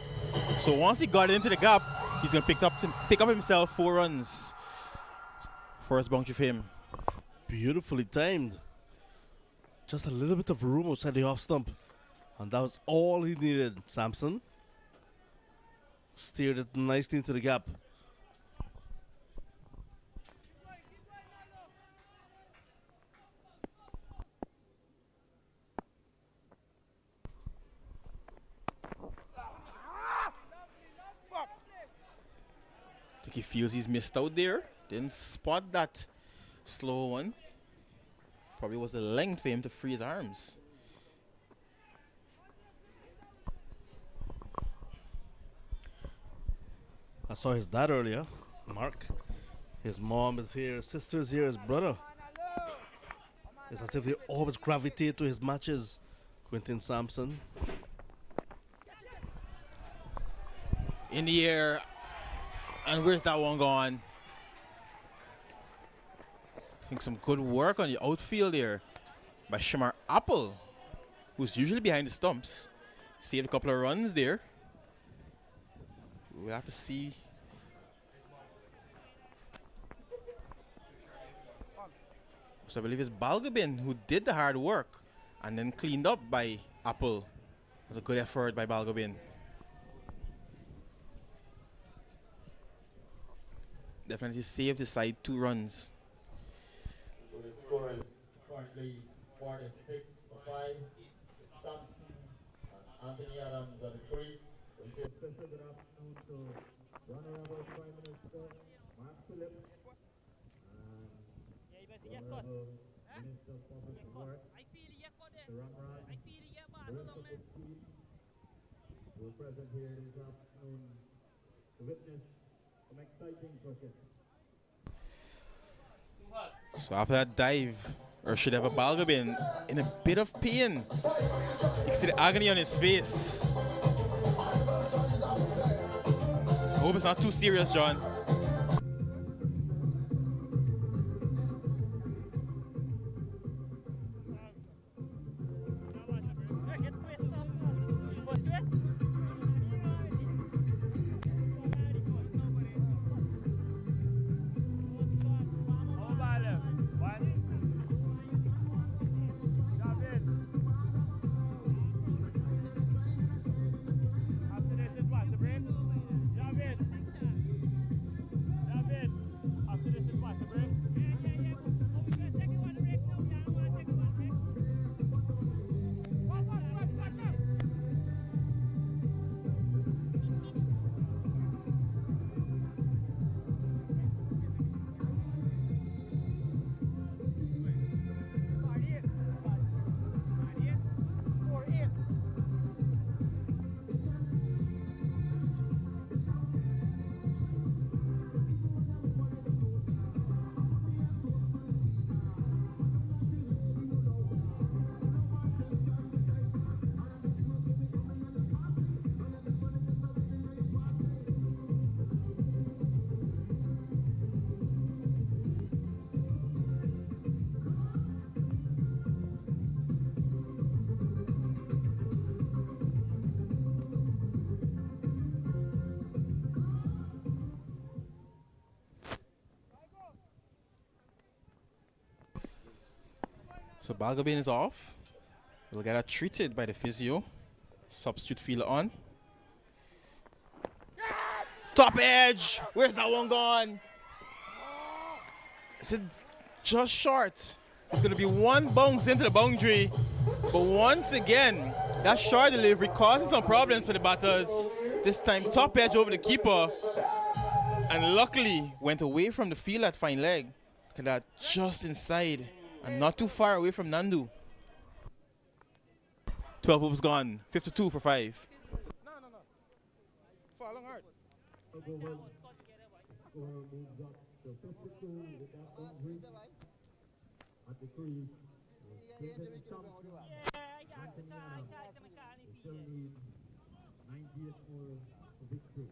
So once he got into the gap, he's going to pick up himself 4 runs. First boundary for him. Beautifully timed. Just a little bit of room outside the off stump. And that was all he needed, Sampson. Steered it nicely into the gap. I think he feels he's missed out there. Didn't spot that slow one. Probably was the length for him to free his arms. I saw his dad earlier, Mark. His mom is here, his sister's here, his brother. It's as if they always gravitate to his matches. Quinton Sampson. In the air. And where's that one gone? I think some good work on the outfield there by Shamar Apple, who's usually behind the stumps. Saved a couple of runs there. We'll have to see. So I believe it's Balgobin who did the hard work and then cleaned up by Apple. It was a good effort by Balgobin. Definitely saved his side 2 runs. Currently 46 for 5. Thompson and Anthony Adams at the 3. We say special good afternoon to runner about Prime Minister Mark Phillips and Honorable Minister of Public Works Ramraj, the rest of the team who are present here this afternoon to witness some exciting cricket. So after that dive, Rashid Balgobin in a bit of pain. You can see the agony on his face. I hope it's not too serious, John. So Balgobin is off. We'll get her treated by the physio. Substitute feeler on. Top edge! Where's that one gone? Is it just short? It's going to be one bounce into the boundary. But once again, that short delivery causing some problems for the batters. This time, top edge over the keeper. And luckily, went away from the field at fine leg. Look at that, just inside. And not too far away from Nandu. 12 overs gone. 52 for 5. No. Falling hard. At the crease, still need 98 more for victory.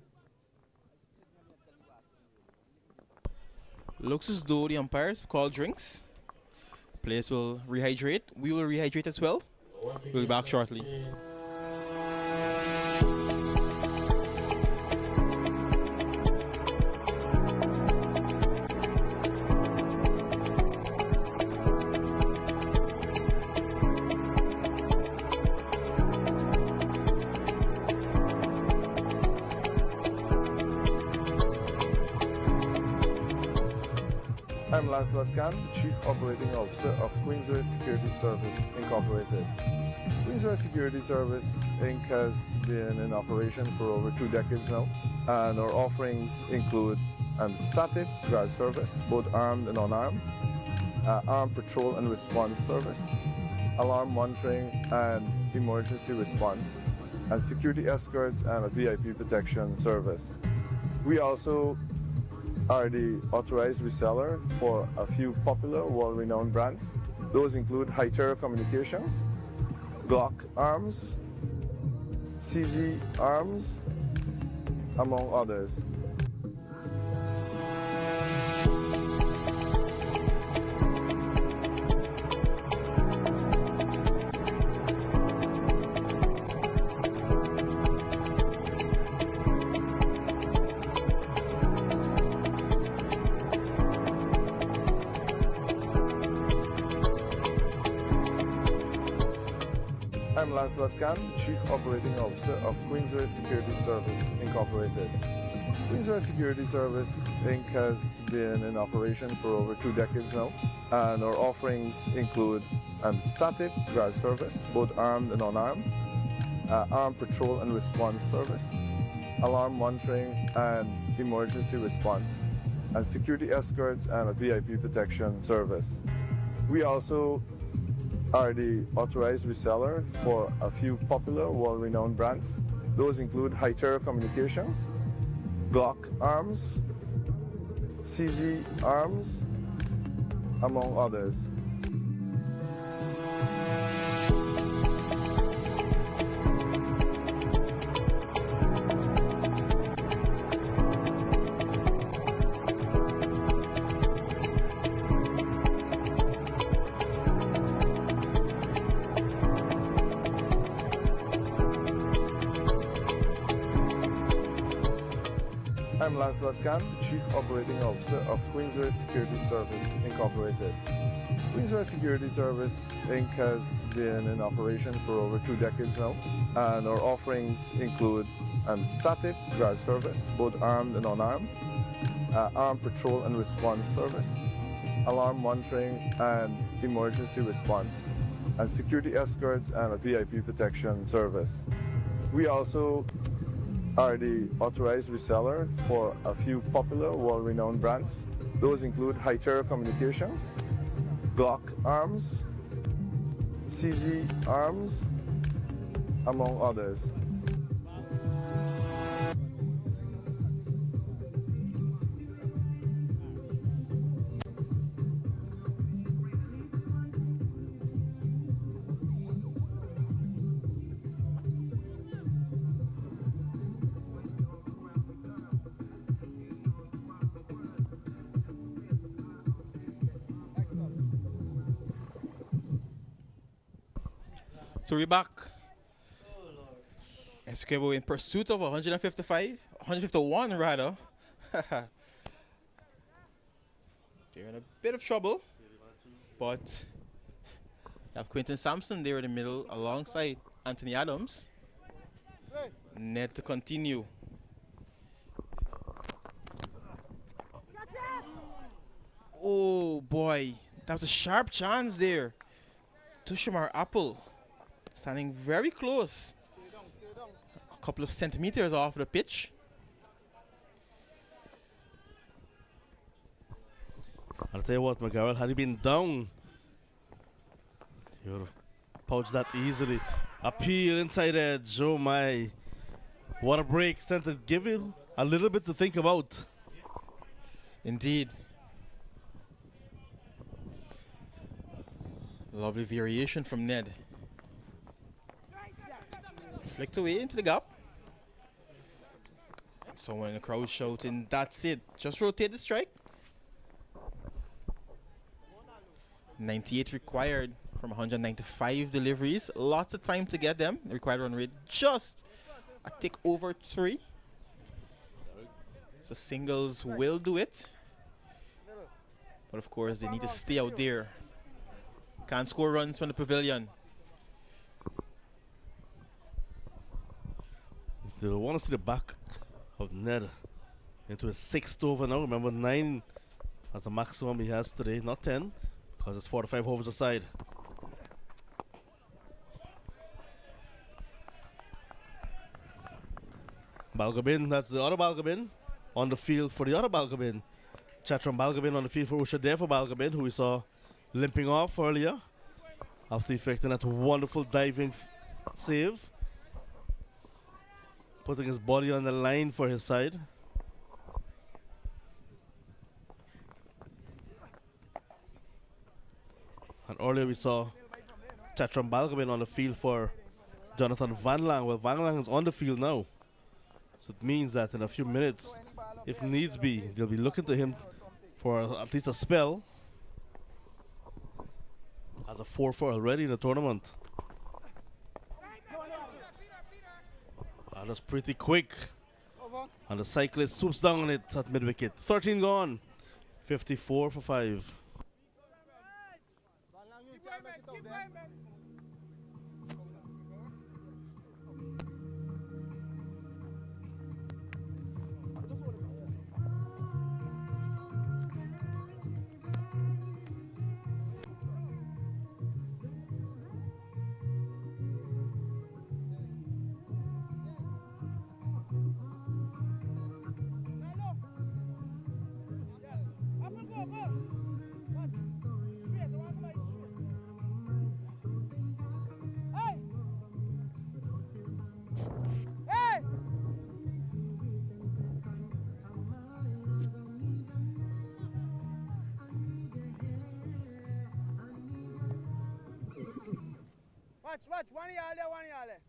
Looks as though the umpires have called drinks. Players will rehydrate. We will rehydrate as well. We'll be back shortly. I'm Lancelot Khan, Chief Operating Officer of Queensway Security Service Incorporated. Queensway Security Service Inc. has been in operation for over 2 decades now, and our offerings include static guard service, both armed and unarmed, armed patrol and response service, alarm monitoring and emergency response, and security escorts and a VIP protection service. We also are the authorized reseller for a few popular world-renowned brands. Those include Hytera Communications, Glock Arms, CZ Arms, among others. I'm Lancelot Khan, Chief Operating Officer of Queensway Security Service Incorporated. Queensway Security Service Inc. has been in operation for over 2 decades now, and our offerings include static guard service, both armed and unarmed, armed patrol and response service, alarm monitoring and emergency response, and security escorts and a VIP protection service. We also are the authorized reseller for a few popular world-renowned brands. Those include Hytera Communications, Glock Arms, CZ Arms, among others. I'm Lancelot Khan, Chief Operating Officer of Queensway Security Service Incorporated. Queensway Security Service Inc. has been in operation for over 2 decades now, and our offerings include static guard service, both armed and unarmed, armed patrol and response service, alarm monitoring and emergency response, and security escorts and a VIP protection service. We also are the authorized reseller for a few popular world-renowned brands. Those include Hytera Communications, Glock Arms, CZ Arms, among others. So we're back. Essequibo in pursuit of 151 rather. They're in a bit of trouble, but Have Quinton Sampson there in the middle alongside Anthony Adams. Ned to continue. Oh boy, that was a sharp chance there. Tushimar Apple standing very close. A couple of centimeters off the pitch. I'll tell you what, McGarrett, had he been down, he would have pouched that easily. Appeal inside edge, oh my. What a break, tend to give you a little bit to think about. Indeed. Lovely variation from Ned. Flicked away into the gap. Someone in the crowd shouting, that's it. Just rotate the strike. 98 required from 195 deliveries. Lots of time to get them. The required run rate just a tick over 3. So singles will do it. But of course, they need to stay out there. Can't score runs from the pavilion. They want to see the back of Ned into a 6th over now. Remember, 9 as the maximum he has today, not 10, because it's 45 overs aside. Balgobin, that's the other Balgobin on the field for the other Balgobin. Chatram Balgobin on the field for Ushadev Balgobin, who we saw limping off earlier after effecting that wonderful diving save, putting his body on the line for his side. And earlier we saw Chatram Balgobin on the field for Jonathan Van Lang. Well, Van Lang is on the field now, so it means that in a few minutes, if needs be, they'll be looking to him for at least a spell. Has a 4-4 already in the tournament. That's pretty quick. And the cyclist swoops down on it at mid-wicket. 13 gone. 54 for 5. Watch, one yard there, 1 yard there.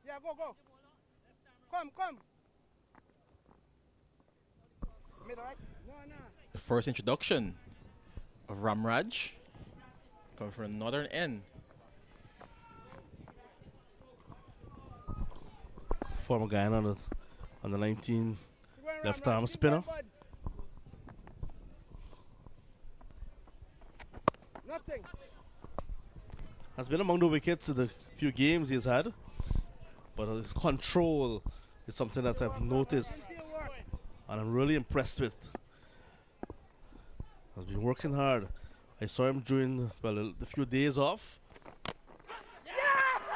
Yeah, go. Come. Middle, right? No. The first introduction of Ramraj coming from the northern end. Former guy on the 19 left arm spinner. Nothing. Has been among the wickets in the few games he's had, but his control is something that I've noticed and I'm really impressed with. Has been working hard. I saw him during the few days off.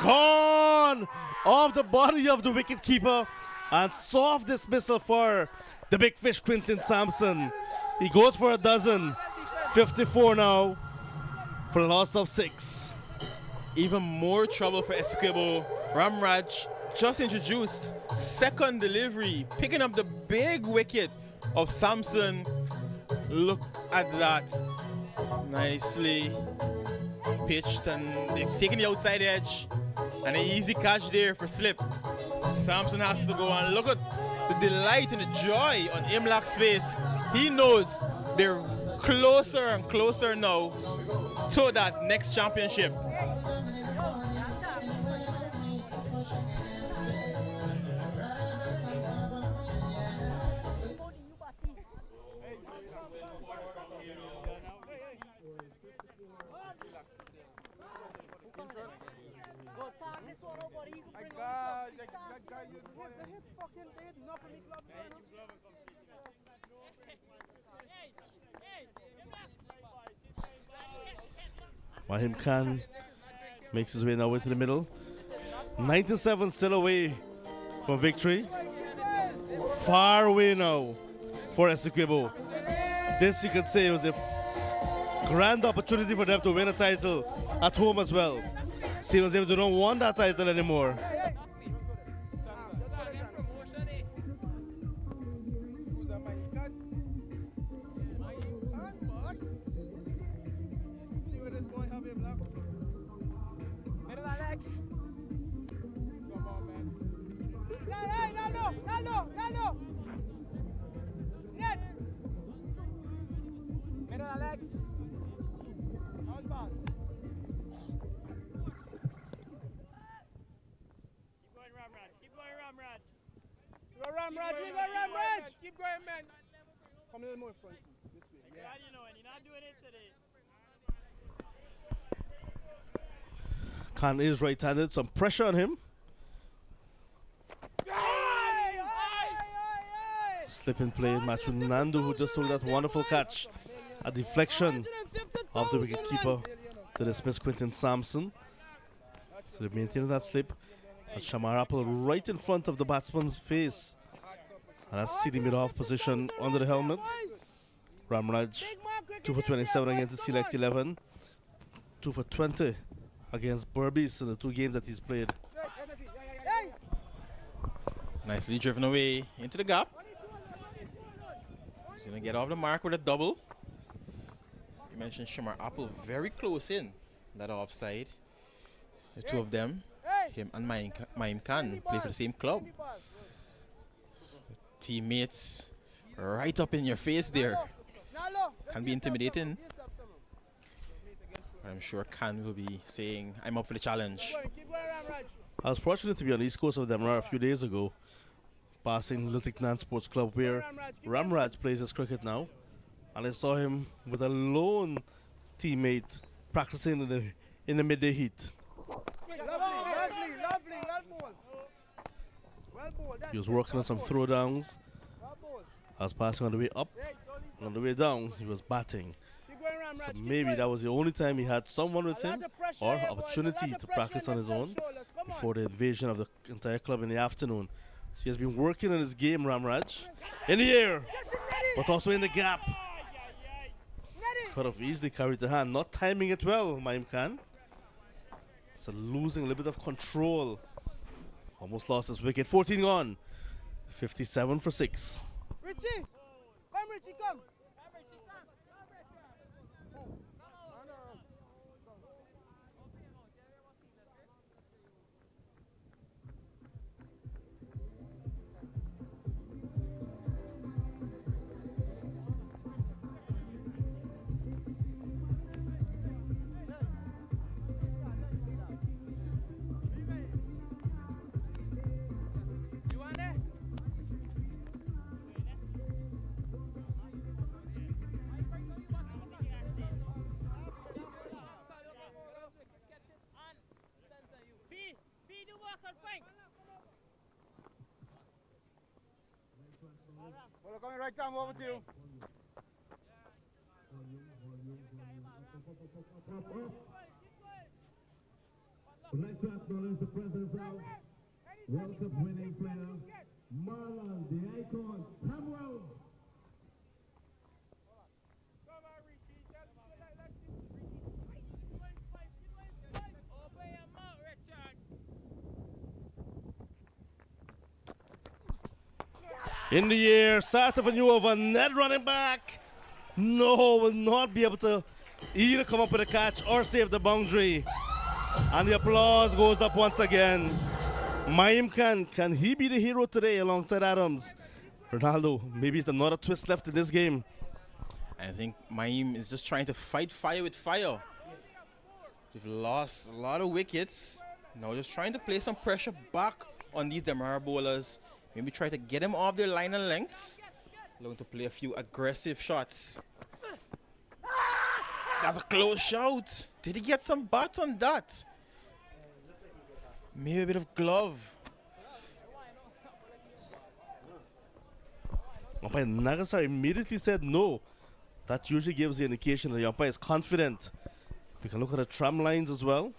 Gone off the body of the wicketkeeper, and soft dismissal for the big fish Quinton Sampson. He goes for a dozen. 54 now for the loss of 6. Even more trouble for Essequibo. Ramraj just introduced. Second delivery, picking up the big wicket of Sampson. Look at that. Nicely pitched, and they're taking the outside edge. And an easy catch there for slip. Sampson has to go, and look at the delight and the joy on Imlak's face. He knows they're closer and closer now to that next championship. Mahim Khan makes his way now into the middle. 97 still away from victory. Far away now for Essequibo. This you could say was a grand opportunity for them to win a title at home as well. Seems as if they don't want that title anymore. Keep going, man. Come a little more front. This way. Yeah. You know, and you're not doing it today. Khan is right-handed. Some pressure on him. Slip and play. Machu Nandu, who just took that wonderful catch. A deflection of the wicketkeeper to dismiss Quinton Sampson. So they maintain that slip. And Shamar Apple right in front of the batsman's face. And that's sitting mid-off position under the helmet. Ramraj 2 for 27 against the Select 11. 2 for 20 against Berbice in the 2 games that he's played. Nicely driven away into the gap. He's going to get off the mark with a double. You mentioned Shamar Apple very close in that offside. The two of them, him and Mahim Khan, play for the same club. Teammates right up in your face there. Can be intimidating. I'm sure Khan will be saying, I'm up for the challenge. I was fortunate to be on the east coast of Demerara a few days ago, passing Lutiknan Sports Club where Ramraj plays his cricket now. And I saw him with a lone teammate practicing in the midday heat. He was working on some throwdowns. I was passing on the way up, and on the way down, he was batting. So maybe that was the only time he had someone with him or opportunity to practice on his own before the invasion of the entire club in the afternoon. So he has been working on his game, Ramraj, in the air, but also in the gap. Could have easily carried the hand, not timing it well, Mahim Khan. So losing a little bit of control. Almost lost his wicket. 14 gone. 57 for 6. Richie! Come, Richie, come! Well, coming right down over to you. I'd like to acknowledge the presence of World Cup winning player Marlon, the icon, Samuels. In the air, start of a new over, net running back. No, will not be able to either come up with a catch or save the boundary. And the applause goes up once again. Mahim Khan, can he be the hero today alongside Adams? Ronaldo, maybe it's another twist left in this game. I think Mahim is just trying to fight fire with fire. We've lost a lot of wickets. Now just trying to play some pressure back on these Demerara bowlers. Maybe try to get them off their line and lengths. Looking to play a few aggressive shots. That's a close shot. Did he get some bat on that? Maybe a bit of glove. Umpire Nagasar immediately said no. That usually gives the indication that the umpire is confident We can look at the tram lines as well.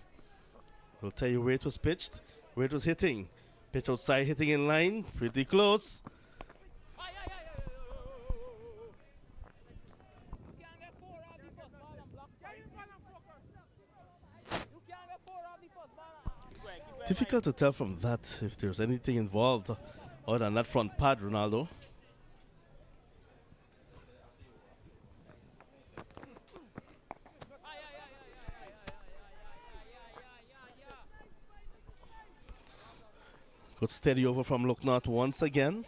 We'll tell you where it was pitched, where it was hitting. Pitch outside, hitting in line, pretty close. Difficult to tell from that if there's anything involved other than that front pad, Ronaldo. Good steady over from Lucknow once again.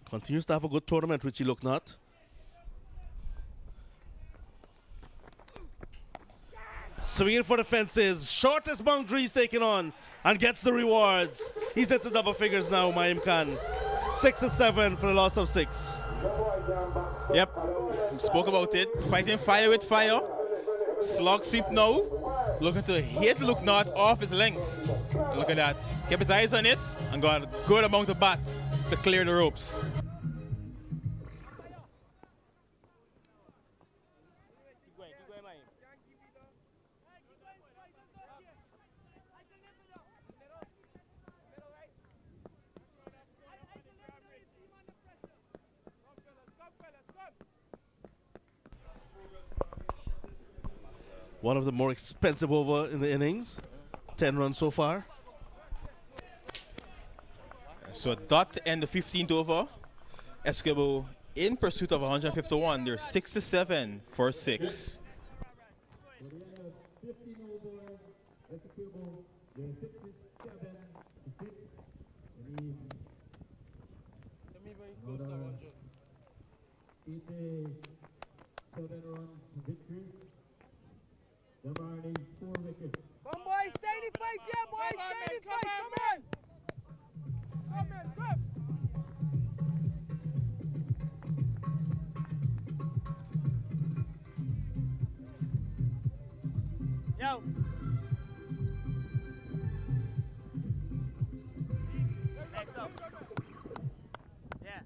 Continues to have a good tournament, Richie Lucknow. Swinging for the fences. Shortest boundaries taken on and gets the rewards. He's into double figures now, Maim Khan. 6-7 for the loss of 6. Yep, spoke about it. Fighting fire with fire. Slog sweep now. Looking to hit Lucknow off his length. Look at that. Kept his eyes on it and got a good amount of bats to clear the ropes. One of the more expensive over in the innings. 10 runs so far. So a dot to end the 15th over. Essequibo in pursuit of 151. They're 6-7 for 6. Come boys, stay in the fight here, boys, stay in the fight, come on! Come on, come! Yo! Next up. Yeah.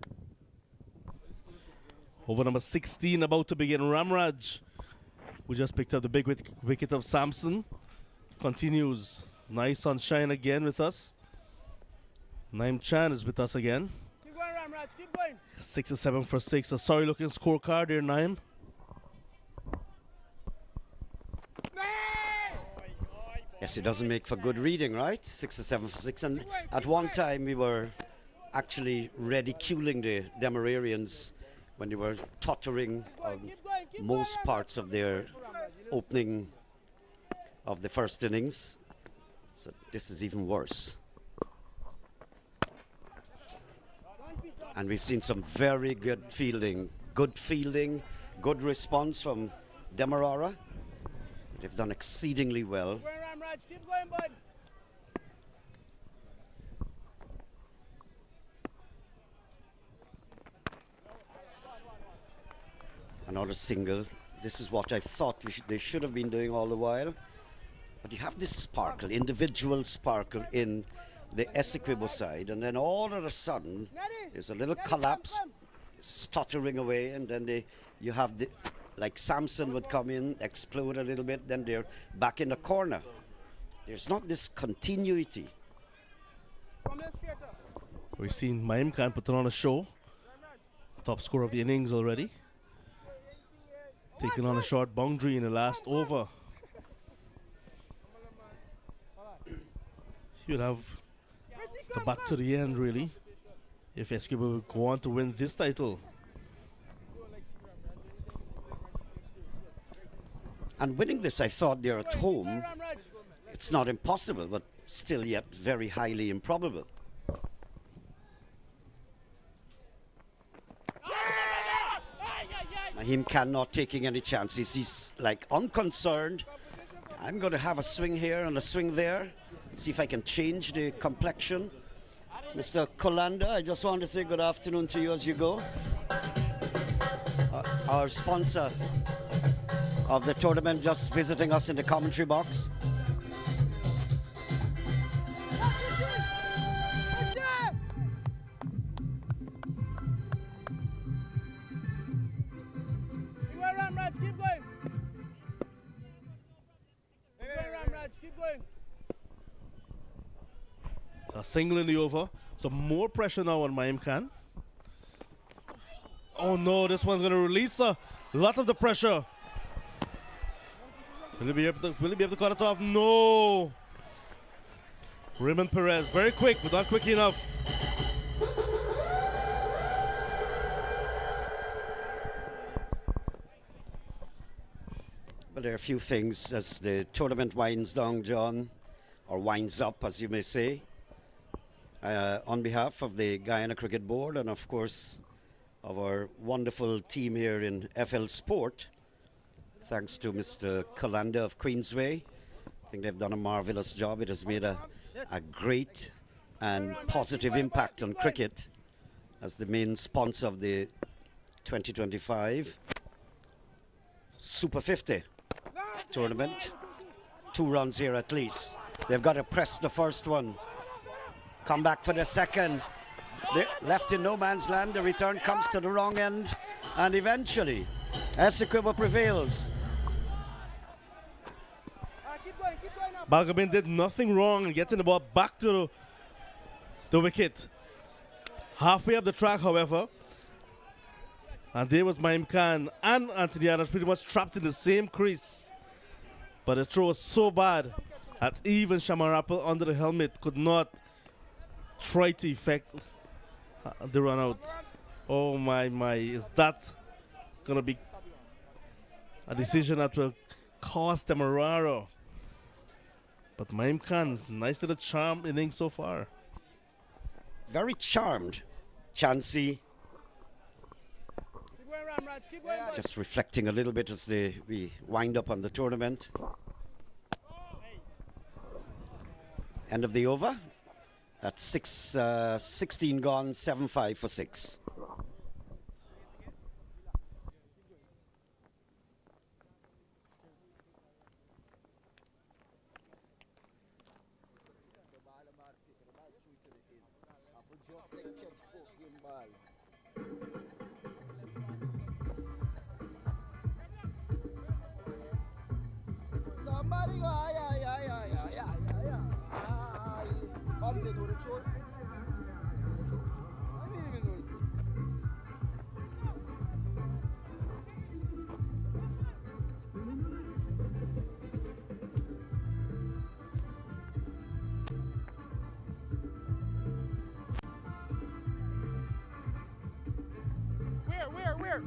Over number 16 about to begin. Ramraj, who just picked up the big wicket of Samson, continues. Nice sunshine again with us. Naim Chan is with us again. Keep going, Ramraj, keep going. 6-7 for 6. A sorry looking scorecard there, Naim. Yes, it doesn't make for good reading, right? 6-7 for 6. And at one time we were actually ridiculing the Demerarians when they were tottering on most parts of their opening of the first innings. So this is even worse. And we've seen some very good fielding, good response from Demerara. They've done exceedingly well. Keep going, Ramraj, keep going, bud. Another single. This is what I thought they should have been doing all the while. But you have this sparkle, individual sparkle in the Essequibo side, and then all of a sudden there's a little collapse, stuttering away, and then you have the, like Samson would come in, explode a little bit, then they're back in the corner. There's not this continuity. We've seen Maim Khan put on a show. Top scorer of the innings already. Taking on a short boundary in the last over. You'll have the bat to the end, really, if Essequibo will go on to win this title. And winning this, I thought they're at home. It's not impossible, but still yet very highly improbable. Mahim Khan not taking any chances. He's like unconcerned. I'm going to have a swing here and a swing there. See if I can change the complexion. Mr. Kolanda, I just want to say good afternoon to you as you go. Our sponsor of the tournament just visiting us in the commentary box. Keep going, Ramraj, keep going. single in the over. So more pressure now on Maim Khan. Oh no, this one's going to release a lot of the pressure. Will he be able to cut it off? No. Raymond Perez, very quick, but not quick enough. Well, there are a few things as the tournament winds down, John, or winds up, as you may say. On behalf of the Guyana Cricket Board and, of course, of our wonderful team here in FL Sport, thanks to Mr. Kalanda of Queensway. I think they've done a marvelous job. It has made a great and positive impact on cricket as the main sponsor of the 2025 Super 50 tournament. 2 runs here at least. They've got to press the first one. Come back for the second. They're left in no man's land. The return comes to the wrong end. And eventually, Essequibo prevails. Balgobin did nothing wrong in getting the ball back to the wicket. Halfway up the track, however, and there was Maim Khan and Anthony Adams pretty much trapped in the same crease. But the throw was so bad that even Shamarapple under the helmet could not try to effect the run out. Oh my, is that going to be a decision that will cost DEMERARA? But Maim Khan, nice little charm inning so far. Very charmed, Chansey. Just reflecting a little bit as we wind up on the tournament. End of the over. At 16 gone, 7-5 for 6. Somebody go, ay. Come say, do the chore. I didn't even know it. Where?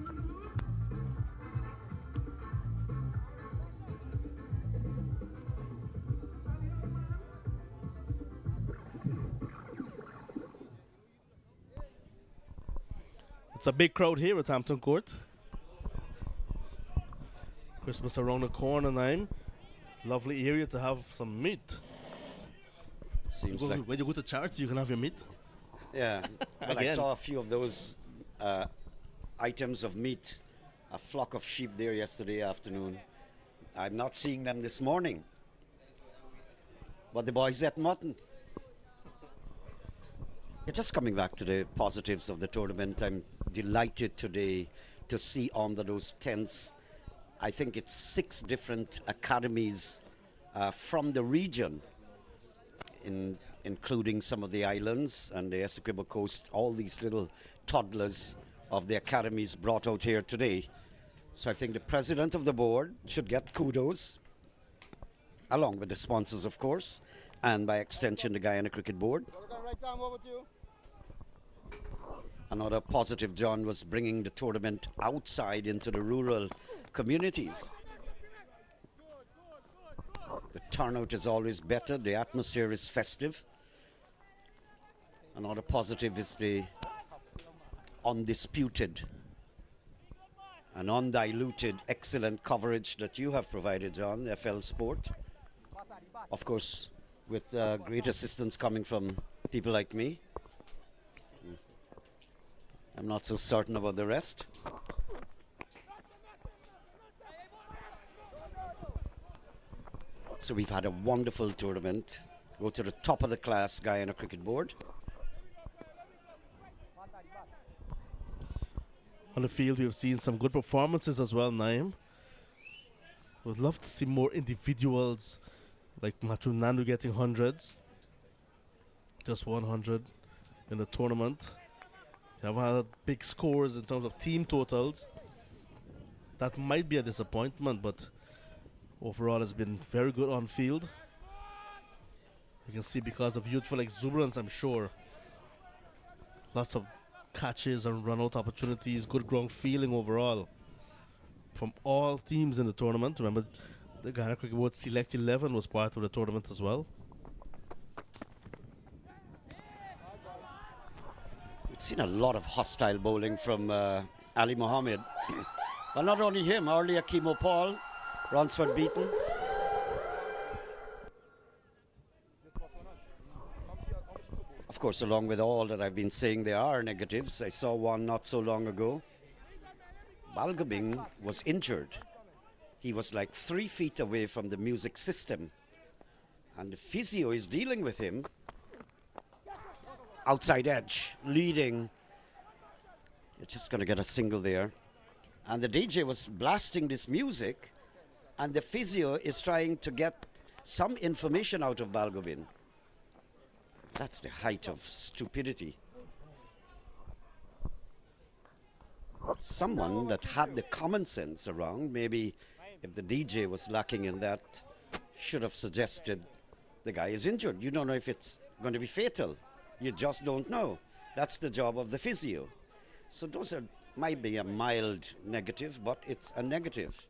It's a big crowd here at Hampton Court. Christmas around the corner now. Lovely area to have some meat. Seems like when you go to charity, you can have your meat. Yeah, well, I Again. saw a few of those items of meat, a flock of sheep there yesterday afternoon. I'm not seeing them this morning. But the boys ate mutton. Yeah, just coming back to the positives of the tournament, I'm delighted today to see under those tents, I think it's 6 different academies from the region, including some of the islands and the Essequibo coast, all these little toddlers of the academies brought out here today. So I think the president of the board should get kudos, along with the sponsors, of course, and by extension, the Guyana Cricket Board. Another positive, John, was bringing the tournament outside into the rural communities. The turnout is always better. The atmosphere is festive. Another positive is the undisputed and undiluted excellent coverage that you have provided, John, FL Sport. Of course, with great assistance coming from people like me. I'm not so certain about the rest. So we've had a wonderful tournament. Go to the top of the class Guyana Cricket Board. On the field, we've seen some good performances as well, Naim. Would love to see more individuals like Matthew Nandu getting hundreds. just 100 in the tournament. You haven't had big scores in terms of team totals. That might be a disappointment, but overall it's been very good on field. You can see because of youthful exuberance, I'm sure. Lots of catches and run-out opportunities, good ground feeling overall from all teams in the tournament. Remember, the Ghana Cricket Board Select 11 was part of the tournament as well. We've seen a lot of hostile bowling from Ali Mohammed. Well, not only him, earlier Kimo Paul, Ransford beaten. Of course, along with all that I've been saying, there are negatives. I saw one not so long ago. Balgobin was injured. He was like 3 feet away from the music system. And the physio is dealing with him. Outside edge, leading. You're just going to get a single there. And the DJ was blasting this music, and the physio is trying to get some information out of Balgobin. That's the height of stupidity. Someone that had the common sense around, maybe if the DJ was lacking in that, should have suggested the guy is injured. You don't know if it's going to be fatal. You just don't know. That's the job of the physio. So those might be a mild negative, but it's a negative.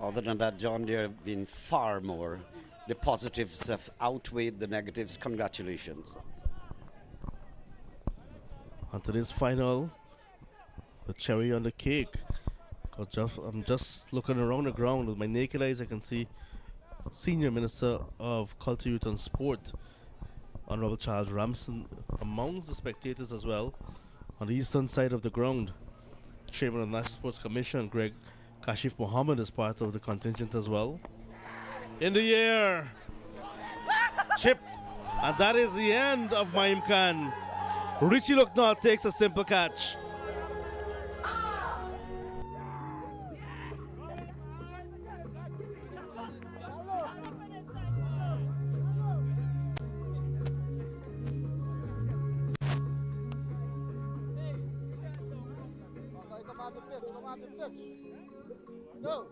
Other than that, John, there have been far more. The positives have outweighed the negatives. Congratulations. On today's final, the cherry on the cake. I'm just looking around the ground with my naked eyes. I can see Senior Minister of Culture, Youth and Sport, Honorable Charles Ramsden, amongst the spectators as well. On the eastern side of the ground, Chairman of the National Sports Commission, Greg Kashif Mohammed, is part of the contingent as well. In the air, chipped, and that is the end of Maim Khan. Richie Lucknow takes a simple catch. Go.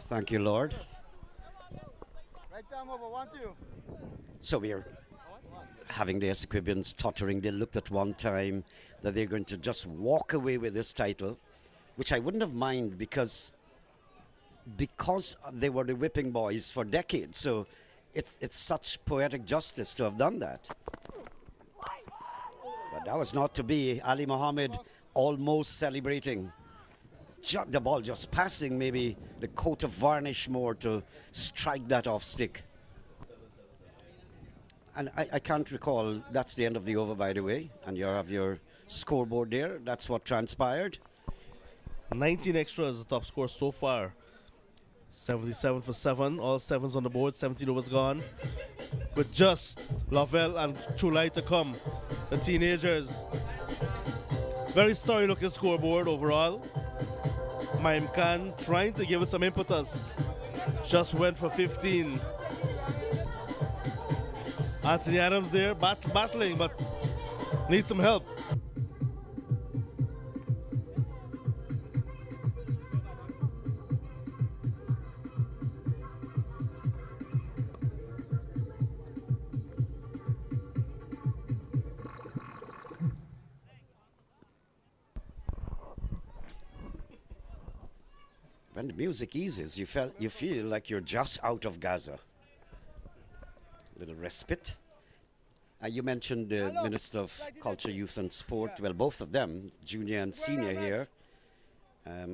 Thank you, Lord. Right arm over, 1, 2. So we're having the Essequibians tottering. They looked at one time that they're going to just walk away with this title, which I wouldn't have minded because they were the whipping boys for decades. So it's such poetic justice to have done that. But that was not to be. Ali Mohammed almost celebrating. the ball just passing, maybe the coat of varnish more to strike that off stick. And I can't recall, that's the end of the over, by the way, and you have your scoreboard there. That's what transpired. 19 extras, the top score so far. 77 for 7, all 7s on the board, 17 overs gone. With just Lavelle and Chulai to come, the teenagers. Very sorry looking scoreboard overall. Maim Khan trying to give it some impetus. Just went for 15. Anthony Adams there battling, but needs some help. When the music eases, you feel like you're just out of Gaza. Little respite. You mentioned the Minister of Culture, Youth and Sport. Well, both of them, junior and senior here.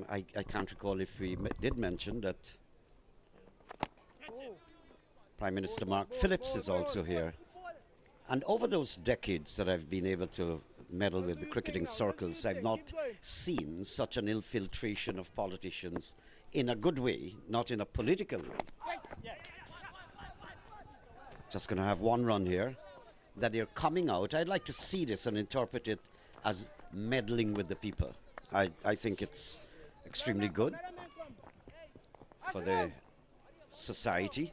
I can't recall if we did mention that Prime Minister Mark Phillips is also here. And over those decades that I've been able to meddle with the cricketing circles, I've not seen such an infiltration of politicians in a good way, not in a political way. Just going to have one run here. That they're coming out. I'd like to see this and interpret it as meddling with the people. I think it's extremely good for the society.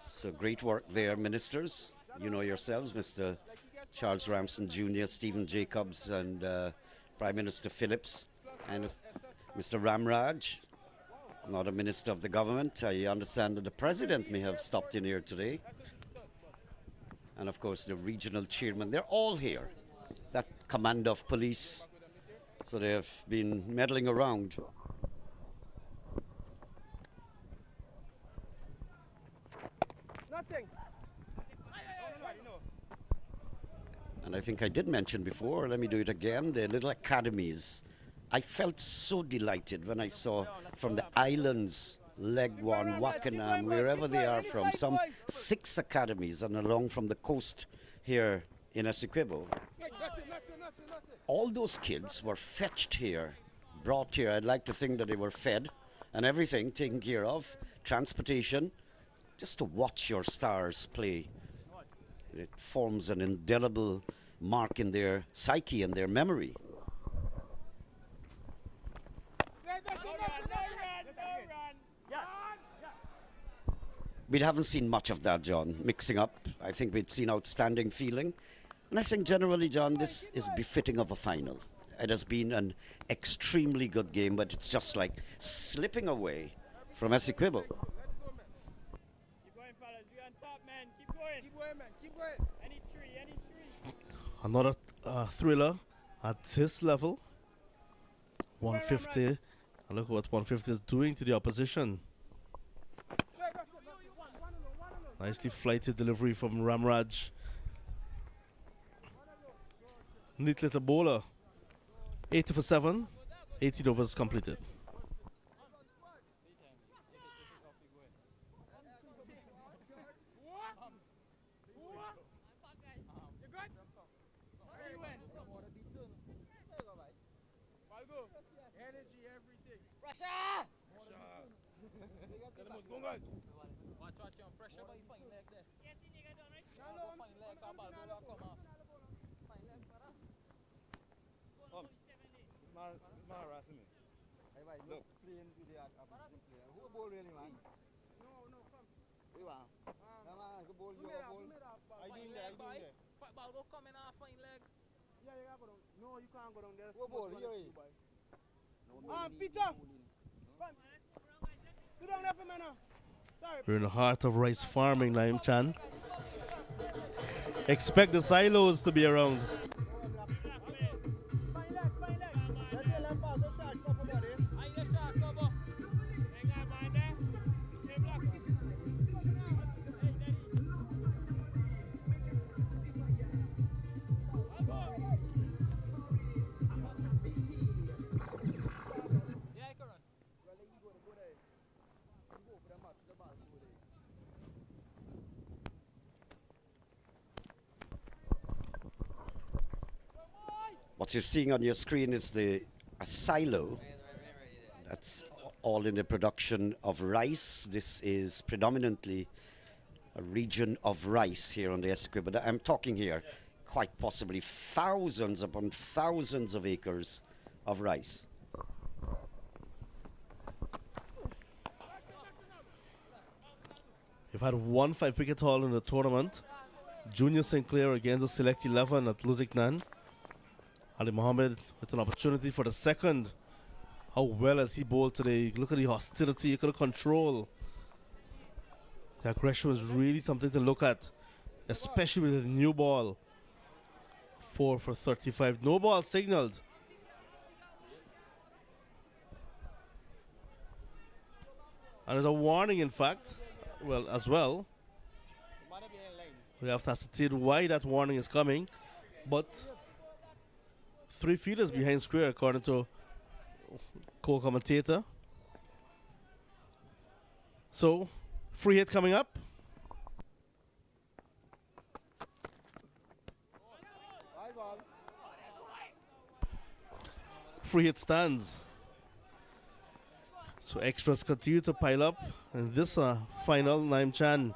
So great work there, ministers. You know yourselves, Mr. Charles Ramsden Jr., Stephen Jacobs, and Prime Minister Phillips, and Mr. Ramraj, not a minister of the government. I understand that the president may have stopped in here today. And of course the regional chairman, they're all here. That commander of police, so they have been meddling around. Nothing. And I think I did mention before, let me do it again, the little academies. I felt so delighted when I saw from the islands, Legwan, Wakanam, wherever they are from, some 6 academies and along from the coast here in Essequibo. All those kids were fetched here, brought here. I'd like to think that they were fed and everything taken care of, transportation, just to watch your stars play. It forms an indelible mark in their psyche and their memory. We haven't seen much of that, John, mixing up. I think we'd seen outstanding feeling. And I think generally, John, this is befitting of a final. It has been an extremely good game, but it's just like slipping away from Essequibo. Keep going, fellas. We on top, man. Keep going. Keep going, man. Keep going. Any tree. Another thriller at this level. 150. And look what 150 is doing to the opposition. Nicely flighted delivery from Ramraj. Neat little bowler. 80 for 7. 18 overs completed. Watch your pressure by fine leg there. Fine leg, that ball will come off. Fine leg, brother. This man harassing me. Look, playing with the opposition player. Who ball really, man? No, come. We want. No, man, go ball, you ball. I doing there. Ball go come in off fine leg. Yeah, you gotta go down. No, you can't go down there. Who ball? Here. Peter. Come. Go down there for me now. We're in the heart of rice farming, Naim Chan. Expect the silos to be around. What you're seeing on your screen is a silo. That's all in the production of rice. This is predominantly a region of rice here on the Essequibo. But I'm talking here quite possibly thousands upon thousands of acres of rice. We've had one 5-wicket haul in the tournament. Junior Sinclair against the Select 11 at Lusignan. Ali Mohammed with an opportunity for the second. How well has he bowled today? Look at the hostility, look at the control. The aggression is really something to look at, especially with the new ball. 4 for 35. No ball signaled. And there's a warning, in fact, well, as well. We have to ascertain why that warning is coming. But 3 fielders behind square, according to co-commentator. So, free hit coming up. Free hit stands. So extras continue to pile up in this final, Naim Chan.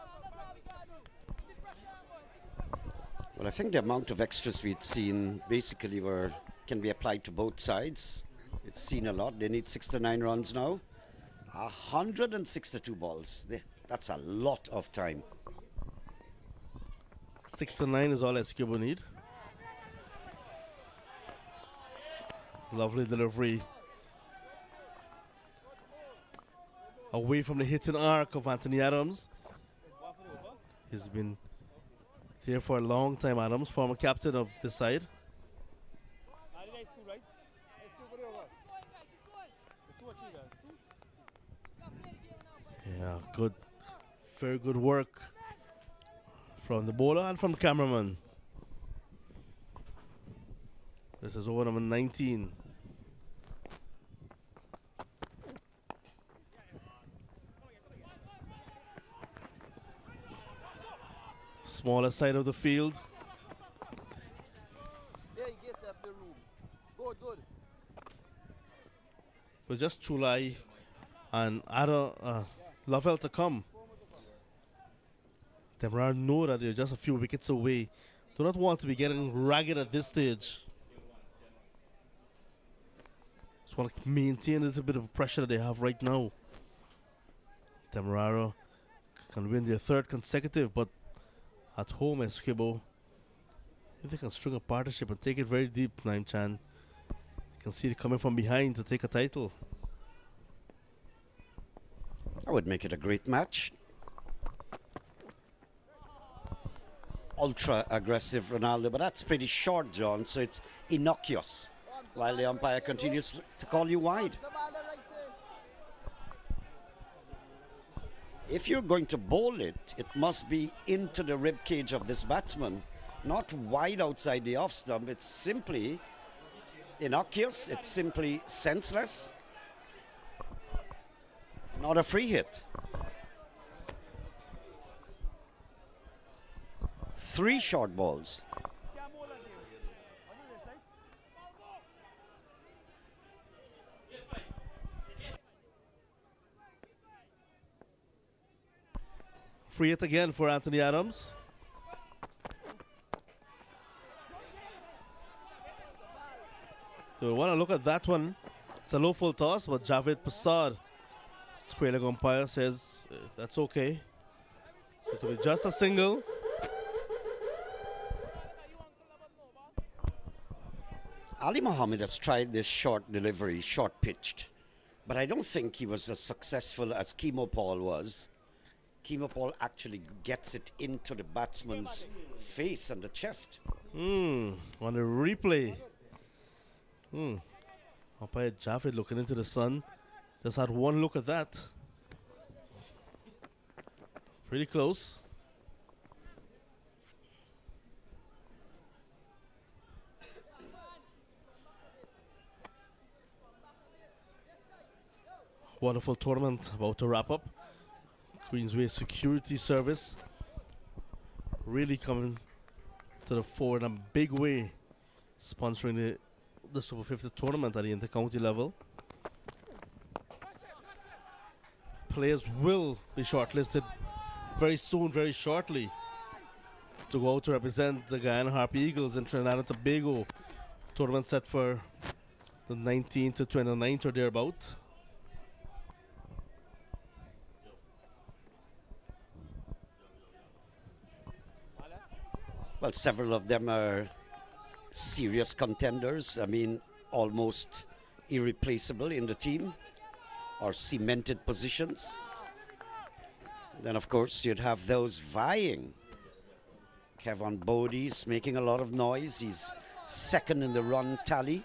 Well, I think the amount of extras we'd seen basically can be applied to both sides. It's seen a lot. They need 69 runs now. 162 balls. That's a lot of time. 69 is all Essequibo need. Lovely delivery. Away from the hitting arc of Anthony Adams. He's been there for a long time, Adams, former captain of this side. Yeah, good. Very good work from the bowler and from the cameraman. This is over number 19. Smaller side of the field. With just Chulai and Lovell to come. Demerara know that they're just a few wickets away. Do not want to be getting ragged at this stage. Just want to maintain a little bit of pressure that they have right now. Demerara can win their 3rd consecutive, but at home, Essequibo, if they can string a partnership and take it very deep, Naim Chan, you can see it coming from behind to take a title. I would make it a great match. Ultra aggressive Ronaldo, but that's pretty short, John, so it's innocuous while the umpire continues to call you wide. If you're going to bowl it, it must be into the rib cage of this batsman, not wide outside the off stump. It's simply innocuous, it's simply senseless. Not a free hit. 3 short balls. Free hit again for Anthony Adams. So we want to look at that one. It's a low full toss, but Javed Prasad, square leg umpire, says that's okay. So it will be just a single. Ali Mohammed has tried this short delivery, short pitched, but I don't think he was as successful as Kemo Paul was. Kemo Paul actually gets it into the batsman's face and the chest. On the replay. Umpire Javed looking into the sun. Just had one look at that. Pretty close. Wonderful tournament about to wrap up. Queensway Security Service really coming to the fore in a big way, sponsoring the the Super 50 tournament at the inter-county level. Players will be shortlisted very soon, very shortly, to go out to represent the Guyana Harpy Eagles in Trinidad and Tobago. Tournament set for the 19th to 29th or thereabout. Well, several of them are serious contenders. I mean, almost irreplaceable in the team or cemented positions. Then, of course, you'd have those vying. Kevin Bodie's making a lot of noise. He's second in the run tally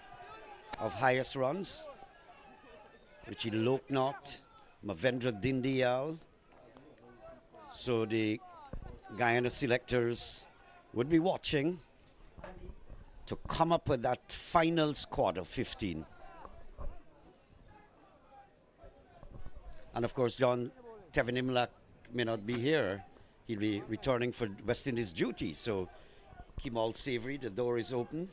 of highest runs. Richie Loknot, Mavendra Dindial. So the Guyana selectors would be watching to come up with that final squad of 15. And of course, John Tevin Imlak may not be here. He'll be returning for West Indies duty. So Kemal Savory, the door is open.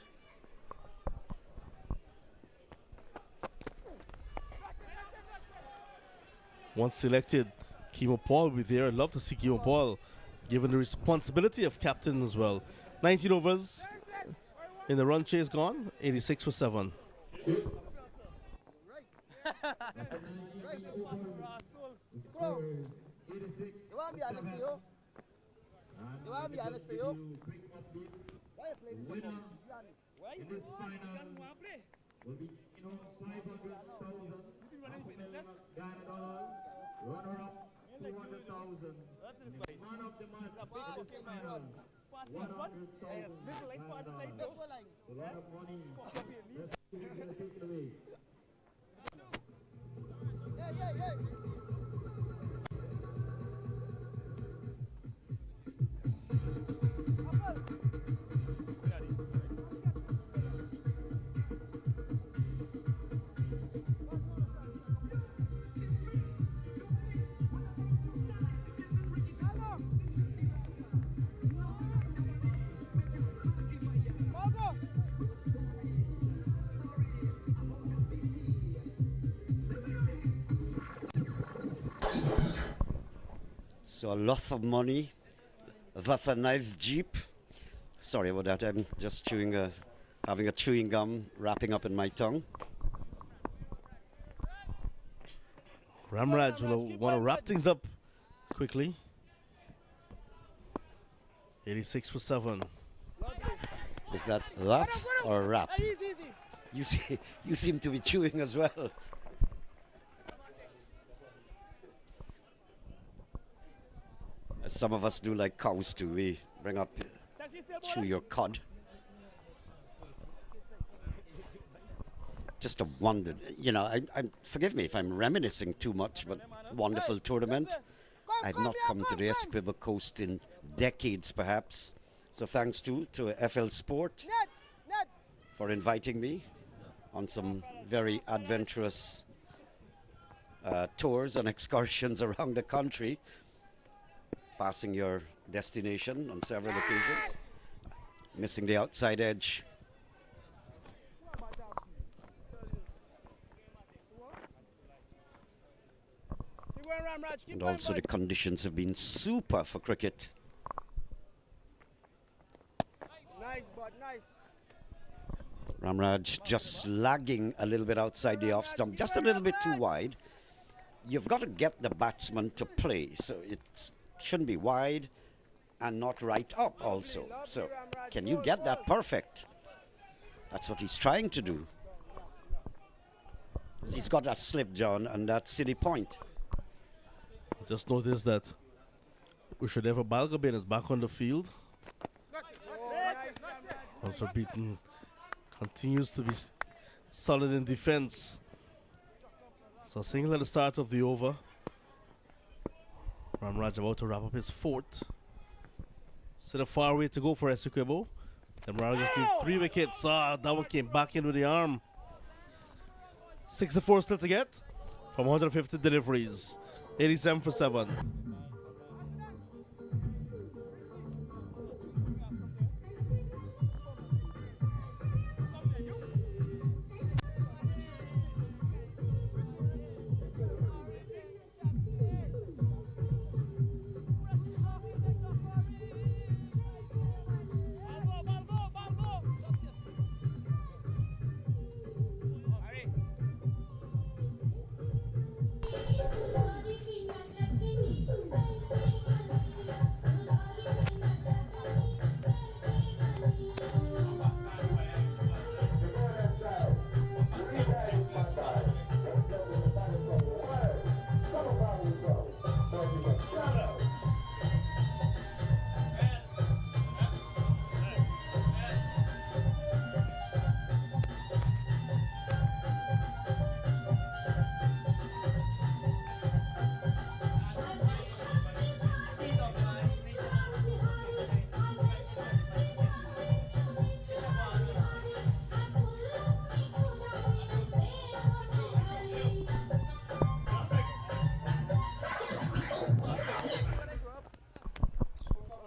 Once selected, Kimo Paul will be there. I'd love to see Kimo Paul given the responsibility of captain as well. 19 overs in the run chase gone, 86 for 7. You want to be honest with you? You want to be honest with you? Why you play with the why? In this final will be, you know, 500,000. Runner-up, 200,000. Man of the match in this final, 100,000. A lot of money. Let's see who's going to take it away. Yeah. So a lot of money. That's a nice Jeep. Sorry about that. I'm just chewing having a chewing gum wrapping up in my tongue. Ramraj will want to wrap things up quickly. 86 for 7. Is that laugh or rap? You see, you seem to be chewing as well. Some of us do like cows too. We bring up, chew your cud. Just a wonder, you know, I'm forgive me if I'm reminiscing too much, but wonderful tournament. I've not come to the Essequibo coast in decades perhaps. So thanks to FL Sport for inviting me on some very adventurous tours and excursions around the country, passing your destination on several occasions, missing the outside edge. And also the conditions have been super for cricket. Nice, bud, nice. Ramraj just lagging a little bit outside the off stump, just a little bit too wide. You've got to get the batsman to play, so it shouldn't be wide and not right up also. So can you get that perfect? That's what he's trying to do. He's got that slip, John, and that silly point. I just noticed that Ushadev Balgabin is back on the field. Also beaten, continues to be solid in defense. So single at the start of the over. Ramraj about to wrap up his fourth. Still a far way to go for Essequibo. Demerara just needs 3 wickets. That one came back in with the arm. 64 still to get from 150 deliveries. 87 for 7.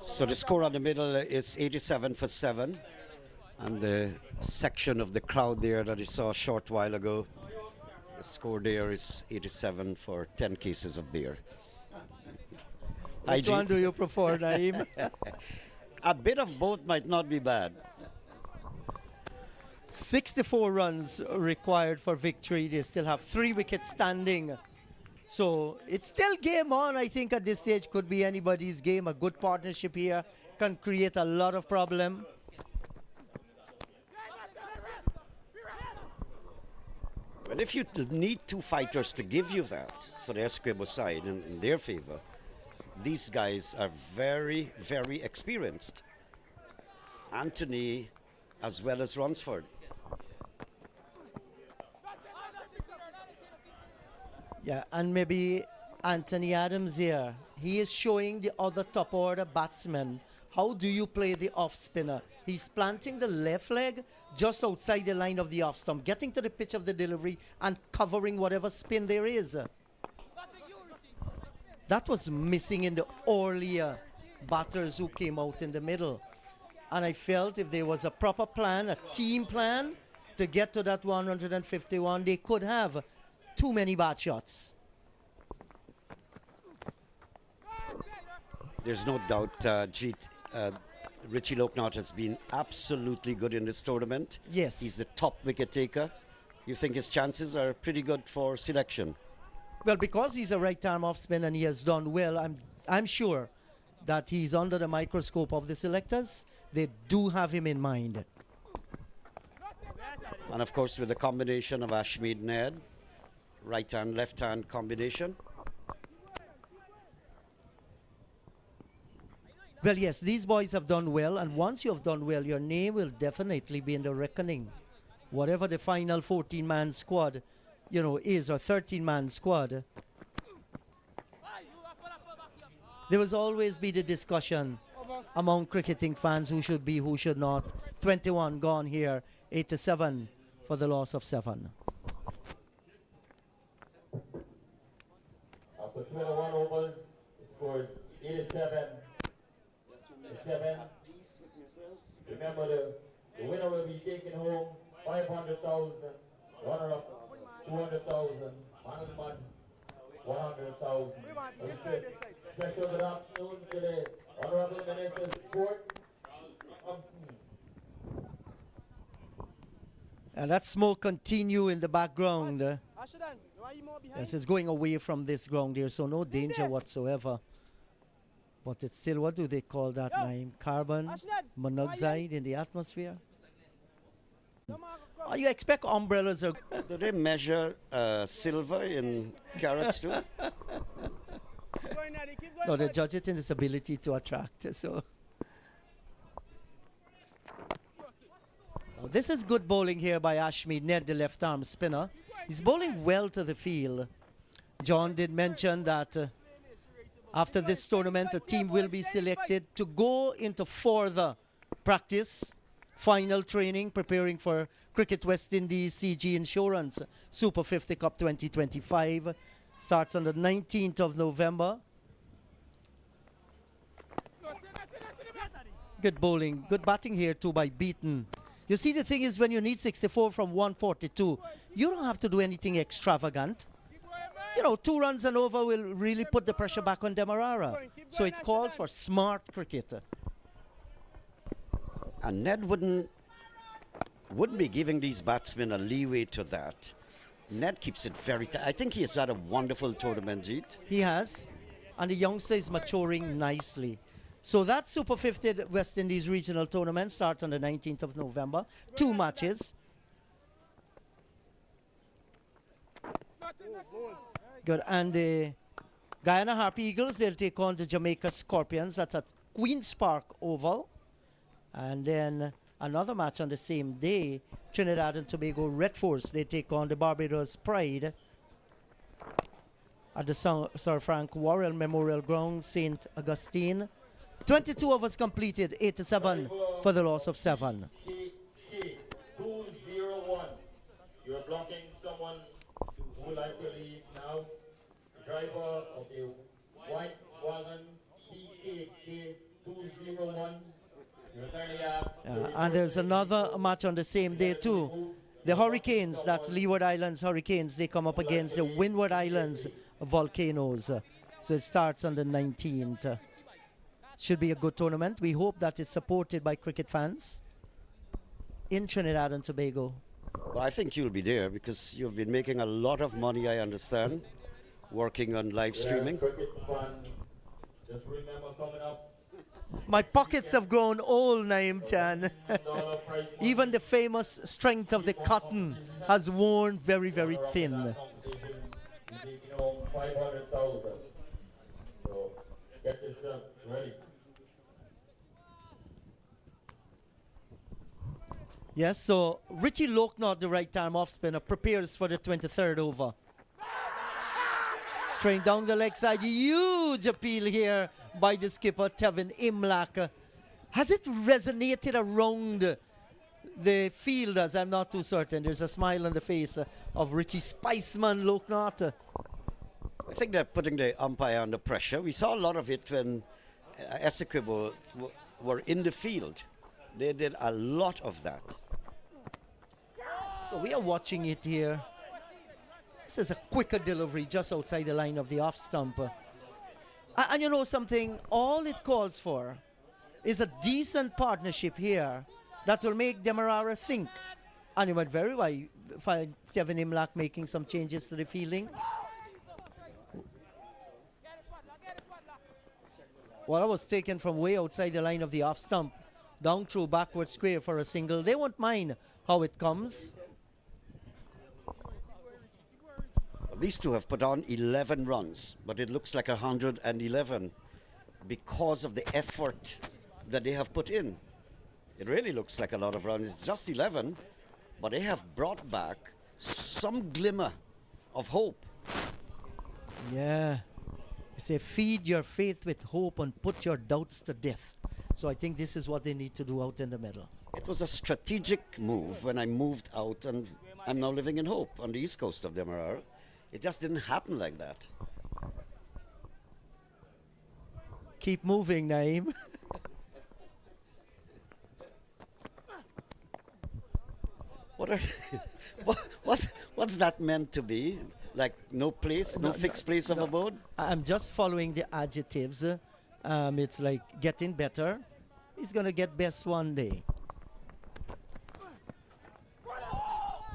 So the score on the middle is 87 for 7. And the section of the crowd there that you saw a short while ago, the score there is 87 for 10 cases of beer. Which one do you prefer, Naeem? A bit of both might not be bad. 64 runs required for victory. They still have 3 wickets standing. So it's still game on. I think at this stage could be anybody's game. A good partnership here can create a lot of problem. Well, if you need 2 fighters to give you that for the Essequibo side in their favor, these guys are very, very experienced. Anthony as well as Ronsford. Yeah, and maybe Anthony Adams here. He is showing the other top order batsmen. How do you play the off spinner? He's planting the left leg just outside the line of the off stump, getting to the pitch of the delivery and covering whatever spin there is. That was missing in the earlier batters who came out in the middle. And I felt if there was a proper plan, a team plan to get to that 151, they could have too many bad shots. There's no doubt Richie Loknaut has been absolutely good in this tournament. Yes. He's the top wicket taker. You think his chances are pretty good for selection? Well, because he's a right-arm off-spin and he has done well, I'm sure that he's under the microscope of the selectors. They do have him in mind. And of course with the combination of Ashmead Ned, right-hand, left-hand combination. Well, yes, these boys have done well, and once you have done well, your name will definitely be in the reckoning. Whatever the final 14-man squad, is, or 13-man squad. There will always be the discussion among cricketing fans who should be, who should not. 21 gone here, 87 for the loss of 7. After 21 overs, it scored 87. 7. Remember, the winner will be taking home 500,000, runner-up 200,000, man of the month 100,000. Special good afternoon to the Honorable Minister of Sport. And that smoke continue in the background. Yes, it's going away from this ground here, so no danger whatsoever. But it's still, what do they call that, Naeem? Carbon monoxide in the atmosphere? Oh, you expect umbrellas are... Do they measure silver in carats too? No, they judge it in its ability to attract, so... Now, this is good bowling here by Ashmead Ned, the left-arm spinner. He's bowling well to the field. John did mention that after this tournament, a team will be selected to go into further practice, final training, preparing for Cricket West Indies CG Insurance Super 50 Cup 2025. Starts on the 19th of November. Good bowling, good batting here too by Beaton. You see, the thing is, when you need 64 from 142, you don't have to do anything extravagant. 2 runs and over will really put the pressure back on Demerara. So it calls for smart cricket. And Ned wouldn't be giving these batsmen a leeway to that. Ned keeps it very tight. I think he has had a wonderful tournament, Jeet. He has. And the youngster is maturing nicely. So that Super 50 West Indies regional tournament starts on the 19th of November. 2 matches. Good. And the Guyana Harp Eagles, they'll take on the Jamaica Scorpions. That's at Queen's Park Oval. And then another match on the same day, Trinidad and Tobago Red Force, they take on the Barbados Pride at the Sir Frank Worrell Memorial Ground, St. Augustine. 22 overs completed, 87 for the loss of 7. 201. You're blocking someone who would like to leave now. Driver of the white wagon, CAK 201. And there's another match on the same day too. The Hurricanes, that's Leeward Islands Hurricanes, they come up against the Windward Islands Volcanoes. So it starts on the 19th. Should be a good tournament. We hope that it's supported by cricket fans in Trinidad and Tobago. Well, I think you'll be there because you've been making a lot of money, I understand, working on live streaming. Just remember coming up. My pockets have grown old, Naim Chan. Even the famous strength of the cotton has worn very, very thin. So get yourself ready. Yes, so Richie Loknath, the right-arm off-spinner, prepares for the 23rd over. Straight down the leg side, huge appeal here by the skipper, Tevin Imlak. Has it resonated around the fielders? I'm not too certain. There's a smile on the face of Richie Spiceman Loknath. I think they're putting the umpire under pressure. We saw a lot of it when Essequibo were in the field. They did a lot of that. So we are watching it here. This is a quicker delivery just outside the line of the off stump. And you know something, all it calls for is a decent partnership here that will make Demerara think. And it went very well. Find Kevin Imlak making some changes to the fielding. Well, I was taken from way outside the line of the off stump, down through backward square for a single. They won't mind how it comes. These two have put on 11 runs, but it looks like 111 because of the effort that they have put in. It really looks like a lot of runs. It's just 11, but they have brought back some glimmer of hope. Yeah. You say, feed your faith with hope and put your doubts to death. So I think this is what they need to do out in the middle. It was a strategic move when I moved out, and I'm now living in Hope on the east coast of Demerara. It just didn't happen like that. Keep moving, Naeem. What's that meant to be? Like no place, no fixed place of abode? I'm just following the adjectives. It's like getting better. He's going to get best one day.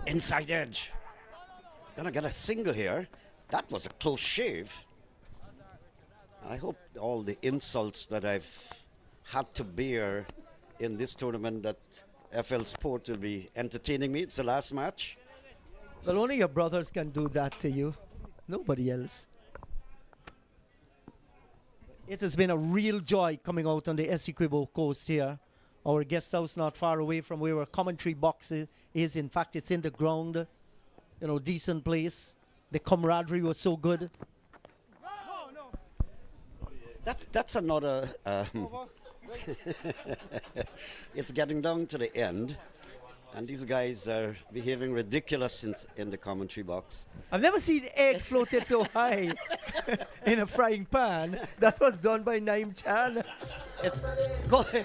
Inside edge. Gonna get a single here. That was a close shave. I hope all the insults that I've had to bear in this tournament that FL Sport will be entertaining me. It's the last match. Well, only your brothers can do that to you. Nobody else. It has been a real joy coming out on the Essequibo coast here. Our guest house not far away from where our commentary box is. In fact, it's in the ground. You know, decent place. The camaraderie was so good. That's another. It's getting down to the end, and these guys are behaving ridiculous in the commentary box. I've never seen egg floated so high in a frying pan. That was done by Naim Chan. It's going.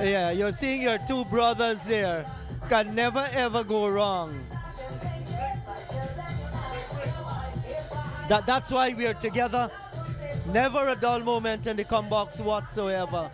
Yeah, you're seeing your two brothers there. Can never ever go wrong. That's why we're together. Never a dull moment in the combox whatsoever.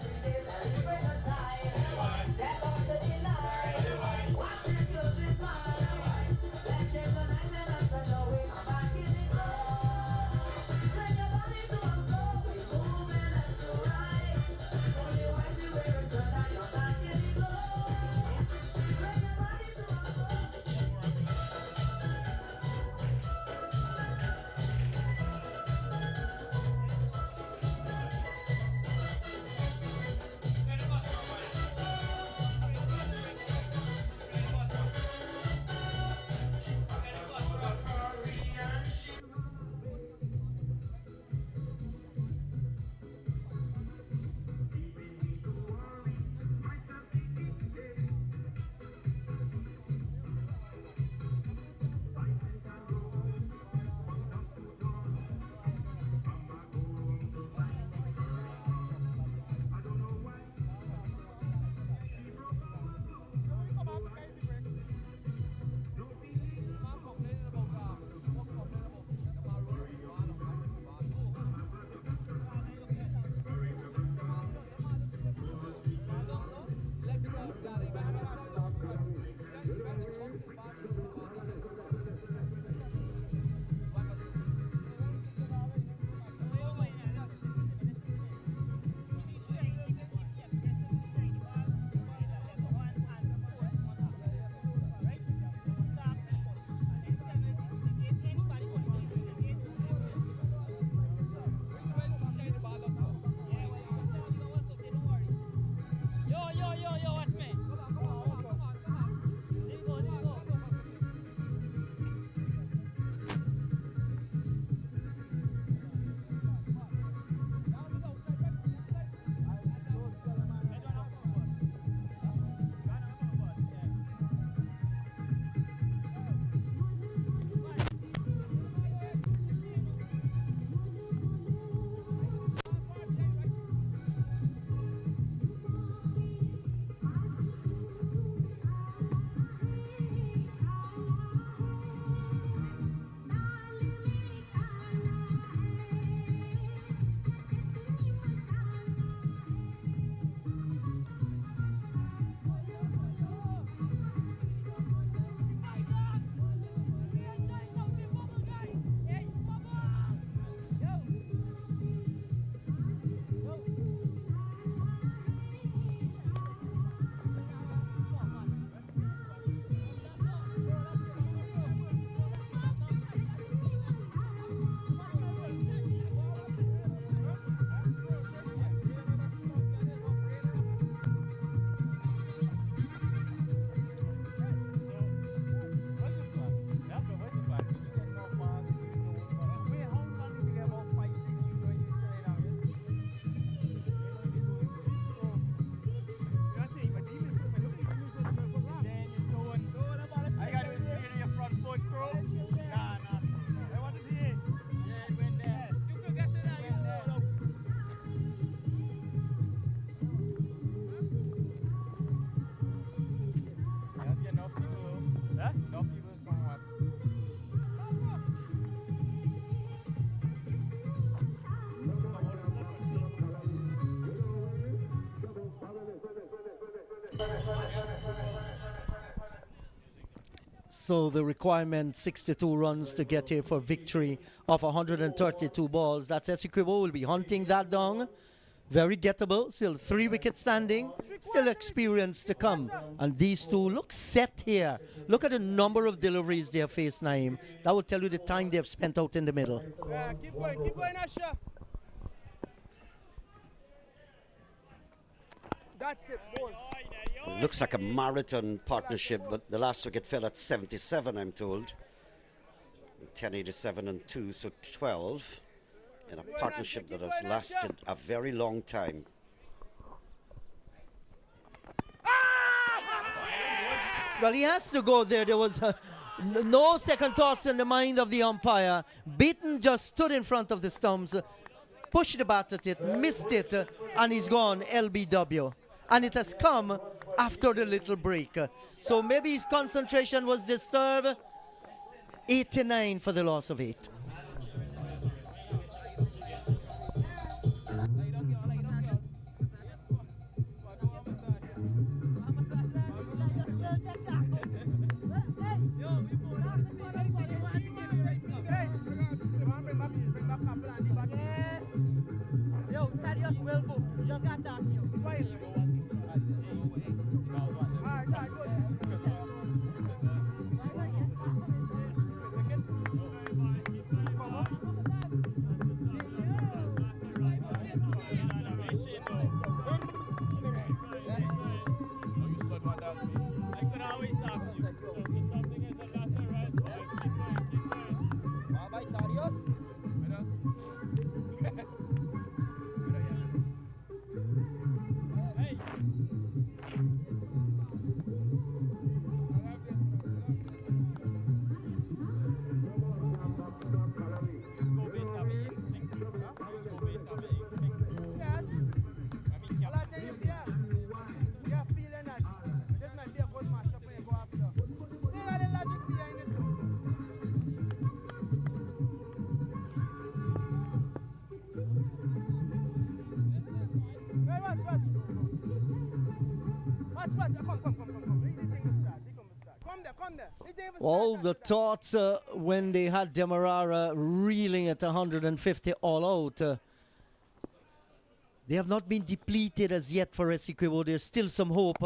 So the requirement, 62 runs to get here for victory of 132 balls. That's Essequibo will be hunting that down. Very gettable, still 3 wickets standing, still experience to come. And these two look set here. Look at the number of deliveries they have faced, Naeem. That will tell you the time they have spent out in the middle. Yeah, keep going, Asha. That's it, ball. It looks like a marathon partnership, but the last wicket fell at 77, I'm told. 1087 and 2, so 12. In a partnership that has lasted a very long time. Well, he has to go there. There was no second thoughts in the mind of the umpire. Beaton just stood in front of the stumps, pushed the bat at it, missed it, and he's gone LBW. And it has come after the little break. So maybe his concentration was disturbed. 89 for the loss of 8. Yo, Thaddeus, well booked. We just got talking to you. All the thoughts when they had DEMERARA reeling at 150 all out. They have not been depleted as yet for Essequibo. There's still some hope.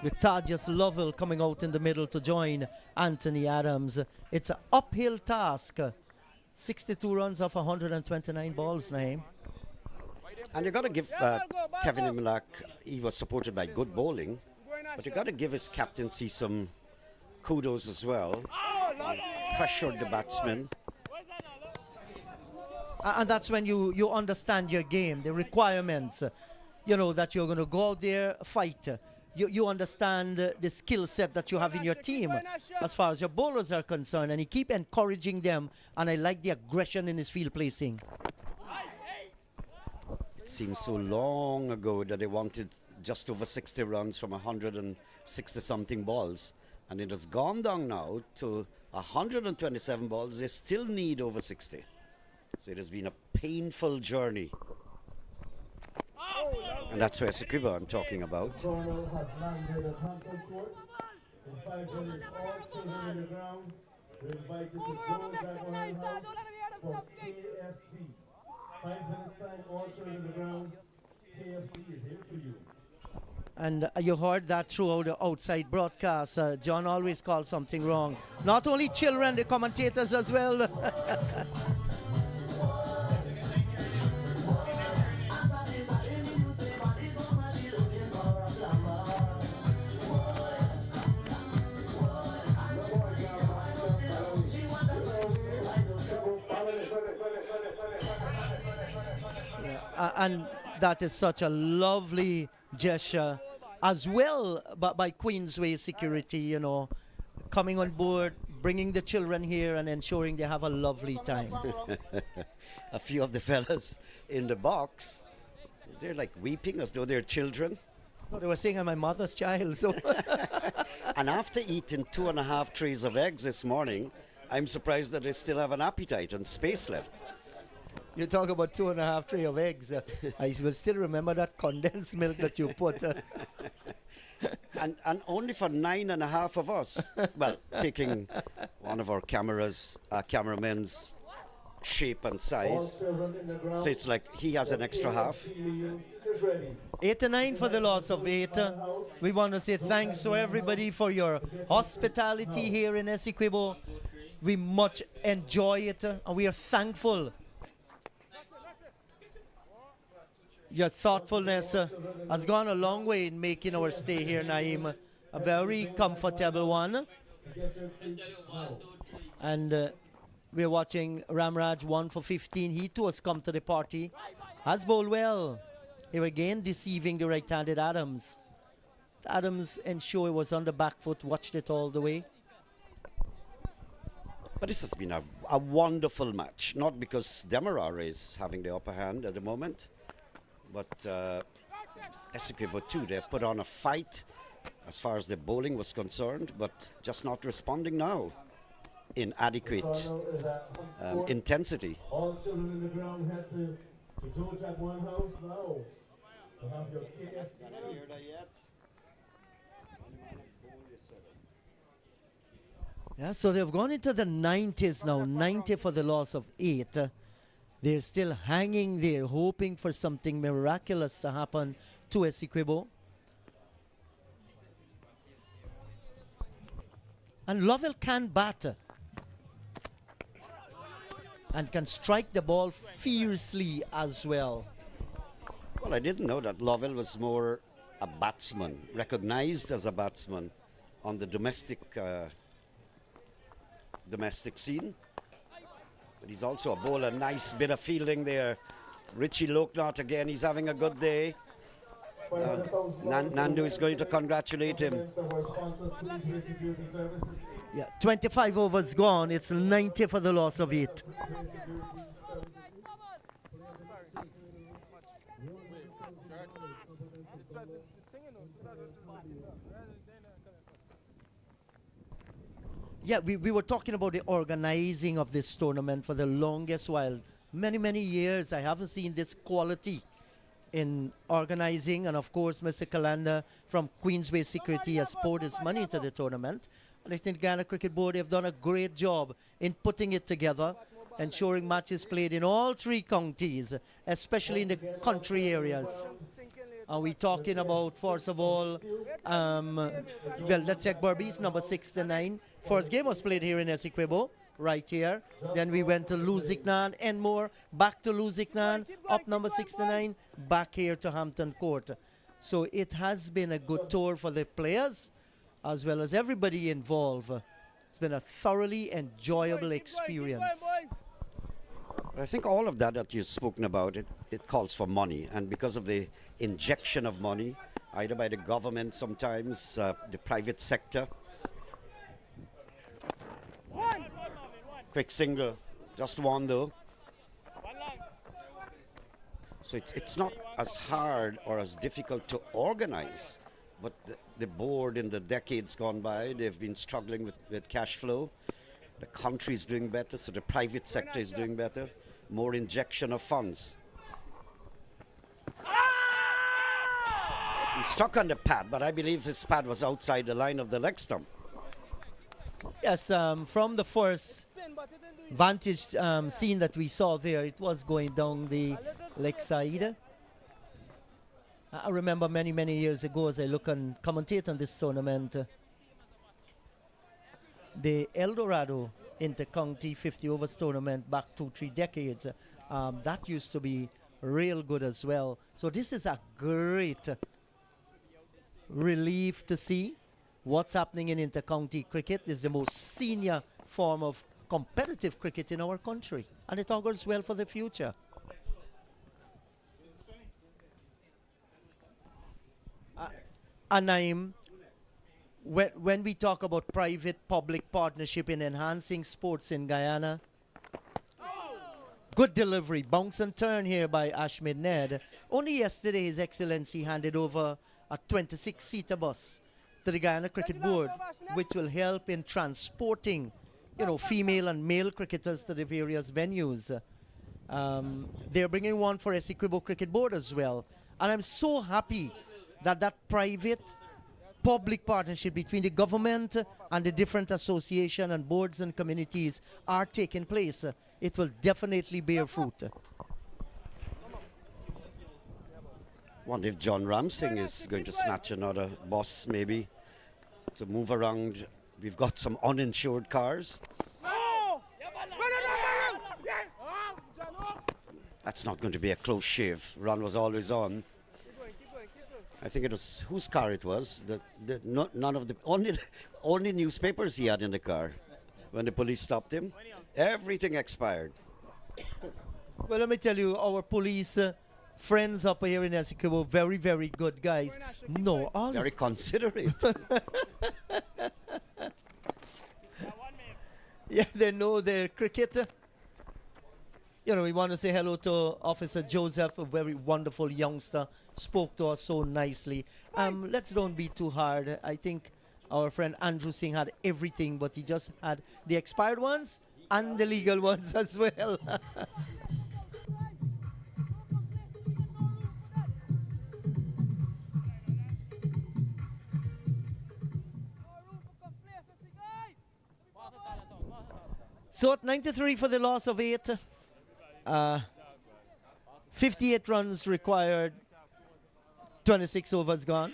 With Thaddeus Lovell coming out in the middle to join Anthony Adams. It's an uphill task. 62 runs off 129 balls, Naeem. And you got to give Tevin Imlak, he was supported by good bowling, but you got to give his captaincy some kudos as well. He pressured the batsmen. And that's when you understand your game, the requirements, you know, that you're going to go out there, fight. You understand the skill set that you have in your team as far as your bowlers are concerned, and you keep encouraging them, and I like the aggression in his field placing. It seems so long ago that they wanted just over 60 runs from 160 something balls, and it has gone down now to 127 balls. They still need over 60. So it has been a painful journey. And that's where Essequibo I'm talking about. Cornell has landed at Hampton Court. In 5 minutes, all children in the ground. We're invited to Joe Jagmohan House for KFC. 5 minutes time, all children in the ground. KFC is here for you. And you heard that throughout the outside broadcast. John always calls something wrong. Not only children, the commentators as well. And that is such a lovely gesture as well by Queensway Security, you know, coming on board, bringing the children here and ensuring they have a lovely time. A few of the fellas in the box, they're like weeping as though they're children. No, they were saying I'm my mother's child. So. And after eating 2.5 trays of eggs this morning, I'm surprised that they still have an appetite and space left. You talk about 2.5 tray of eggs. I will still remember that condensed milk that you put. And only for 9.5 of us. Well, taking one of our cameramen's shape and size. So it's like he has an extra half. 8-9 for the loss of 8. We want to say thanks to everybody for your hospitality here in Essequibo. We much enjoy it and we are thankful. Your thoughtfulness has gone a long way in making our stay here, Naeem, a very comfortable one. And we're watching Ramraj 1 for 15. He too has come to the party. Has bowled well. Here again, deceiving the right-handed Adams. Adams ensured it was on the back foot, watched it all the way. But this has been a wonderful match. Not because DEMERARA is having the upper hand at the moment, but Essequibo too. They've put on a fight as far as the bowling was concerned, but just not responding now in adequate intensity. All children in the ground head to Joe Jagmohan house now. To have your Yeah, so they've gone into the 90s now, 90 for the loss of 8. They're still hanging there, hoping for something miraculous to happen to Essequibo. And Lovell can bat and can strike the ball fiercely as well. Well, I didn't know that Lovell was more a batsman, recognized as a batsman on the domestic scene. But he's also a bowler. Nice bit of fielding there. Richie Loknath again, he's having a good day. Nandu is going to congratulate him. Yeah, 25 overs gone. It's 90 for the loss of 8. Yeah, we were talking about the organizing of this tournament for the longest while. Many years I haven't seen this quality in organizing, and of course Mr. Kalanda from Queensway Security has poured his money into the tournament. And I think Ghana Cricket Board have done a great job in putting it together, ensuring matches played in all 3 counties, especially in the country areas. Are we talking about, first of all, well, let's check Berbice, number 69. First game was played here in Essequibo, right here. Then we went to Lusignan, Enmore, back to Lusignan, up number 69, back here to Hampton Court. So it has been a good tour for the players, as well as everybody involved. It's been a thoroughly enjoyable experience. I think all of that you've spoken about, it calls for money. And because of the injection of money, either by the government sometimes, the private sector. Quick single, just one though. So it's not as hard or as difficult to organize, but the board in the decades gone by, they've been struggling with cash flow. The country is doing better, so the private sector is doing better. More injection of funds. He struck on the pad, but I believe his pad was outside the line of the leg stump. Yes, from the first vantage scene that we saw there, it was going down the leg side. I remember many years ago as I look and commentate on this tournament, the El Dorado Inter-County 50 overs tournament back 2-3 decades, that used to be real good as well. So this is a great relief to see what's happening in inter-county cricket. Is the most senior form of competitive cricket in our country, and it augurs well for the future. Anaim, when we talk about private-public partnership in enhancing sports in Guyana, good delivery, bounce and turn here by Ashmid Ned. Only yesterday His Excellency handed over a 26-seater bus to the Guyana Cricket Board, which will help in transporting, female and male cricketers to the various venues. They're bringing one for Essequibo Cricket Board as well. And I'm so happy that that private-public partnership between the government and the different association and boards and communities are taking place. It will definitely bear fruit. Wonder if John Ramsing is going to snatch another boss, maybe, to move around. We've got some uninsured cars. That's not going to be a close shave. Run was always on. I think it was whose car it was. None of the only newspapers he had in the car. When the police stopped him, everything expired. Well, let me tell you, our police friends up here in Essequibo, very, very good guys. No, all Very considerate. yeah, they know their cricket. You know, we want to say hello to Officer Joseph, a very wonderful youngster, spoke to us so nicely. Let's don't be too hard. I think our friend Andrew Singh had everything, but he just had the expired ones and the legal ones as well. So at 93 for the loss of 8. 58 runs required, 26 overs gone.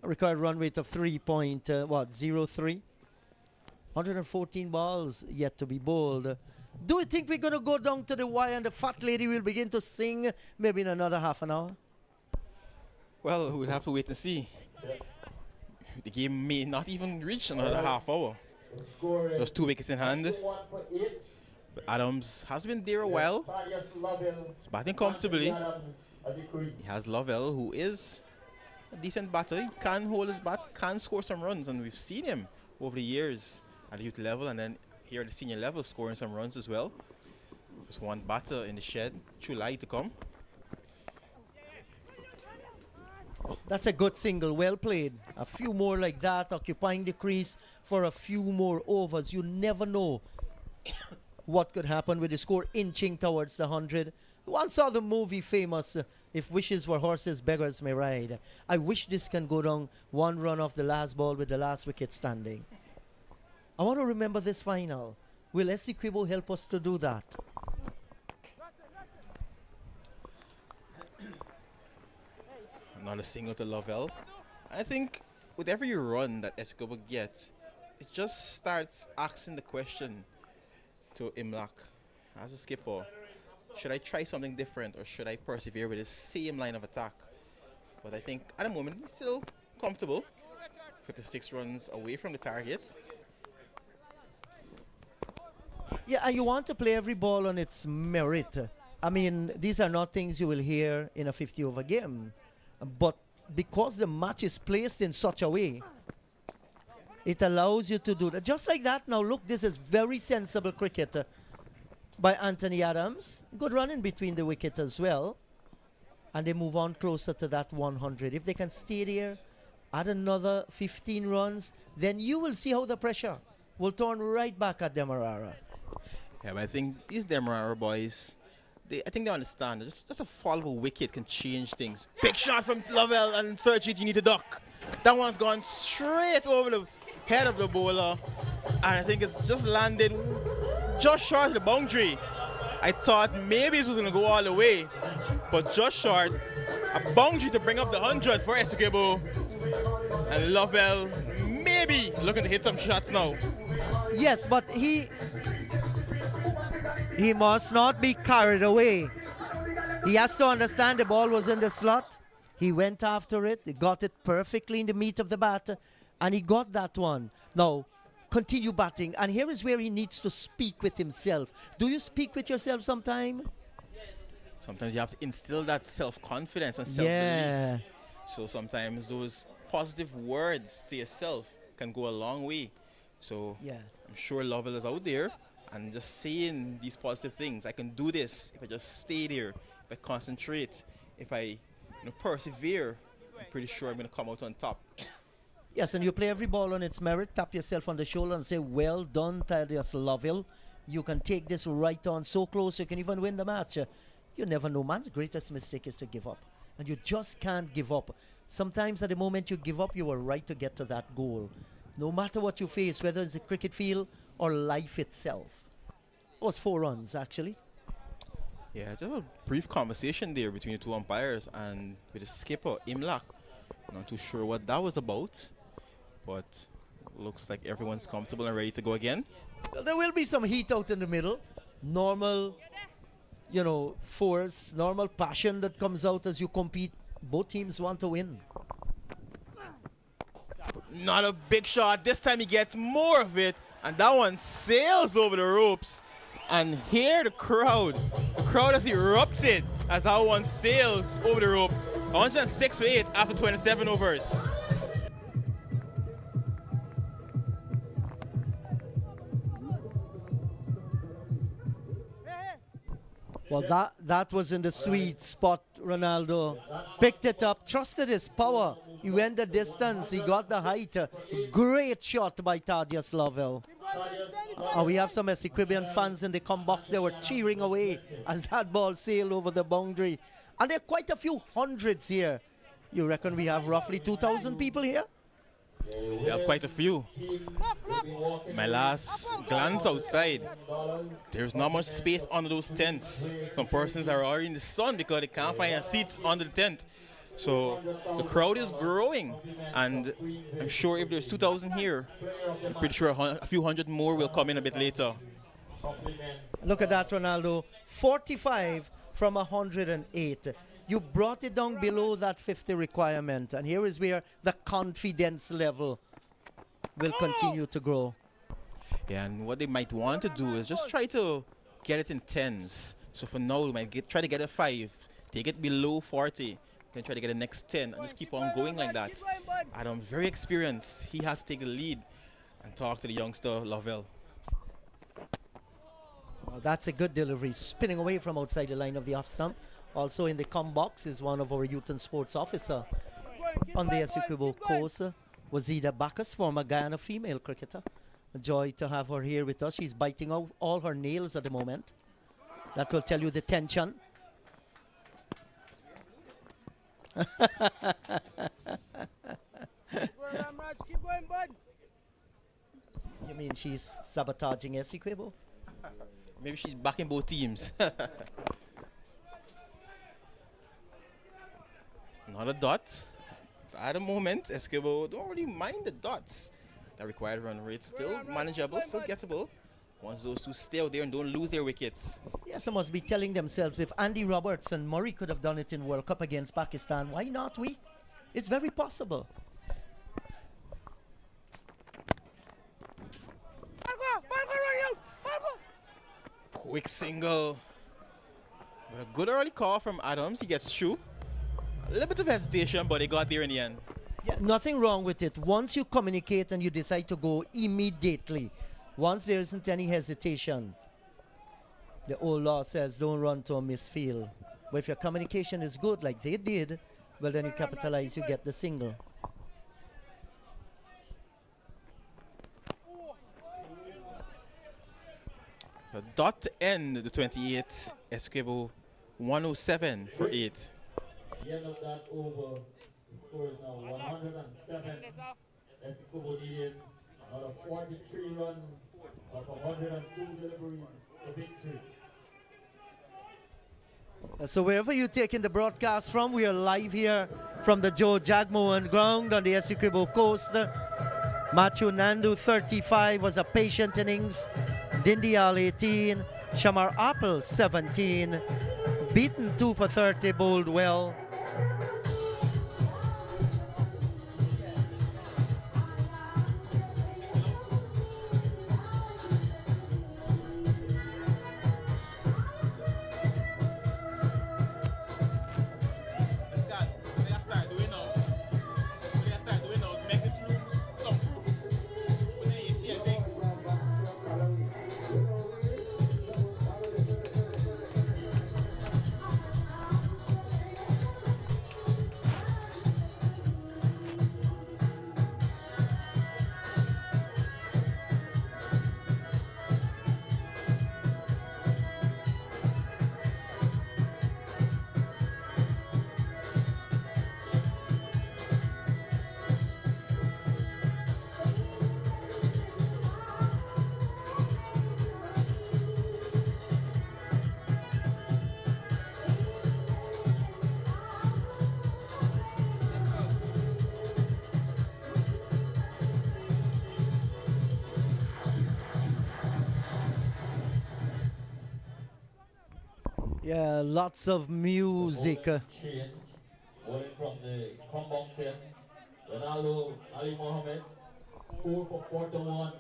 A required run rate of 3.03. 114 balls yet to be bowled. Do you think we're going to go down to the wire and the fat lady will begin to sing maybe in another half an hour? Well, we'll have to wait and see. The game may not even reach another half hour. Just 2 wickets in hand. But Adams has been there a while. He's batting comfortably. He has Lovell, who is a decent batter. He can hold his bat, can score some runs, and we've seen him over the years at the youth level and then here at the senior level scoring some runs as well. Just one batter in the shed. July to come. That's a good single, well played. A few more like that, occupying the crease for a few more overs. You never know what could happen with the score inching towards the 100. Once saw the movie famous, If Wishes Were Horses, Beggars May Ride. I wish this can go down 1 run off the last ball with the last wicket standing. I want to remember this final. Will Essequibo help us to do that? Another single to Lovell. I think with every run that Essequibo gets, it just starts asking the question to Imlak as a skipper. Should I try something different or should I persevere with the same line of attack? But I think at the moment he's still comfortable. 56 runs away from the target. Yeah, and you want to play every ball on its merit. I mean, these are not things you will hear in a 50-over game. But because the match is placed in such a way, it allows you to do that. Just like that, now look, this is very sensible cricket by Anthony Adams. Good run in between the wicket as well. And they move on closer to that 100. If they can stay there, add another 15 runs, then you will see how the pressure will turn right back at Demerara. Yeah, but I think these Demerara boys, I think they understand. Just a fall of a wicket can change things. Big shot from Lovell and Sergit, you need to duck. That one's gone straight over the head of the bowler. And I think it's just landed just short of the boundary. I thought maybe it was going to go all the way, but just short. A boundary to bring up the 100 for Essequibo. And Lovell maybe looking to hit some shots now. Yes, but he must not be carried away. He has to understand the ball was in the slot. He went after it. He got it perfectly in the meat of the bat. And he got that one. Now, continue batting. And here is where he needs to speak with himself. Do you speak with yourself sometime? Sometimes you have to instill that self-confidence and self-belief. Yeah. So sometimes those positive words to yourself can go a long way. So yeah, I'm sure Lovell is out there and just saying these positive things. I can do this if I just stay there, if I concentrate, if I persevere. I'm pretty sure I'm going to come out on top. Yes, and you play every ball on its merit, tap yourself on the shoulder and say, well done, Thaddeus Lovell. you can take this right on so close you can even win the match. You never know. Man's greatest mistake is to give up. And you just can't give up. Sometimes at the moment you give up, you are right to get to that goal. No matter what you face, whether it's a cricket field or life itself. It was 4 runs, actually. Yeah, just a brief conversation there between the two umpires and with the skipper, Imlak. Not too sure what that was about, but looks like everyone's comfortable and ready to go again. Well, there will be some heat out in the middle. Normal, you know, force, normal passion that comes out as you compete. Both teams want to win. Not a big shot. This time he gets more of it, and that one sails over the ropes. And here the crowd has erupted as that one sails over the rope. 106 for 8 after 27 overs. Well, that was in the sweet spot, Ronaldo. Picked it up, trusted his power. He went the distance, he got the height. Great shot by Thaddeus Lovell. And we have some Essequibian fans in the come box. They were cheering away as that ball sailed over the boundary. And there are quite a few hundreds here. You reckon we have roughly 2,000 people here? We have quite a few. My last glance outside, there's not much space under those tents. Some persons are already in the sun because they can't find a seat under the tent. So the crowd is growing, and I'm sure if there's 2,000 here, I'm pretty sure a few hundred more will come in a bit later. Look at that, Ronaldo. 45 from 108. You brought it down below that 50 requirement, and here is where the confidence level will continue to grow. Yeah, and what they might want to do is just try to get it in tens. So for now, we might try to get a 5, take it below 40, then try to get the next 10, and just keep on going like that. Adam's very experienced. He has to take the lead and talk to the youngster, Lovell. Well, that's a good delivery, spinning away from outside the line of the off stump. Also in the come box is one of our youth and sports officer on the Essequibo coast, Wazida Bacchus, former Guyana female cricketer. A joy to have her here with us. She's biting out all her nails at the moment. That will tell you the tension. You mean she's sabotaging Essequibo? Maybe she's backing both teams. Not a dot. At the moment, Essequibo don't really mind the dots. The required run rate still manageable, still gettable. Once those two stay out there and don't lose their wickets. Yes, they must be telling themselves, if Andy Roberts and Murray could have done it in World Cup against Pakistan, why not we? It's very possible. Quick single. But a good early call from Adams. He gets through. A little bit of hesitation, but he got there in the end. Yeah, nothing wrong with it. Once you communicate and you decide to go immediately, once there isn't any hesitation, the old law says don't run to a misfield. But if your communication is good, like they did, well, then you capitalize, you get the single. A dot to end the 28. Essequibo 107 for 8. The end of that over, the score is now 107. Essequibo needed another 43 runs of 102 deliveries for victory. So wherever you're taking the broadcast from, we are live here from the Joe Jagmohan ground on the Essequibo coast. Matthew Nandu 35 was a patient innings. Dindial 18, Shamar Apple 17, beaten 2 for 30, bowled well. Yeah, lots of music. Change. Bowling from the Mountain. Ronaldo Ali Mohammed. 4 for quarter 1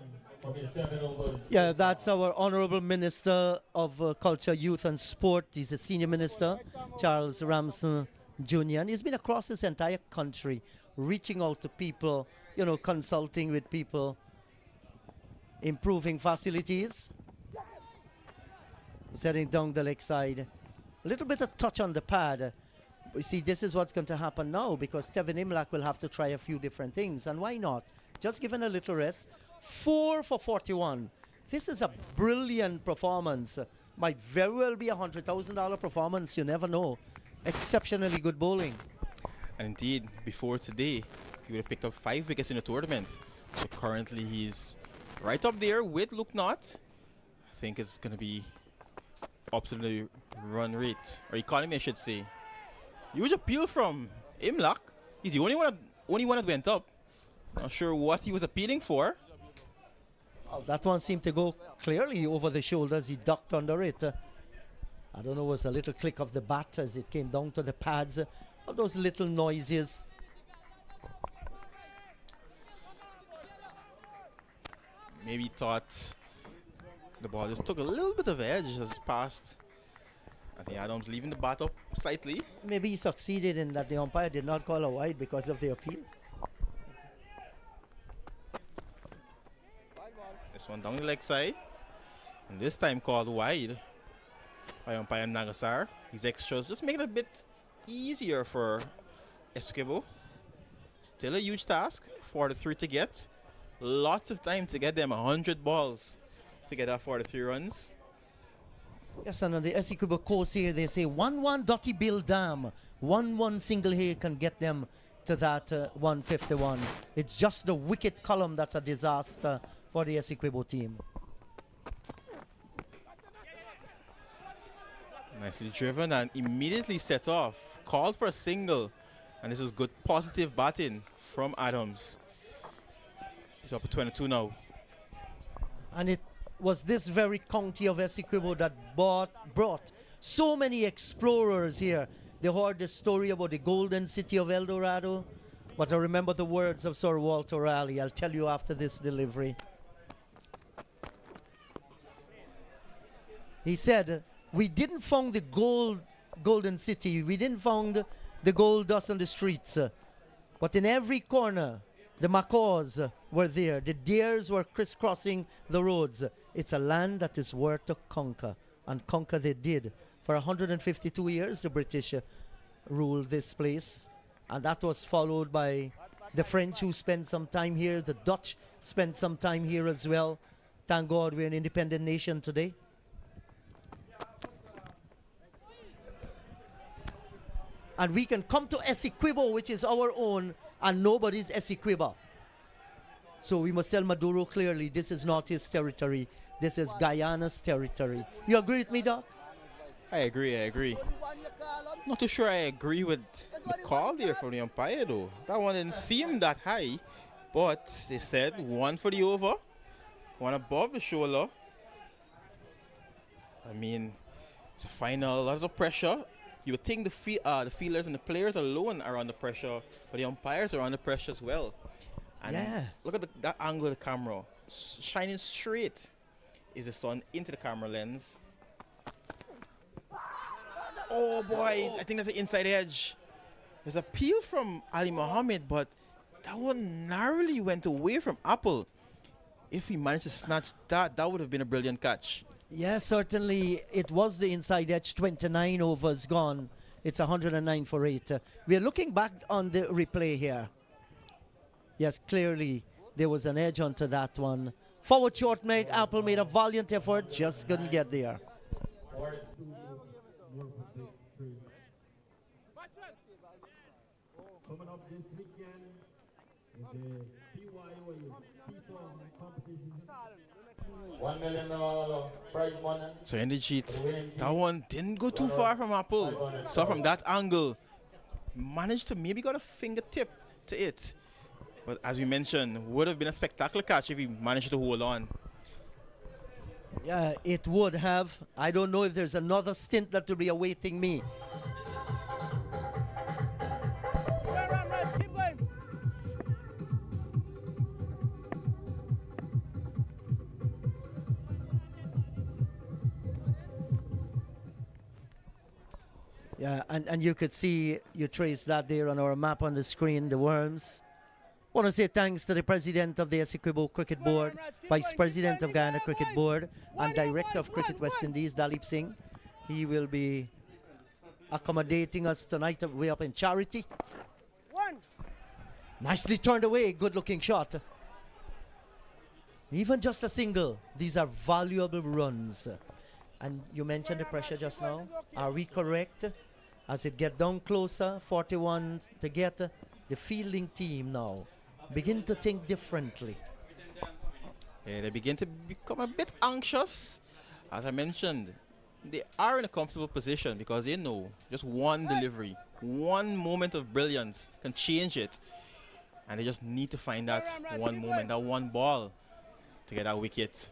from the 7 over. Yeah, that's our Honorable Minister of Culture, Youth and Sport. He's a senior minister, Charles Ramson Jr. And he's been across this entire country, reaching out to people, you know, consulting with people, improving facilities. Setting down the leg side. A little bit of touch on the pad. You see, this is what's going to happen now because Tevin Imlach will have to try a few different things. And why not? Just given a little rest. 4 for 41. This is a brilliant performance. Might very well be a $100,000 performance. You never know. Exceptionally good bowling. And indeed, before today, he would have picked up 5 wickets in the tournament. So currently he's right up there with Luke Knott. I think it's going to be up to the run rate, or economy I should say. Huge appeal from Imlach. He's the only one that went up. Not sure what he was appealing for. Oh, that one seemed to go clearly over the shoulders. He ducked under it. I don't know, it was a little click of the bat as it came down to the pads. All those little noises. Maybe thought the ball just took a little bit of edge as it passed. I think Adams leaving the bat up slightly. Maybe he succeeded in that the umpire did not call a wide because of the appeal. This one down the leg side. And this time called wide by umpire Nagasar. These extras just make it a bit easier for Essequibo. Still a huge task for the 3 to get. Lots of time to get them 100 balls to get that 43 runs. Yes, and on the Essequibo course here, they say 1-1 Dotty Bill Dam. 1-1 single here can get them to that 151. It's just the wicket column that's a disaster for the Essequibo team. Nicely driven and immediately set off. Called for a single. And this is good positive batting from Adams. He's up to 22 now. And it was this very county of Essequibo that brought so many explorers here. They heard the story about the golden city of El Dorado. But I remember the words of Sir Walter Raleigh. I'll tell you after this delivery. He said, we didn't found the golden city. We didn't found the gold dust on the streets. But in every corner, the macaws were there. The deers were crisscrossing the roads. It's a land that is worth to conquer. And conquer they did. For 152 years, the British ruled this place. And that was followed by the French who spent some time here. The Dutch spent some time here as well. Thank God we're an independent nation today. And we can come to Essequibo, which is our own, and nobody's Essequibo. So we must tell Maduro clearly, this is not his territory. This is Guyana's territory. You agree with me, Doc? I agree. Not too sure I agree with the call there from the umpire, though. That one didn't seem that high. But they said 1 for the over, 1 above the shoulder. I mean, it's a final, lots of pressure. You would think the fielders and the players alone are under pressure, but the umpires are under pressure as well. And yeah. Look at that angle of the camera. Shining straight is the sun into the camera lens. Oh boy, I think that's the inside edge. There's a peel from Ali Mohammed, but that one narrowly went away from Apple. If he managed to snatch that, that would have been a brilliant catch. Yes, certainly it was the inside edge. 29 overs gone. It's 109 for 8. We're looking back on the replay here. Yes, clearly there was an edge onto that one. Forward short, Apple made a valiant effort, just couldn't get there. Coming up this weekend is the BYO competition. $1 million prize money. So in the cheat, that one didn't go too far from Apple. So from that angle, managed to maybe got a fingertip to it. But as we mentioned, would have been a spectacular catch if he managed to hold on. Yeah, it would have. I don't know if there's another stint that will be awaiting me. Keep going. Yeah, and you could see, you trace that there on our map on the screen, the worms. Want to say thanks to the president of the Essequibo Cricket Board, vice president of Guyana Cricket Board, and director of Cricket West Indies, Dalip Singh. He will be accommodating us tonight way up in Charity. Nicely turned away, good looking shot. Even just a single, these are valuable runs. And you mentioned the pressure just now. Are we correct? As it get down closer, 41 to get, the fielding team now begin to think differently. Yeah, they begin to become a bit anxious. As I mentioned, they are in a comfortable position because they know just one delivery, one moment of brilliance can change it. And they just need to find that one moment, that one ball to get that wicket.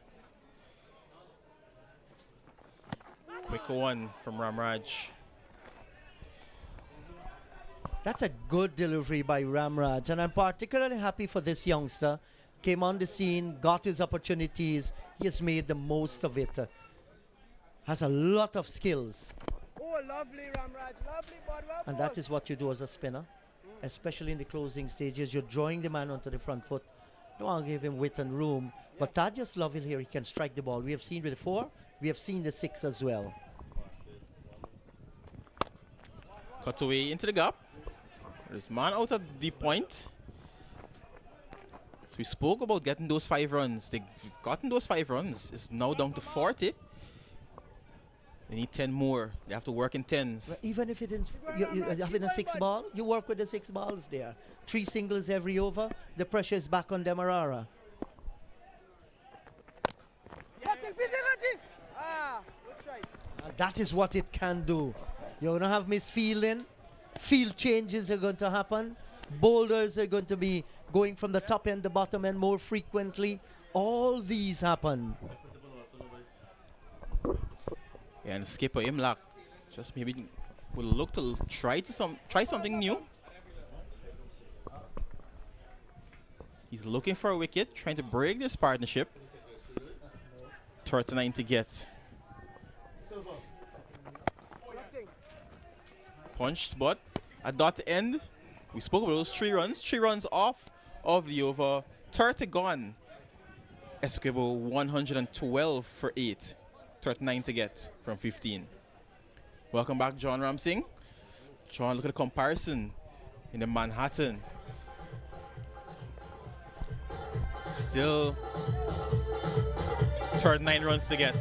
Quick one from Ramraj. That's a good delivery by Ramraj, and I'm particularly happy for this youngster. Came on the scene, got his opportunities, he has made the most of it. Has a lot of skills. Oh, lovely, Ramraj. Lovely, bud. Well And that is what you do as a spinner, especially in the closing stages. You're drawing the man onto the front foot. Don't want to give him width and room. But Thaddeus Lovell here, he can strike the ball. We have seen with the 4, we have seen the 6 as well. Cut away into the gap. This man out at the point. So we spoke about getting those 5 runs. They've gotten those 5 runs. It's now down to 40. They need 10 more. They have to work in 10s. Well, even if it is you having a 6 ball, you work with the 6 balls there. 3 singles every over. The pressure is back on Demerara. That is what it can do. You're going to have misfielding. Field changes are going to happen. Boulders are going to be going from the top end to bottom end more frequently. All these happen. Yeah, and skipper Imlak just maybe will look to try something new. He's looking for a wicket, trying to break this partnership. 39 to get. Punch spot at dot end. We spoke about those 3 runs. 3 runs off of the over. 30 gone. Essequibo 112 for 8. 39 to get from 15. Welcome back, John Ramsing. John, look at the comparison in the Manhattan. Still 39 runs to get.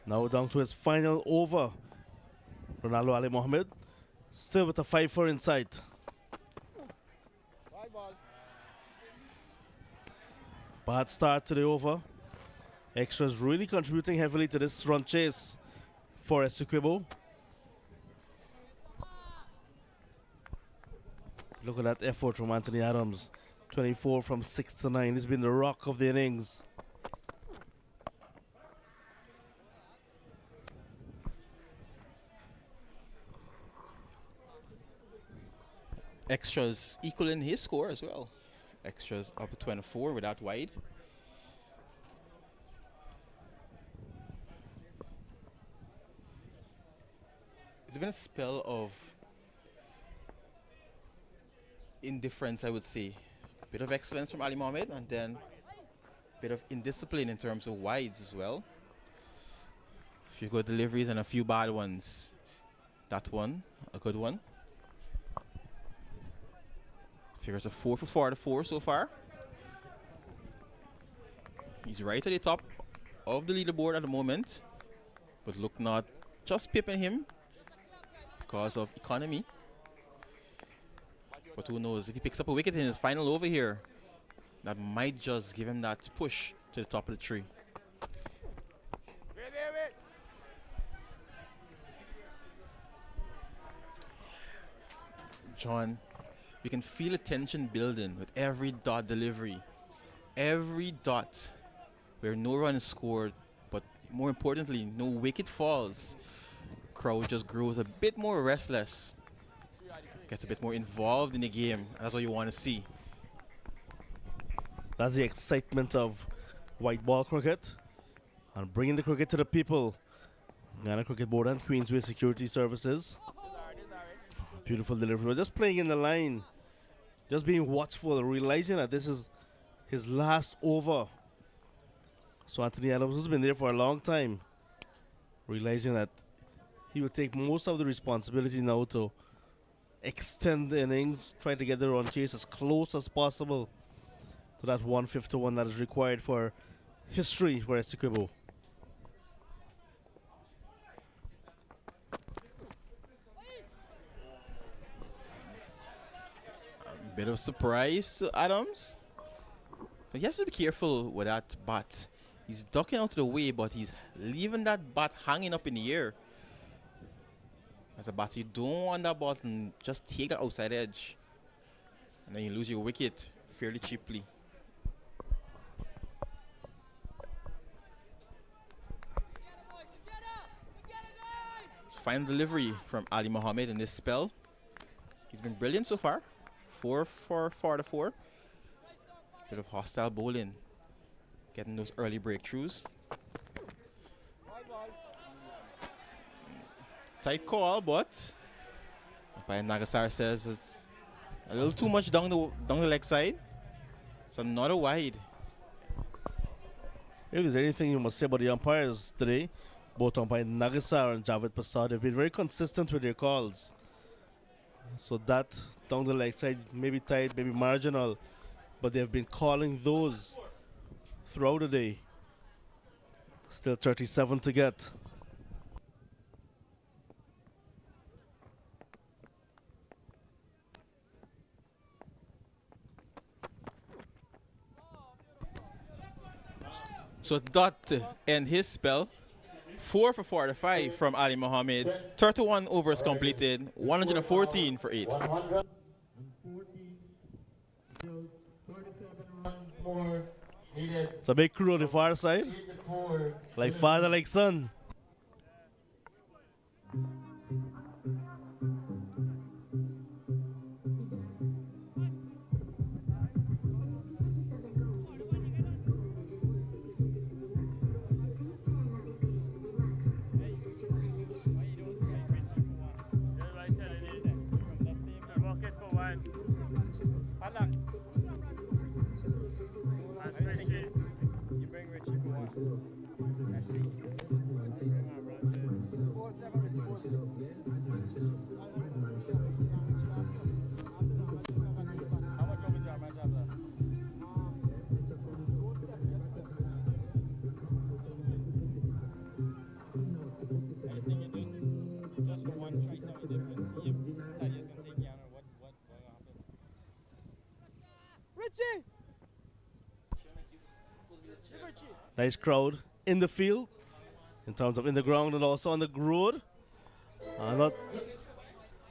Now down to his final over. Ronaldo Ali Mohammed still with a 5-4 in sight. Bad start to the over. Extras really contributing heavily to this run chase for Essequibo. Look at that effort from Anthony Adams. 24 from 6 to 9. He's been the rock of the innings. extras equaling his score as well. Extras up to 24 without wide. It's been a spell of indifference, I would say. A bit of excellence from Ali Mohammed, and then a bit of indiscipline in terms of wides as well. A few good deliveries and a few bad ones. That one, a good one. Figures a 4 for 44 so far. He's right at the top of the leaderboard at the moment, but look not just pipping him because of economy. But who knows, if he picks up a wicket in his final over here, that might just give him that push to the top of the tree. John, you can feel the tension building with every dot delivery. Every dot where no run is scored, but more importantly, no wicket falls. Crowd just grows a bit more restless, gets a bit more involved in the game, and that's what you want to see. That's the excitement of white ball cricket and bringing the cricket to the people. Ghana Cricket Board and Queensway Security Services. Beautiful delivery. We're just playing in the line, just being watchful, realizing that this is his last over. So Anthony Adams, who's been there for a long time, realizing that he will take most of the responsibility now to extend the innings, try to get the run chase as close as possible to that 151 that is required for history for Essequibo. Bit of surprise to Adams. But he has to be careful with that bat. He's ducking out of the way, but he's leaving that bat hanging up in the air. As a bat, you don't want that ball to just take the outside edge, and then you lose your wicket fairly cheaply. Final delivery from Ali Mohammed in this spell. He's been brilliant so far. 4 for 44. Bit of hostile bowling, getting those early breakthroughs. Tight call, but umpire Nagasar says it's a little too much down the leg side. It's another wide. If there's anything you must say about the umpires today, both umpire Nagasar and Javed Prasad have been very consistent with their calls. So that down the leg side, maybe tight, maybe marginal, but they have been calling those throughout the day. Still 37 to get. So that to end his spell. 4 for 45 from Ali Mohammed. 31 overs completed. 114 for 8. 114 till 37 runs more needed. It's a big crew on the far side. Like father, like son. Nice crowd in the field, in terms of in the ground and also on the road.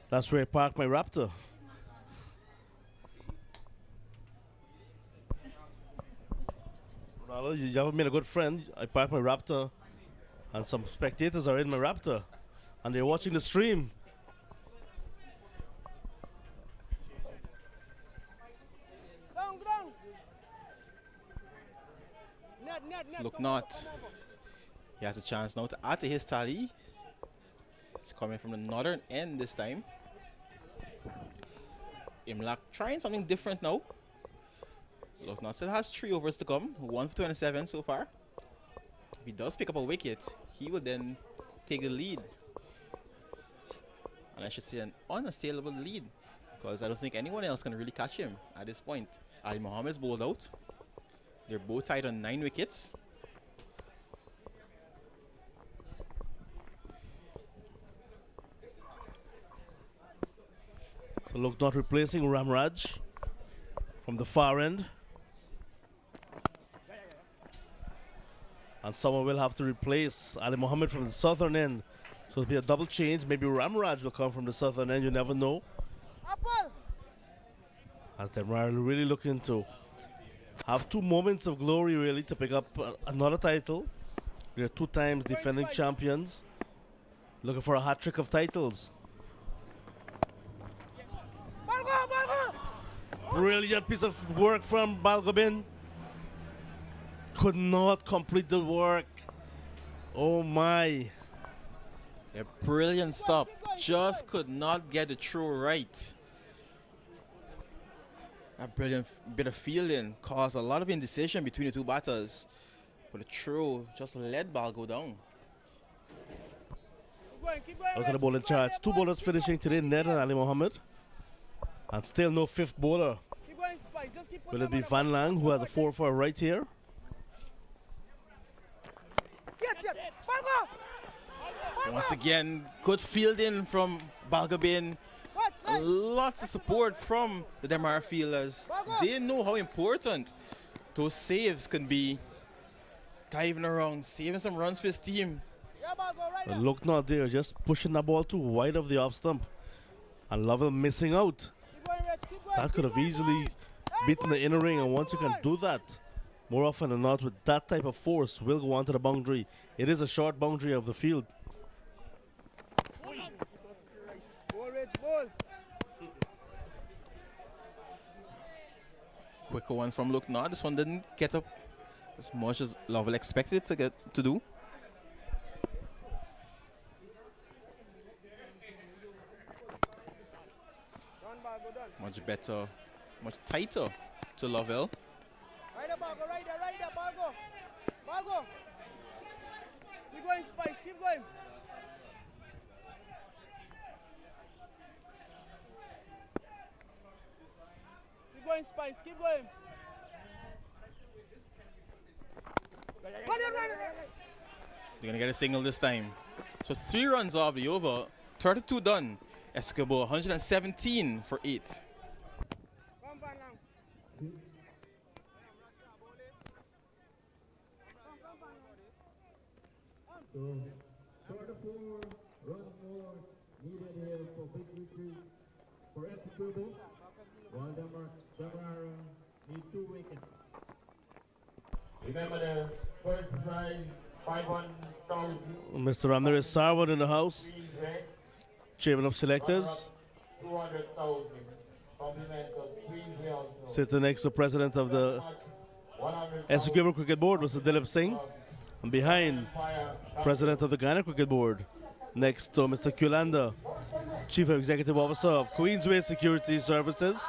That's where I parked my Raptor. Ronaldo, you haven't made a good friend. I parked my Raptor, and some spectators are in my Raptor, and they're watching the stream. Look not. He has a chance now to add to his tally. It's coming from the northern end this time. Imlak trying something different now. Look not still has 3 overs to come. 1 for 27 so far. If he does pick up a wicket, he will then take the lead. And I should say an unassailable lead, because I don't think anyone else can really catch him at this point. Ali Mohammed's bowled out. They're both tied on 9 wickets. So look not replacing Ramraj from the far end. And someone will have to replace Ali Mohammed from the southern end. So it'll be a double change. Maybe Ramraj will come from the southern end, you never know. As DEMERARA really looking to have 2 moments of glory really to pick up another title. They're 2 times defending champions, looking for a hat-trick of titles. Brilliant piece of work from Balgobin. Could not complete the work. Oh my. A brilliant stop. Just could not get the throw right. A brilliant bit of fielding caused a lot of indecision between the 2 batters. But the throw just let ball go down. Look at the bowling charts. 2 bowlers finishing today, Ned and Ali Mohammed. And still no 5th bowler. Will it be Van Lang, who has a 4 for right here? Once again, good fielding from Balgobin. Lots of support from the DEMERARA fielders. They know how important those saves can be. Diving around, saving some runs for his team. But look not there, just pushing the ball too wide of the off stump. And Lovell missing out. That could have easily beaten the inner ring, and once you can do that, more often than not with that type of force, will go onto the boundary. It is a short boundary of the field. Quicker one from Look Not. This one didn't get up as much as Lovell expected it to get to do. Much better, much tighter to Lovell. Right there, ball go. Ball go. Keep going, Spice, keep going. Keep going, Spice, keep going. They're gonna get a single this time. So 3 runs off the over, 32 done. Essequibo 117 for 8. So 34 runs more needed here for big victory for Essequibo, while DEMERARA need 2 wickets. Remember the first prize, 500,000. Mr. Ramirez Sarwan in the house, chairman of selectors. 200,000. Compliment of Queensway also. Sitting next to president of the Essequibo Cricket Board, Mr. Dilip Singh. And behind, president of the Ghana Cricket Board. Next to Mr. Kulanda, chief executive officer of Queensway Security Services.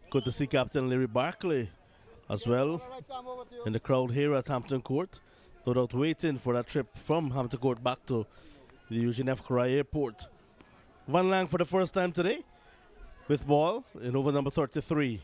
Good to see Captain Larry Barkley as well in the crowd here at Hampton Court. No doubt waiting for that trip from Hampton Court back to the Eugene F. Corai Airport. Van Lang for the first time today with ball in over number 33.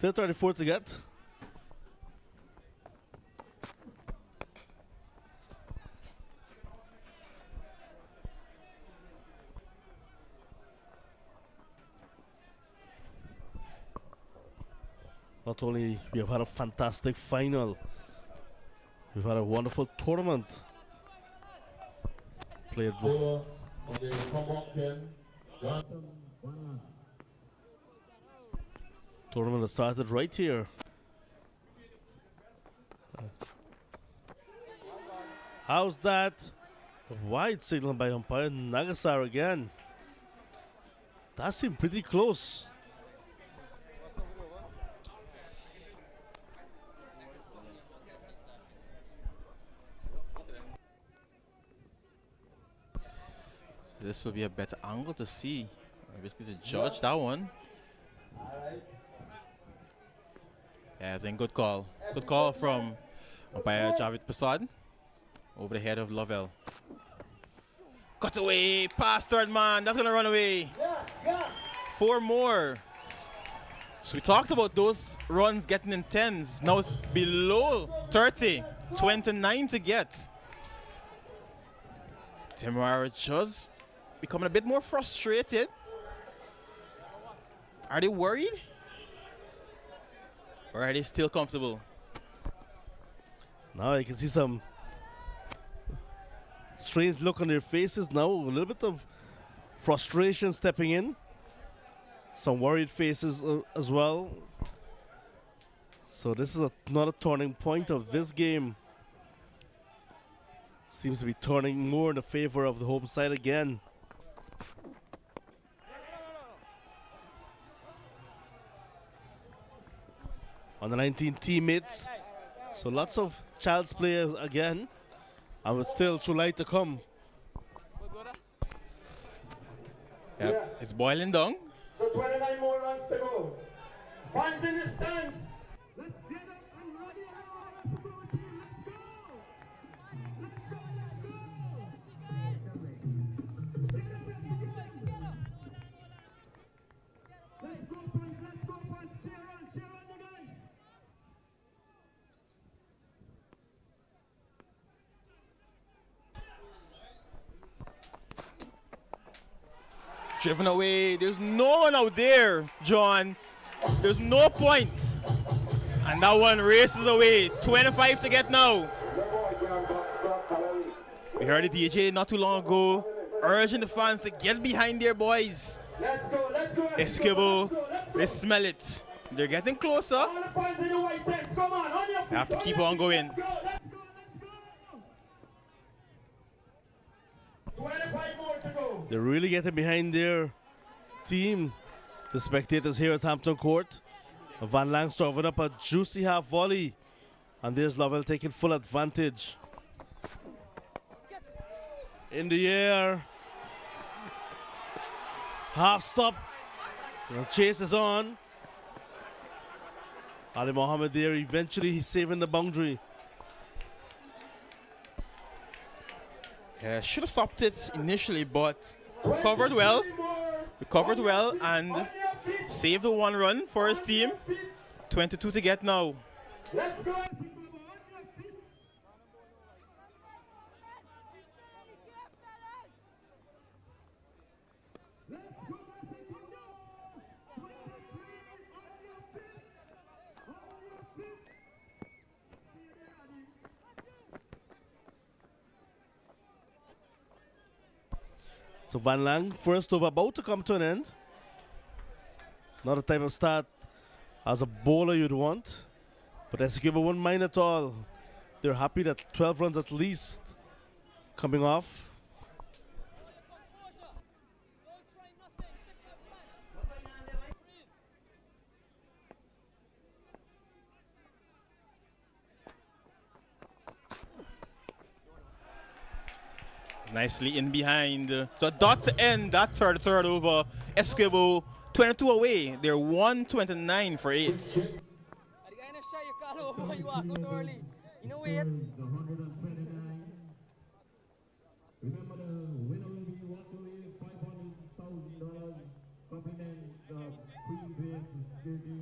Still 34 to get. Not only we have had a fantastic final, we've had a wonderful tournament. Played tournament that started right here. How's that? A wide signal by umpire Nagasar again. That seemed pretty close. This will be a better angle to see. Basically, to judge that one. Yeah, I think good call. Good call from umpire Javid Prasad over the head of Lovell. Cut away, past third man. That's gonna run away. 4 more. So we talked about those runs getting in 10s. Now it's below 30. 29 to get. DEMERARA just becoming a bit more frustrated. Are they worried? Or are they still comfortable? Now you can see some strange look on their faces now. A little bit of frustration stepping in. Some worried faces as well. So this is another turning point of this game. Seems to be turning more in the favor of the home side again. On the 19 teammates. So lots of child's play again. And with still too light to come. Yep, it's boiling down. So 29 more runs to go. Fans in the stands. Let's get up and ready. Let's go. Driven away. There's no one out there, John. There's no point. And that one races away. 25 to get now. We heard the DJ not too long ago urging the fans to get behind their boys. Essequibo, they smell it. They're getting closer. They have to keep on going. They're really getting behind their team. The spectators here at Hampton Court. Van Lang serving up a juicy half volley. And there's Lovell taking full advantage. In the air. Half stop. The chase is on. Ali Mohammed there, eventually he's saving the boundary. Yeah, should have stopped it initially, but recovered well. Recovered well and saved the 1 run for his team. 22 to get now. So Van Lang, first over, about to come to an end. Not a type of start as a bowler you'd want. But Essequibo won't mind at all. They're happy that 12 runs at least coming off. Nicely in behind. So dot to end that third over. Essequibo 22 away. They're 129 for 8. Remember, the winner will be walked away $500,000. Compliments of Queensway Security.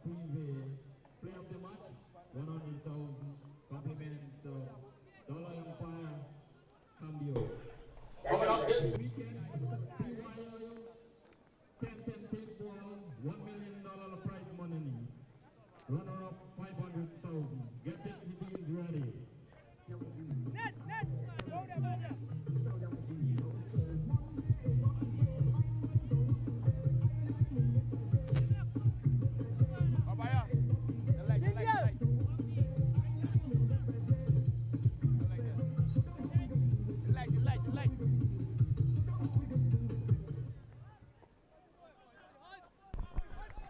Queensway. Play of the match, 100,000. Compliment Dollar Empire Cambio. Weekend, PYL, 10 take ball, $1 million prize money. Runner-up, 500,000. Get it, the team's ready.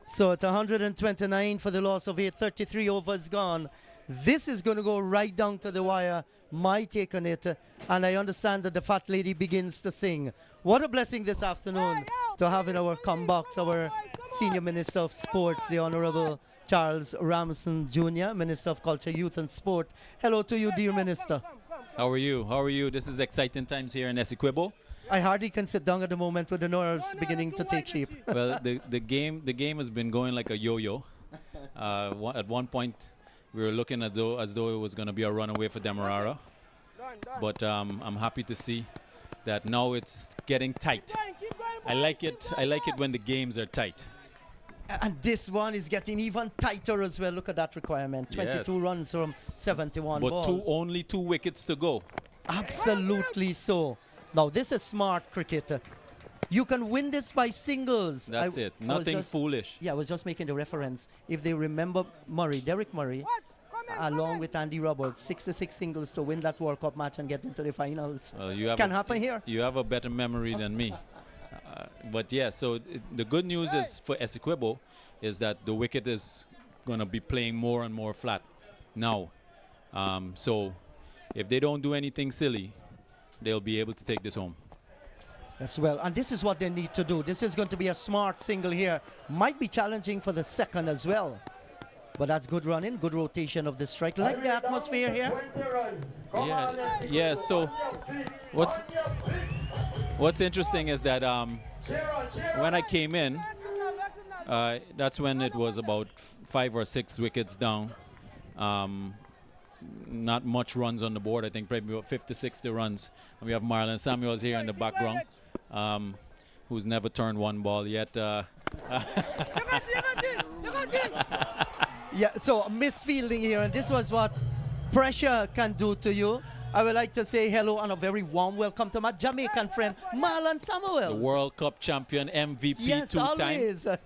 So it's 129 for the loss of 8, 33 overs gone. This is going to go right down to the wire. My take on it. And I understand that the fat lady begins to sing. What a blessing this afternoon to have in our comebox our Senior Minister of Sports, the Honorable Charles Ramson Jr., Minister of Culture, Youth and Sport. Hello to you, dear Minister. How are you? How are you? This is exciting times here in Essequibo. I hardly can sit down at the moment with the nerves beginning to take shape. Well, the game has been going like a yo-yo. At one point, we were looking as though it was going to be a runaway for Demerara. But I'm happy to see that now it's getting tight. I like it when the games are tight. And this one is getting even tighter as well. Look at that requirement. 22 runs from 71 balls. But only two wickets to go. Absolutely so. Now, this is smart cricket. You can win this by singles. That's it. Nothing foolish. Yeah, I was just making the reference. If they remember Derek Murray, along with Andy Roberts, 66 singles to win that World Cup match and get into the finals. Can happen here. You have a better memory than me. But yeah, so the good news is for Essequibo is that the wicket is going to be playing more and more flat now. So if they don't do anything silly, they'll be able to take this home. As well, and this is what they need to do. This is going to be a smart single here. Might be challenging for the second as well. But that's good running, good rotation of the strike. Like the atmosphere here. Yeah. So what's interesting is that when I came in, that's when it was about 5 or 6 wickets down. Not much runs on the board. I think probably about 50, 60 runs. And we have Marlon Samuels here in the background, who's never turned one ball yet. Yeah, so misfielding here, and this was what pressure can do to you. I would like to say hello and a very warm welcome to my Jamaican friend, Marlon Samuels. The World Cup champion, MVP, yes, 2 always. times.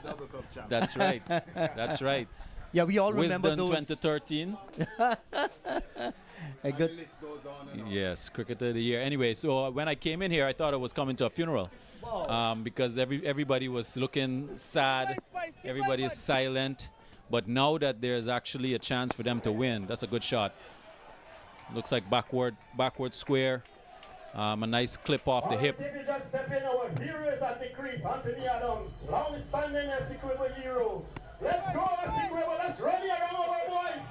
double Cup champion. That's right. That's right. Yeah, we all remember Wisdom those. 2013. A good. Yes, Cricketer of the Year. Anyway, so when I came in here, I thought I was coming to a funeral because everybody was looking sad. Everybody is silent. But now that there's actually a chance for them to win, that's a good shot. Looks like backward square. A nice clip off the hip. Just step in our heroes at the crease. Anthony Adams, long-standing Essequibo hero. Let's go, Essequibo. Let's rally around our boys.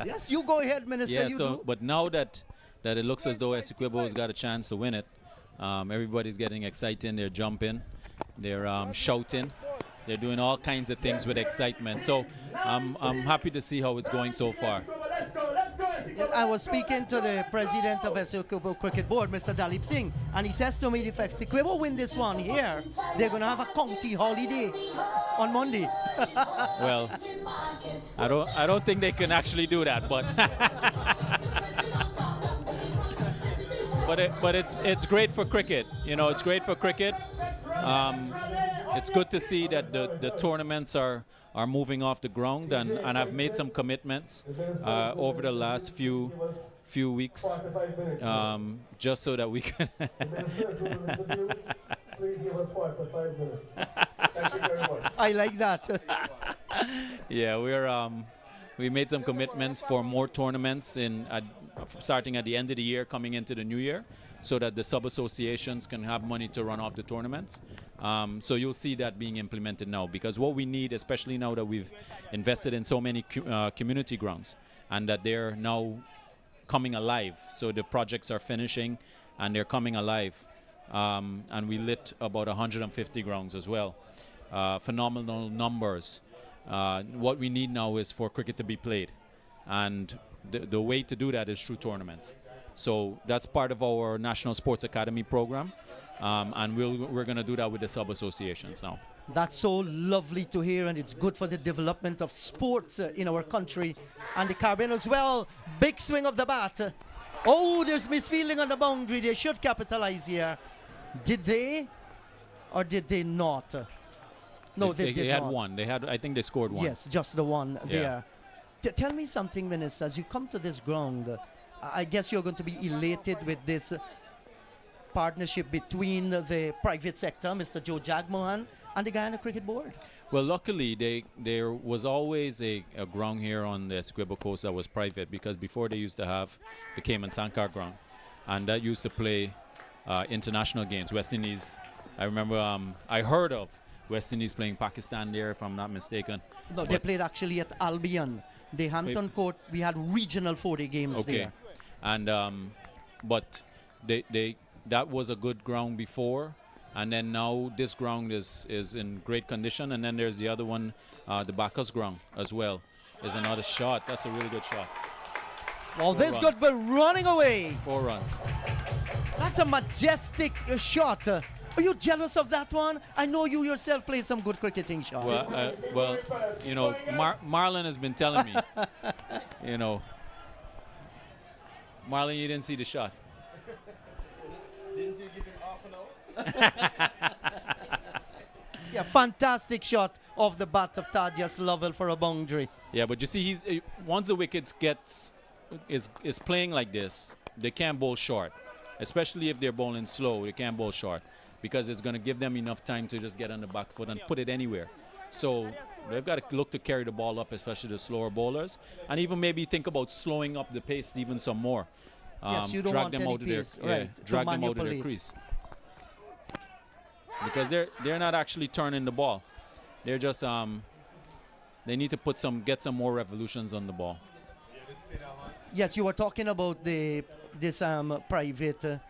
Yes, you go ahead, Minister. Yeah, so, but now that it looks as though Essequibo has got a chance to win it, everybody's getting excited. They're jumping. They're shouting. They're doing all kinds of things with excitement. So I'm happy to see how it's going so far. I was speaking to the president of Essequibo Cricket Board, Mr. Dalip Singh, and he says to me, if Essequibo win this one here, they're going to have a county holiday on Monday. Well, I don't think they can actually do that, but but it's great for cricket. You know, it's great for cricket. It's good to see that the tournaments are moving off the ground, and I've made some commitments over the last few weeks, just so that we can. Please give us 45 minutes. Thank you very much. I like that. Yeah, we made some commitments for more tournaments starting at the end of the year, coming into the new year, so that the sub-associations can have money to run off the tournaments. So you'll see that being implemented now, because what we need, especially now that we've invested in so many community grounds and that they're now coming alive. So the projects are finishing and they're coming alive. And we lit about 150 grounds as well. phenomenal numbers. What we need now is for cricket to be played, and the way to do that is through tournaments. So that's part of our National Sports Academy program, and we're going to do that with the sub-associations now. That's so lovely to hear, and it's good for the development of sports in our country and the Caribbean as well. Big swing of the bat. Oh, there's misfielding on the boundary. They should capitalize here. Did they, or did they not? No, they did They had not. one. I think they scored one. Yes, just the one Yeah. there. Tell me something, Minister. As you come to this ground, I guess you're going to be elated with this partnership between the private sector, Mr. Joe Jagmohan, and the Guyana Cricket Board. Well, luckily, there was always a ground here on the Essequibo coast that was private, because before they used to have the Cayman Sandcar ground, and that used to play international games. West Indies, I remember I heard of West Indies playing Pakistan there, if I'm not mistaken. No, they played actually at Albion. The Hampton court, we had regional 4-day games there. And but that was a good ground before, and then now this ground is in great condition, and then there's the other one, the Bacchus ground as well, is another shot. That's a really good shot. Well, this good ball running away. 4 runs. That's a majestic shot. Are you jealous of that one? I know you yourself play some good cricketing shots. Well, you know, Marlon has been telling me, you know, Marlon, you didn't see the shot. Didn't you give him half an hour? Yeah, fantastic shot off the bat of Thaddeus Lovell for a boundary. Yeah, but you see, once the wickets is playing like this, they can't bowl short, especially if they're bowling slow. They can't bowl short, because it's going to give them enough time to just get on the back foot and put it anywhere. So they've got to look to carry the ball up, especially the slower bowlers, and even maybe think about slowing up the pace even some more. Yes, you don't drag want them any out of pace, their, right, to drag them out of their manipulate. crease, because they're not actually turning the ball. They're just they need to get some more revolutions on the ball. Yes, you were talking about this private.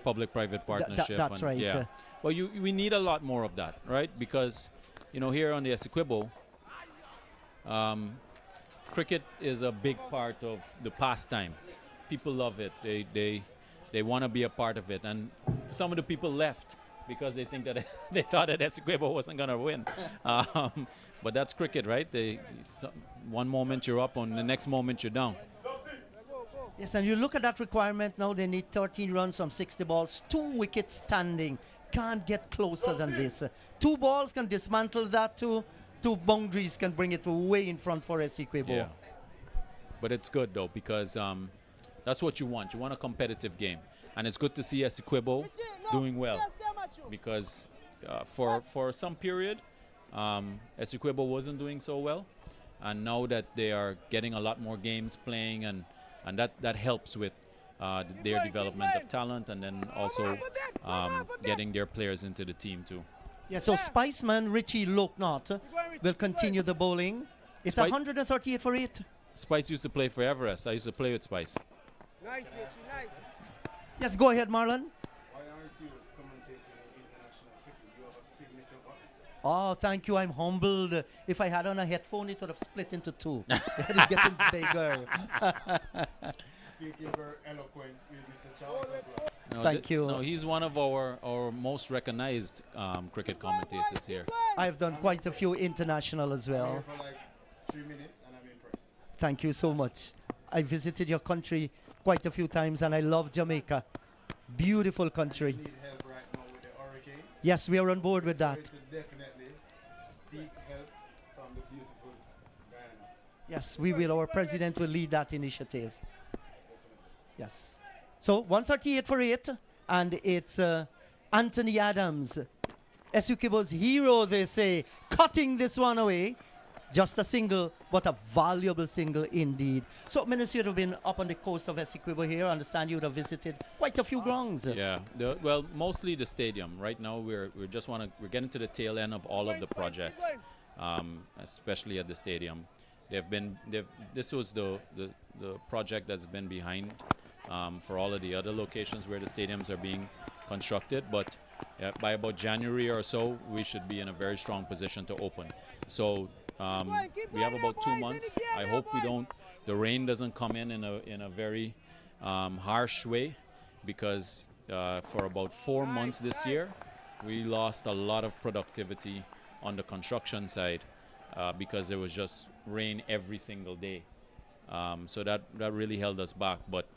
Public-private partnership. That's right. Yeah. Well, we need a lot more of that, right? Because, you know, here on the Essequibo, cricket is a big part of the pastime. People love it. They want to be a part of it, and some of the people left because they think that they thought that Essequibo wasn't going to win. But that's cricket, right? One moment you're up, and the next moment you're down. Yes, and you look at that requirement now, they need 13 runs from 60 balls, 2 wickets standing. Can't get closer than this. 2 balls can dismantle that, 2 boundaries can bring it way in front for Essequibo. Yeah. But it's good, though, because that's what you want. You want a competitive game. And it's good to see Essequibo doing well, because for some period, Essequibo wasn't doing so well. And now that they are getting a lot more games playing, and that helps with their development of talent, and then also getting their players into the team too. Yeah, so Spiceman Richie Loknot will continue the bowling. It's 138 for 8. Spice used to play for Everest. I used to play with Spice. Nice, Richie, nice. Yes, go ahead, Marlon. Why aren't you commentating in international cricket? You have a signature box. Oh, thank you. I'm humbled. If I had on a headphone, it would have split into 2. It is getting bigger. Speaking very eloquent with Mr. Charles as well. No, Thank you. No, he's one of our most recognized cricket commentators here. I've done quite a few international as well. I'm here for like 3 minutes and I'm impressed. Thank you so much. I visited your country quite a few times, and I love Jamaica. Beautiful country. You need help right now with the hurricane. Yes, we are on board with that. To definitely seek help from the beautiful Guyana. Yes, we will. Our president will lead that initiative. Yes. So 138 for 8, and it's Anthony Adams, Essequibo's hero, they say, cutting this one away. Just a single, but a valuable single indeed. So, Minister, you've been up on the coast of Essequibo here. I understand you would have visited quite a few grounds. Yeah, well, mostly the stadium. Right now, we're getting to the tail end of all of the projects, especially at the stadium. This was the project that's been behind for all of the other locations where the stadiums are being constructed. But Yeah, by about January or so, we should be in a very strong position to open. So we have about 2 months. I hope the rain doesn't come in a very harsh way, because for about 4 months this year, we lost a lot of productivity on the construction side because there was just rain every single day. So that really held us back. But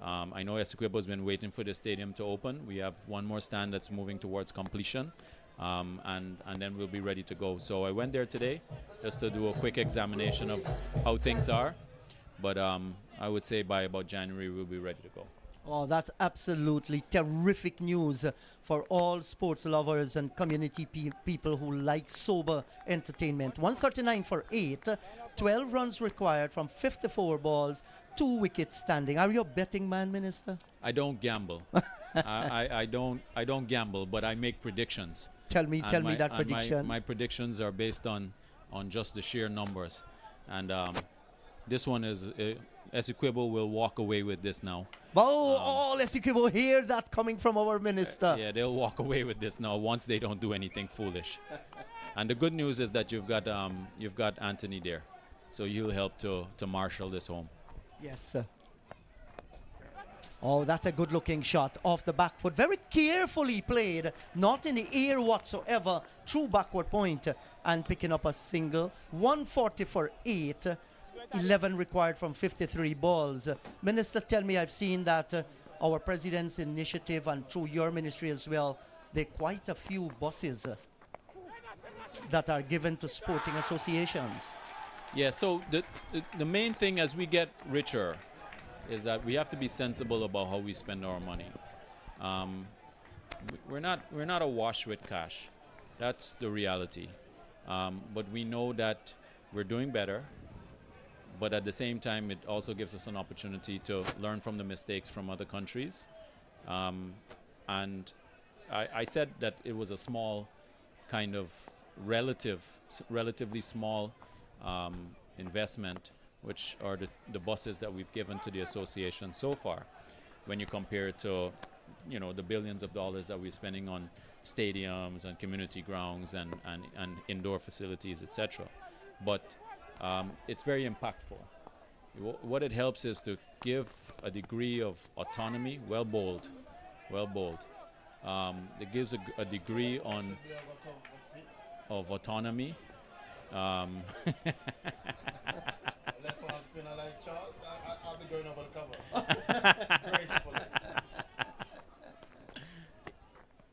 I know Essequibo has been waiting for the stadium to open. We have one more stand that's moving towards completion, and then we'll be ready to go. So I went there today just to do a quick examination of how things are. But I would say by about January we'll be ready to go. Oh, that's absolutely terrific news for all sports lovers and community people who like sober entertainment. 139 for 8, 12 runs required from 54 balls, 2 wickets standing. Are you a betting man, Minister? I don't gamble. I don't gamble, but I make predictions. Tell me that prediction. My predictions are based on just the sheer numbers, and this one is Essequibo will walk away with this now. Oh, Essequibo, hear that coming from our minister. Yeah, they'll walk away with this now once they don't do anything foolish. And the good news is that you've got Anthony there, so he'll help to marshal this home. Yes, sir. Oh, that's a good-looking shot off the back foot. Very carefully played, not in the air whatsoever, through backward point and picking up a single. 140 for 8, 11 required from 53 balls. Minister, tell me, I've seen that our president's initiative and through your ministry as well, there are quite a few buses that are given to sporting associations. Yeah, so the main thing as we get richer is that we have to be sensible about how we spend our money. We're not awash with cash. That's the reality. But we know that we're doing better. But at the same time, it also gives us an opportunity to learn from the mistakes from other countries. And I said that it was a small kind of relatively small investment, which are the buses that we've given to the association so far, when you compare it to, the billions of dollars that we're spending on stadiums and community grounds and indoor facilities, etc. But it's very impactful. What it helps is to give a degree of autonomy, well bowled. It gives a degree of autonomy. Left arm spinner like Charles, I'll be going over the cover. Gracefully.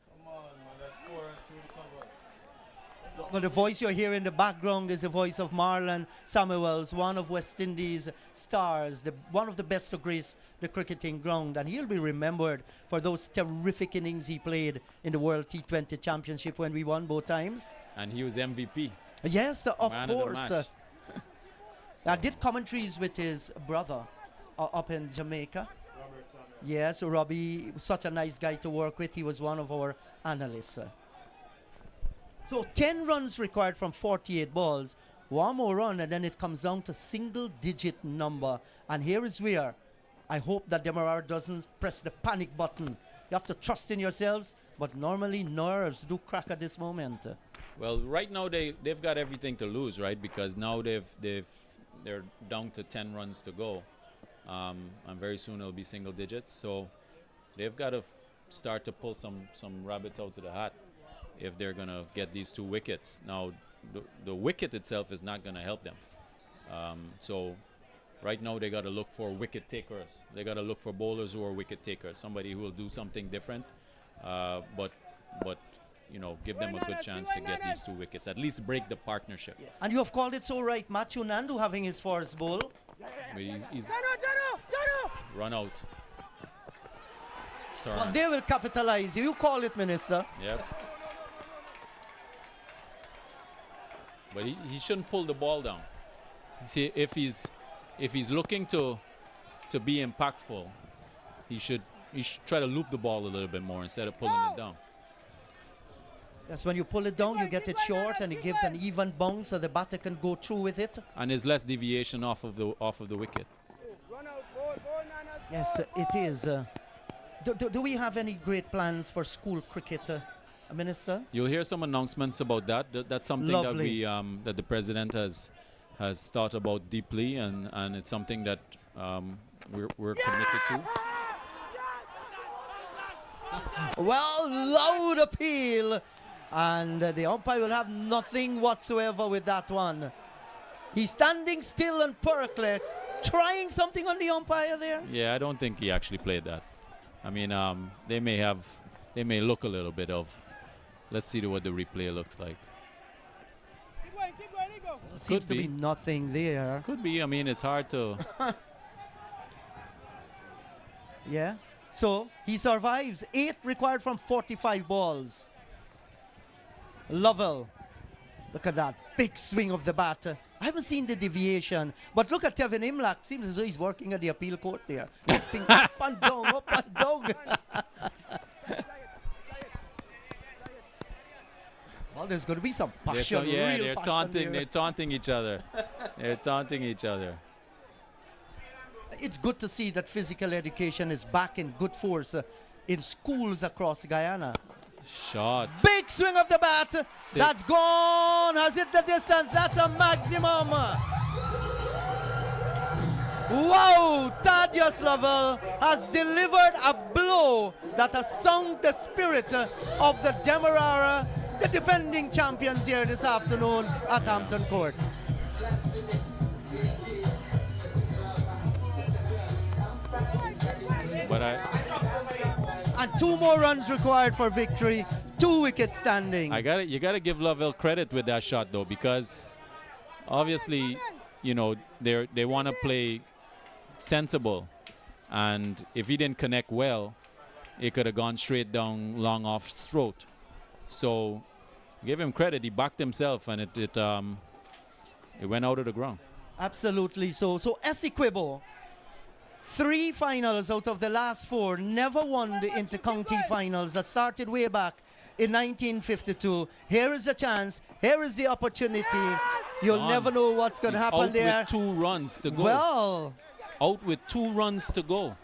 Come on, man, that's 4 and 2 to cover. Well, the voice you're hearing in the background is the voice of Marlon Samuels, one of West Indies' stars, one of the best to grace the cricketing ground. And he'll be remembered for those terrific innings he played in the World T20 Championship when we won both times. And he was MVP. Yes, of Man course. of the match. I did commentaries with his brother up in Jamaica. Yes, Robbie was such a nice guy to work with. He was one of our analysts. So 10 runs required from 48 balls. One more run and then it comes down to single-digit number. And here is where I hope that DEMERARA doesn't press the panic button. You have to trust in yourselves, but normally nerves do crack at this moment. Well, right now they've got everything to lose, right? Because now they're down to 10 runs to go, and very soon it'll be single digits. So they've got to start to pull some rabbits out of the hat if they're gonna get these 2 wickets. Now the wicket itself is not gonna help them. So right now they got to look for wicket takers. They got to look for bowlers who are wicket takers, somebody who will do something different, but give them a good chance to get these 2 wickets, at least break the partnership. Yeah. And you have called it so right, Matthew Nandu having his first bowl. He's run out. Turn. Well, they will capitalize. You call it, Minister. Yep. But he shouldn't pull the ball down. See, if he's looking to be impactful, he should try to loop the ball a little bit more instead of pulling it down. Yes, when you pull it down, you get it short, and it gives an even bounce so the batter can go through with it. And there's less deviation off of the wicket. Yes, it is. Do we have any great plans for school cricket Minister. You'll hear some announcements about that. That's something that Lovely. we that the president has thought about deeply, and it's something that we're committed to. Well, loud appeal, and the umpire will have nothing whatsoever with that one. He's standing still and perplexed, trying something on the umpire there. Yeah, I don't think he actually played that. I mean, they may look a little bit of. Let's see what the replay looks like. Keep going, Ego. Seems to be nothing there. Could be. I mean, it's hard to. Yeah. So he survives. 8 required from 45 balls. Lovell. Look at that big swing of the bat. I haven't seen the deviation, but look at Tevin Imlach. Seems as though he's working at the appeal court there. Hopping up and down, up and down. Well, there's going to be some passion. They're taunting. They're taunting each other. They're taunting each other. It's good to see that physical education is back in good force in schools across Guyana. Shot. Big swing of the bat. 6. That's gone. Has hit the distance. That's a maximum. Wow. Thaddeus Lovell has delivered a blow that has sunk the spirit of the Demerara, the defending champions here this afternoon at Hampton Court. And 2 more runs required for victory. 2 wickets standing. You gotta give Lovell credit with that shot though, because obviously, you know, they want to play sensible, and if he didn't connect well, it could have gone straight down long off throat. So give him credit. He backed himself, and it went out of the ground. Absolutely so. So Essequibo, 3 finals out of the last 4, never won the inter-county finals that started way back in 1952. Here is the chance. Here is the opportunity. You'll never know what's going to happen out there. With 2 runs to go. Well, out with 2 runs to go.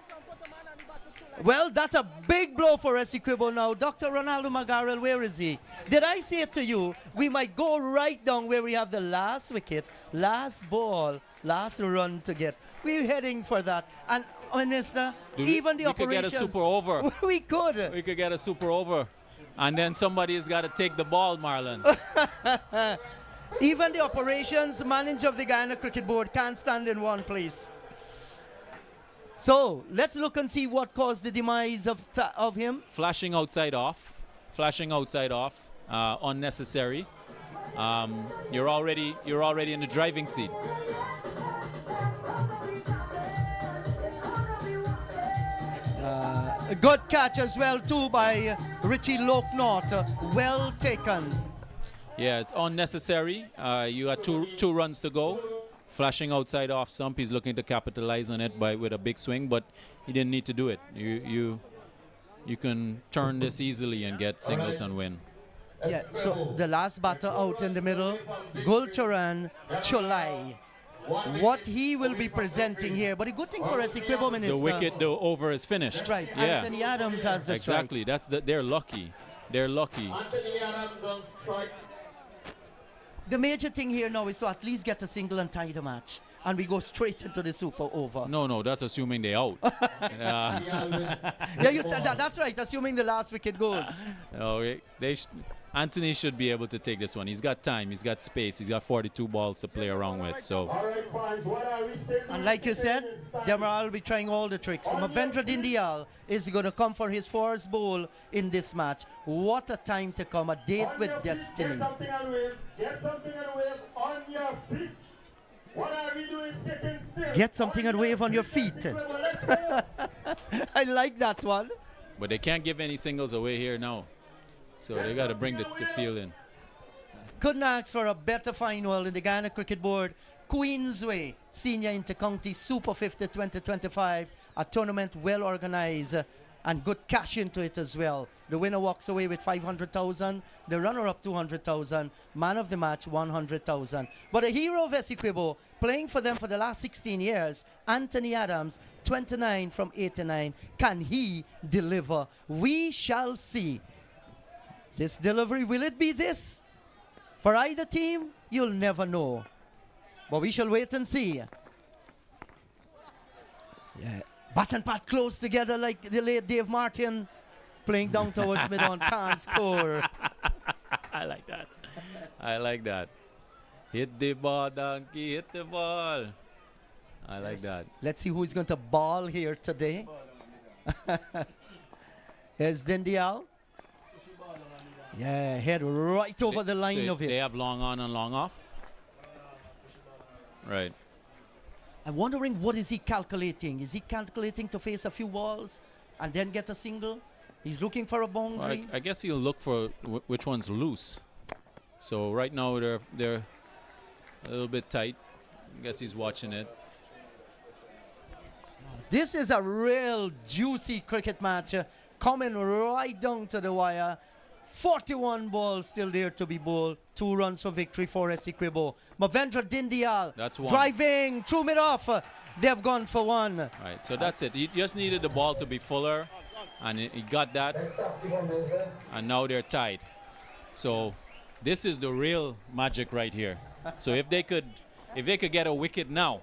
Well, that's a big blow for Essequibo now. Dr. Ronaldo Magarel, where is he? Did I say to you, we might go right down where we have the last wicket, last ball, last run to get. We're heading for that. And, Minister, even the operations... We could get a super over. We could. We could get a super over. And then somebody's got to take the ball, Marlon. Even the operations manager of the Guyana Cricket Board can't stand in one place. So let's look and see what caused the demise of him. Flashing outside off. Flashing outside off. Unnecessary. You're already in the driving seat. A good catch as well too by Richie Loknot. Well taken. Yeah, it's unnecessary. You got two runs to go. Flashing outside off stump. He's looking to capitalize on it with a big swing, but he didn't need to do it. You can turn this easily and get singles and win. Yeah, so the last batter out in the middle, Gulcharan Cholai. What he will be presenting here, but a good thing for Essequibo, Minister. The over is finished. Right, yeah. Anthony Adams has the exactly. strike. They're lucky. They're lucky. The major thing here now is to at least get a single and tie the match, and we go straight into the super over. No, that's assuming they out. Yeah, that's right. Assuming the last wicket goes. Okay, Anthony should be able to take this one. He's got time. He's got space. He's got 42 balls to play around with. So. And like you said, Demerara will be trying all the tricks. Mavendra Dindial is going to come for his first bowl in this match. What a time to come, a date with destiny. Get something and wave. Get something and wave on your feet. What are we doing sitting still? Get something and wave on your feet. I like that one. But they can't give any singles away here now. So they got to bring the field in. Couldn't ask for a better final in the Guyana Cricket Board. Queensway Senior Intercounty Super 50 2025. A tournament well organized and good cash into it as well. The winner walks away with 500,000. The runner-up 200,000. Man of the match 100,000. But a hero of Essequibo, playing for them for the last 16 years, Anthony Adams, 29 from 89. Can he deliver? We shall see. This delivery, will it be this? For either team, you'll never know. But we shall wait and see. Yeah. Bat and Pat close together like the late Dave Martin. Playing down towards mid-on, can't score. I like that. I like that. Hit the ball, donkey, hit the ball. I like that. Let's see who's going to ball here today. Here's Dindial. Yeah, head right over the line So of it. they have long on and long off? Right. I'm wondering what is he calculating? Is he calculating to face a few balls and then get a single? He's looking for a Well, boundary. I guess he'll look for which one's loose. So right now they're a little bit tight. I guess he's watching it. This is a real juicy cricket match coming right down to the wire. 41 balls still there to be bowled. 2 runs for victory for Essequibo. Mavendra Dindial That's one. driving through mid-off. They have gone for 1. Right, so that's it. He just needed the ball to be fuller, and he got that, and now they're tied. So this is the real magic right here. So if they could get a wicket now,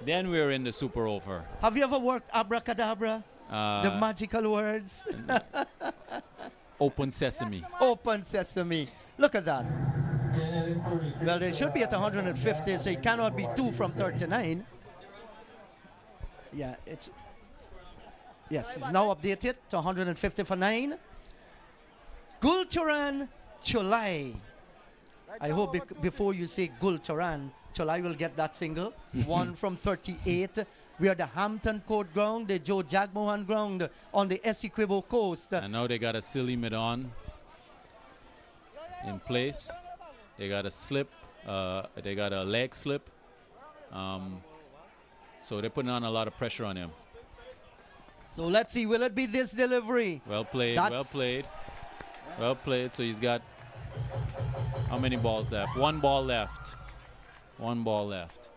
then we're in the super over. Have you ever worked abracadabra? The magical words? Open sesame. Open sesame. Look at that. Well, they should be at 150, so it cannot be 2 from 39. Yeah, it's now updated to 150 for 9. Gulcharan Cholai. I hope before you say Gulcharan, Cholai will get that single. 1 from 38. We are the Hampton Court ground, the Joe Jagmohan ground on the Essequibo coast. And now they got a silly mid-on in place. They got a slip. They got a leg slip. So they're putting on a lot of pressure on him. So let's see, will it be this delivery? Well played, well played. Well played. So he's got how many balls left? 1 ball left. 1 ball left.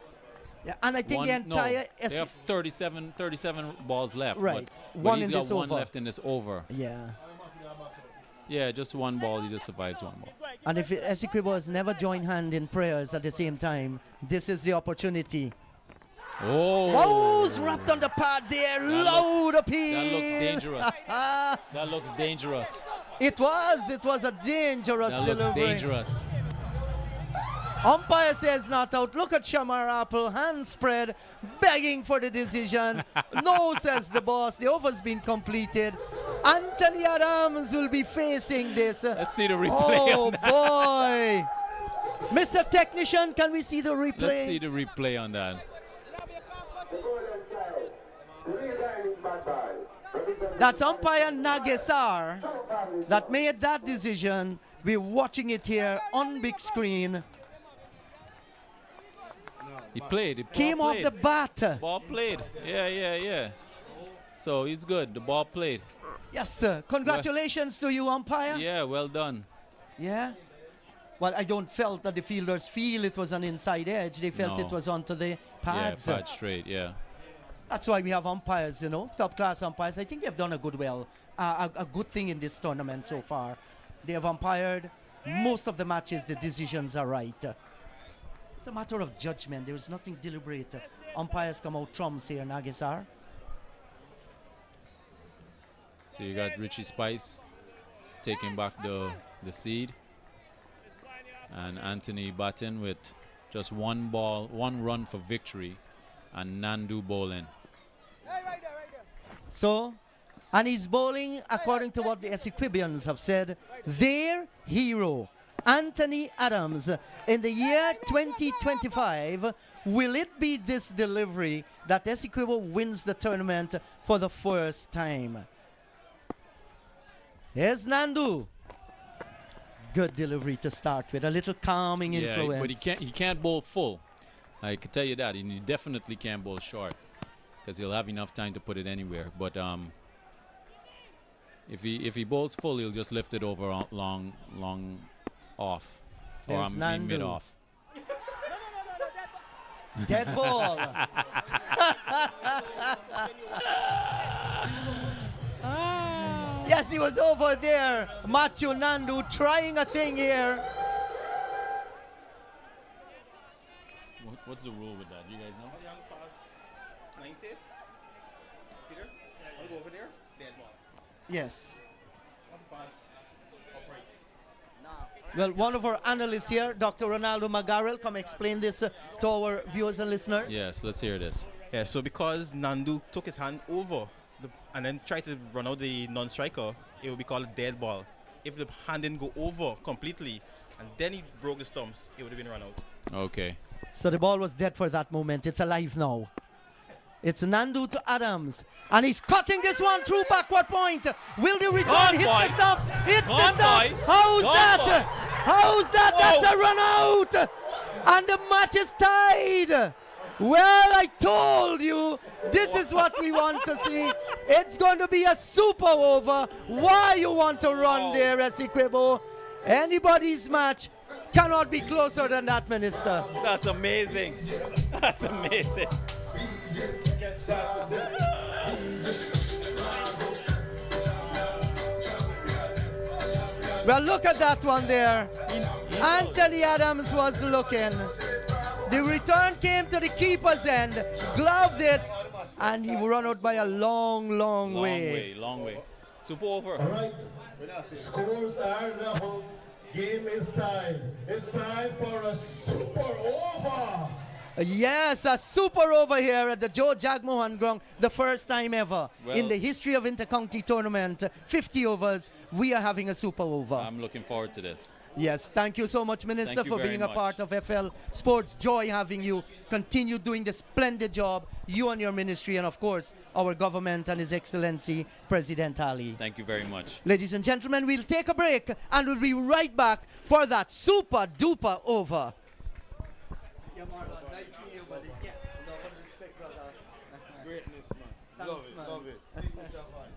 Yeah, and I think the entire... No, they have 37 balls left. Right. But he's got 1 left in this over. Yeah. Yeah, just 1 ball. He just survives 1 ball. And if Essequibo has never joined hand in prayers at the same time, this is the opportunity. Oh! Wow's wrapped on the pad there. Loud appeal. That looks dangerous. That looks dangerous. It was a dangerous delivery. Looks dangerous. Umpire says not out. Look at Shamar Apple, hand spread, begging for the decision. No, says the boss. The over's been completed. Anthony Adams will be facing this. Let's see the replay. Oh, boy. Mr. Technician, can we see the replay? Let's see the replay on that. That's umpire Nagesar that made that decision. We're watching it here on big screen. He played. Came off the bat. Ball played. Yeah. So he's good. The ball played. Yes, sir. Congratulations to you, umpire. Yeah, well done. Yeah. Well, I don't felt that the fielders feel it was an inside edge. They felt it was onto the pads. Yeah, pad straight, yeah. That's why we have umpires, you know, top-class umpires. I think they've done a good thing in this tournament so far. They have umpired most of the matches. The decisions are right. It's a matter of judgment. There is nothing deliberate. Umpires come out trumps here, Nagesar. So you got Richie Spice taking back the seed. And Anthony Batten with just 1 ball, 1 run for victory. And Nandu bowling. So, and he's bowling according to what the Essequibians have said. Their hero, Anthony Adams. In the year 2025, will it be this delivery that Essequibo wins the tournament for the first time? Here's Nandu. Good delivery to start with, a little calming influence. But he can't bowl full. I can tell you that, and he definitely can't bowl short because he'll have enough time to put it anywhere. But if he bowls full, he'll just lift it over long off, or mid off. Dead ball. Yes, he was over there. Matthew Nandu trying a thing here. What's the rule with that? You guys know? Young pass 90. See there? I'll go over there. Dead ball. Yes. Pass upright. Well, one of our analysts here, Dr. Ronaldo Magarel, come explain this to our viewers and listeners. Yes, let's hear this. Yeah, so because Nandu took his hand over and then tried to run out the non-striker, it would be called a dead ball. If the hand didn't go over completely and then he broke the stumps, it would have been run out. Okay. So the ball was dead for that moment. It's alive now. It's Nandu to Adams. And he's cutting this one through backward point. Will the return hit the stump? Hits the stump. How's that? How's that? Whoa. That's a run out. And the match is tied. Well, I told you, this is what we want to see. It's going to be a super over. Why you want to run there, Essequibo? Anybody's match cannot be closer than that, Minister. That's amazing. That's amazing. Well, look at that one there. Anthony Adams was looking. The return came to the keeper's end, gloved it, and he run out by a long, long way. Long way. Super over. All right. Scores are level. Game is tied. It's time for a super over. Yes, a super over here at the Joe Jagmohan ground, the first time ever in the history of Intercounty Tournament. 50 overs, we are having a super over. I'm looking forward to this. Yes, thank you so much, Minister, for being a part of FL Sports. Joy having you. Continue doing the splendid job, you and your ministry, and of course, our government and His Excellency, President Ali. Thank you very much. Ladies and gentlemen, we'll take a break and we'll be right back for that super duper over. Nice seeing you, buddy. Yeah. Love and respect, brother. Greatness, man. Love it, love it. Signature vibes.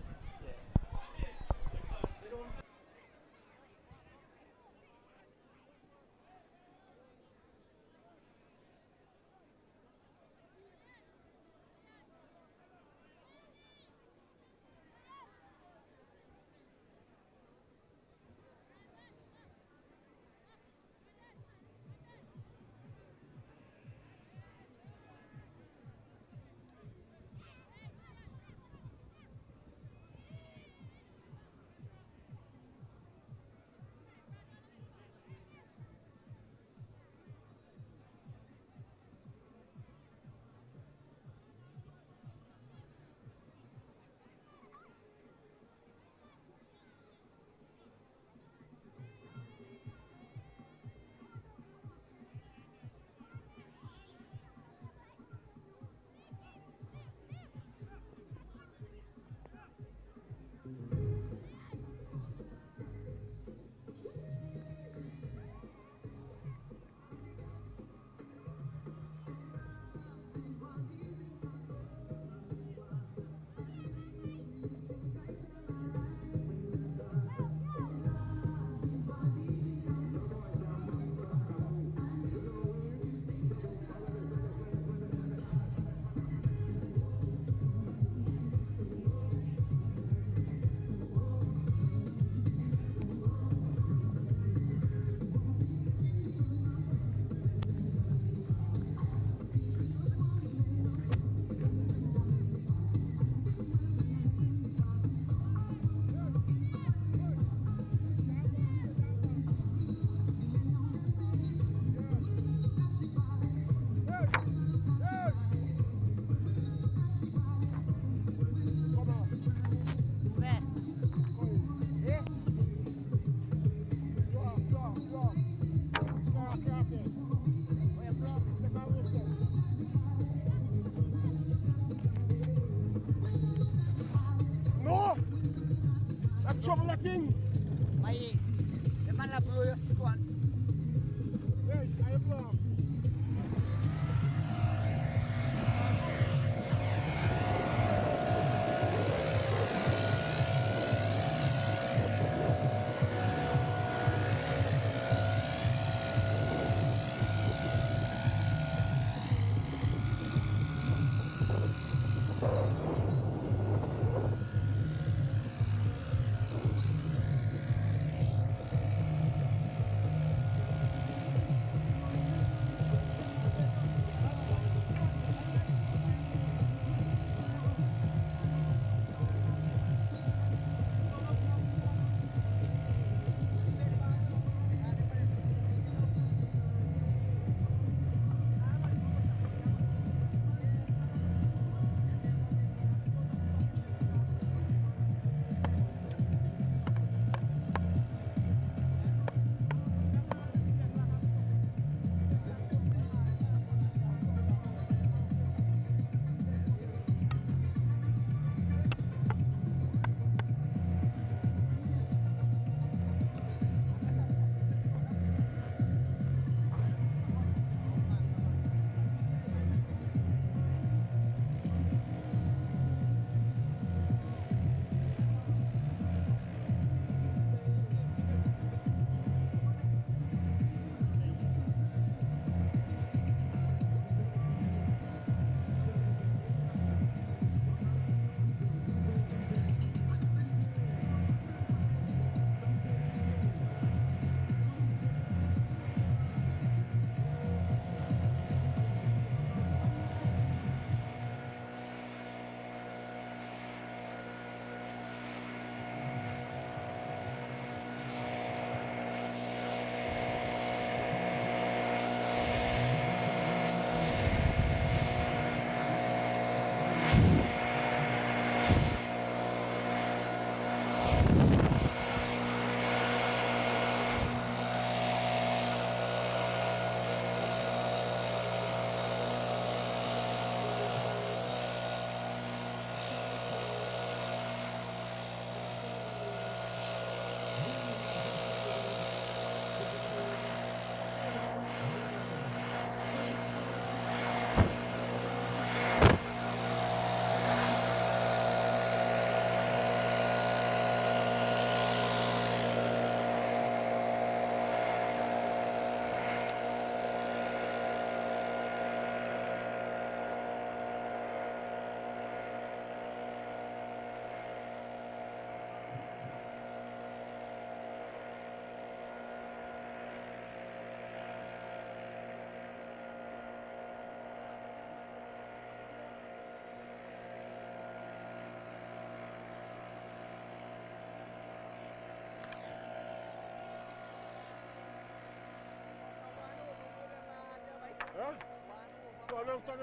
Trouble that thing. The man that blew your squad. Hey, I blow.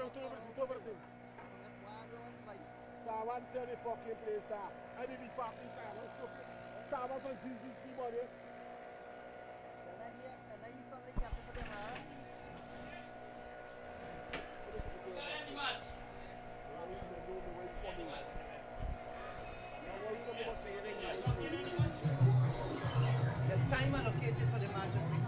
over the thing. So I want to tell the fucking place that I did the fucking style. So I was on GCC money. The time allocated for the match has been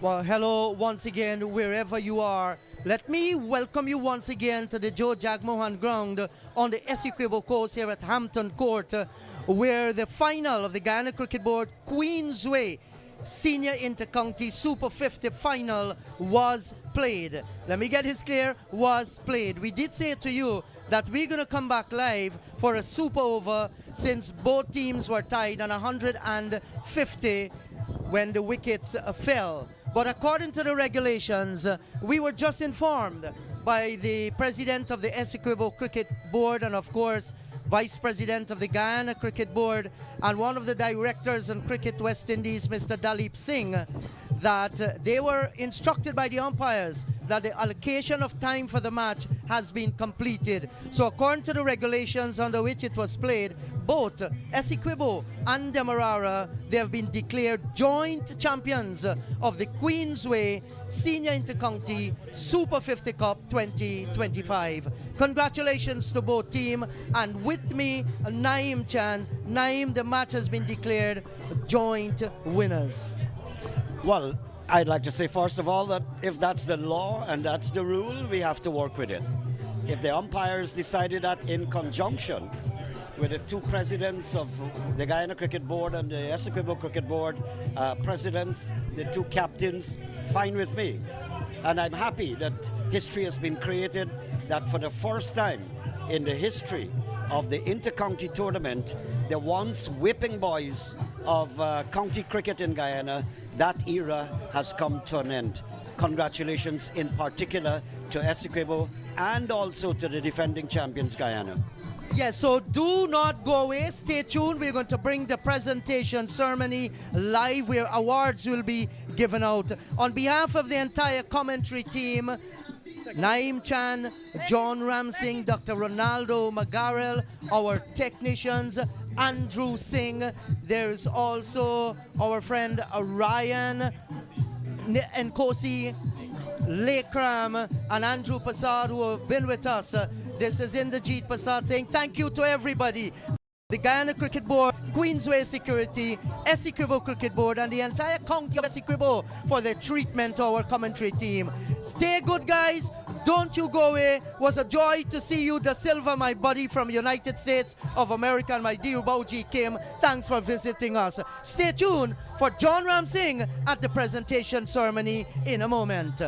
Well, hello once again, wherever you are. Let me welcome you once again to the Joe Jagmohan ground on the Essequibo course here at Hampton Court, where the final of the Guyana Cricket Board Queensway Senior Intercounty Super 50 final was played. Let me get this clear, was played. We did say to you that we're going to come back live for a super over since both teams were tied on 150 when the wickets fell. But according to the regulations, we were just informed by the president of the Essequibo Cricket Board and of course Vice President of the Guyana Cricket Board and one of the directors on Cricket West Indies, Mr. Dalip Singh, that they were instructed by the umpires that the allocation of time for the match has been completed. So according to the regulations under which it was played, both Essequibo and DEMERARA, they have been declared joint champions of the Queensway Senior Intercounty Super 50 Cup 2025. Congratulations to both teams, and with me, Naeem Chan. Naeem, the match has been declared joint winners. Well, I'd like to say first of all that if that's the law and that's the rule, we have to work with it. If the umpires decided that in conjunction with the two presidents of the Guyana Cricket Board and the Essequibo Cricket Board presidents, the two captains, fine with me. And I'm happy that history has been created, that for the first time in the history of the inter-county tournament, the once whipping boys of county cricket in Guyana, that era has come to an end. Congratulations in particular to Essequibo and also to the defending champions Guyana. Yes, so do not go away. Stay tuned. We're going to bring the presentation ceremony live where awards will be given out. On behalf of the entire commentary team, Naeem Chan, John Ramsing, Dr. Ronaldo Magarel, our technicians, Andrew Singh. There's also our friend Ryan Nkosi, Lekram, and Andrew Passad, who have been with us. This is Inderjeet Passad saying thank you to everybody. The Guyana Cricket Board, Queensway Security, Essequibo Cricket Board, and the entire county of Essequibo for their treatment to our commentary team. Stay good, guys. Don't you go away. It was a joy to see you, Da Silva, my buddy from United States of America, and my dear Bauji Kim. Thanks for visiting us. Stay tuned for John Ramsing at the presentation ceremony in a moment.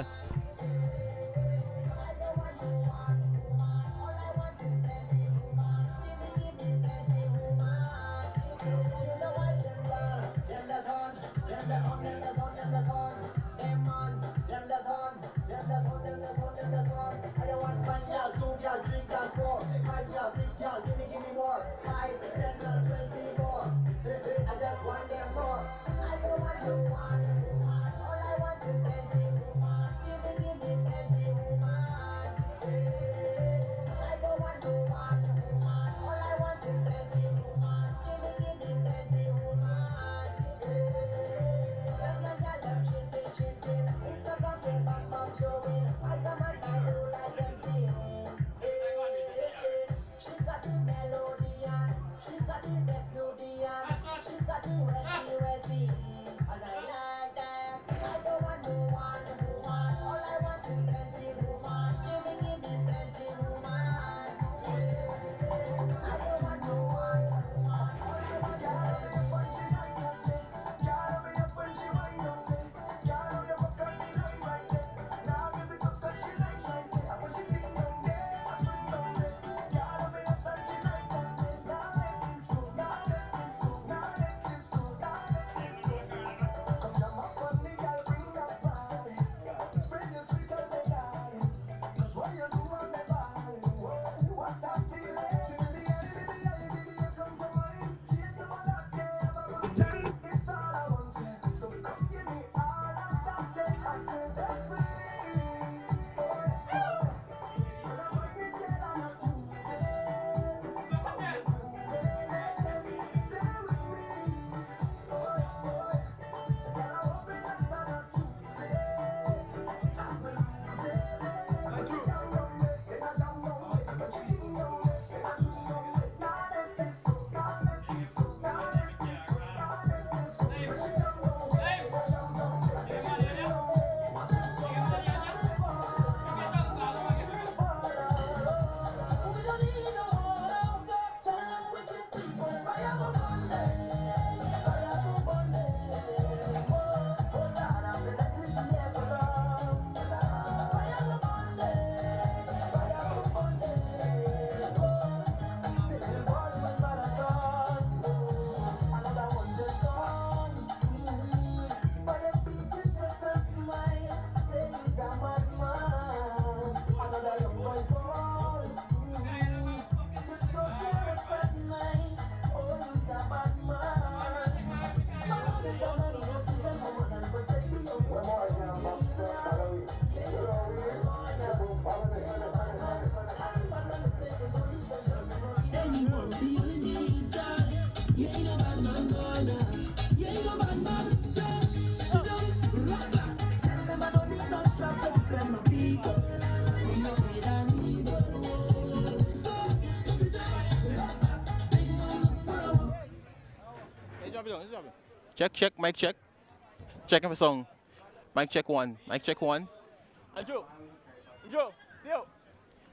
Check, check, mic check. Checking for song. Mic check one. Mic check one.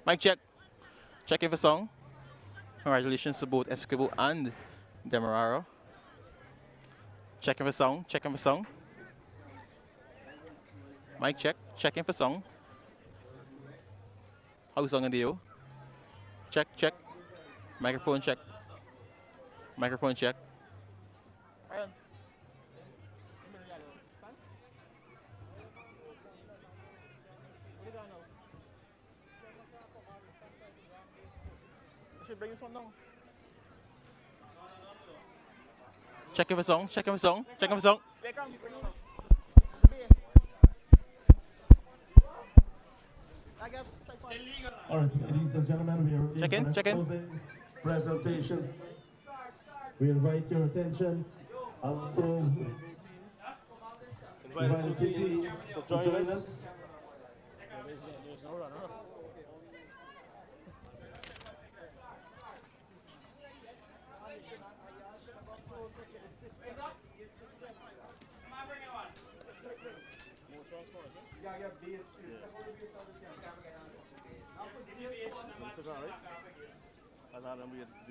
Mic check. Checking for song. Congratulations to both Essequibo and DEMERARA. Checking for song. Checking for song. Mic check. Checking for song. How's song and you? Check, check. Microphone check. Microphone check. Bring this one down. Checking for song, checking for song, checking for song. All right, ladies and gentlemen, we are ready check in, for check in. closing presentations. We invite your attention to invite the teams to join us.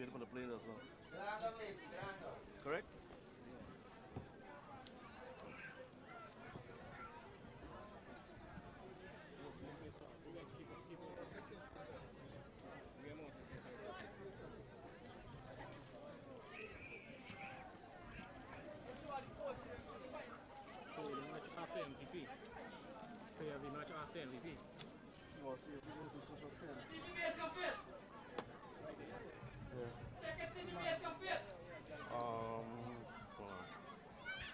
Wait for the plane as well. Correct? after MVP.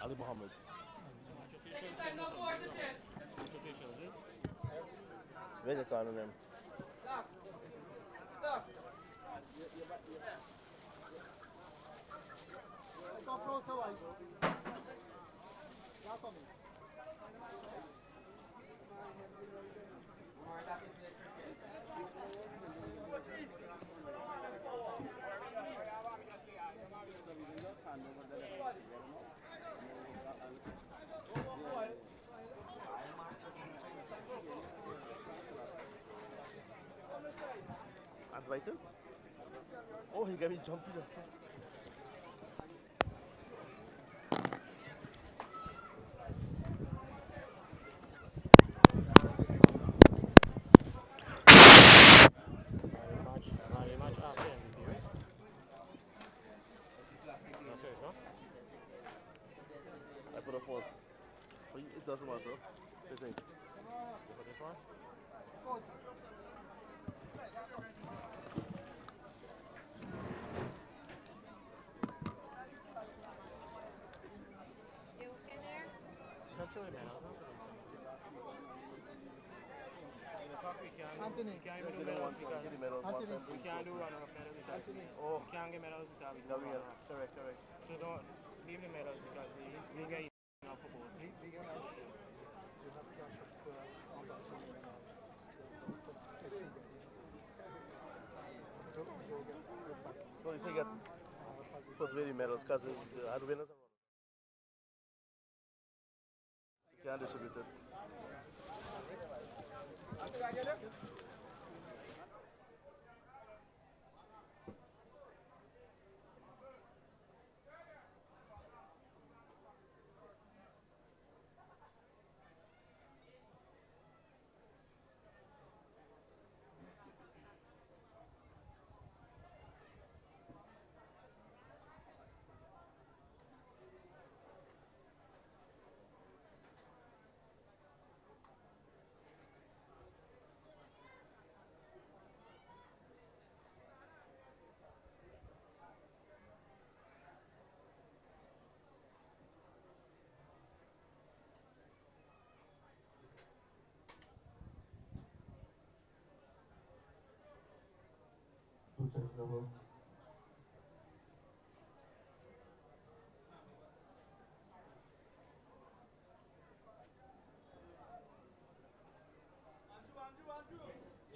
Ali Muhammad. Where you calling them? That's right too? Oh, he got me jumpy just now. I put a force. But it doesn't matter. I think. You put it first? Anthony. We can't do runoff medals because we can't get medals because we don't run off. Correct. So don't leave the medals because we get enough for both. So you say get put very medals because I had winners and runners. You can't distribute it.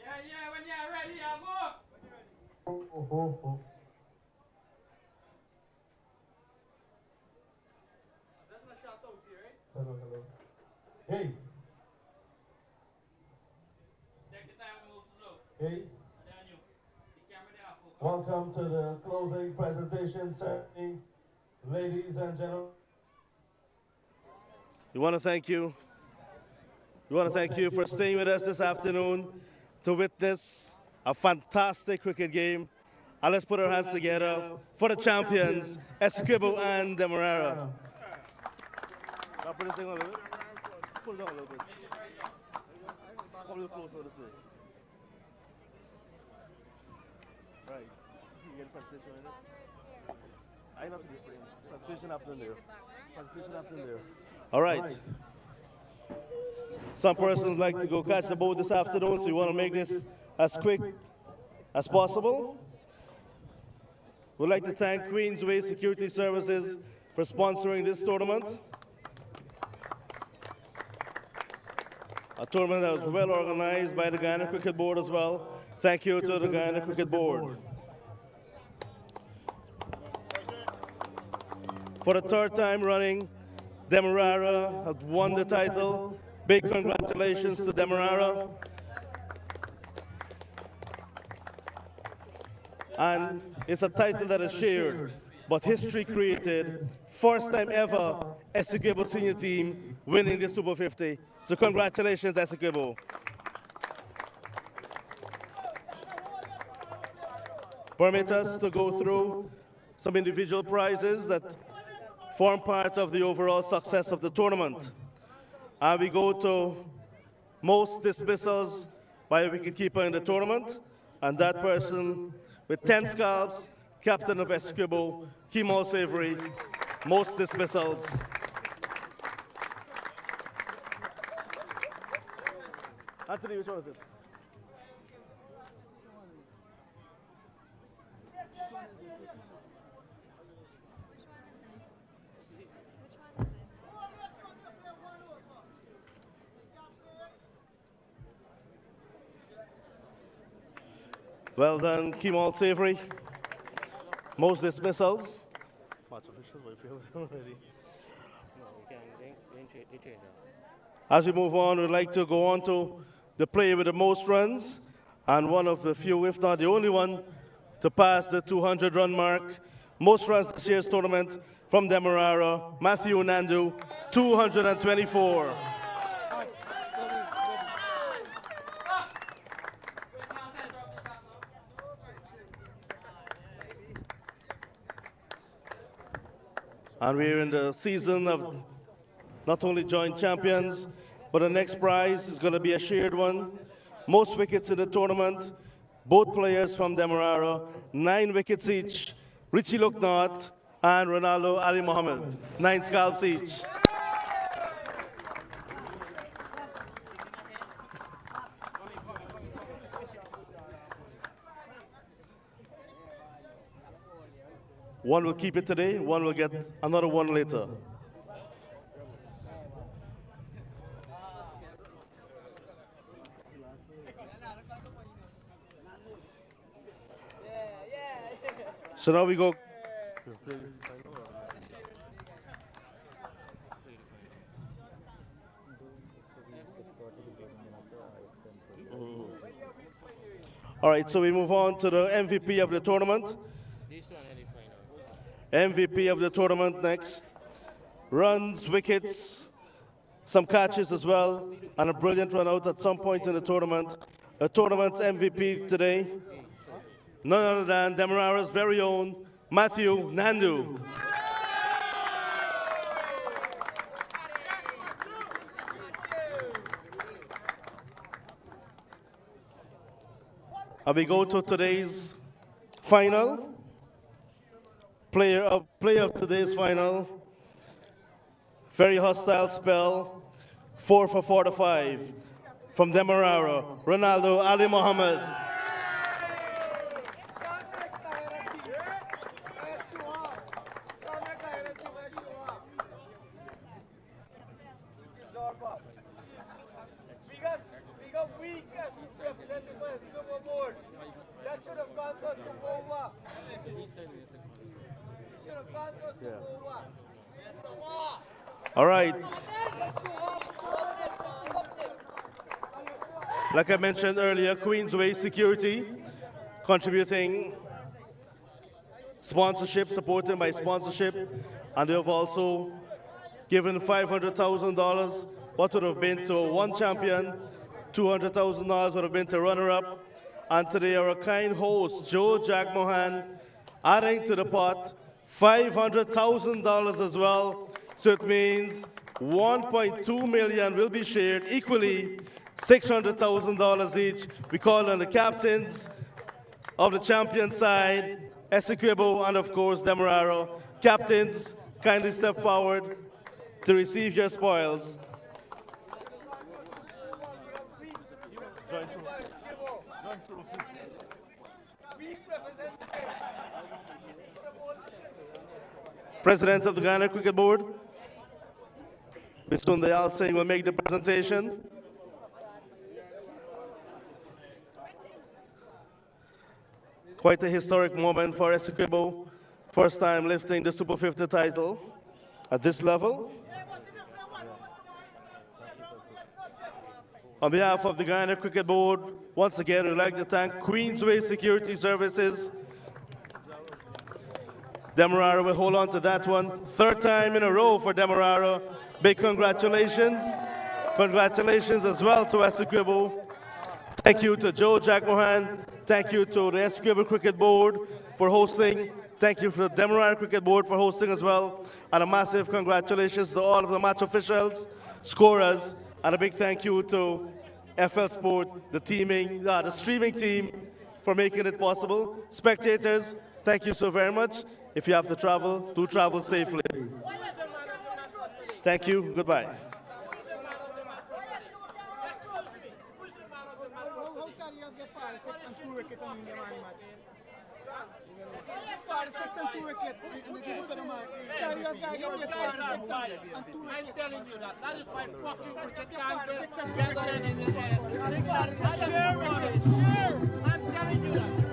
Yeah, when you're ready, I'll go. That's not shot out here, right? Hey, Take the time and move slow. hey, And then you. The camera there, focus. welcome to the closing presentation ceremony, ladies and gentlemen. We want to thank you. We want to thank you for staying with us this afternoon to witness a fantastic cricket game. And let's put our hands together for the champions, Essequibo and DEMERARA. Now put this thing on a little bit. Pull it down a little bit. Come a little closer this way. Right. You get a presentation right there? I not to be framed. Presentation happening there. Presentation happening there. All right. Some persons like to go catch the boat this afternoon, so we want to make this as quick as possible. We'd like to thank Queensway Security Services for sponsoring this tournament. A tournament that was well organized by the Guyana Cricket Board as well. Thank you to the Guyana Cricket Board. For the third time running, DEMERARA has won the title. Big congratulations to DEMERARA. And it's a title that is shared, but history created. First time ever, Essequibo senior team winning the Super 50. So congratulations, Essequibo. Permit us to go through some individual prizes that form part of the overall success of the tournament. And we go to most dismissals by a wicketkeeper in the tournament, and that person with 10 scalps, captain of Essequibo, Kemal Savory, most dismissals. Anthony, which one is it? Well done, Kemal Savory. Most dismissals. As we move on, we'd like to go on to the player with the most runs, and one of the few, if not the only one, to pass the 200-run mark. Most runs this year's tournament from Demerara, Matthew Nandu, 224. And we're in the season of not only joint champions, but the next prize is going to be a shared one. Most wickets in the tournament, both players from Demerara, 9 wickets each. Richie Luknot and Ronaldo Ali Mohammed, 9 scalps each. One will keep it today, one will get another one later. So now we go. All right, so we move on to the MVP of the tournament. MVP of the tournament next. Runs, wickets, some catches as well, and a brilliant run out at some point in the tournament. The tournament's MVP today, none other than Demerara's very own Matthew Nandu. And we go to today's final. Player of today's final. Very hostile spell. 4 for 45 from Demerara, Ronaldo Ali Mohammed. We got weak representing for Essequibo board. That should have gone to Essequibo. Should have gone to Essequibo. All right. Like I mentioned earlier, Queensway Security contributing sponsorship, supported by sponsorship, and they have also given $500,000, what would have been to one champion, $200,000 would have been to runner-up, and today our kind host, Joe Jagmohan, adding to the pot $500,000 as well. So it means $1.2 million will be shared equally, $600,000 each. We call on the captains of the champion side, Essequibo, and of course Demerara. Captains, kindly step forward to receive your spoils. President of the Ghana Cricket Board, Mr. Ndayal Singh, will make the presentation. Quite a historic moment for Essequibo, first time lifting the Super 50 title at this level. On behalf of the Ghana Cricket Board, once again, we'd like to thank Queensway Security Services. Demerara will hold on to that one. 3rd time in a row for Demerara. Big congratulations. Congratulations as well to Essequibo. Thank you to Joe Jagmohan. Thank you to the Essequibo Cricket Board for hosting. Thank you for the Demerara Cricket Board for hosting as well. And a massive congratulations to all of the match officials, scorers, and a big thank you to FL Sport, the teaming, the streaming team for making it possible. Spectators, thank you so very much. If you have to travel, do travel safely. Thank you. Goodbye. I'm telling you that. That is why fucking cricket can't get better in his head. I'm telling you that.